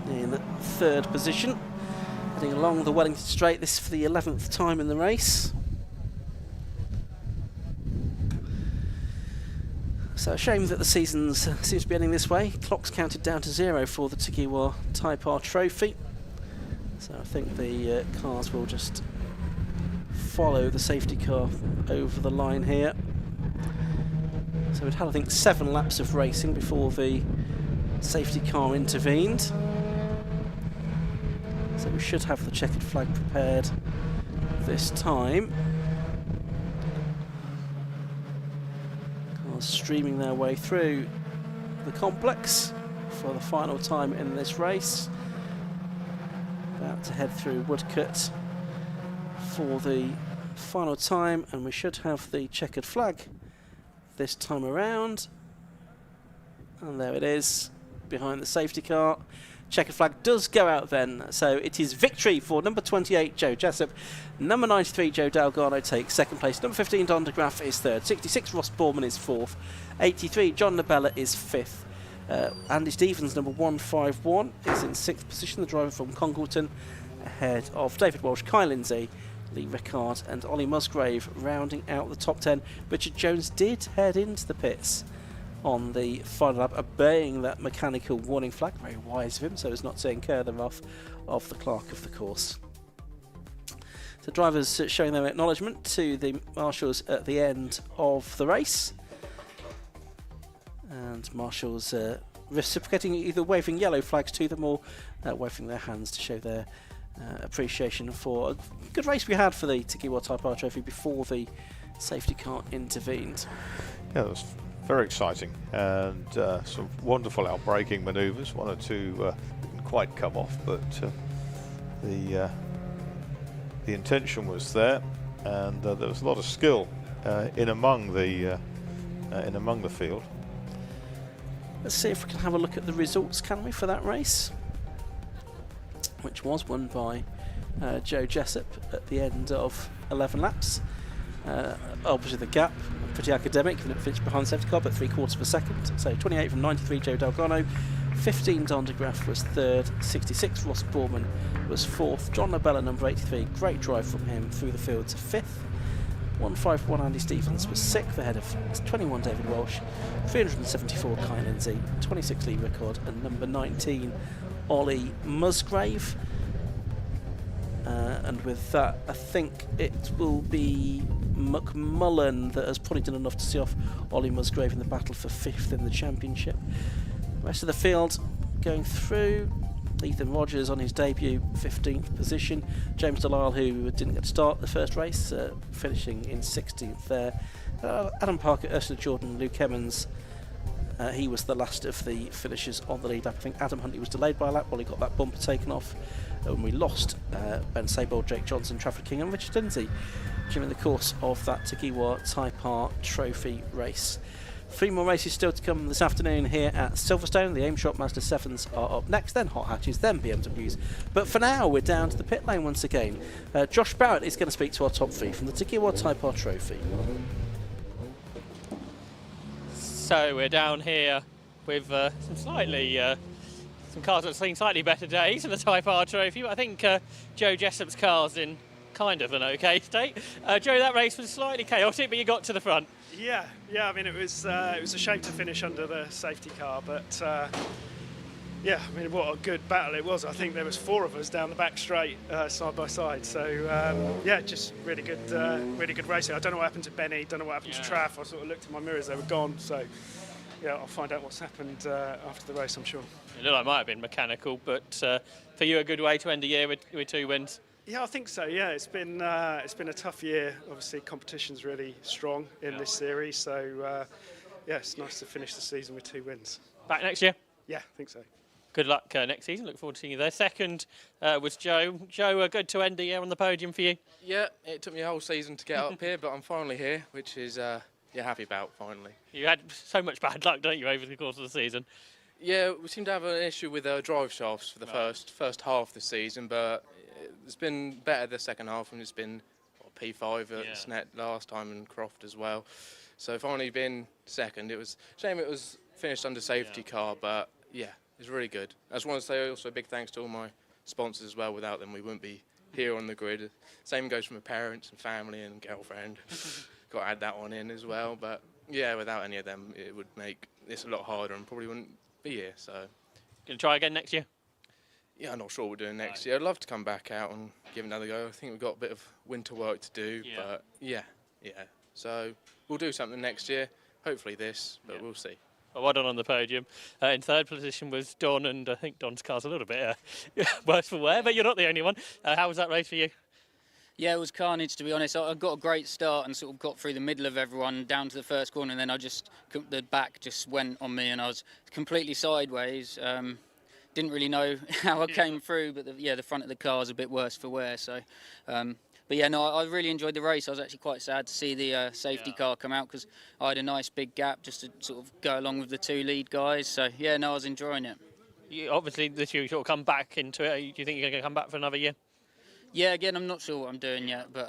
in the third position, heading along the Wellington Straight, this for the 11th time in the race. So a shame that the season seems to be ending this way. Clock's counted down to 0 for the Tegiwa Type R Trophy. So I think the cars will just follow the safety car over the line here. So we'd had, I think, 7 laps of racing before the safety car intervened. So we should have the checkered flag prepared this time. Cars streaming their way through the complex for the final time in this race. About to head through Woodcut for the final time, and we should have the checkered flag this time around. And there it is, behind the safety car. Checkered flag does go out then, so it is victory for number 28 Joe Jessup. Number 93 Joe Delgado takes second place. Number 15 Don de Graaf is third. 66 Ross Borman is fourth. 83 John Nabella is fifth. Andy Stevens, number 151, is in 6th position, the driver from Congleton, ahead of David Walsh, Kyle Lindsay, Lee Rickard and Ollie Musgrave rounding out the top 10. Richard Jones did head into the pits on the final lap, obeying that mechanical warning flag. Very wise of him, so as not to incur the wrath of the clerk of the course. So drivers showing their acknowledgement to the marshals at the end of the race. And marshals reciprocating, either waving yellow flags to them or waving their hands to show their appreciation for a good race we had for the Tegiwa Type R Trophy before the safety car intervened. Yeah, that was very exciting, and some wonderful outbraking manoeuvres. One or two didn't quite come off, but the intention was there, and there was a lot of skill in among the field. Let's see if we can have a look at the results, can we, for that race, which was won by Joe Jessup at the end of 11 laps. Obviously the gap, pretty academic, given it finished behind the safety car, but 3/4 of a second. So 28 from 93 Joe Delgado, 15 Don de Graaf was third, 66 Ross Borman was fourth, John Nabella number 83, great drive from him through the field to fifth. 151 Andy Stevens was sixth, ahead of 21 David Walsh, 374 Kyle Lindsay, 26 Lee Rickard and number 19 Ollie Musgrave. And with that, I think it will be McMullen that has probably done enough to see off Ollie Musgrave in the battle for 5th in the championship. The rest of the field going through. Ethan Rogers on his debut, 15th position. James Delisle, who didn't get to start the first race, finishing in 16th there. Adam Parker, Ursula Jordan, Luke Emmons. He was the last of the finishers on the lead lap. I think Adam Huntley was delayed by a lap while he got that bumper taken off. And we lost Ben Sable, Jake Johnson, Trafford King and Richard Lindsay during the course of that Tegiwa Type R Trophy race. 3 more races still to come this afternoon here at Silverstone. The Aim Shop Mazda 7s are up next, then Hot Hatches, then BMWs. But for now, we're down to the pit lane once again. Josh Barrett is going to speak to our top 3 from the Tegiwa Type R Trophy. So we're down here with some cars that have seen slightly better days in the Type R Trophy, but I think Joe Jessup's car's in kind of an okay state. Joe, that race was slightly chaotic, but you got to the front. Yeah. I mean, it was a shame to finish under the safety car, but yeah, I mean, what a good battle it was. I think there was 4 of us down the back straight, side by side. So yeah, just really good racing. I don't know what happened to Benny, don't know what happened to Traff. I sort of looked in my mirrors, they were gone. So yeah, I'll find out what's happened after the race, I'm sure. It looked like it might have been mechanical, but for you, a good way to end a year with 2 wins. Yeah, I think so. Yeah, it's been a tough year. Obviously, competition's really strong in this series, so yeah, it's nice to finish the season with 2 wins. Back next year? Yeah, I think so. Good luck next season. Look forward to seeing you there. Second was Joe. Joe, good to end the year on the podium for you. Yeah, it took me a whole season to get up here, but I'm finally here, which is happy about finally. You had so much bad luck, don't you, over the course of the season? Yeah, we seem to have an issue with drive shafts for the first half of the season, but it's been better the second half, and it's been P5 at Snet last time and Croft as well. So finally been second. It was a shame it was finished under safety car, but yeah, it's really good. I just want to say also a big thanks to all my sponsors as well. Without them, we wouldn't be here on the grid. Same goes for my parents and family and girlfriend. Got to add that one in as well. But yeah, without any of them, it would make this a lot harder and probably wouldn't be here. So, gonna try again next year? Yeah, I'm not sure what we're doing next year. I'd love to come back out and give it another go. I think we've got a bit of winter work to do, but yeah. So we'll do something next year. Hopefully this, but we'll see. Well done on the podium. In third position was Don, and I think Don's car's a little bit worse for wear, but you're not the only one. How was that race for you? Yeah, it was carnage, to be honest. I got a great start and sort of got through the middle of everyone down to the first corner, and then the back just went on me, and I was completely sideways. Didn't really know how I came through, but the front of the car is a bit worse for wear. So, but yeah, no, I really enjoyed the race. I was actually quite sad to see the safety car come out because I had a nice big gap just to sort of go along with the 2 lead guys. So yeah, no, I was enjoying it. Obviously, this year you sort of come back into it. Do you think you're going to come back for another year? Yeah, again, I'm not sure what I'm doing yet, but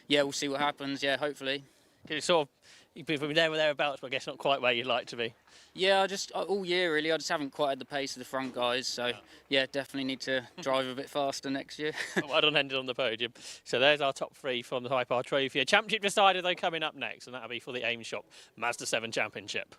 yeah, we'll see what happens. Yeah, hopefully. It's sort of, you've been there or thereabouts, but I guess not quite where you'd like to be. Yeah, all year really, I just haven't quite had the pace of the front guys, so yeah, definitely need to drive a bit faster next year. Well done, ended on the podium. So there's our top 3 from the Hyper Trophy. A championship decided though coming up next, and that'll be for the AIM Shop Mazda 7 Championship.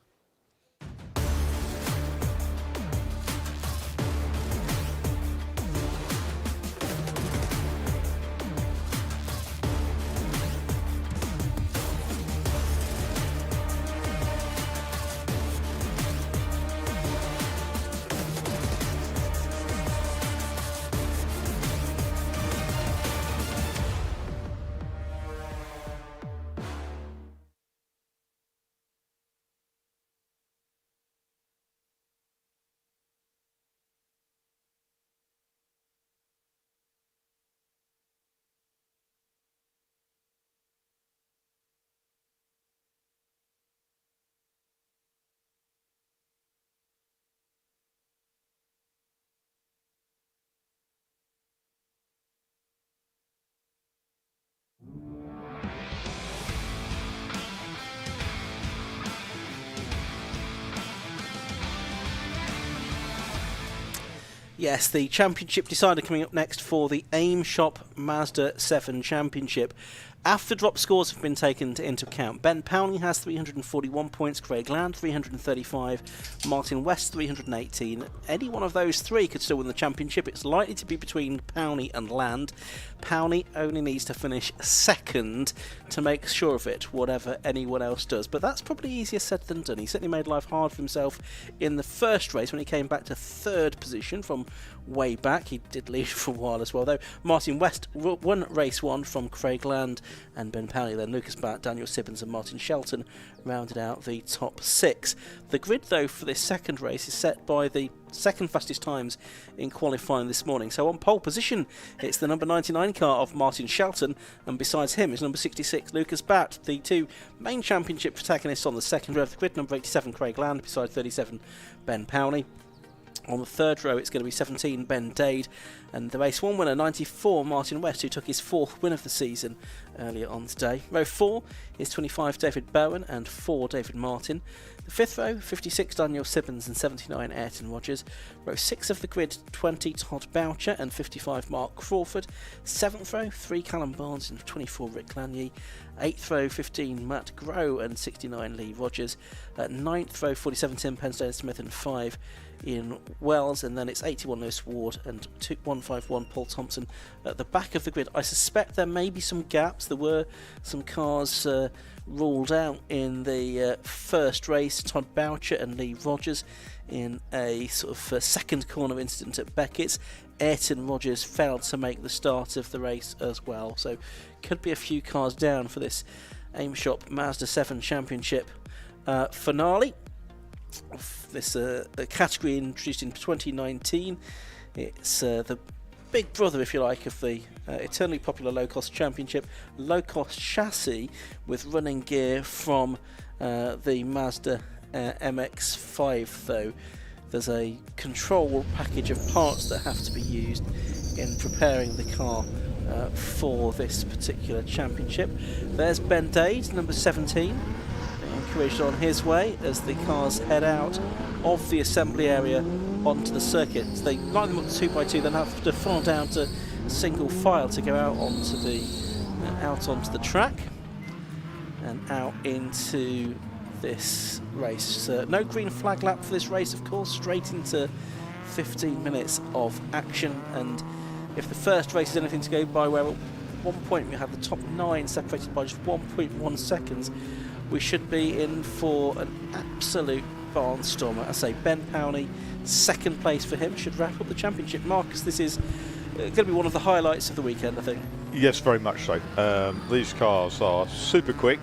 Yes, the championship decider coming up next for the AIM Shop Mazda 7 Championship. After drop scores have been taken into account, Ben Powney has 341 points, Craig Land 335, Martin West 318. Any one of those 3 could still win the championship. It's likely to be between Powney and Land. Powney only needs to finish second to make sure of it, whatever anyone else does. But that's probably easier said than done. He certainly made life hard for himself in the first race when he came back to 3rd position from way back. He did lead for a while as well, though. Martin West won race 1 from Craig Land and Ben Powney. Then Lucas Batt, Daniel Sibbins and Martin Shelton rounded out the top 6. The grid, though, for this second race is set by the second fastest times in qualifying this morning. So on pole position, it's the number 99 car of Martin Shelton, and besides him is number 66 Lucas Batt. The 2 main championship protagonists on the second row of the grid, number 87 Craig Land, beside 37 Ben Powney. On the third row, it's going to be 17 Ben Dade, and the race 1 winner, 94 Martin West, who took his 4th win of the season earlier on today. Row 4 is 25 David Bowen and 4 David Martin. The 5th row, 56 Daniel Sibbins and 79 Ayrton Rogers. Row 6 of the grid, 20 Todd Boucher and 55 Mark Crawford. 7th row, 3 Callum Barnes and 24 Rick Lanier. 8th row, 15 Matt Groh and 69 Lee Rogers. 9th row, 47 Tim Pensdale Smith and 5 in Wells, and then it's 81 Lewis Ward and 151 Paul Thompson at the back of the grid. I suspect there may be some gaps. There were some cars ruled out in the first race. Todd Boucher and Lee Rogers in a sort of second corner incident at Beckett's. Ayrton Rogers failed to make the start of the race as well, so could be a few cars down for this Aim Shop Mazda 7 Championship finale. This category introduced in 2019. It's the big brother, if you like, of the eternally popular low-cost championship. Low-cost chassis with running gear from the Mazda MX-5, though. There's a control package of parts that have to be used in preparing the car for this particular championship. There's Ben Dade, number 17. Encouraged on his way as the cars head out of the assembly area onto the circuit. So they line them up 2x2, then have to fall down to single file to go out onto the track and out into this race. So no green flag lap for this race, of course, straight into 15 minutes of action. And if the first race is anything to go by, where at one point we had the top 9 separated by just 1.1 seconds, we should be in for an absolute barnstormer. I say Ben Powney, second place for him, should wrap up the championship. Marcus, this is going to be one of the highlights of the weekend, I think. Yes, very much so. These cars are super quick,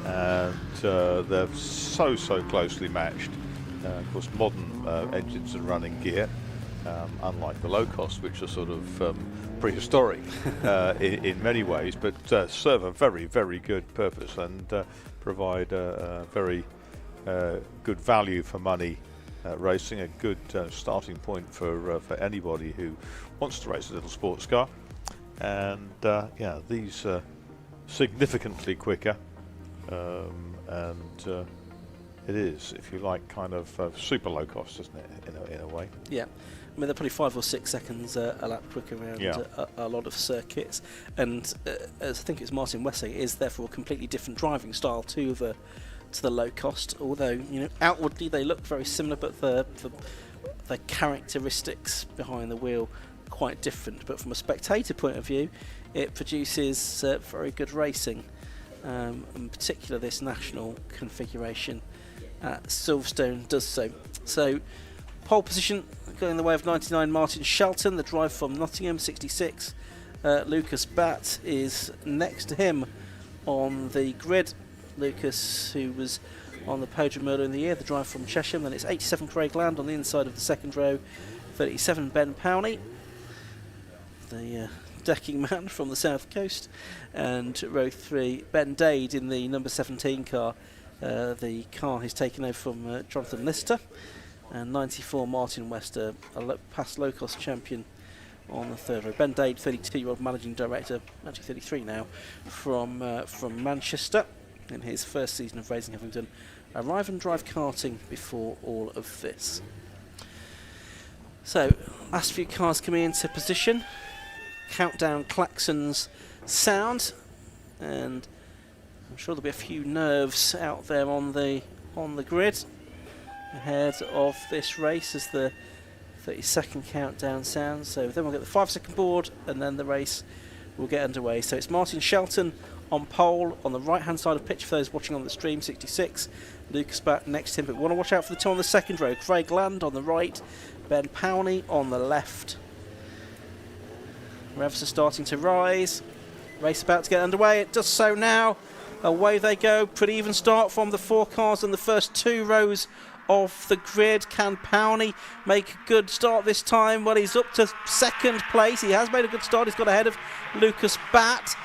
and they're so closely matched. Of course, modern engines and running gear, unlike the low cost, which are sort of prehistoric in many ways, but serve a very good purpose and provide a very good value for money racing, a good starting point for anybody who wants to race a little sports car. And yeah, these are significantly quicker, and it is, if you like, kind of super low cost, isn't it, in a way? Yeah. I mean, they're probably 5 or 6 seconds a lap quicker around a lot of circuits, and as I think it's Martin West saying, it is therefore a completely different driving style to the low cost. Although, you know, outwardly they look very similar, but the characteristics behind the wheel are quite different. But from a spectator point of view, it produces very good racing. In particular, this national configuration at Silverstone does so. So, pole position going the way of 99 Martin Shelton, the drive from Nottingham, 66. Lucas Batt is next to him on the grid. Lucas, who was on the podium earlier in the year, the drive from Chesham. Then it's 87 Craig Land on the inside of the second row, 37 Ben Powney, the decking man from the south coast, and row 3 Ben Dade in the number 17 car. The car he's taken over from Jonathan Lister. And 94 Martin West, a past low-cost champion on the third row. Ben Dade, 32-year-old managing director, actually 33 now, from Manchester, in his first season of racing, having done arrive and drive karting before all of this. So, last few cars coming into position. Countdown klaxons sound, and I'm sure there'll be a few nerves out there on the grid ahead of this race as the 30-second countdown sounds. So then we'll get the 5-second board, and then the race will get underway. So it's Martin Shelton on pole on the right-hand side of pitch for those watching on the stream, 66. Lucas Batt next to him, but we want to watch out for the two on the second row. Craig Land on the right, Ben Powney on the left. Revs are starting to rise. Race about to get underway. It does so now. Away they go. Pretty even start from the 4 cars in the first 2 rows of the grid. Can Powney make a good start this time? Well, he's up to second place. He has made a good start. He's got ahead of Lucas Batt.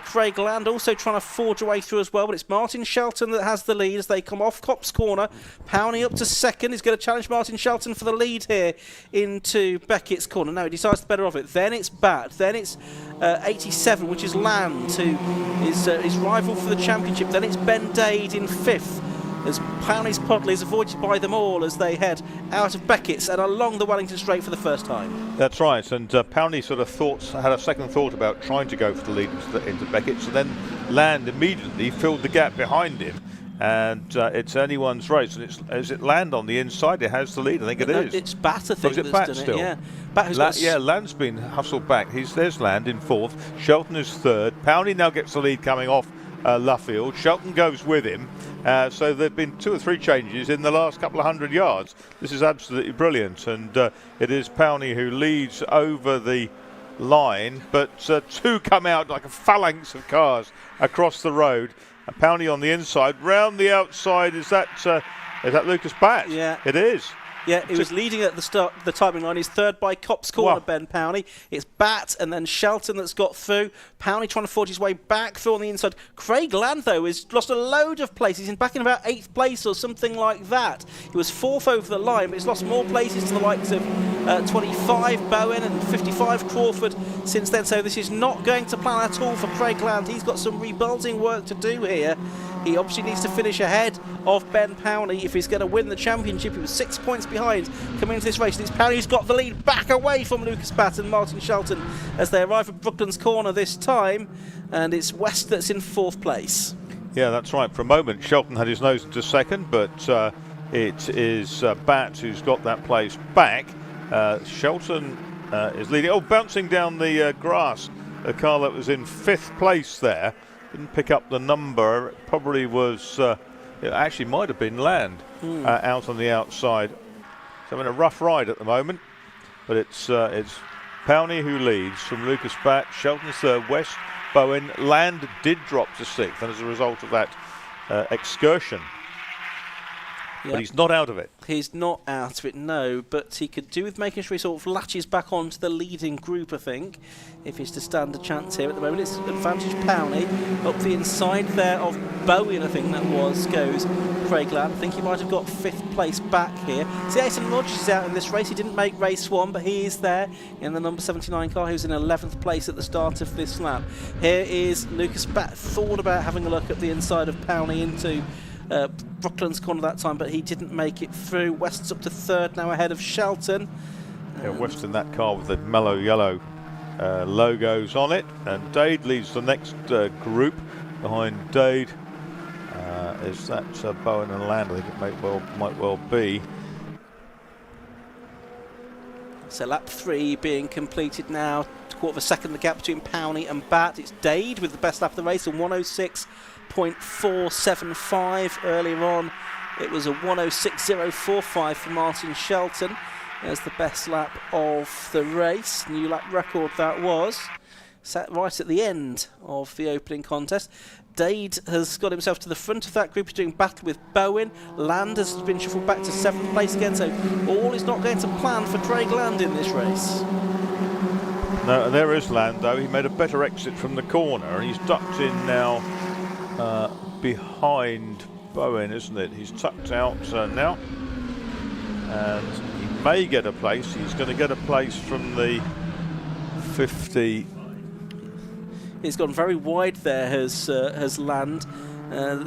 Craig Land also trying to forge a way through as well, but it's Martin Shelton that has the lead as they come off Copse Corner. Powney up to second. He's going to challenge Martin Shelton for the lead here into Beckett's Corner. No, he decides the better of it. Then it's Batt. Then it's 87, which is Land, who is his rival for the championship. Then it's Ben Dade in 5th, as Powney's Podley is avoided by them all as they head out of Beckett's and along the Wellington Straight for the first time. That's right, and Powney sort of had a second thought about trying to go for the lead into Beckett's, and then Land immediately filled the gap behind him and it's anyone's race. And as it land on the inside, it has the lead. I think it is. It's Bat, I think, Was it that's Bat done still? it, yeah. Bat who's got Yeah, Land's been hustled back. There's Land in 4th. Shelton is 3rd. Powney now gets the lead coming off Luffield. Shelton goes with him. So there have been 2 or 3 changes in the last couple of 100 yards. This is absolutely brilliant. And it is Powney who leads over the line, but 2 come out like a phalanx of cars across the road. And Powney on the inside. Round the outside, is that Lucas Bat? Yeah. It is. Yeah, he was leading at the start, the timing line. He's 3rd by Copse Corner, Wow. Ben Powney. It's Bat and then Shelton that's got through. Powney trying to forge his way back through on the inside. Craig Land, though, has lost a load of places. He's back in about 8th place or something like that. He was 4th over the line, but he's lost more places to the likes of 25 Bowen and 55 Crawford since then. So this is not going to plan at all for Craig Land. He's got some rebuilding work to do here. He obviously needs to finish ahead of Ben Powney if he's going to win the championship. He was 6 points behind coming into this race. It's Powney who's got the lead back away from Lucas Bat and Martin Shelton as they arrive at Brooklands Corner this time. And it's West that's in 4th place. Yeah, that's right. For a moment, Shelton had his nose into 2nd, but it is Bat who's got that place back. Shelton is leading. Oh, bouncing down the grass. A car that was in 5th place there. Didn't pick up the number. It probably was. It actually might have been Land out on the outside. So in a rough ride at the moment, but it's Powney who leads from Lucas Bat. Shelton's 3rd. West, Bowen, Land did drop to 6th, and as a result of that excursion. Yep. But he's not out of it. He's not out of it, no, but he could do with making sure he sort of latches back onto the leading group, I think, if he's to stand a chance here. At the moment, it's advantage Powney. Up the inside there of Bowen, I think that goes Craig Land. I think he might have got 5th place back here. See, Aiton Rogers is out in this race. He didn't make race 1, but he is there in the number 79 car. He was in 11th place at the start of this lap. Here is Lucas Bat. Thought about having a look at the inside of Powney into Brooklands Corner that time, but he didn't make it through. West's up to 3rd now ahead of Shelton. Yeah, West in that car with the mellow yellow logos on it, and Dade leads the next group. Behind Dade is that Bowen and Land. I think it might well be. So lap 3 being completed now. 1/4 of a second the gap between Powney and Bat. It's Dade with the best lap of the race, a 106.475 earlier on. It was a 106.045 for Martin Shelton as the best lap of the race. New lap record that was. Sat right at the end of the opening contest. Dade has got himself to the front of that group. He's doing battle with Bowen. Land has been shuffled back to 7th place again, so all is not going to plan for Craig Land in this race. No, there is Land though. He made a better exit from the corner, and he's ducked in now behind Bowen, isn't it? He's tucked out now, and he may get a place. He's going to get a place from the 50. He's gone very wide there, has Land.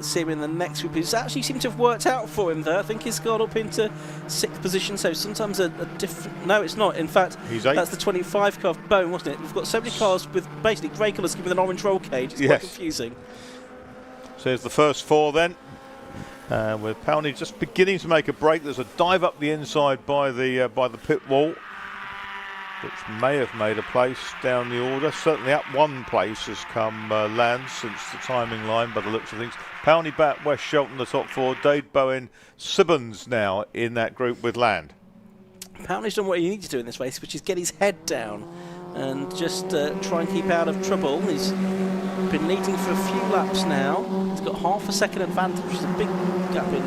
See him in the next group. It's actually seemed to have worked out for him there. I think he's got up into 6th position, so sometimes a different... No, it's not. In fact, that's the 25 car of Bowen, wasn't it? We've got so many cars with basically grey colours with an orange roll cage. It's quite confusing. So here's the first 4 then. With Powney just beginning to make a break. There's a dive up the inside by the pit wall, which may have made a place down the order. Certainly up 1 place has come Land since the timing line by the looks of things. Powney, Bat, West, Shelton the top 4. Dade, Bowen, Sibbons now in that group with Land. Powney's done what he needs to do in this race, which is get his head down and just try and keep out of trouble. He's been leading for a few laps now. He's got half a second advantage, which is a big gap in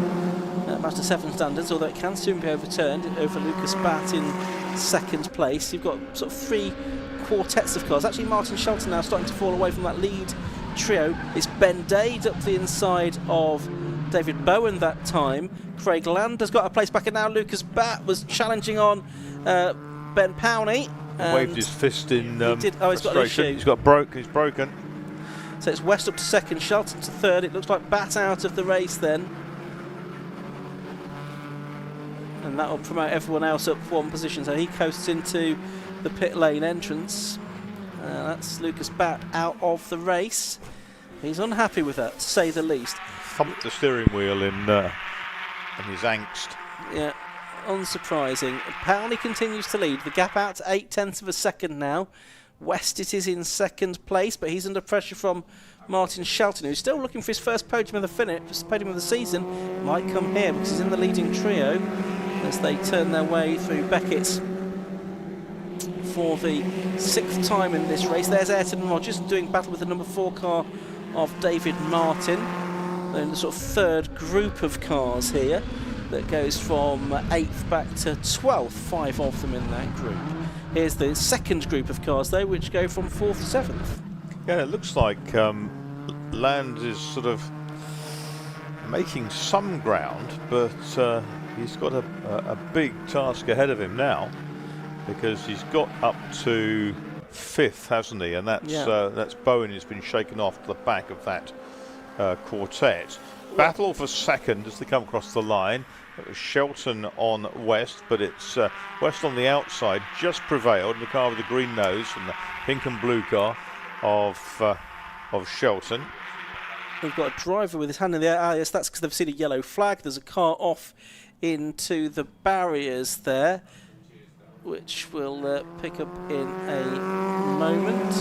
Mazda 7 standards, although it can soon be overturned over Lucas Bat in 2nd place. You've got sort of 3 quartets of cars. Actually, Martin Shelton now starting to fall away from that lead trio. It's Ben Dade up the inside of David Bowen that time. Craig Land has got a place back, and now Lucas Bat was challenging on Ben Powney. Waved his fist in he's got an issue. He's broken. So it's West up to 2nd, Shelton to 3rd. It looks like Bat out of the race then. And that will promote everyone else up 1 position. So he coasts into the pit lane entrance. That's Lucas Bat out of the race. He's unhappy with that, to say the least. thumped the steering wheel in his angst. Yeah, unsurprising. Powney continues to lead. The gap out to 0.8 of a second now. West it is in second place, but he's under pressure from Martin Shelton, who's still looking for his first podium of the season. Might come here because he's in the leading trio as they turn their way through Beckett's for the 6th time in this race. There's Ayrton Rogers doing battle with the number 4 car of David Martin. They're in the sort of third group of cars here that goes from 8th back to 12th, 5 of them in that group. Here's the second group of cars though, which go from 4th to 7th. Yeah, it looks like Land is sort of making some ground, but he's got a big task ahead of him now, because he's got up to 5th, hasn't he? And that's Bowen who's been shaken off to the back of that quartet. Battle for second as they come across the line. It was Shelton on West, but it's West on the outside just prevailed. The car with the green nose and the pink and blue car of Shelton. We've got a driver with his hand in the air. Ah, yes, that's because they've seen a yellow flag. There's a car off into the barriers there, which we'll pick up in a moment.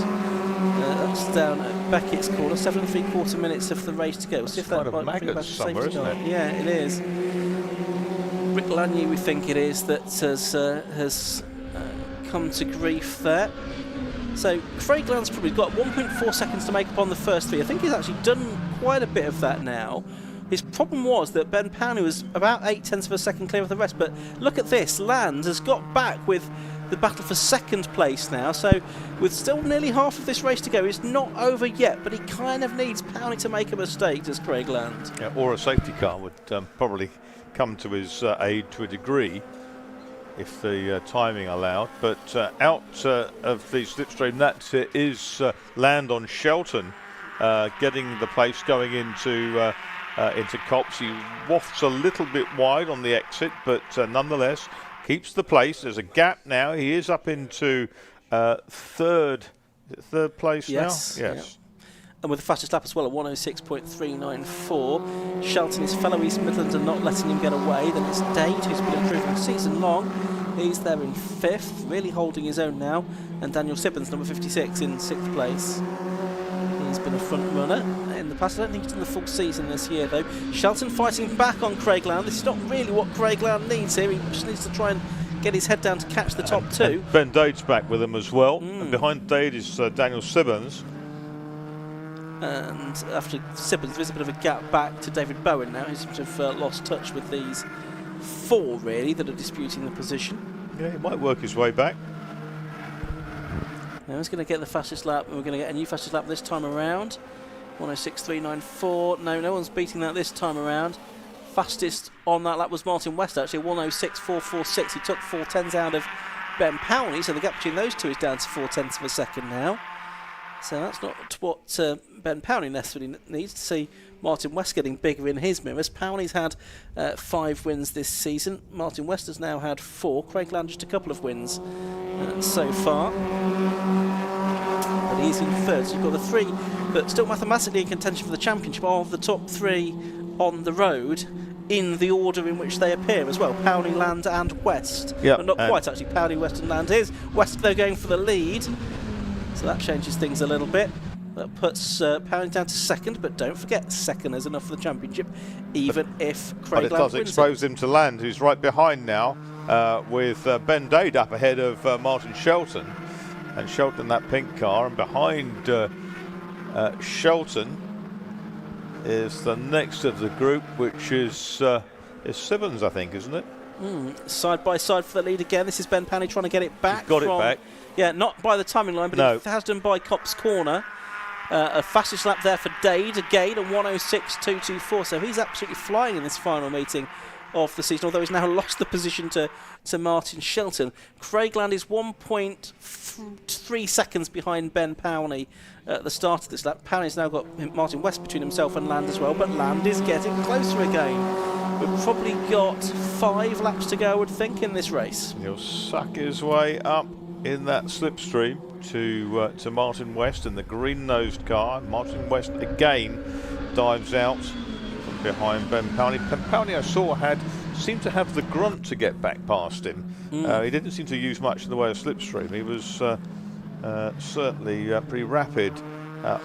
That's down at Beckett's corner. 7 3/4 minutes of the race to go. We'll see if that might bring back somewhere, isn't it? Yeah, it is. Rick Lanier, we think it is, that has come to grief there. So Craig Land's probably got 1.4 seconds to make up on the first 3. I think he's actually done quite a bit of that now. His problem was that Ben Powney was about 0.8 of a second clear of the rest, but look at this, Land has got back with the battle for second place now, so with still nearly half of this race to go, it's not over yet, but he kind of needs Powney to make a mistake, does Craig Land. Yeah, or a safety car would probably come to his aid to a degree if the timing allowed, but out of the slipstream, that is Land on Shelton, getting the place going into Copse. He wafts a little bit wide on the exit, but nonetheless keeps the place. There's a gap now. He is up into third place now? Yes. Yeah. And with the fastest lap as well at 106.394. Shelton, his fellow East Midlands, are not letting him get away. Then it's Dade, who's been improving season long. He's there in 5th, really holding his own now. And Daniel Sibbons, number 56, in 6th place. He's been a front runner in the past. I don't think he's done the full season this year though. Shelton fighting back on Craig Land. This is not really what Craig Land needs here. He just needs to try and get his head down to catch the top 2. And Ben Dade's back with him as well. And behind Dade is Daniel Sibbons. And after Sibbons, there's a bit of a gap back to David Bowen now. He seems to have lost touch with these 4 really that are disputing the position. Yeah, he might work his way back. Now he's going to get the fastest lap, and we're going to get a new fastest lap this time around. 106.394. No one's beating that this time around. Fastest on that lap was Martin West, actually, 106.446. He took 4/10 out of Ben Powney, so the gap between those two is down to 4/10 of a second now. So that's not what Ben Powney necessarily needs to see. Martin West getting bigger in his mirrors. Powney's had 5 wins this season. Martin West has now had 4. Craig Land just a couple of wins so far. But he's in 3rd. So you've got the 3 that still mathematically in contention for the championship are the top 3 on the road in the order in which they appear as well. Powney, Land and West. Yep. But not quite actually. Powney, West and Land. Here's West though going for the lead. So that changes things a little bit. That puts Powney down to 2nd, but don't forget, 2nd is enough for the championship, even if Craig Land wins. But it does expose him to Land, who's right behind now, with Ben Dade up ahead of Martin Shelton. And Shelton, that pink car, and behind Shelton is the next of the group, which is Sibbons, I think, isn't it? Side by side for the lead again. This is Ben Powney trying to get it back. He's got it back. Yeah, not by the timing line, but it has done by Copse Corner. A fastest lap there for Dade again, a 106.224. So he's absolutely flying in this final meeting of the season, although he's now lost the position to Martin Shelton. Craig Land is 1.3 seconds behind Ben Powney at the start of this lap. Powney's now got Martin West between himself and Land as well, but Land is getting closer again. We've probably got 5 laps to go, I would think, in this race. He'll suck his way up in that slipstream to Martin West in the green-nosed car. Martin West again dives out behind Ben Powney. Ben Powney, I saw, seemed to have the grunt to get back past him. He didn't seem to use much in the way of slipstream. He was certainly pretty rapid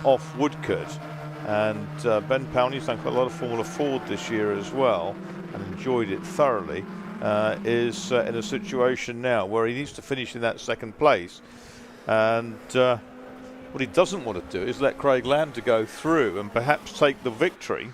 off Woodcote. And Ben Powney's done quite a lot of Formula Ford this year as well, and enjoyed it thoroughly. Is in a situation now where he needs to finish in that second place, and what he doesn't want to do is let Craig Land to go through and perhaps take the victory.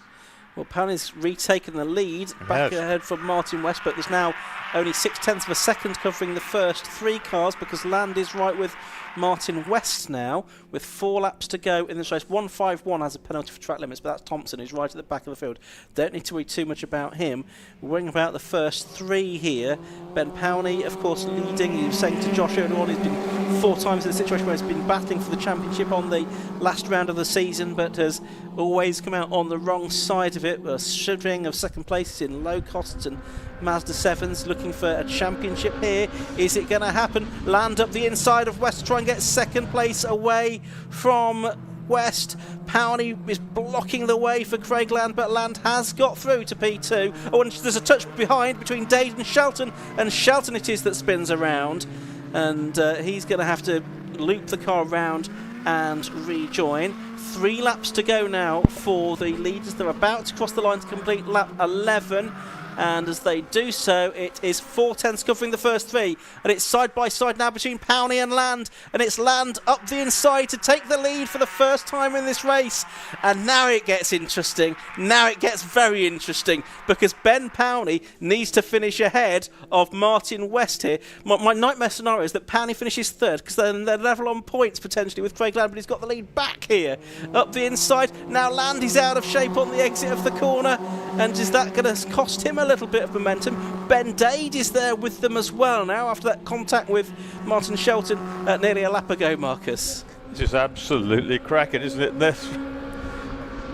Well, Powney's retaken the lead back ahead from Martin West, but there's now only 0.6 of a second covering the first 3 cars, because Land is right with Martin West now with 4 laps to go in this race. 151 has a penalty for track limits, but that's Thompson, who's right at the back of the field. Don't need to worry too much about him. We're worrying about the first 3 here. Ben Powney, of course, leading. He was saying to Josh earlier on, he's been 4 times in a situation where he's been battling for the championship on the last round of the season, but has always come out on the wrong side of it. A string of second places in low costs and Mazda 7s, looking for a championship here. Is it going to happen? Land up the inside of West to try and get second place away from West. Powney is blocking the way for Craig Land, but Land has got through to P2. Oh, and there's a touch behind between Dade and Shelton it is that spins around, and he's going to have to loop the car around and rejoin. 3 laps to go now for the leaders. They're about to cross the line to complete lap 11. And as they do so, it is 4/10 covering the first 3, and it's side by side now between Powney and Land, and it's Land up the inside to take the lead for the first time in this race. And now it gets interesting. Now it gets very interesting, because Ben Powney needs to finish ahead of Martin West here. My nightmare scenario is that Powney finishes 3rd, because then they're level on points potentially with Craig Land, but he's got the lead back here up the inside. Now Land is out of shape on the exit of the corner, and is that going to cost him a little bit of momentum? Ben Dade is there with them as well now after that contact with Martin Shelton nearly a lap ago, Marcus. This is absolutely cracking, isn't it?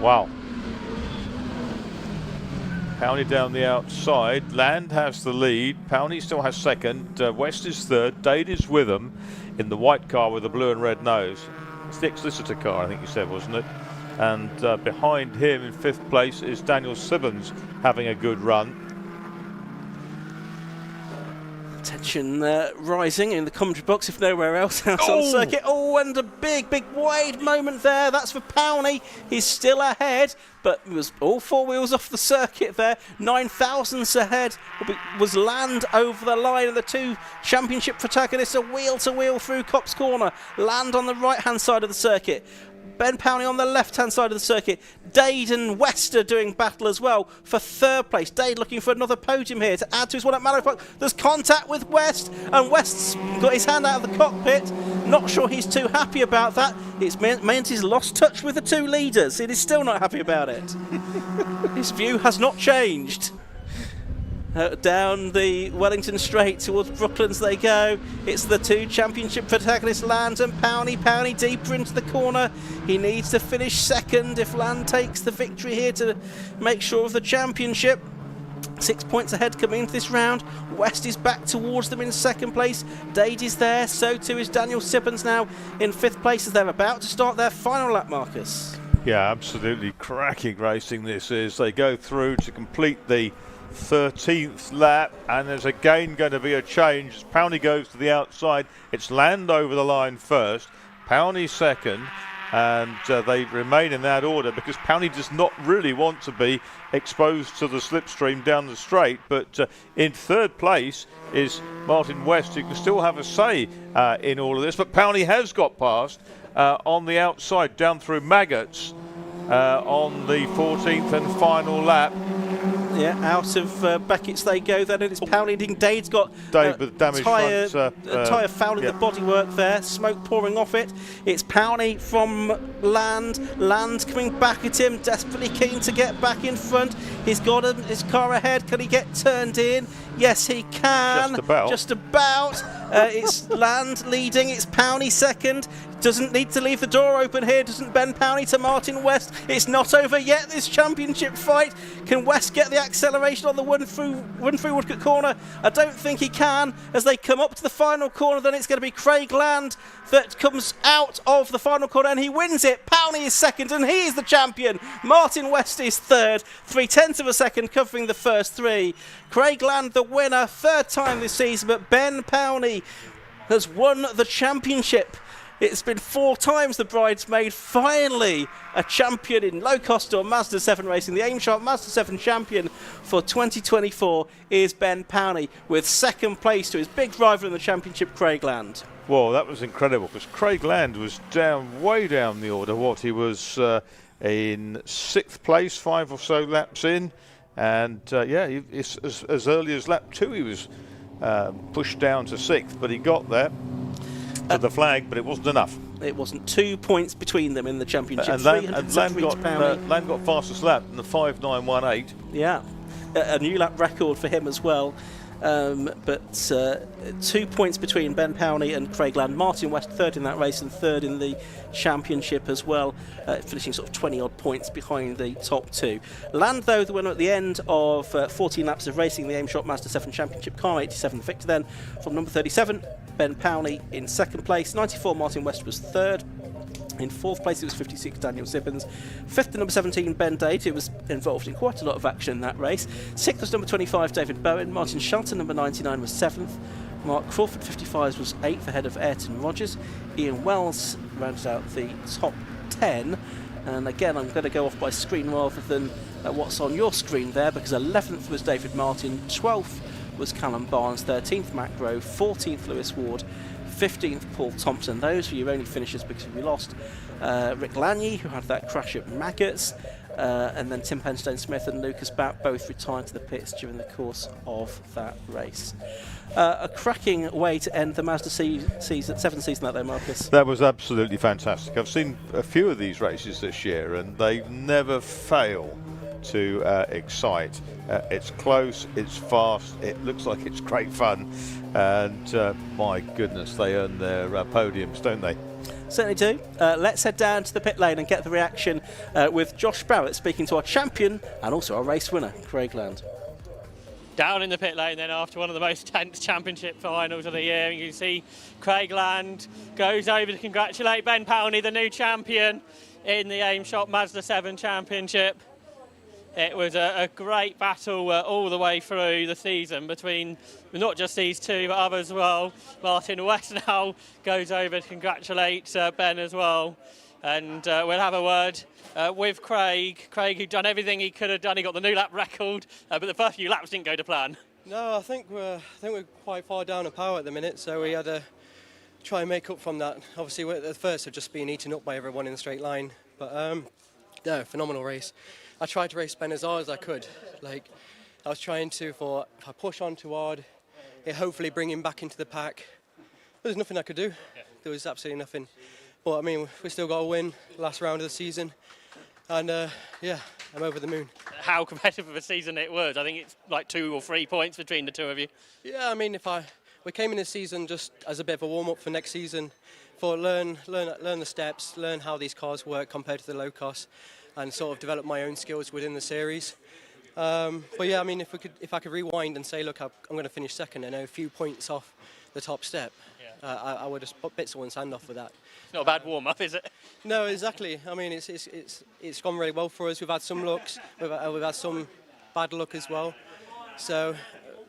Wow. Powney down the outside. Land has the lead. Powney still has second. West is third. Dade is with them in the white car with the blue and red nose. It's the ex-Lister car, I think you said, wasn't it? And behind him in 5th place is Daniel Sibbons, having a good run. Tension rising in the commentary box, if nowhere else out on circuit. Oh, and a big wide moment there. That's for Powney. He's still ahead, but it was all 4 wheels off the circuit there. 9 thousandths ahead was Land over the line, and the 2 championship protagonists are wheel to wheel through Copse Corner. Land on the right-hand side of the circuit. Ben Powney on the left-hand side of the circuit. Dade and West are doing battle as well for 3rd place. Dade looking for another podium here to add to his one at Mallow Park. There's contact with West, and West's got his hand out of the cockpit. Not sure he's too happy about that. It's meant he's lost touch with the 2 leaders. He is still not happy about it. His view has not changed. Down the Wellington Straight towards Brooklands they go. It's the 2 championship protagonists, Land and Powney. Powney deeper into the corner. He needs to finish second if Land takes the victory here to make sure of the championship. 6 points ahead coming into this round. West is back towards them in 2nd place. Dade is there, so too is Daniel Sibbons now in 5th place as they're about to start their final lap, Marcus. Yeah, absolutely cracking racing this is. They go through to complete the 13th lap, and there's again going to be a change as Powney goes to the outside. It's Land over the line first, Powney second, and they remain in that order because Powney does not really want to be exposed to the slipstream down the straight. But in 3rd place is Martin West, who can still have a say in all of this, but Powney has got past on the outside down through Maggots on the 14th and final lap. Yeah, out of Beckett's they go then, and it's Powney. Dade's got Dade with damaged tyre front, fouling the bodywork there, smoke pouring off it. It's Powney from Land. Land coming back at him, desperately keen to get back in front. He's got his car ahead. Can he get turned in? Yes, he can. Just about. Just about. It's Land leading. It's Powney second. Doesn't need to leave the door open here, doesn't Ben Powney to Martin West. It's not over yet, this championship fight. Can West get the acceleration on the run through Woodcote corner? I don't think he can. As they come up to the final corner, then it's going to be Craig Land that comes out of the final corner and he wins it. Powney is second and he is the champion. Martin West is third, 0.3 of a second covering the first three. Craig Land the winner, third time this season, but Ben Powney has won the championship. It's been 4 times the bridesmaid, finally a champion in low-cost or Mazda 7 racing. The Aim Sharp Mazda 7 champion for 2024 is Ben Powney, with second place to his big rival in the championship, Craig Land. Well, that was incredible because Craig Land was way down the order. He was in 6th place, 5 or so laps in. And as early as lap 2 he was pushed down to 6th, but he got there to the flag, but it wasn't enough. It wasn't. 2 points between them in the championship. And Land got fastest lap in the 5.918. Yeah, a new lap record for him as well. But 2 points between Ben Powney and Craig Land. Martin West third in that race and third in the championship as well, finishing sort of 20 odd points behind the top two. Land, though, the winner at the end of 14 laps of racing, the Aim Shot Mazda 7 Championship car 87 victor then from number 37, Ben Powney in second place. 94 Martin West was third. In 4th place it was 56 Daniel Sibbins. 5th to number 17 Ben Date, who was involved in quite a lot of action in that race. 6th was number 25 David Bowen. Martin Shelton, number 99, was 7th. Mark Crawford, 55, was 8th ahead of Ayrton Rogers. Ian Wells rounded out the top 10. And again, I'm going to go off by screen rather than what's on your screen there, because 11th was David Martin, 12th was Callum Barnes, 13th Matt Grove, 14th Lewis Ward, 15th Paul Thompson. Those were your only finishers because we lost Rick Lanier, who had that crash at Maggots, and then Tim Penstone Smith and Lucas Batt both retired to the pits during the course of that race. A cracking way to end the Mazda 7 season that, though, Marcus. That was absolutely fantastic. I've seen a few of these races this year and they never fail to excite. It's close, it's fast, it looks like it's great fun, and my goodness, they earn their podiums, don't they? Certainly do. Let's head down to the pit lane and get the reaction with Josh Barrett speaking to our champion and also our race winner, Craig Land. Down in the pit lane then after one of the most tense championship finals of the year. You can see Craig Land goes over to congratulate Ben Powney, the new champion in the Aim Shot Mazda 7 Championship. It was a great battle all the way through the season between not just these two but others as well. Martin West now goes over to congratulate Ben as well. And we'll have a word with Craig. Craig, who'd done everything he could have done. He got the new lap record, but the first few laps didn't go to plan. No, I think we're quite far down in power at the minute, so we had to try and make up from that. Obviously, we're at the first have just been eaten up by everyone in the straight line, but no, phenomenal race. I tried to race Ben as hard as I could. Like, I was trying to, if I push on too hard, it hopefully bring him back into the pack. But there's nothing I could do. Yeah. There was absolutely nothing. But I mean, we still got a win last round of the season, and yeah, I'm over the moon. How competitive of a season it was. I think it's like 2 or 3 points between the two of you. Yeah, I mean, we came in this season just as a bit of a warm up for next season, for learn the steps, learn how these cars work compared to the low cost, and sort of develop my own skills within the series. But yeah, I mean, if I could rewind and say, look, I'm going to finish second and a few points off the top step, yeah. I would have bit someone's hand off with that. It's not a bad warm up, is it? No, exactly. I mean, it's gone really well for us. We've had some looks, we've had some bad luck as well. So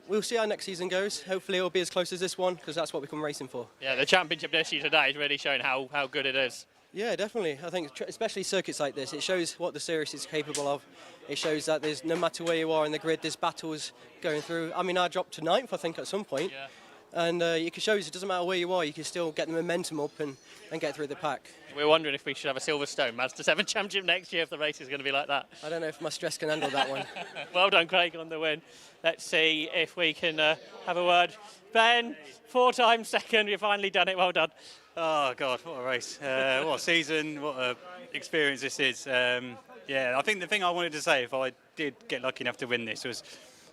we'll see how next season goes. Hopefully it'll be as close as this one, because that's what we come racing for. Yeah, the championship this year today is really showing how good it is. Yeah, definitely. I think especially circuits like this, it shows what the series is capable of. It shows that there's, no matter where you are in the grid, there's battles going through. I mean, I dropped to 9th, I think, at some point. Yeah. And it shows it doesn't matter where you are, you can still get the momentum up and get through the pack. We're wondering if we should have a Silverstone Mazda 7 Championship next year if the race is going to be like that. I don't know if my stress can handle that one. Well done, Craig, on the win. Let's see if we can have a word. Ben, 4 times second, you've finally done it, well done. Oh, God, what a race. What a season, what an experience this is. Yeah, I think the thing I wanted to say, if I did get lucky enough to win this, was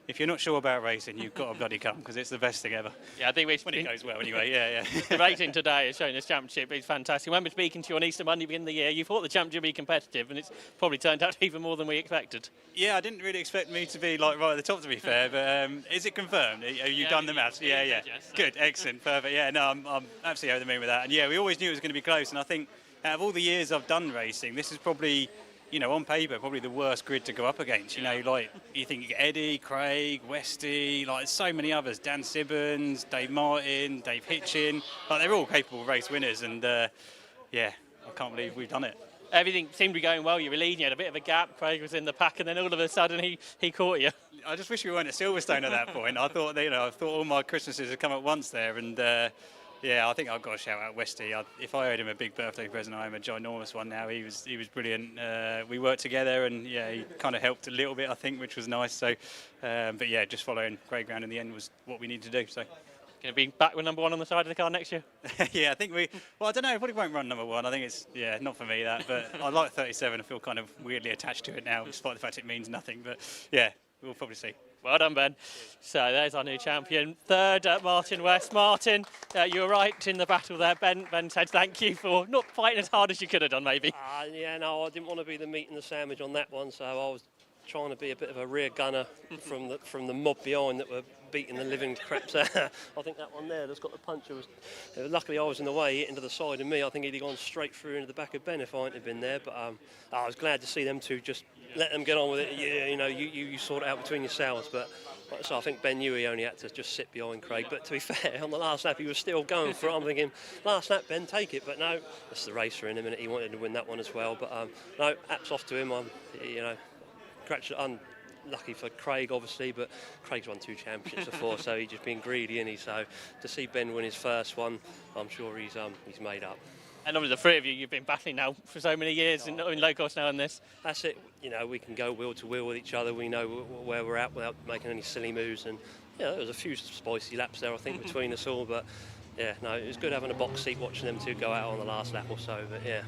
if you're not sure about racing, you've got to bloody come, because it's the best thing ever. Yeah, I think When it goes well, anyway. Yeah. the racing today has shown this championship is fantastic. I remember speaking to you on Easter Monday beginning of the year. You thought the championship would be competitive, and it's probably turned out even more than we expected. Yeah, I didn't really expect me to be like right at the top, to be fair. But is it confirmed? Have you done the maths? Yeah. Yes. Good, excellent, perfect. Yeah, no, I'm absolutely over the moon with that. And yeah, we always knew it was going to be close. And I think out of all the years I've done racing, this is probably, on paper, probably the worst grid to go up against. Like you think Eddie, Craig, Westy, like so many others, Dan Sibbons, Dave Martin, Dave Hitchin, like they're all capable race winners, and I can't believe we've done it. Everything seemed to be going well. You were leading, you had a bit of a gap. Craig was in the pack, and then all of a sudden he caught you. I just wish we weren't at Silverstone at that point. I thought, I thought all my Christmases had come at once there, and I think I've got to shout out Westy. If I owed him a big birthday present, I owe him a ginormous one now. He was brilliant. We worked together, and he kind of helped a little bit, I think, which was nice. So, just following Craig round in the end was what we needed to do. So. Going to be back with number 1 on the side of the car next year? Yeah, I think I don't know, I probably won't run number 1. I think it's, not for me that, but I like 37. I feel kind of weirdly attached to it now, despite the fact it means nothing. But yeah, we'll probably see. Well done, Ben. So there's our new champion. Third, Martin West. Martin, you were right in the battle there. Ben said thank you for not fighting as hard as you could have done, maybe. I didn't want to be the meat and the sandwich on that one, so I was trying to be a bit of a rear gunner from the mob behind that were beating the living craps out. I think that one there that's got the puncher was. Luckily, I was in the way, hitting to the side of me. I think he'd have gone straight through into the back of Ben if I hadn't have been there. But I was glad to see them two just let them get on with it. You sort it out between yourselves. But so I think Ben knew he only had to just sit behind Craig. But to be fair, on the last lap he was still going for it. I'm thinking, last lap Ben, take it. But no, that's the racer in a minute. He wanted to win that one as well. But no, hats off to him. Lucky for Craig, obviously, but Craig's won 2 championships before, so he's just been greedy, isn't he? So to see Ben win his first one, I'm sure he's made up. And obviously the three of you, you've been battling now for so many years in low cost now in this. That's it. We can go wheel to wheel with each other. We know where we're at without making any silly moves. And there was a few spicy laps there, I think, between us all. But it was good having a box seat watching them two go out on the last lap or so. But yeah.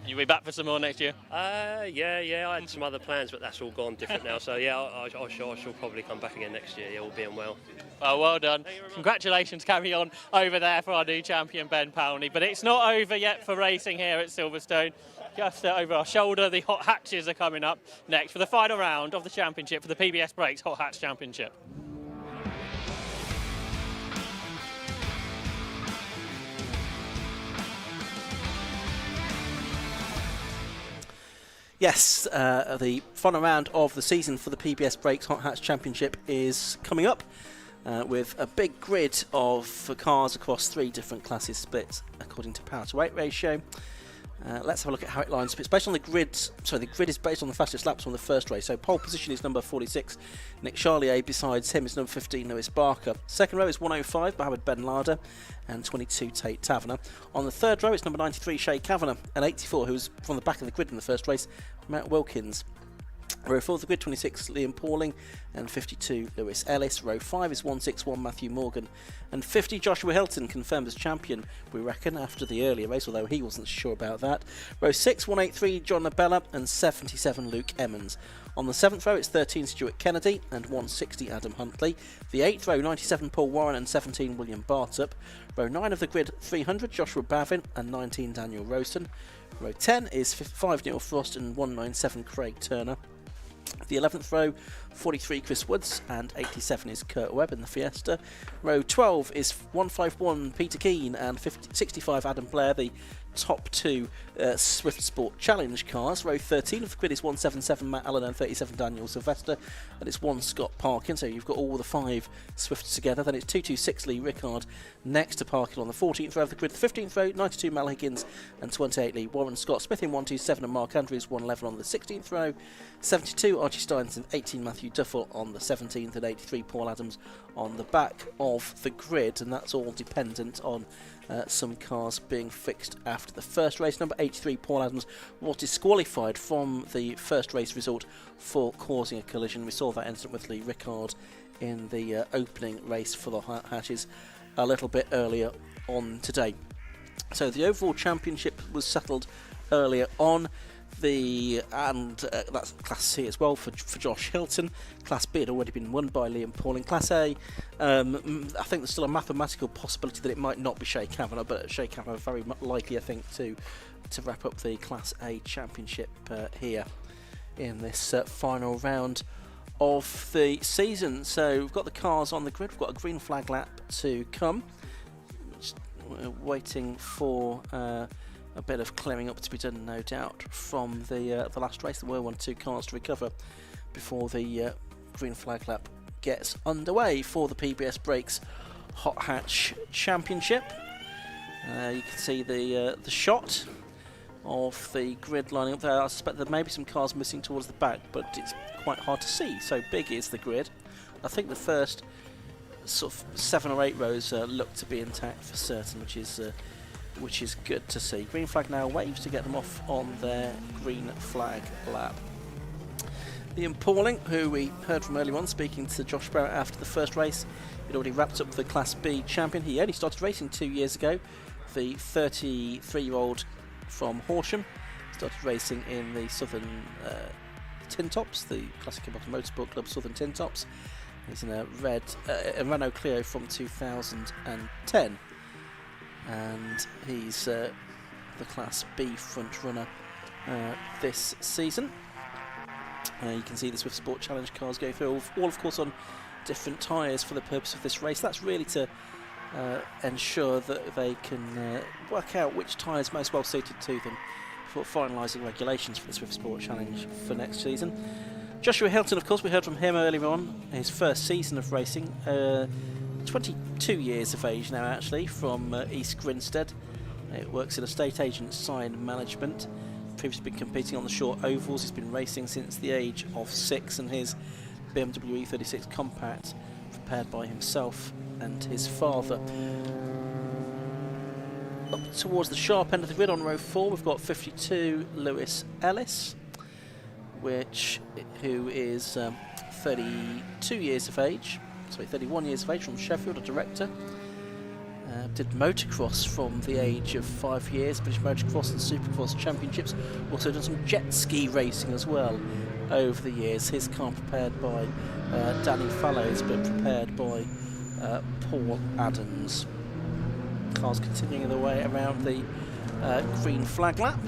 You'll be back for some more next year? I had some other plans, but that's all gone different now. So I shall probably come back again next year. All being well. Well done. Congratulations, carry on over there for our new champion, Ben Powney. But it's not over yet for racing here at Silverstone. Just over our shoulder, the hot hatches are coming up next for the final round of the championship for the PBS Brakes Hot Hatch Championship. Yes, the final round of the season for the PBS Brakes Hot Hatch Championship is coming up with a big grid of cars across 3 different classes split according to power to weight ratio. Let's have a look at how it lines up. It's based on the grid. Sorry, the grid is based on the fastest laps from the first race. So pole position is number 46, Nick Charlier. Besides him is number 15, Lewis Barker. Second row is 105, Mohammed Ben Lada, and 22, Tate Taverner. On the third row, it's number 93, Shay Kavanagh, and 84, who was from the back of the grid in the first race, Matt Wilkins. Row 4 of the grid, 26, Liam Pauling, and 52, Lewis Ellis. Row 5 is 161, Matthew Morgan, and 50, Joshua Hilton, confirmed as champion, we reckon, after the earlier race, although he wasn't sure about that. Row 6, 183, John Nabella, and 77, Luke Emmons. On the 7th row, it's 13, Stuart Kennedy, and 160, Adam Huntley. The 8th row, 97, Paul Warren, and 17, William Bartup. Row 9 of the grid, 300, Joshua Bavin, and 19, Daniel Rosen. Row 10 is 5, Neil Frost, and 197, Craig Turner. The 11th row, 43, Chris Woods, and 87 is Kurt Webb in the Fiesta. Row 12 is 151, Peter Keane, and 65, Adam Blair, the top 2 Swift Sport Challenge cars. Row 13 of the grid is 177, Matt Allen, and 37, Daniel Sylvester, and it's 1, Scott Parkin. So you've got all the 5 Swifts together. Then it's 226, Lee Rickard next to Parkin on the 14th row of the grid. The 15th row, 92, Mal Higgins, and 28, Lee Warren. Scott Smith in 127, and Mark Andrews 111 on the 16th row. 72, Archie Steins, and 18, Matthew Duffel on the 17th, and 83, Paul Adams on the back of the grid. And that's all dependent on some cars being fixed after the first race. Number 83, Paul Adams, was disqualified from the first race result for causing a collision. We saw that incident with Lee Rickard in the opening race for the Hatches a little bit earlier on today. So the overall championship was settled earlier on. That's Class C as well for Josh Hilton. Class B had already been won by Liam Pauling. Class A, I think there's still a mathematical possibility that it might not be Shea Kavanagh, but Shea Kavanagh very likely, I think, to wrap up the Class A championship here in this final round of the season. So we've got the cars on the grid. We've got a green flag lap to come. We're waiting for a bit of clearing up to be done, no doubt, from the last race. There were 1 or 2 cars to recover before the green flag lap gets underway for the PBS Brakes Hot Hatch Championship. You can see the shot of the grid lining up there. I suspect there may be some cars missing towards the back, but it's quite hard to see, so big is the grid. I think the first sort of 7 or 8 rows look to be intact for certain, which is good to see. Green flag now waves to get them off on their green flag lap. Liam Pauling, who we heard from earlier on speaking to Josh Barrett after the first race, he'd already wrapped up the Class B champion. He only started racing 2 years ago. The 33-year-old from Horsham started racing in the Southern Tin Tops, the Classic Motorsport Club Southern Tin Tops. He's in a Renault Clio from 2010. And he's the Class B front runner this season. You can see the Swift Sport Challenge cars go through, all of course on different tyres for the purpose of this race. That's really to ensure that they can work out which tyre is most well suited to them for finalising regulations for the Swift Sport Challenge for next season. Joshua Hilton, of course, we heard from him earlier on, his first season of racing. 22 years of age now, actually, from East Grinstead. It works in estate agent sign management. Previously been competing on the short ovals. He's been racing since the age of 6, and his BMW E36 Compact prepared by himself and his father. Up towards the sharp end of the grid on row 4, we've got 52 Lewis Ellis, who is 32 years of age. 31 years of age, from Sheffield, a director. Did motocross from the age of 5 years, British Motocross and Supercross Championships. Also done some jet ski racing as well over the years. His car prepared by Danny Fallows, but prepared by Paul Adams. Cars continuing their way around the green flag lap.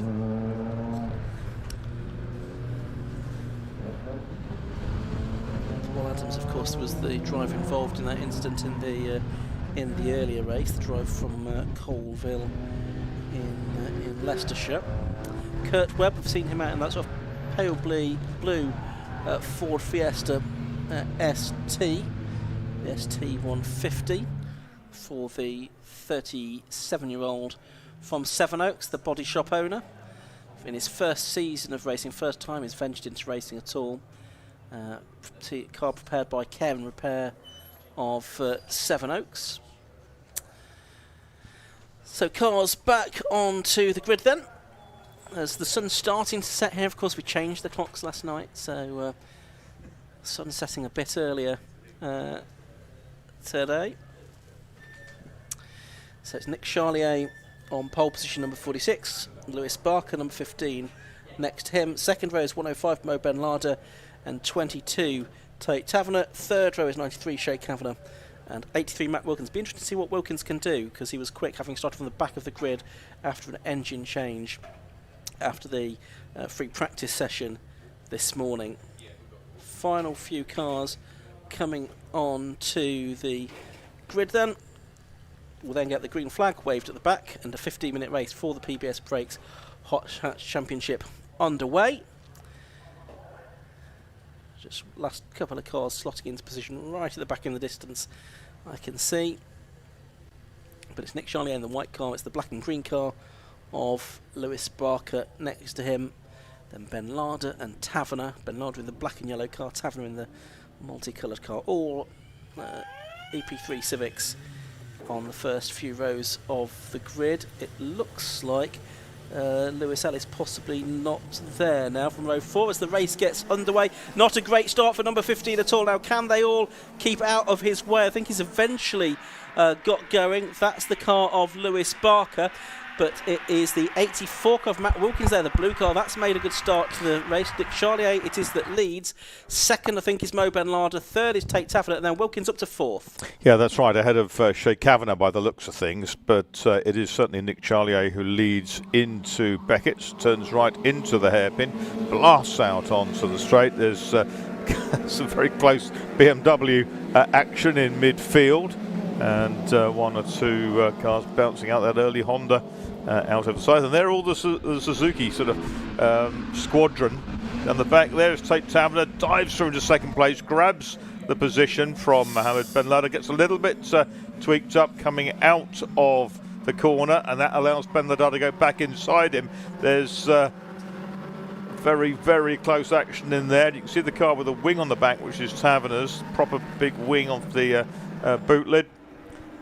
Paul Adams, of course, was the driver involved in that incident in the earlier race, the drive from Colville in Leicestershire. Kurt Webb, I've seen him out in that sort of pale blue Ford Fiesta ST, the ST150, for the 37-year-old from Sevenoaks, the body shop owner. In his first season of racing, first time he's ventured into racing at all. Car prepared by Kevin Repair of Sevenoaks. So cars back onto the grid then. As the sun's starting to set here, of course we changed the clocks last night, so sun setting a bit earlier today. So it's Nick Charlier on pole position number 46, Lewis Barker number 15 next to him. Second row is 105 Mo Ben Lada and 22 Tate Taverner. Third row is 93 Shea Kavanagh and 83 Matt Wilkins. Be interesting to see what Wilkins can do, because he was quick, having started from the back of the grid after an engine change after the free practice session this morning. Final few cars coming on to the grid then. We'll then get the green flag waved at the back and a 15-minute race for the PBS Brakes Hot Hatch Championship underway. Just last couple of cars slotting into position right at the back in the distance, I can see. But it's Nick Charlier in the white car, it's the black and green car of Lewis Barker next to him. Then Ben Lada and Taverner. Ben Lada in the black and yellow car, Taverner in the multicoloured car. All EP3 Civics on the first few rows of the grid. It looks like Lewis Ellis possibly not there now from row 4 as the race gets underway. Not a great start for number 15 at all. Now, can they all keep out of his way? I think he's eventually got going. That's the car of Lewis Barker. but it is the 84 car of Matt Wilkins there, the blue car. That's made a good start to the race. Nick Charlier it is that leads. Second, I think, is Mo Benlada. Third is Tate Taverner, and then Wilkins up to fourth. Yeah, that's right, ahead of Shea Kavanagh by the looks of things, but it is certainly Nick Charlier who leads into Beckett's, turns right into the hairpin, blasts out onto the straight. There's some very close BMW action in midfield, and one or two cars bouncing out that early Honda out of the side, and they're all the Suzuki sort of squadron. And the back there is Tate Taverner, dives through into second place, grabs the position from Mohamed Benlada, gets a little bit tweaked up coming out of the corner, and that allows Benlada to go back inside him. There's very, very close action in there. You can see the car with a wing on the back, which is Taverner's, proper big wing of the boot lid.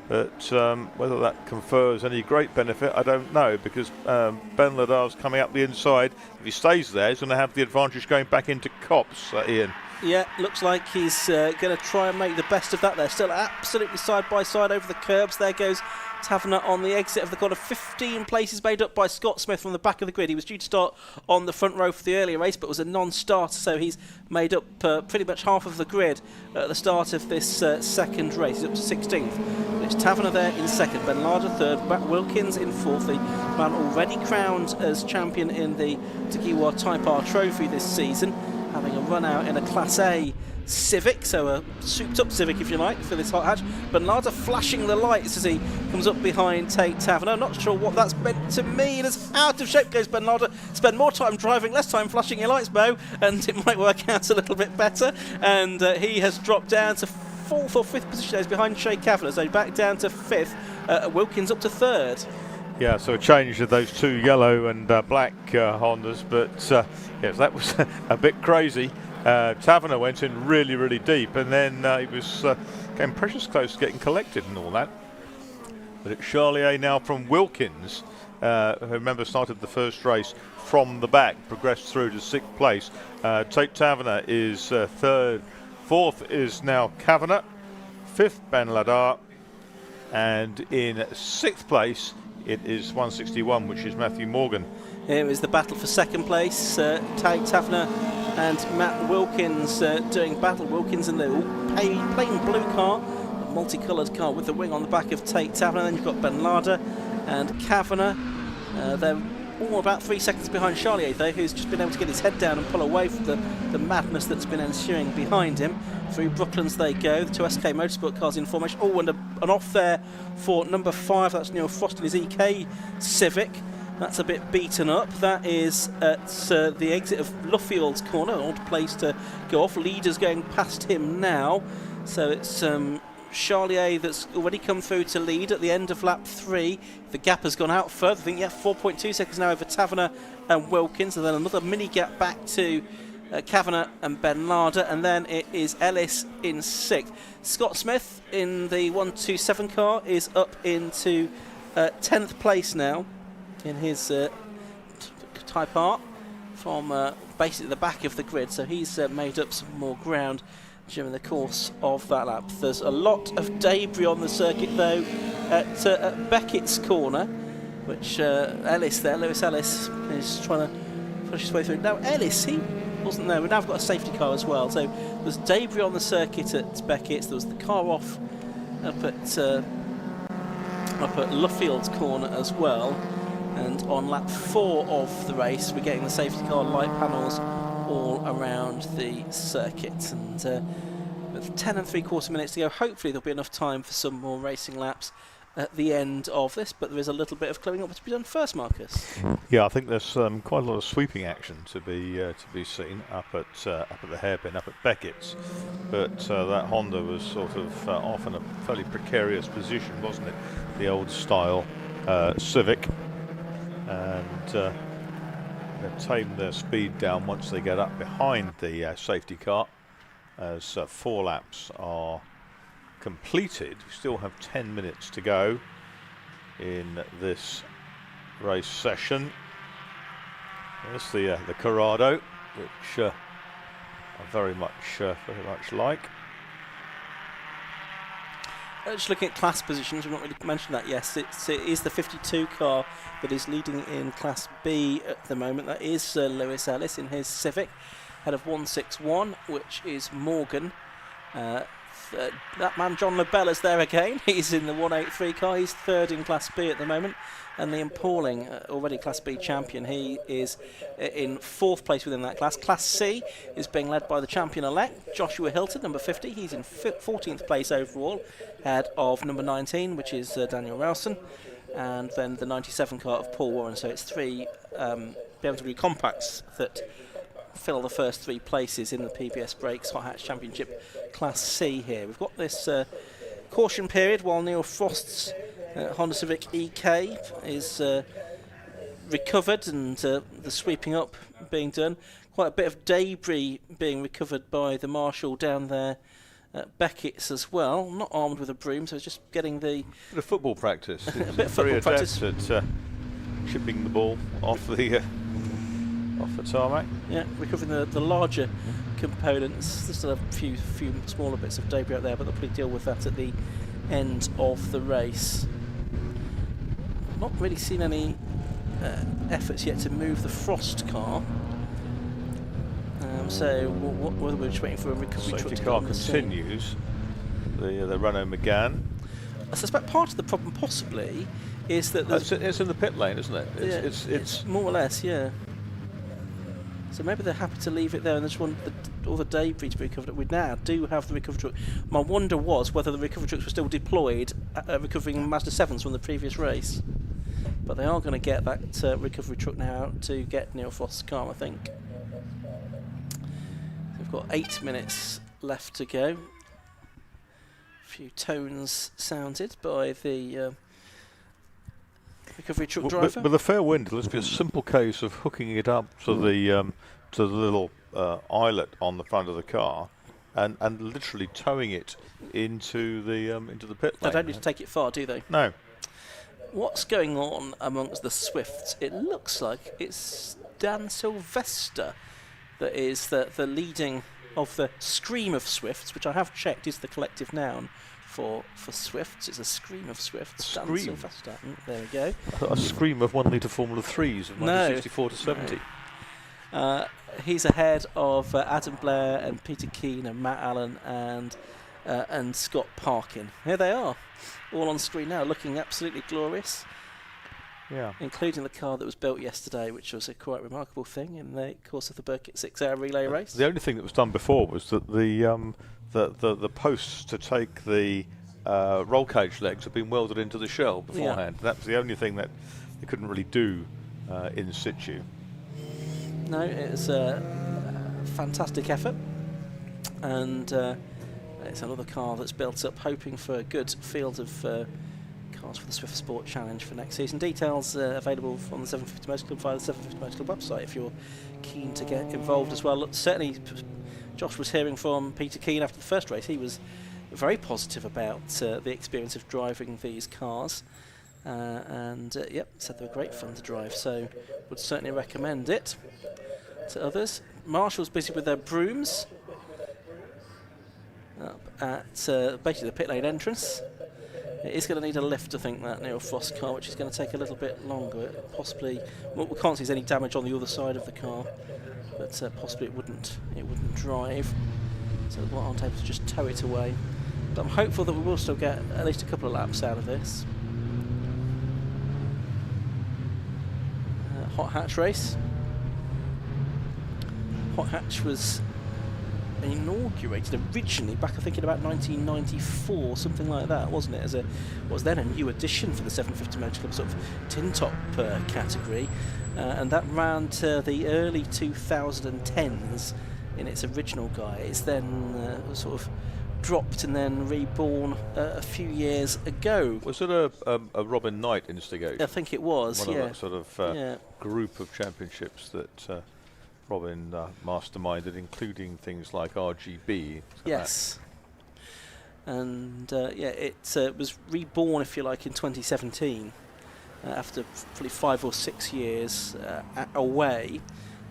But whether that confers any great benefit, I don't know, because Benlada's coming up the inside. If he stays there, he's going to have the advantage going back into Copse, Ian. Yeah, looks like he's going to try and make the best of that. They're still absolutely side by side over the curbs. There goes Taverner on the exit of the corner. 15 places made up by Scott Smith from the back of the grid. He was due to start on the front row for the earlier race, but was a non-starter, so he's made up pretty much half of the grid at the start of this second race. He's up to 16th. It's Taverner there in second, Benlada third, Matt Wilkins in fourth, the man already crowned as champion in the Tegiwa Type R Trophy this season, having a run out in a Class A Civic, so a souped up Civic if you like for this hot hatch. Benlada flashing the lights as he comes up behind Tate Taverner. Not sure what that's meant to mean, as out of shape goes Benlada. Spend more time driving, less time flashing your lights, Mo, and it might work out a little bit better. And he has dropped down to fourth or fifth position. He's behind Shea Kavanagh, so back down to fifth. Wilkins up to third. Yeah, so a change of those two yellow and black Hondas, but yes, that was a bit crazy. Taverner went in really, really deep, and then he was getting precious close to getting collected and all that. But it's Charlier now from Wilkins, who remember started the first race from the back, progressed through to sixth place. Tate Taverner is third. Fourth is now Kavanagh. Fifth, Benlada. And in sixth place, it is 161, which is Matthew Morgan. Here is the battle for second place. Tate Taverner and Matt Wilkins doing battle. Wilkins in the plain blue car, a multicoloured car with the wing on the back of Tate Taverner. Then you've got Benlada and Kavanagh. They're all about 3 seconds behind Charlier, though, who's just been able to get his head down and pull away from the madness that's been ensuing behind him. Through Brooklands they go, the two SK Motorsport cars in formation. Oh, and an off there for number 5, that's Neil Frost in his EK Civic. That's a bit beaten up. That is at the exit of Luffield's corner, an odd place to go off. Leaders going past him now. So it's Charlier that's already come through to lead at the end of lap 3. The gap has gone out further. I think, yeah, 4.2 seconds now over Taverner and Wilkins. And then another mini gap back to Kavanagh and Benlada. And then it is Ellis in 6th. Scott Smith in the 127 car is up into 10th place now in his Type R from basically the back of the grid. So he's made up some more ground during the course of that lap. There's a lot of debris on the circuit though at Beckett's corner, which Ellis there, Lewis Ellis, is trying to push his way through. Now Ellis, he wasn't there. We've now got a safety car as well, so there's debris on the circuit at Beckett's. There was the car off up at Luffield's corner as well, and on lap 4 of the race we're getting the safety car light panels all around the circuit. And with 10 3/4 minutes to go, hopefully there'll be enough time for some more racing laps at the end of this, but there is a little bit of clearing up to be done first, Marcus. Yeah, I think there's quite a lot of sweeping action to be seen up at the hairpin, up at Beckett's. But that Honda was sort of off in a fairly precarious position, wasn't it? The old style Civic, and they tame their speed down once they get up behind the safety car, as 4 laps are completed. We still have 10 minutes to go in this race session. There's the Corrado, which I very much like. Just looking at class positions, we've not really mentioned that yet. It is the 52 car that is leading in Class B at the moment. That is Lewis Ellis in his Civic, ahead of 161, which is Morgan. That man John Lobella's there again. He's in the 183 car. He's third in Class B at the moment. And Liam Pauling, already Class B champion, he is in fourth place within that class. Class C is being led by the champion-elect, Joshua Hilton, number 50. He's in 14th place overall, ahead of number 19, which is Daniel Rowson, and then the 97 car of Paul Warren. So it's three BMW compacts that fill the first three places in the PBS Brakes Hot Hatch Championship Class C here. We've got this caution period while Neil Frost's Honda Civic EK is recovered and the sweeping up being done. Quite a bit of debris being recovered by the marshal down there at Beckett's as well. Not armed with a broom, so it's just getting the... Bit of football practice. a bit of football practice. At chipping the ball off the tarmac. Yeah, recovering the larger components. There's still a few smaller bits of debris out there, but they'll probably deal with that at the end of the race. Not really seen any efforts yet to move the Frost car. So whether we're just waiting for a recovery truck Safety to car come on the scene. continues. The Renault Megane. I suspect part of the problem possibly is that It's in the pit lane, isn't it? It's more or less, yeah. So maybe they're happy to leave it there and they just want all the debris to be recovered. We now do have the recovery truck. My wonder was whether the recovery trucks were still deployed, recovering Mazda 7s from the previous race. But they are going to get that recovery truck now out to get Neil Frost's car, I think. We've got 8 minutes left to go. A few tones sounded by the recovery truck driver. With a fair wind, it'll just be a simple case of hooking it up to the little eyelet on the front of the car, and literally towing it into the pit lane. They don't need to take it far, do they? No. What's going on amongst the Swifts? It looks like it's Dan Sylvester that is the leading of the scream of Swifts, which I have checked is the collective noun for Swifts. It's a scream of Swifts. Dan Scream? Sylvester. There we go. A scream of 1 litre Formula 3s of 1964 to 70. No. He's ahead of Adam Blair and Peter Keane and Matt Allen and Scott Parkin. Here they are, all on screen now, looking absolutely glorious. Yeah. Including the car that was built yesterday, which was a quite remarkable thing in the course of the Burkitt 6-hour relay race. The only thing that was done before was that the posts to take the roll cage legs have been welded into the shell beforehand. Yeah. That was the only thing that they couldn't really do in situ. No, it's a fantastic effort, and it's another car that's built up, hoping for a good field of cars for the Swift Sport Challenge for next season. Details available on the 750 Motor Club via the 750 Motor Club website if you're keen to get involved as well. Look, certainly Josh was hearing from Peter Keane after the first race. He was very positive about the experience of driving these cars, and yep, said they were great fun to drive, so would certainly recommend it to others. Marshall's busy with their brooms up at basically the pit lane entrance. It is going to need a lift, I think, that Neil Frost car, which is going to take a little bit longer. Possibly, well, we can't see there's any damage on the other side of the car, but possibly it wouldn't drive. So they aren't able to just tow it away. But I'm hopeful that we will still get at least a couple of laps out of this. Hot Hatch race. Hot Hatch was inaugurated originally back, I think, in about 1994, something like that, wasn't it? As a was then a new addition for the 750 Motor Club sort of tin top category, and that ran to the early 2010s in its original guise. Then sort of dropped and then reborn a few years ago. Was it a Robin Knight instigation? I think it was. One of that sort of group of championships that Robin masterminded, including things like RGB. Yes. And it was reborn, if you like, in 2017 after probably 5 or 6 years away.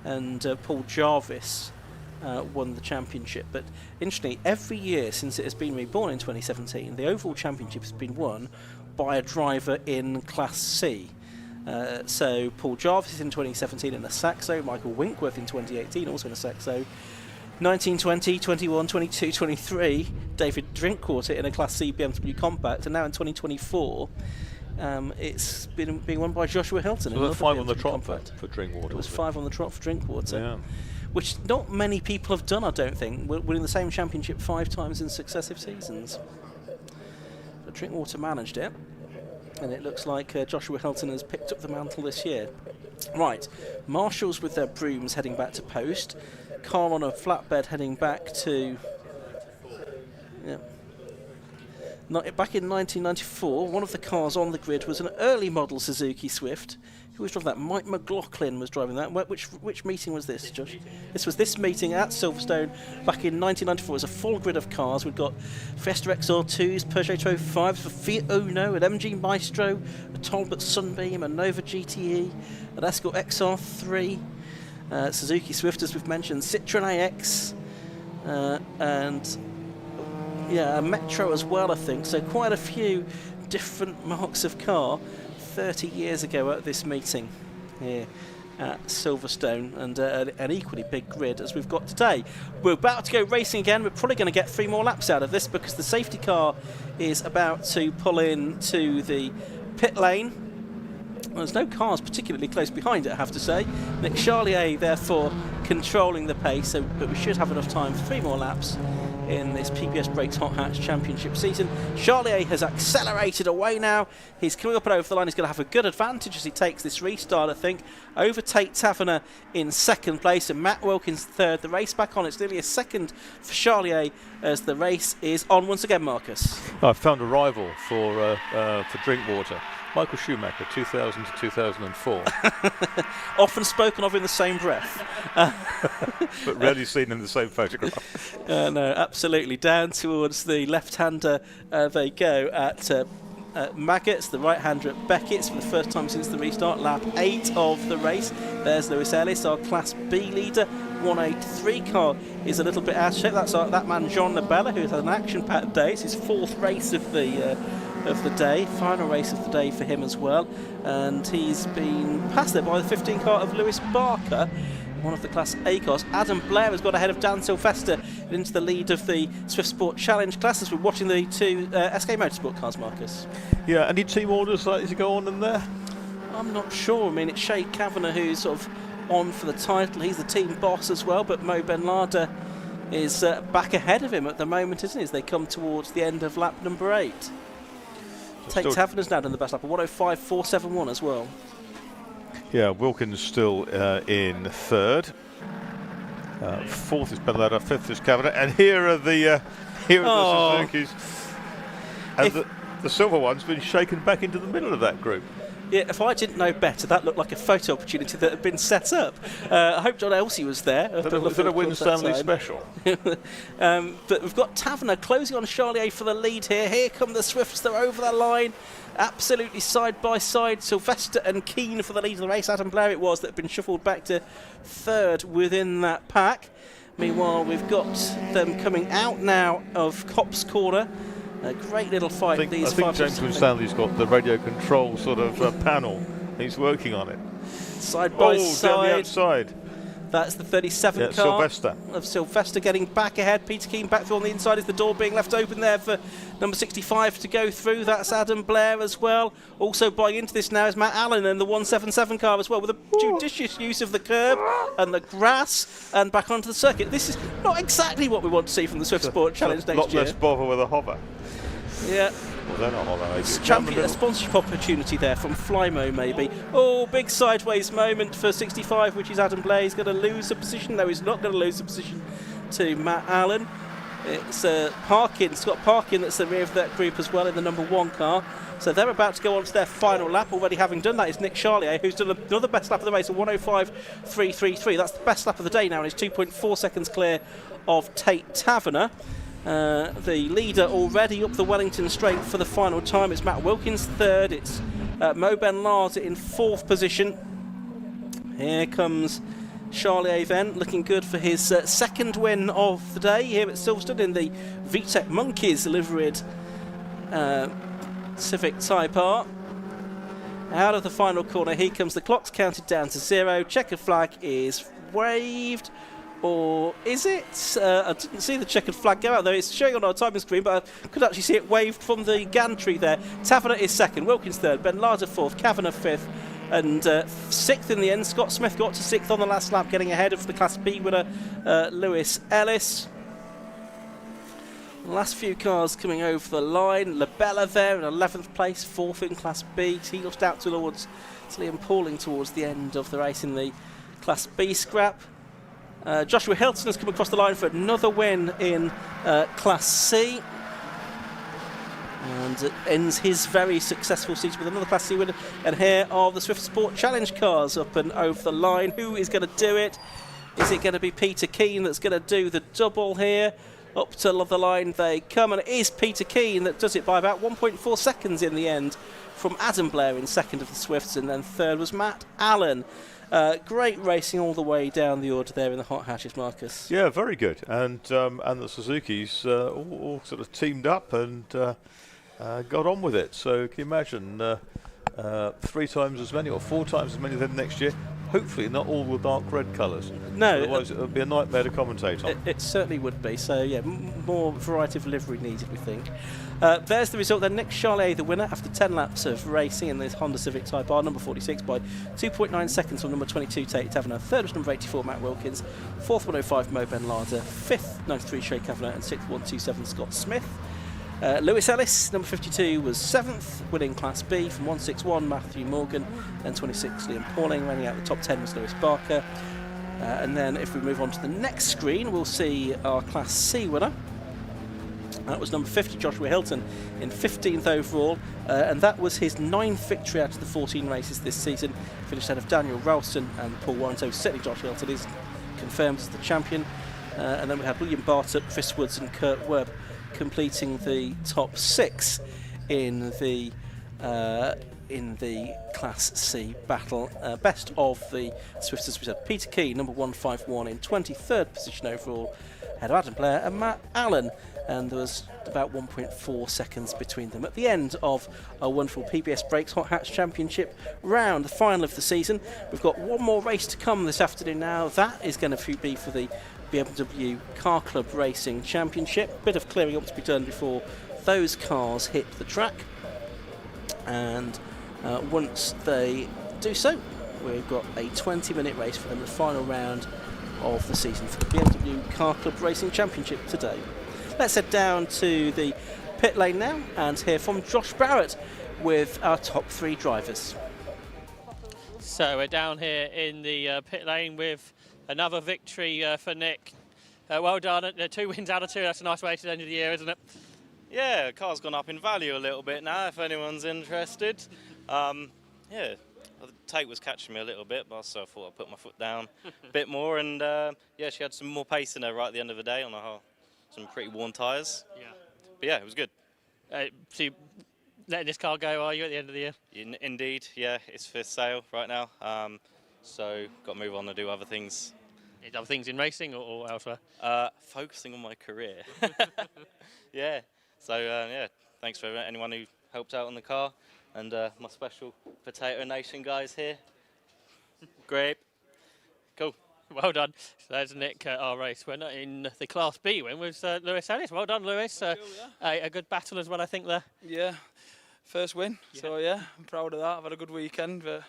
And Paul Jarvis won the championship. But interestingly, every year since it has been reborn in 2017, the overall championship has been won by a driver in Class C. So Paul Jarvis in 2017 in a Saxo, Michael Winkworth in 2018 also in a Saxo, 19, 20, 21, 22, 23, David Drinkwater in a Class C BMW Compact, and now in 2024 it's being won by Joshua Hilton. So 5 on the trot for Drinkwater. It was 5 on the trot for Drinkwater, yeah. Which not many people have done, I don't think, winning the same championship 5 times in successive seasons. But Drinkwater managed it, and it looks like Joshua Hilton has picked up the mantle this year. Right, Marshals with their brooms heading back to post. Car on a flatbed heading back to... Yeah. Back in 1994, one of the cars on the grid was an early model Suzuki Swift. Who was driving that? Mike McLaughlin was driving that. Which meeting was this, Josh? This was this meeting at Silverstone back in 1994. It was a full grid of cars. We've got Fiesta XR2s, Peugeot 205s, a Fiat Uno, an MG Maestro, a Talbot Sunbeam, a Nova GTE, an Escort XR3, Suzuki Swift, as we've mentioned, Citroen AX, and yeah, a Metro as well, I think. So quite a few different marks of car 30 years ago at this meeting here at Silverstone, and an equally big grid as we've got today. We're about to go racing again. We're probably going to get 3 more laps out of this because the safety car is about to pull in to the pit lane. Well, there's no cars particularly close behind it, I have to say. Nick Charlier, therefore, controlling the pace, but we should have enough time for 3 more laps in this PPS Brakes Hot Hatch Championship season. Charlier has accelerated away now. He's coming up and over the line. He's going to have a good advantage as he takes this restart, I think, over Tate Taverner in 2nd place and Matt Wilkins 3rd. The race back on. It's nearly a second for Charlier as the race is on once again, Marcus. I found a rival for Drinkwater. Michael Schumacher, 2000 to 2004. Often spoken of in the same breath. But rarely seen in the same photograph. No, absolutely. Down towards the left-hander they go at Maggots, the right-hander at Beckett's for the first time since the restart. Lap 8 of the race. There's Lewis Ellis, our Class B leader. 183 car is a little bit out of shape. That's that man John Labella, who's had an action-packed day. It's his 4th race of the day, final race of the day for him as well, and he's been passed there by the 15 car of Lewis Barker, one of the Class A cars. Adam Blair has got ahead of Dan Sylvester into the lead of the Swift Sport Challenge class as we're watching the 2 SK Motorsport cars, Marcus. Yeah, any team orders likely to go on in there? I'm not sure. I mean, it's Shay Kavanagh who's sort of on for the title. He's the team boss as well, but Mo Ben Lada is back ahead of him at the moment, isn't he, as they come towards the end of lap number 8. Tate Taverner's now done the best lap of 105.471 as well. Yeah, Wilkins still in 3rd. 4th is Ben Lada, 5th is Kavanagh, and here are the Suzukis. And the silver one's been shaken back into the middle of that group. Yeah, if I didn't know better, that looked like a photo opportunity that had been set up. I hope John Elsey was there. Is that a Win Stanley special? But we've got Taverner closing on Charlier for the lead here. Here come the Swifts. They're over the line. Absolutely side by side. Sylvester and Keane for the lead of the race. Adam Blair it was that had been shuffled back to 3rd within that pack. Meanwhile, we've got them coming out now of Copse Corner. A great little fight. I think James Winstanley's got the radio control sort of panel. He's working on it. Side by side. Down the outside. That's the 37 car Sylvester. of Sylvester getting back ahead. Peter Keane back through on the inside. Is the door being left open there for number 65 to go through? That's Adam Blair as well. Also buying into this now is Matt Allen and the 177 car as well, with a judicious use of the curb and the grass and back onto the circuit. This is not exactly what we want to see from the Swift Sport Challenge next year. A lot less bother with a hover. Yeah. Well, they're not hover. Champion, a sponsorship opportunity there from Flymo maybe. Oh, big sideways moment for 65, which is Adam Blair. He's going to lose the position. No, he's not going to lose the position to Matt Allen. It's Parkin, Scott Parkin, that's the rear of that group as well in the number 1 car. So they're about to go on to their final lap. Already having done that is Nick Charlier, who's done another best lap of the race, a 105.333. That's the best lap of the day now, and he's 2.4 seconds clear of Tate Taverner. The leader already up the Wellington Straight for the final time. It's Matt Wilkins 3rd. It's Mo Ben Larza in 4th position. Here comes Charlier then looking good for his second win of the day here at Silverstone in the VTEC Monkeys liveried Civic Type R. Out of the final corner, here comes the clock's counted down to 0. Checkered flag is waved, or is it? I didn't see the checkered flag go out, though it's showing on our timing screen, but I could actually see it waved from the gantry there. Taverner is second, Wilkins third, Ben Larder fourth, Kavanagh fifth, and sixth in the end. Scott Smith got to sixth on the last lap, getting ahead of the Class B winner, Lewis Ellis. Last few cars coming over the line. Labella there in 11th place, 4th in Class B. Teaged out towards Liam Pauling towards the end of the race in the Class B scrap. Joshua Hilton has come across the line for another win in Class C. And ends his very successful season with another Class C win. And here are the Swift Sport Challenge cars up and over the line. Who is going to do it? Is it going to be Peter Keane that's going to do the double here? Up to the line they come, and it is Peter Keane that does it by about 1.4 seconds in the end from Adam Blair in second of the Swifts, and then third was Matt Allen. Great racing all the way down the order there in the hot hatches, Marcus. Yeah, very good. And the Suzukis all sort of teamed up and got on with it. So can you imagine 3 times as many or 4 times as many then next year? Hopefully not all the dark red colours. No. Otherwise it would be a nightmare to commentate on. It certainly would be. So, yeah, more variety of livery needed, we think. There's the result then. Nick Charlier, the winner, after 10 laps of racing in this Honda Civic Type R, number 46, by 2.9 seconds from number 22, Tate Taverner. Third was number 84, Matt Wilkins. Fourth, 105, Mo Ben Larder. Fifth, 93, Shay Kavanagh. And sixth, 127, Scott Smith. Lewis Ellis, number 52, was 7th, winning Class B from 161, Matthew Morgan, then 26, Liam Pauling. Rounding out the top 10 was Lewis Barker. And then if we move on to the next screen, we'll see our Class C winner. That was number 50, Joshua Hilton, in 15th overall, and that was his 9th victory out of the 14 races this season. Finished out of Daniel Ralston and Paul Warren, so certainly Joshua Hilton is confirmed as the champion. And then we had William Bartup, Chris Woods and Kurt Webb completing the top 6 in the Class C battle. Best of the Swifters, we had Peter Key, number 151, in 23rd position overall, ahead of Adam Blair and Matt Allen, and there was about 1.4 seconds between them. At the end of our wonderful PBS Brakes Hot Hatch Championship round, the final of the season, we've got one more race to come this afternoon now. That is going to be for the BMW Car Club Racing Championship. Bit of clearing up to be done before those cars hit the track, and once they do so, we've got a 20-minute race for them, the final round of the season for the BMW Car Club Racing Championship today. Let's head down to the pit lane now and hear from Josh Barrett with our top 3 drivers. So we're down here in the pit lane with another victory for Nick. Well done. 2 wins out of 2. That's a nice way to the end of the year, isn't it? Yeah, the car's gone up in value a little bit now, if anyone's interested. Yeah, Tate was catching me a little bit, but so I thought I'd put my foot down a bit more. And yeah, she had some more pace in her right at the end of the day on some pretty worn tyres. Yeah. But yeah, it was good. So you letting this car go, are you, at the end of the year? Indeed, yeah, it's for sale right now. So got to move on and do other things. Other things in racing or elsewhere? Focusing on my career. Yeah. So yeah, thanks for anyone who helped out on the car, and my special Potato Nation guys here. Great. Cool. Well done. So there's Nick, our race winner in the Class B win with Lewis Ellis. Well done, Lewis. A good battle as well, I think, there. Yeah, first win. Yeah. So yeah, I'm proud of that. I've had a good weekend, but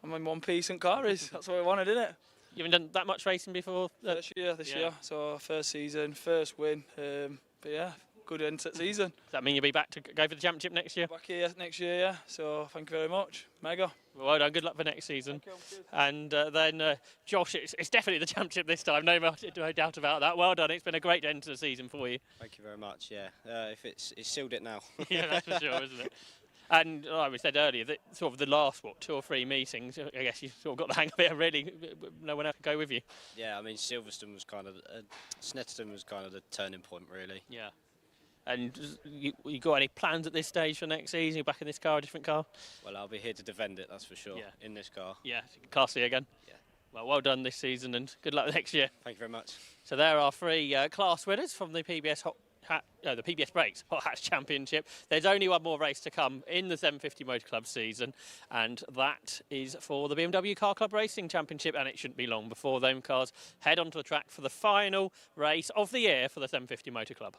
I'm in one piece in car race. That's what I wanted, isn't it? You haven't done that much racing before? This year. So first season, first win. But yeah, good end to the season. Does that mean you'll be back to go for the championship next year? Back here next year, yeah. So thank you very much. Mega. Well done. Good luck for next season. And then Josh, it's definitely the championship this time. No doubt about that. Well done. It's been a great end to the season for you. Thank you very much. Yeah. If it's sealed it now. Yeah, that's for sure, isn't it? And like we said earlier, that sort of the last 2 or 3 meetings, I guess you sort of got the hang of it. Really, no one else could go with you. Yeah, I mean Silverstone was kind of, Snetterton was kind of the turning point, really. Yeah. And you got any plans at this stage for next season? You're back in this car, a different car? Well, I'll be here to defend it, that's for sure. Yeah. In this car. Yeah, Class C again. Yeah. Well done this season and good luck next year. Thank you very much. So there are 3 class winners from the PBS the PBS Brakes Hot Hats Championship. There's only one more race to come in the 750 Motor Club season, and that is for the BMW Car Club Racing Championship, and it shouldn't be long before them cars head onto the track for the final race of the year for the 750 Motor Club.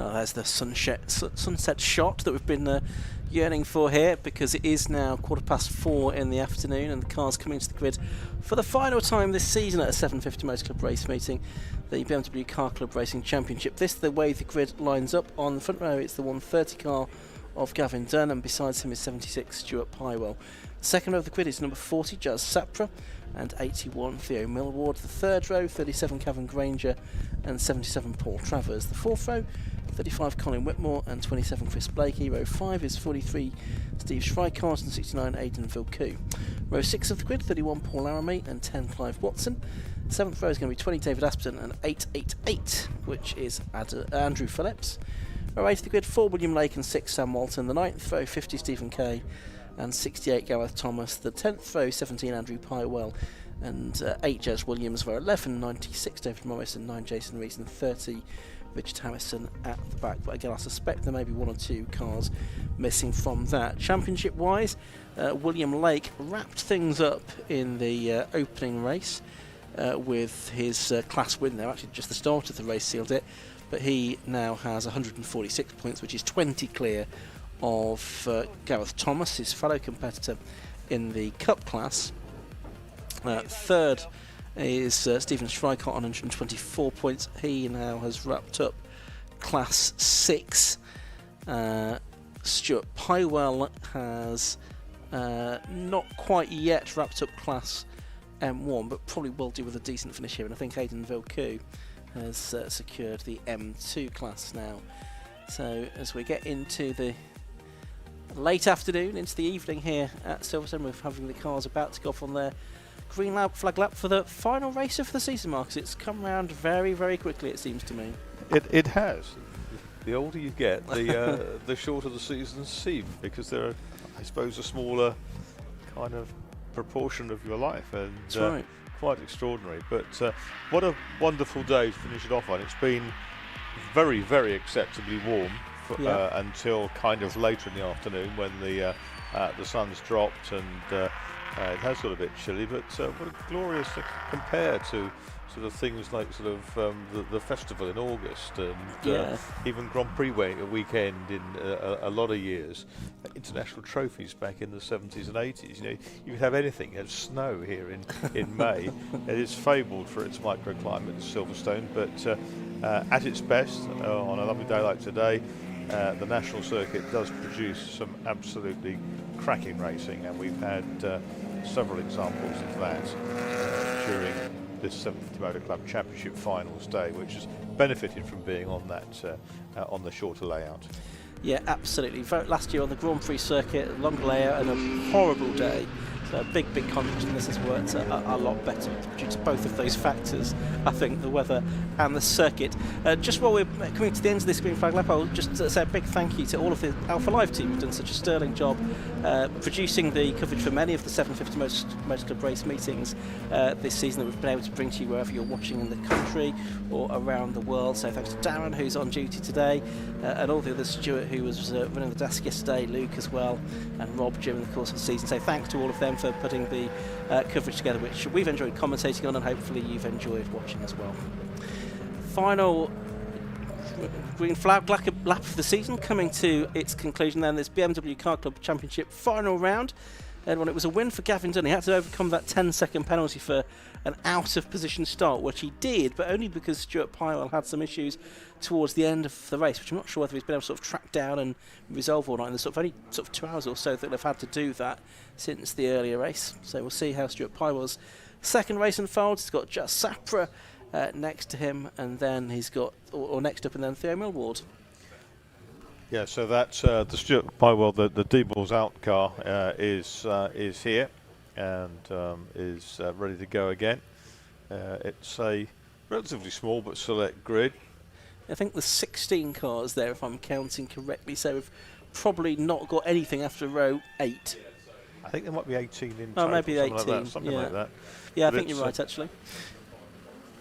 Oh, there's the sunset shot that we've been yearning for here, because it is now 4:15 in the afternoon and the cars coming to the grid for the final time this season at a 750 Motor Club race meeting, the BMW Car Club Racing Championship. This is the way the grid lines up. On the front row it's the 130 car of Gavin Dunn, and beside him is 76 Stuart Pywell. The second row of the grid is number 40 Jazz Sapra and 81 Theo Millward. The third row 37 Kevin Granger and 77 Paul Travers. The fourth row 35 Colin Whitmore and 27 Chris Blakey. Row 5 is 43 Steve Schreikart and 69 Aidan Vilku. Row 6 of the grid 31 Paul Laramie and 10 Clive Watson. 7th row is going to be 20 David Aspton and 888, which is Andrew Phillips. Row 8 of the grid 4 William Lake and 6 Sam Walton. The 9th row 50 Stephen Kay and 68 Gareth Thomas. The 10th row 17 Andrew Pywell and 8 Jez Williams. Row 11 96 David Morris and 9 Jason Rees and 30 Richard Harrison at the back. But again, I suspect there may be 1 or 2 cars missing from that. Championship wise, William Lake wrapped things up in the opening race with his class win there. Actually just the start of the race sealed it, but he now has 146 points, which is 20 clear of Gareth Thomas, his fellow competitor in the Cup class. Third is Stephen Schreikart on 124 points. He now has wrapped up Class 6. Stuart Pywell has not quite yet wrapped up Class M1, but probably will do with a decent finish here. And I think Aidan Vilku has secured the M2 class now. So as we get into the late afternoon, into the evening here at Silverstone, we're having the cars about to go off on their green flag lap for the final race of the season, Marcus. It's come round very, very quickly, it seems to me. It has. The older you get, the shorter the seasons seem, because they're, I suppose, a smaller kind of proportion of your life, and That's right. Quite extraordinary. But what a wonderful day to finish it off on. It's been very, very acceptably warm until kind of later in the afternoon, when the sun's dropped and it has got a bit chilly. But what a glorious compare to sort of things like sort of the festival in August, and even Grand Prix weekend in a lot of years. International trophies back in the 70s and 80s. You know, you could have anything. You had snow here in May. It is fabled for its microclimate, Silverstone, but at its best, on a lovely day like today, the national circuit does produce some absolutely cracking racing, and we've had several examples of that during this 750 Motor Club Championship Finals day, which has benefited from being on that on the shorter layout. Yeah, absolutely. Last year on the Grand Prix circuit, longer layout and a horrible day. So a big contrast, and this has worked a lot better due to both of those factors, I think, the weather and the circuit. Just while we're coming to the end of this green flag lap, I'll just say a big thank you to all of the Alpha Live team who've done such a sterling job producing the coverage for many of the 750 Motor Club race meetings this season that we've been able to bring to you wherever you're watching in the country or around the world. So thanks to Darren, who's on duty today, and all the others, Stuart, who was running the desk yesterday, Luke as well, and Rob during the course of the season. So thanks to all of them for putting the coverage together, which we've enjoyed commentating on, and hopefully you've enjoyed watching as well. Final green flag lap of the season coming to its conclusion then. This BMW Car Club Championship final round, and when it was a win for Gavin Dunn, he had to overcome that 10-second penalty for an out-of-position start, which he did, but only because Stuart Pywell had some issues towards the end of the race, which I'm not sure whether he's been able to sort of track down and resolve or not in the sort of only sort of 2 hours or so that they've had to do that since the earlier race. So we'll see how Stuart Pywell's second race unfolds. He's got Just Sapra next to him, and then he's got, or next up, and then Theo Millward. Yeah, so that's the Stuart Pywell, the D-Balls out car is here and is ready to go again. It's a relatively small but select grid. I think there's 16 cars there, if I'm counting correctly, so we've probably not got anything after row 8. I think there might be 18 in total. Oh, maybe 18. Something like that. Yeah, I think you're right, actually.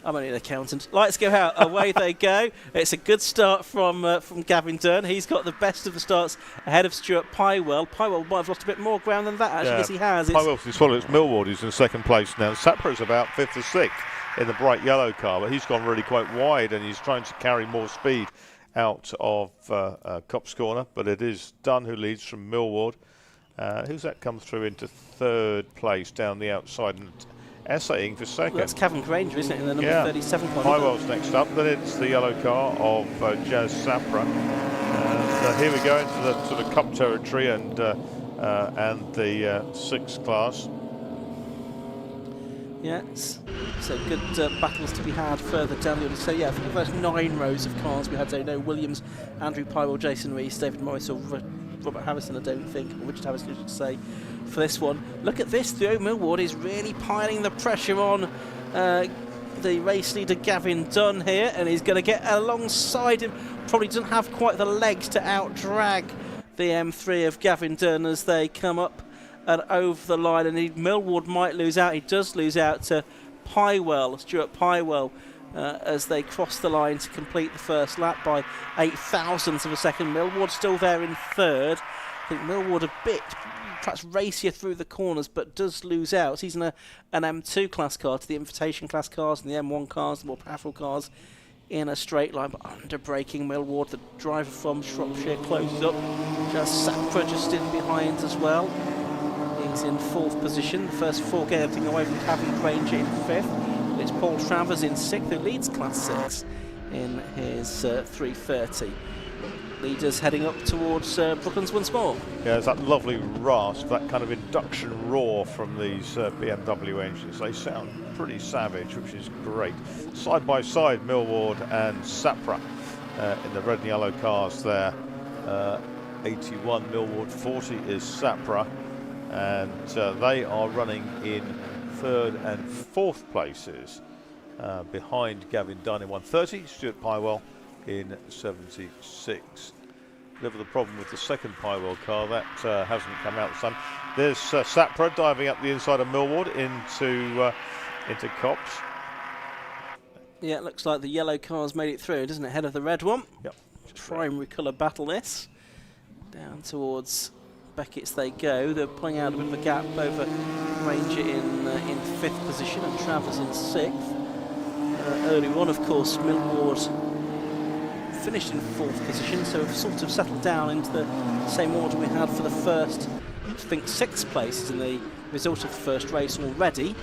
I'm only an accountant. Lights go out, away they go. It's a good start from Gavin Dunn. He's got the best of the starts ahead of Stuart Pywell. Pywell might have lost a bit more ground than that, actually, yes he has. Pywell's in swallow. It's Millward who's in second place now. Sapra's about 5th or 6th in the bright yellow car, but he's gone really quite wide and he's trying to carry more speed out of Copse Corner, but it is Dunn who leads from Millward. Who's that comes through into 3rd place down the outside and essaying for 2nd? Well, that's Cavan Granger, isn't it, in the number 37 car? Pywell's next up, then it's the yellow car of Jazz Sapra. Here we go into the sort of Cup territory and the 6th class. Yeah, so good battles to be had further down the order. So yeah, I think the first 9 rows of cars we had today, no Williams, Andrew Pywell, Jason Rees, David Morris or Robert Harrison, I don't think, or Richard Harrison, I should say, for this one. Look at this, Theo Millward is really piling the pressure on the race leader Gavin Dunn here, and he's going to get alongside him. Probably doesn't have quite the legs to out-drag the M3 of Gavin Dunn as they come up and over the line, and Millward might lose out. He does lose out to Pywell, Stuart Pywell, as they cross the line to complete the first lap by 8 thousandths of a second. Millward still there in 3rd. I think Millward a bit perhaps racier through the corners, but does lose out. He's in an M2 class car to the invitation class cars and the M1 cars, the more powerful cars, in a straight line, but under braking. Millward, the driver from Shropshire, closes up. Just Sapra just in behind as well. He's in 4th position. The first 4 getting away from Cavan Granger in 5th. is Paul Travers in 6th, who leads Class 6 in his 330. Leaders heading up towards Brooklands once more. Yeah, there's that lovely rasp, that kind of induction roar from these BMW engines. They sound pretty savage, which is great. Side by side, Millward and Sapra in the red and yellow cars there. 81 Millward, 40 is Sapra, and they are running in 3rd and 4th places behind Gavin Dunn in 130, Stuart Pywell in 76. Bit of the problem with the second Pywell car, that hasn't come out the sun. There's Sapra diving up the inside of Millward into Copse. Yeah, it looks like the yellow car's made it through, doesn't it? Ahead of the red one. Yep. Primary colour battle this. Down towards Beckett's they go. They're pulling out a bit of a gap over Ranger in 5th position and Travers in 6th. Earlier on, of course, Millward finished in 4th position, so we've sort of settled down into the same order we had for the first, I think, 6 places in the result of the first race already.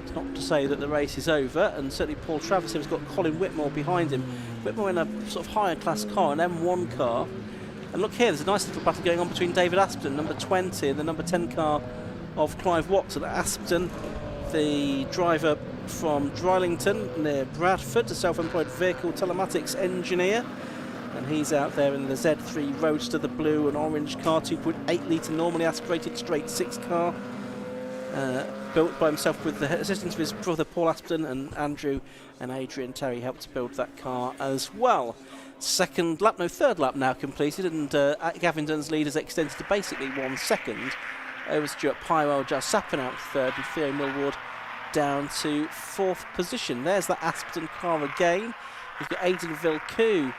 It's not to say that the race is over, and certainly Paul Travers has got Colin Whitmore behind him. Whitmore in a sort of higher class car, an M1 car. And look here, there's a nice little battle going on between David Aspden, number 20, and the number 10 car of Clive Watson. Aspden, the driver from Drylington near Bradford, a self-employed vehicle telematics engineer, and he's out there in the Z3 Roadster, the blue and orange car, 2.8 litre normally aspirated straight 6 car, built by himself with the assistance of his brother Paul Aspden, and Andrew and Adrian Terry helped to build that car as well. Third lap now completed, and Gavin Dunn's lead has extended to basically 1 second. Over Stuart Pywell, just sapping out 3rd, and Theo Millward down to 4th position. There's that Aspden car again. You've got Aidan Villeneuve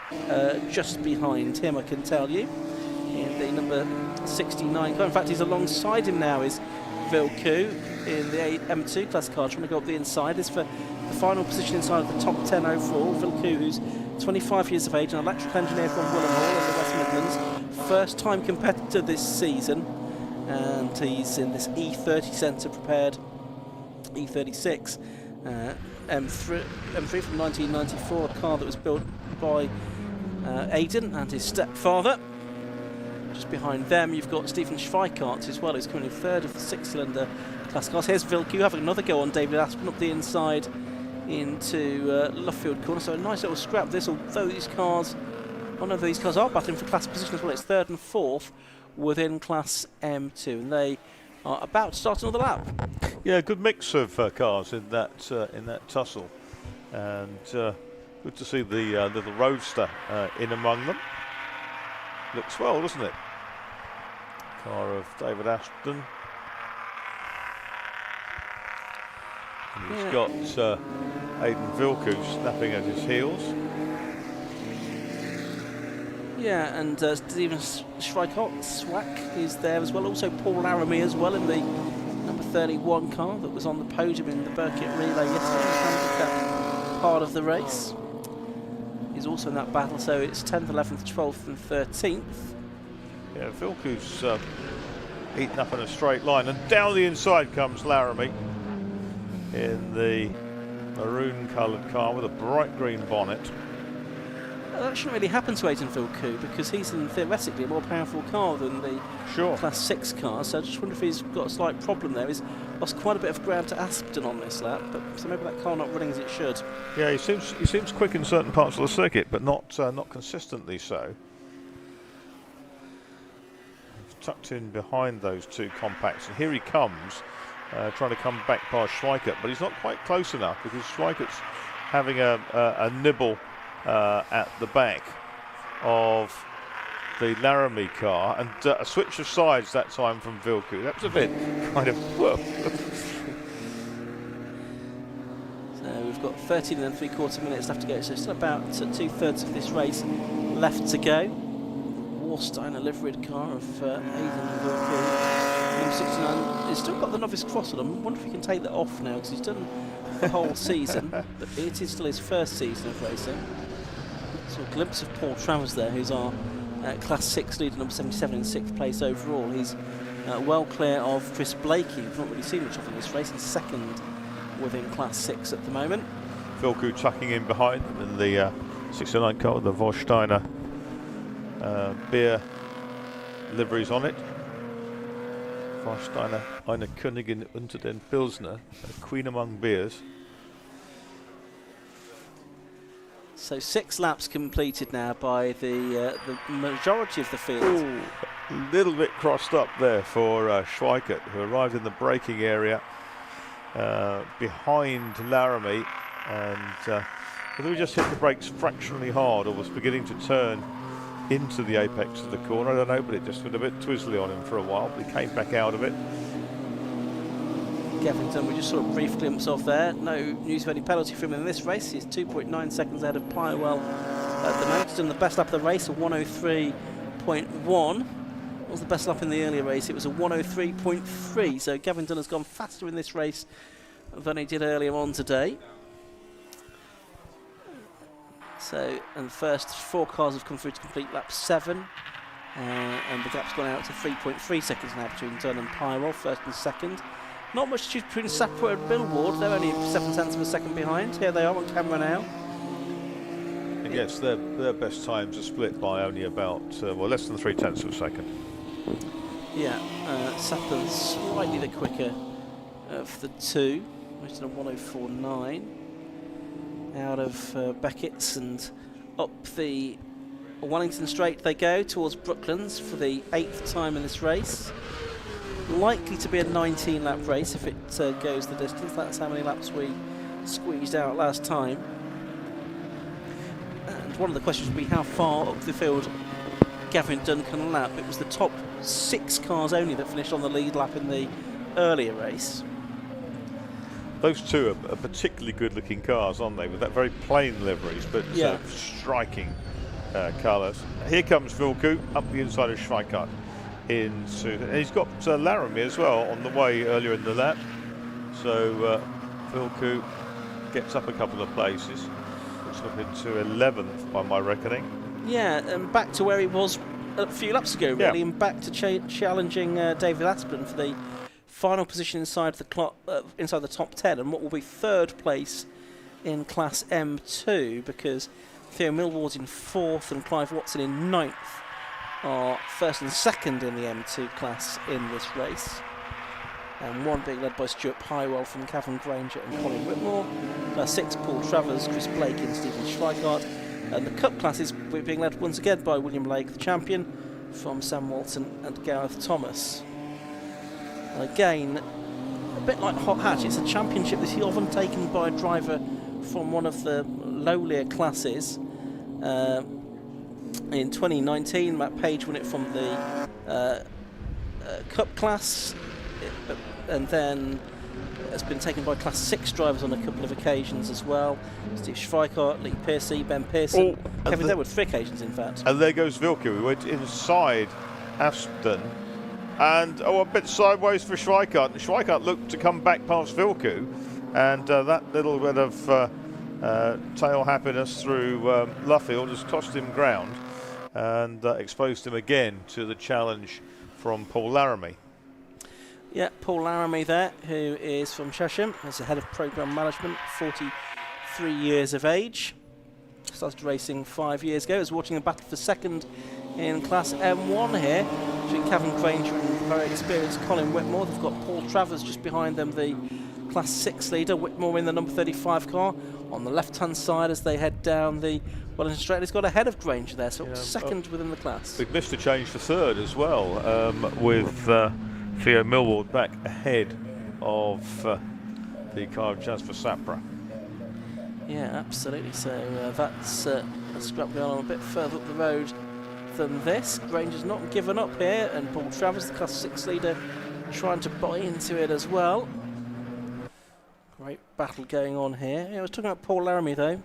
just behind him, I can tell you, in the number 69 car. In fact, he's alongside him now is Villeneuve in the M2 class car, trying to go up the inside. This for the final position inside of the top 10 overall. Villeneuve, who's 25 years of age, an electrical engineer from Willenhall in the West Midlands. First time competitor this season, and he's in this E30 Centre prepared E36 M3 from 1994, a car that was built by Aidan and his stepfather. Just behind them you've got Stephen Schweikart as well, who's coming in 3rd of the 6-cylinder class cars. Here's Villeneuve having another go on David Aspden up the inside into Luffield corner, so a nice little scrap this, although these cars, one of these cars are battling for class position as well. It's 3rd and 4th within class M2, and they are about to start another lap. Yeah, good mix of cars in that tussle, and good to see the little Roadster in among them. Looks well, doesn't it? Car of David Aspden. And he's got Aidan Villeneuve snapping at his heels. Yeah, and Stephen Schweikart is there as well. Also Paul Laramie as well in the number 31 car that was on the podium in the Burkitt Relay yesterday, handicap part of the race. He's also in that battle, so it's 10th, 11th, 12th and 13th. Yeah, Villeneuve's eaten up in a straight line, and down the inside comes Laramie in the maroon coloured car with a bright green bonnet. That shouldn't really happen to Aidan Villeneuve because he's in theoretically a more powerful car than the Class 6 car, so I just wonder if he's got a slight problem there. He's lost quite a bit of ground to Aspden on this lap, but so maybe that car not running as it should. Yeah, he seems quick in certain parts of the circuit, but not consistently so. He's tucked in behind those two compacts, and here he comes, trying to come back past Schweikart, but he's not quite close enough because Schweikart's having a nibble at the back of the Laramie car, and a switch of sides that time from Villeneuve. That was a bit kind of whoa. So we've got 13 and 3/4 minutes left to go, so still about 2/3 of this race left to go. Warsteiner liveried car of Aidan Villeneuve. Number 69. He's still got the novice cross on him. I wonder if he can take that off now because he's done the whole season, but it is still his first season of racing. So a glimpse of Paul Travers there, who's our Class 6 leader, number 77 in 6th place overall. He's well clear of Chris Blakey. We've not really seen much of in this race. He's 2nd within Class 6 at the moment. Vilku tucking in behind them in the 69 car with the Vollsteiner beer liveries on it. Vollsteiner, eine Königin unter den Pilsner, a queen among beers. So 6 laps completed now by the majority of the field. Ooh, a little bit crossed up there for Schweikert, who arrived in the braking area behind Laramie, and whether he just hit the brakes fractionally hard or was beginning to turn into the apex of the corner, I don't know, but it just went a bit twizzly on him for a while, but he came back out of it. Gavin, we just saw a brief glimpse of there. No news of any penalty for him in this race. He's 2.9 seconds ahead of Plywell at the moment. He's done the best lap of the race, a 103.1. What was the best lap in the earlier race? It was a 103.3. So Gavin Dunn has gone faster in this race than he did earlier on today. So, and the first 4 cars have come through to complete lap 7. And the gap's gone out to 3.3 seconds now between Dunn and Plywell, first and second. Not much between Sapra and Millward. They're only 7/10 of a second behind. Here they are on camera now. And yes, their best times are split by only about, well, less than 3/10 of a second. Yeah, Sapra's slightly the quicker of the two. He's done a 104.9 out of Beckett's, and up the Wellington Straight they go towards Brooklands for the 8th time in this race. Likely to be a 19-lap race if it goes the distance. That's how many laps we squeezed out last time. And one of the questions will be how far up the field Gavin Dunn can lap. It was the top 6 cars only that finished on the lead lap in the earlier race. Those two are particularly good-looking cars, aren't they? With that very plain liveries, but striking colours. Here comes Vilku up the inside of Schweikart. And he's got Laramie as well on the way earlier in the lap. So Vilku gets up a couple of places. Looks up into 11th by my reckoning. Yeah, and back to where he was a few laps ago, really, and back to challenging David Aspden for the final position inside the top 10, and what will be 3rd place in Class M2, because Theo Millward's in 4th and Clive Watson in 9th are 1st and 2nd in the M2 class in this race. And 1 being led by Stuart Pywell from Cavan Granger and Colin Whitmore. 6, Paul Travers, Chris Blake and Stephen Schweikart. And the Cup class is being led once again by William Lake, the champion, from Sam Walton and Gareth Thomas. And again, a bit like Hot Hatch, it's a championship that's often taken by a driver from one of the lowlier classes. In 2019, Matt Page won it from the Cup class, and then it's been taken by Class 6 drivers on a couple of occasions as well. Steve Schweikart, Lee Piercy, Ben Pearson, Kevin Denwood, 3 occasions in fact. And there goes Vilku. We went inside Aspden, and a bit sideways for Schweikart. And Schweikart looked to come back past Vilku, and that little bit of tail happiness through Luffield has cost him ground and exposed him again to the challenge from Paul Laramie. Yeah, Paul Laramie there, who is from Chesham, as the head of programme management, 43 years of age. Started racing 5 years ago. Is watching a battle for 2nd in Class M1 here between Cavan Granger and very experienced Colin Whitmore. They've got Paul Travers just behind them, the Class 6 leader. Whitmore in the number 35 car on the left-hand side as they head down the Wellington Straight. He's got ahead of Granger there, so 2nd within the class. We've missed a change for 3rd as well, with Theo Millward back ahead of the car of Jasper Sapra. Yeah, absolutely. So that's a scrap going on a bit further up the road than this. Granger's not given up here, and Paul Travers, the Class 6 leader, trying to buy into it as well. Great battle going on here. I was talking about Paul Laramie though.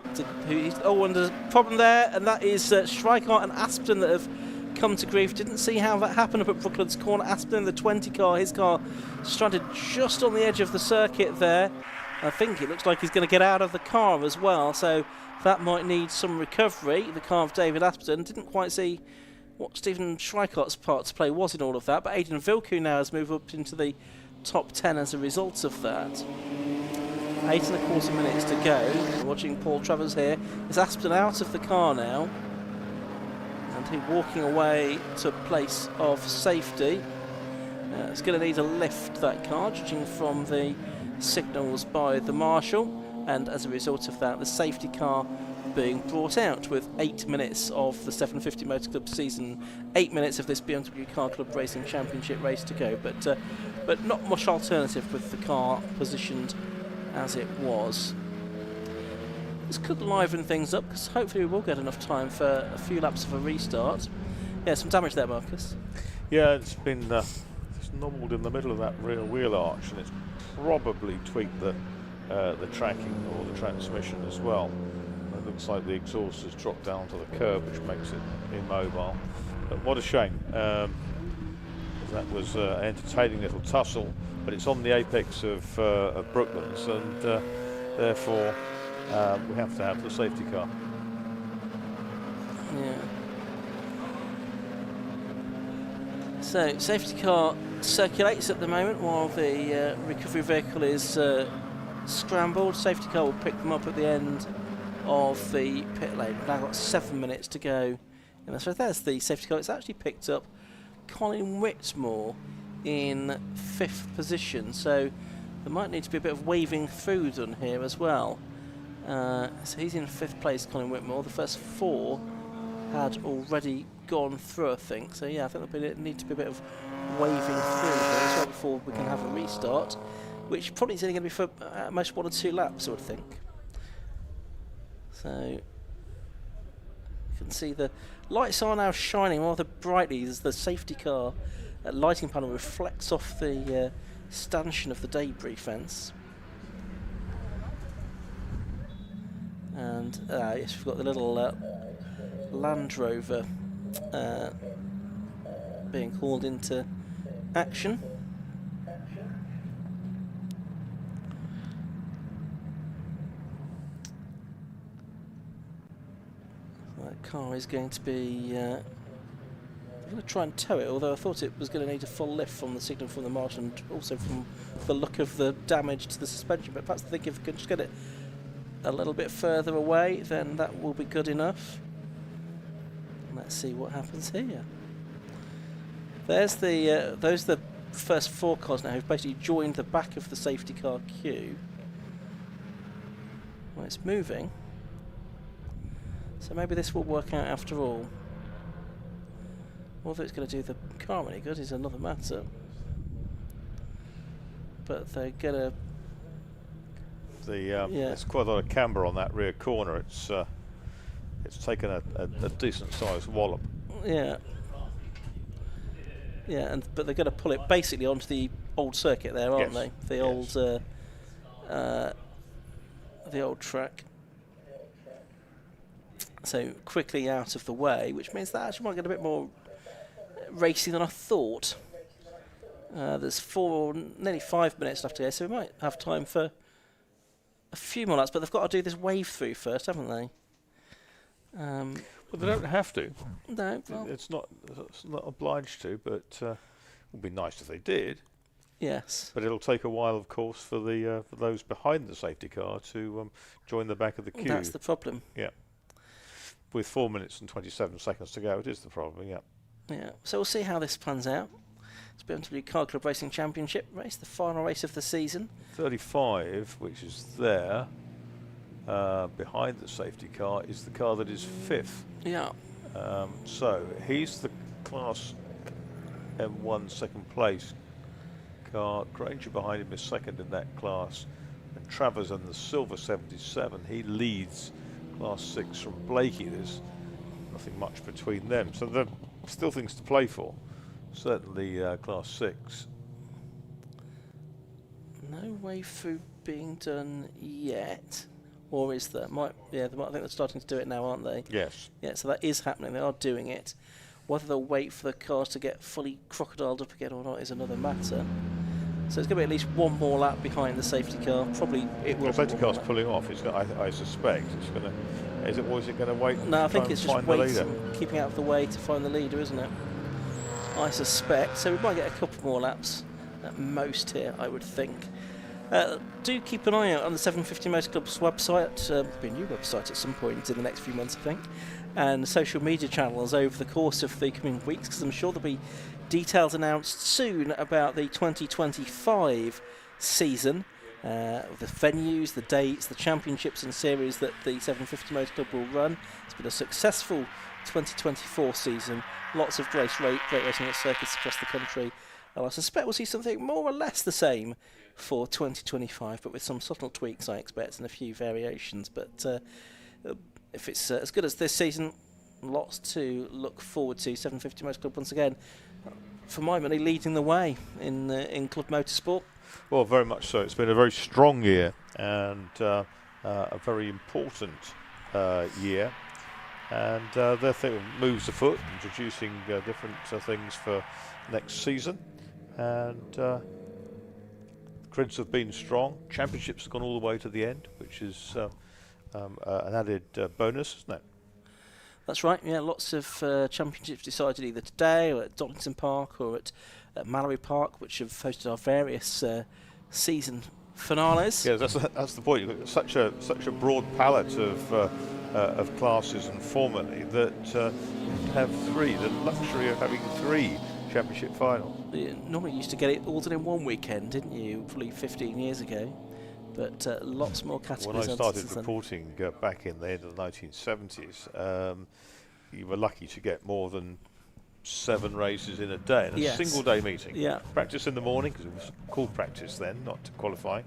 And there's a problem there, and that is Schweikart and Aspden that have come to grief. Didn't see how that happened up at Brooklands Corner. Aspden in the 20 car, his car stranded just on the edge of the circuit there. I think it looks like he's going to get out of the car as well, so that might need some recovery. The car of David Aspden. Didn't quite see what Stephen Schweikart's part to play was in all of that, but Aidan Vilku now has moved up into the top 10 as a result of that. 8.25 minutes to go. We're watching Paul Travers here. Is Aspen out of the car now? And he's walking away to a place of safety. It's going to need a lift, that car, judging from the signals by the marshal. And as a result of that, the safety car being brought out with 8 minutes of the 750 Motor Club season, 8 minutes of this BMW Car Club Racing Championship race to go, but not much alternative with the car positioned as it was. This could liven things up, because hopefully we will get enough time for a few laps of a restart. Yeah, some damage there, Marcus. Yeah, it's been it's nobbled in the middle of that rear wheel arch, and it's probably tweaked the tracking or the transmission as well. It looks like the exhaust has dropped down to the curb, which makes it immobile. But what a shame. That was an entertaining little tussle, but it's on the apex of Brooklands, and therefore we have to have the safety car. Yeah. So, safety car circulates at the moment while the recovery vehicle is scrambled. Safety car will pick them up at the end of the pit lane. We've now got 7 minutes to go. And so there's the safety car. It's actually picked up Colin Whitmore in 5th position. So there might need to be a bit of waving through done here as well. So he's in 5th place, Colin Whitmore. The first 4 had already gone through, I think. So yeah, I think there'll need to be a bit of waving through here as well before we can have a restart, which probably is only going to be for at most 1 or 2 laps, I would think. So you can see the lights are now shining rather brightly as the safety car lighting panel reflects off the stanchion of the debris fence. And yes, we've got the little Land Rover being called into action. That car is going to be I'm going to try and tow it, although I thought it was going to need a full lift from the signal from the marshal and also from the look of the damage to the suspension, but perhaps I think if we can just get it a little bit further away, then that will be good enough. Let's see what happens here. There's the those are the first 4 cars now who've basically joined the back of the safety car queue. Well, it's moving, so maybe this will work out after all. Whether it's going to do the car any good is another matter. But they're going to... There's quite a lot of camber on that rear corner. It's taken a decent sized wallop. Yeah. Yeah, but they're going to pull it basically onto the old circuit there, aren't they? The old track. So quickly out of the way, which means that actually might get a bit more racing than I thought. There's nearly 5 minutes left to go, so we might have time for a few more laps, but they've got to do this wave through first, haven't they? Well, they don't have to. No, well, it's not obliged to, but it would be nice if they did. Yes. But it'll take a while, of course, for the for those behind the safety car to join the back of the queue. That's the problem. Yeah. With 4 minutes and 27 seconds to go, it is the problem. Yeah. Yeah. So we'll see how this pans out. It's BMW Car Club Racing Championship race, the final race of the season. 35, which is there, behind the safety car, is the car that is 5th. Yeah. So he's the Class M1 second place car. Granger behind him is second in that class. And Travers in the Silver 77, he leads Class 6 from Blakey. There's nothing much between them. So there are still things to play for. Certainly Class 6. No wave through being done yet. Or is there? I think they're starting to do it now, aren't they? Yes. Yeah, so that is happening. They are doing it. Whether they'll wait for the cars to get fully crocodiled up again or not is another matter. So it's going to be at least one more lap behind the safety car. Probably it will. The safety car's pulling off. It's got, I suspect it's going to. Is it going to wait? No, I think it's just waiting, keeping out of the way to find the leader, isn't it? I suspect. So we might get a couple more laps at most here, I would think. Do keep an eye out on the 750 Motor Club's website. There'll be a new website at some point in the next few months, I think, and social media channels over the course of the coming weeks, because I'm sure there'll be details announced soon about the 2025 season, the venues, the dates, the championships and series that the 750 Motor Club will run. It's been a successful 2024 season, lots of great racing at circuits across the country, and I suspect we'll see something more or less the same for 2025, but with some subtle tweaks, I expect, and a few variations. But if it's as good as this season, lots to look forward to. 750 Motor Club once again, for my money, leading the way in club motorsport. Well, very much so. It's been a very strong year and a very important year. And their thing moves afoot, introducing different things for next season. And grids have been strong. Championships have gone all the way to the end, which is an added bonus, isn't it? That's right, yeah, lots of championships decided either today or at Donington Park or at Mallory Park, which have hosted our various season finales. Yeah, that's the point. You've got such a broad palette of classes and formulae that have the luxury of having 3 championship finals. You normally used to get it all done in one weekend, didn't you? Probably 15 years ago. But lots more categories. When I started reporting back in the end of the 1970s, you were lucky to get more than 7 races in a day, in a single day meeting. Yeah. Practice in the morning, because it was called practice then, not qualifying.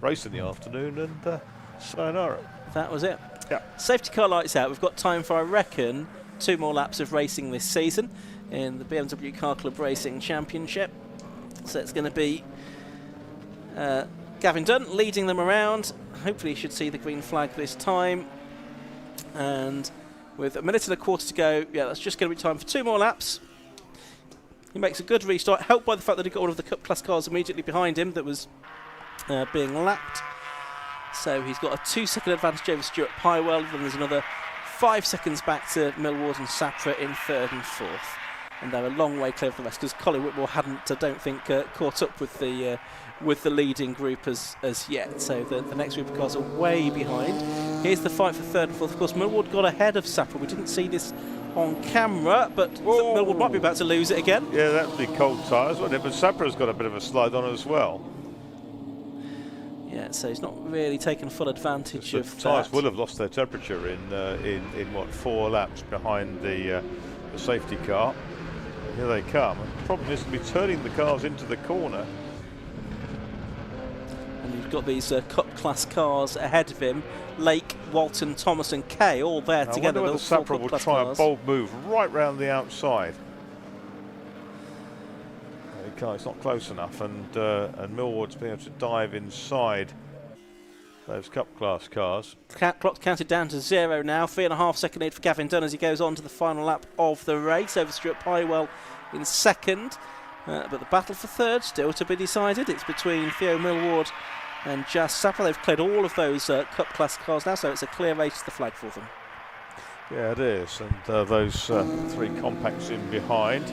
Race in the afternoon, and sayonara. That was it. Yeah. Safety car lights out. We've got time for, I reckon, 2 more laps of racing this season in the BMW Car Club Racing Championship. So it's going to be Gavin Dunn leading them around. Hopefully he should see the green flag this time. And with a minute and a quarter to go, yeah, that's just going to be time for 2 more laps. He makes a good restart, helped by the fact that he got all of the Cup Class cars immediately behind him that was being lapped. So he's got a 2-second advantage over Stuart Pywell, then there's another 5 seconds back to Millward and Sapra in 3rd and 4th. And they're a long way clear of the rest, because Colin Whitmore hadn't, I don't think, caught up with the leading group as yet. So the next group of cars are way behind. Here's the fight for 3rd and 4th. Of course, Millward got ahead of Sapra. We didn't see this on camera, but Millward might be about to lose it again. Yeah, that'd be cold tyres, wouldn't it? But Sapra's got a bit of a slide on as well. Yeah, so he's not really taken full advantage of that. The tyres will have lost their temperature in what, 4 laps behind the safety car. Here they come. The problem is to be turning the cars into the corner. And you've got these Cup Class cars ahead of him. Lake, Walton, Thomas and Kay all there together. I wonder whether Sapra will try a bold move right round the outside. It's not close enough, and Millward's been able to dive inside those Cup Class cars. Clock counted down to 0 now. 3.5 second lead for Gavin Dunn as he goes on to the final lap of the race over Stuart Pywell in 2nd. But the battle for 3rd still to be decided. It's between Theo Millward and Jas Sapra. They've cleared all of those Cup Class cars now, so it's a clear race to the flag for them. Yeah, it is, and those 3 compacts in behind.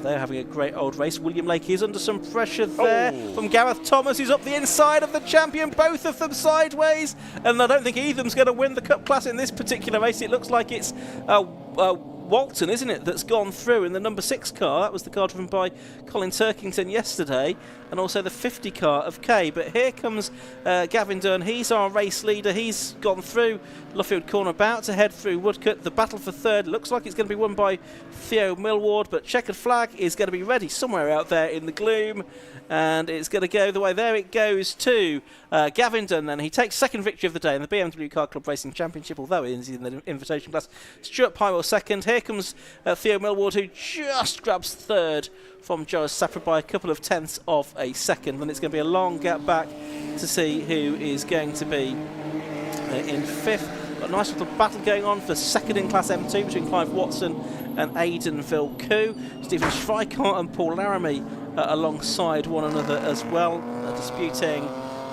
They're having a great old race. William Lake is under some pressure there from Gareth Thomas, who's up the inside of the champion, both of them sideways. And I don't think either of them's going to win the Cup Class in this particular race. It looks like it's Walton, isn't it, that's gone through in the number 6 car. That was the car driven by Colin Turkington yesterday, and also the 50 car of Kay. But here comes Gavin Dunn. He's our race leader. He's gone through Luffield Corner, about to head through Woodcote. The battle for 3rd looks like it's going to be won by Theo Millward, but checkered flag is going to be ready somewhere out there in the gloom, and it's going to go the way. There it goes to Gavin Dunn, and he takes 2nd victory of the day in the BMW Car Club Racing Championship, although he's in the invitation class. Stuart Pywell 2nd. Here comes Theo Millward, who just grabs 3rd from Joris Sapra by a couple of tenths of a second. And it's going to be a long gap back to see who is going to be in 5th. Got a nice little battle going on for 2nd in Class M2 between Clive Watson and Aidan Vilcoo. Stephen Schweikart and Paul Laramie alongside one another as well, disputing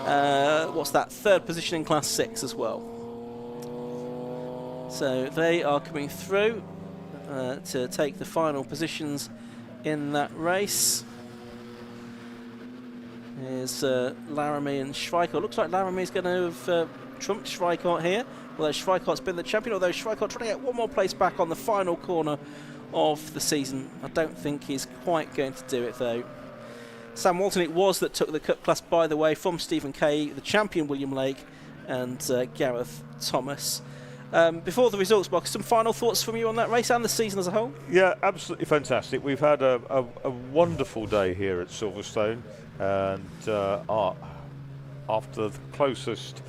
3rd position in Class 6 as well. So they are coming through to take the final positions in that race. Here's Laramie and Schweikart. Looks like Laramie's going to have trumped Schweikart here, although Schweikart's been the champion, although Schweikart trying to get one more place back on the final corner of the season. I don't think he's quite going to do it, though. Sam Walton it was that took the Cup class, by the way, from Stephen Kay, the champion William Lake, and Gareth Thomas. Before the results, Mark, some final thoughts from you on that race and the season as a whole? Yeah, absolutely fantastic. We've had a wonderful day here at Silverstone, and after the closest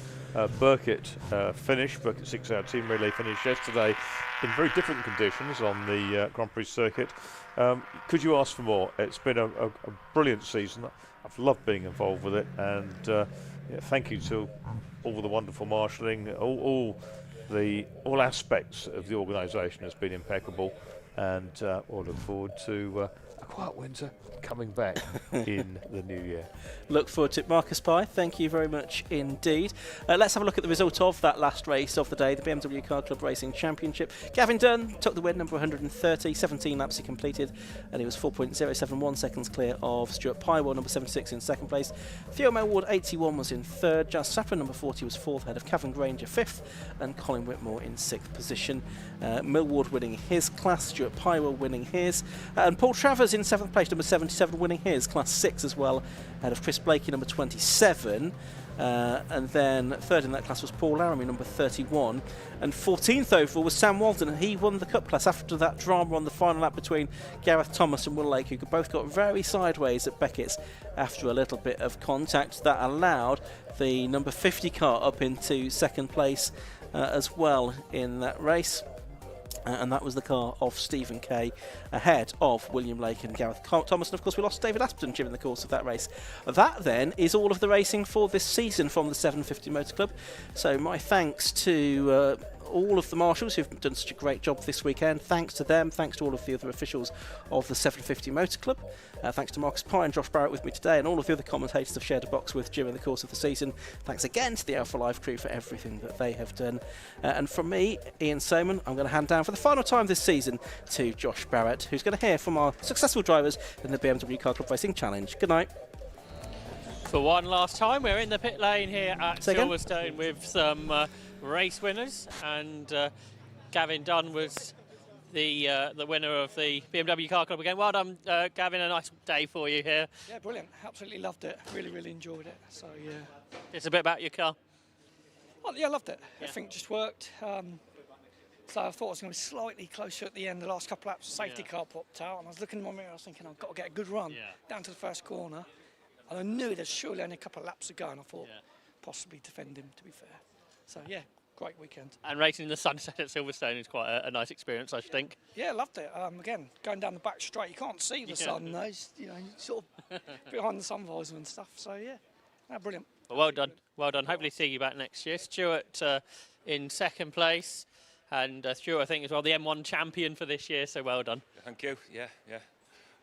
Burkett finish, Burkett 6-hour team relay finish yesterday in very different conditions on the Grand Prix circuit. Could you ask for more? It's been a brilliant season. I've loved being involved with it, and thank you to all the wonderful marshalling, all aspects of the organisation has been impeccable, and we'll look forward to a quiet winter coming back in the new year. Look forward to it. Marcus Pye, thank you very much indeed. Let's have a look at the result of that last race of the day, the BMW Car Club Racing Championship. Gavin Dunn took the win, number 130, 17 laps he completed, and he was 4.071 seconds clear of Stuart Pywell, number 76, in second place. Theo Melward, 81, was in third. Jazz Sapper, number 40, was fourth, ahead of Cavan Granger, fifth, and Colin Whitmore in sixth position. Millward winning his class, Stuart Pywell winning his, and Paul Travers in seventh place, number 77, winning his class 6 as well, ahead of Chris Blakey, number 27, and then third in that class was Paul Laramie, number 31, and 14th overall was Sam Walton, and he won the Cup class after that drama on the final lap between Gareth Thomas and Will Lake, who both got very sideways at Beckett's after a little bit of contact. That allowed the number 50 car up into second place as well in that race. And that was the car of Stephen Kay, ahead of William Lake and Gareth Thomas. And of course we lost David Asperton during the course of that race. That then is all of the racing for this season from the 750 Motor Club. So my thanks to all of the marshals who've done such a great job this weekend. Thanks to them, thanks to all of the other officials of the 750 Motor Club. Thanks to Marcus Pye and Josh Barrett with me today, and all of the other commentators I've shared a box with during the course of the season. Thanks again to the Alpha Live crew for everything that they have done. And from me, Ian Soman, I'm going to hand down for the final time this season to Josh Barrett, who's going to hear from our successful drivers in the BMW Car Club Racing Challenge. Good night. For one last time, we're in the pit lane here at Silverstone with some race winners, and Gavin Dunn was the winner of the BMW Car Club again. Well done, Gavin. A nice day for you here. Yeah, brilliant. Absolutely loved it. Really enjoyed it. So yeah. It's a bit about your car. Well, yeah, I loved it. Yeah. Everything just worked. So I thought I was going to be slightly closer at the end. The last couple of laps, safety car popped out, and I was looking in my mirror. I was thinking, I've got to get a good run down to the first corner. And I knew there's surely only a couple of laps to go, and I thought possibly defend him, to be fair. So yeah, great weekend. And racing in the sunset at Silverstone is quite a nice experience, I think. Yeah, loved it. Again, going down the back straight, you can't see the sun, though. It's, sort of behind the sun visor and stuff. So yeah, brilliant. Well done, well done. Hopefully see you back next year. Stuart in second place, and Stuart, I think, as well, the M1 champion for this year. So well done. Thank you. Yeah.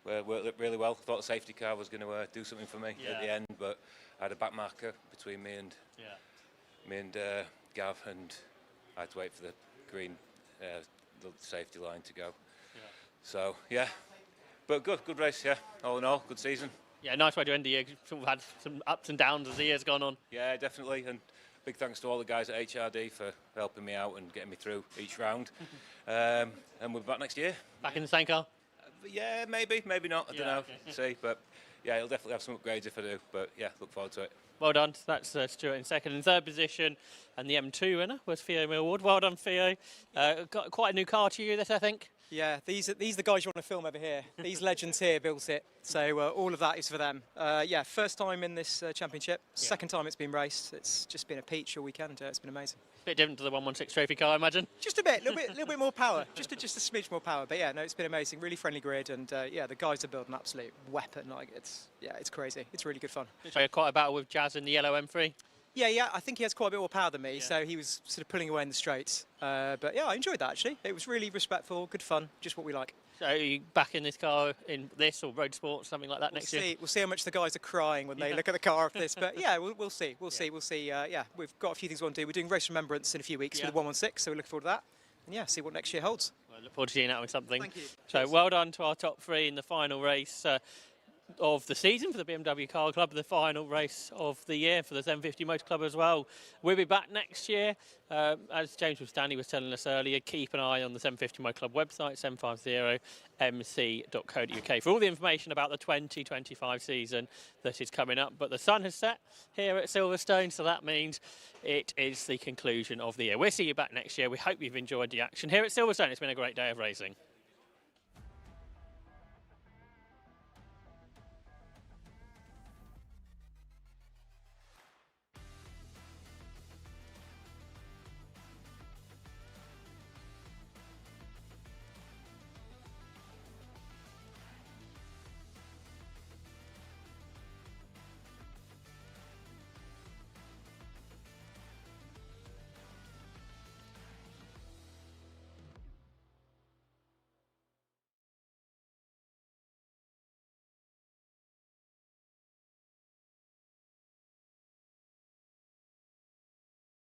Worked really well. Thought the safety car was going to do something for me at the end, but I had a back marker between me and Gav, and I had to wait for the green the safety line to go. So but good race. All in all, good season. Yeah, nice way to end the year. We've had some ups and downs as the year's gone on. Yeah, definitely, and big thanks to all the guys at HRD for helping me out and getting me through each round. And we'll be back next year. Back in the same car? Yeah, maybe not. I don't know. See, but yeah, it'll definitely have some upgrades if I do. But yeah, look forward to it. Well done. That's Stuart in second. In third position, and the M2 winner was Theo Millward. Well done, Theo. Got quite a new car to you, this, I think. Yeah, these are the guys you want to film over here. These legends here built it, so all of that is for them. Yeah, first time in this championship, second time it's been raced. It's just been a peach all weekend. It's been amazing. Bit different to the 116 trophy car, I imagine. Just a bit, little bit more power, just a smidge more power. But yeah, no, it's been amazing. Really friendly grid, and yeah, the guys are building an absolute weapon. Like it's crazy. It's really good fun. So quite a battle with Jazz in the yellow M3. Yeah, I think he has quite a bit more power than me, so he was sort of pulling away in the straights. But yeah, I enjoyed that actually. It was really respectful, good fun, just what we like. So are you back in this car in this or road sport, something like that next year? We'll see how much the guys are crying when they look at the car after this. But yeah, we'll see. Yeah, we've got a few things we want to do. We're doing race remembrance in a few weeks with the 116, so we're looking forward to that. And yeah, see what next year holds. Well, I look forward to seeing that with something. Thank you. So well done to our top three in the final race. of the season for the BMW Car Club, the final race of the year for the 750 Motor Club as well. We'll be back next year. As James Stanley was telling us earlier, keep an eye on the 750 Motor Club website, 750mc.co.uk, for all the information about the 2025 season that is coming up. But the sun has set here at Silverstone, so that means it is the conclusion of the year. We'll see you back next year. We hope you've enjoyed the action here at Silverstone. It's been a great day of racing.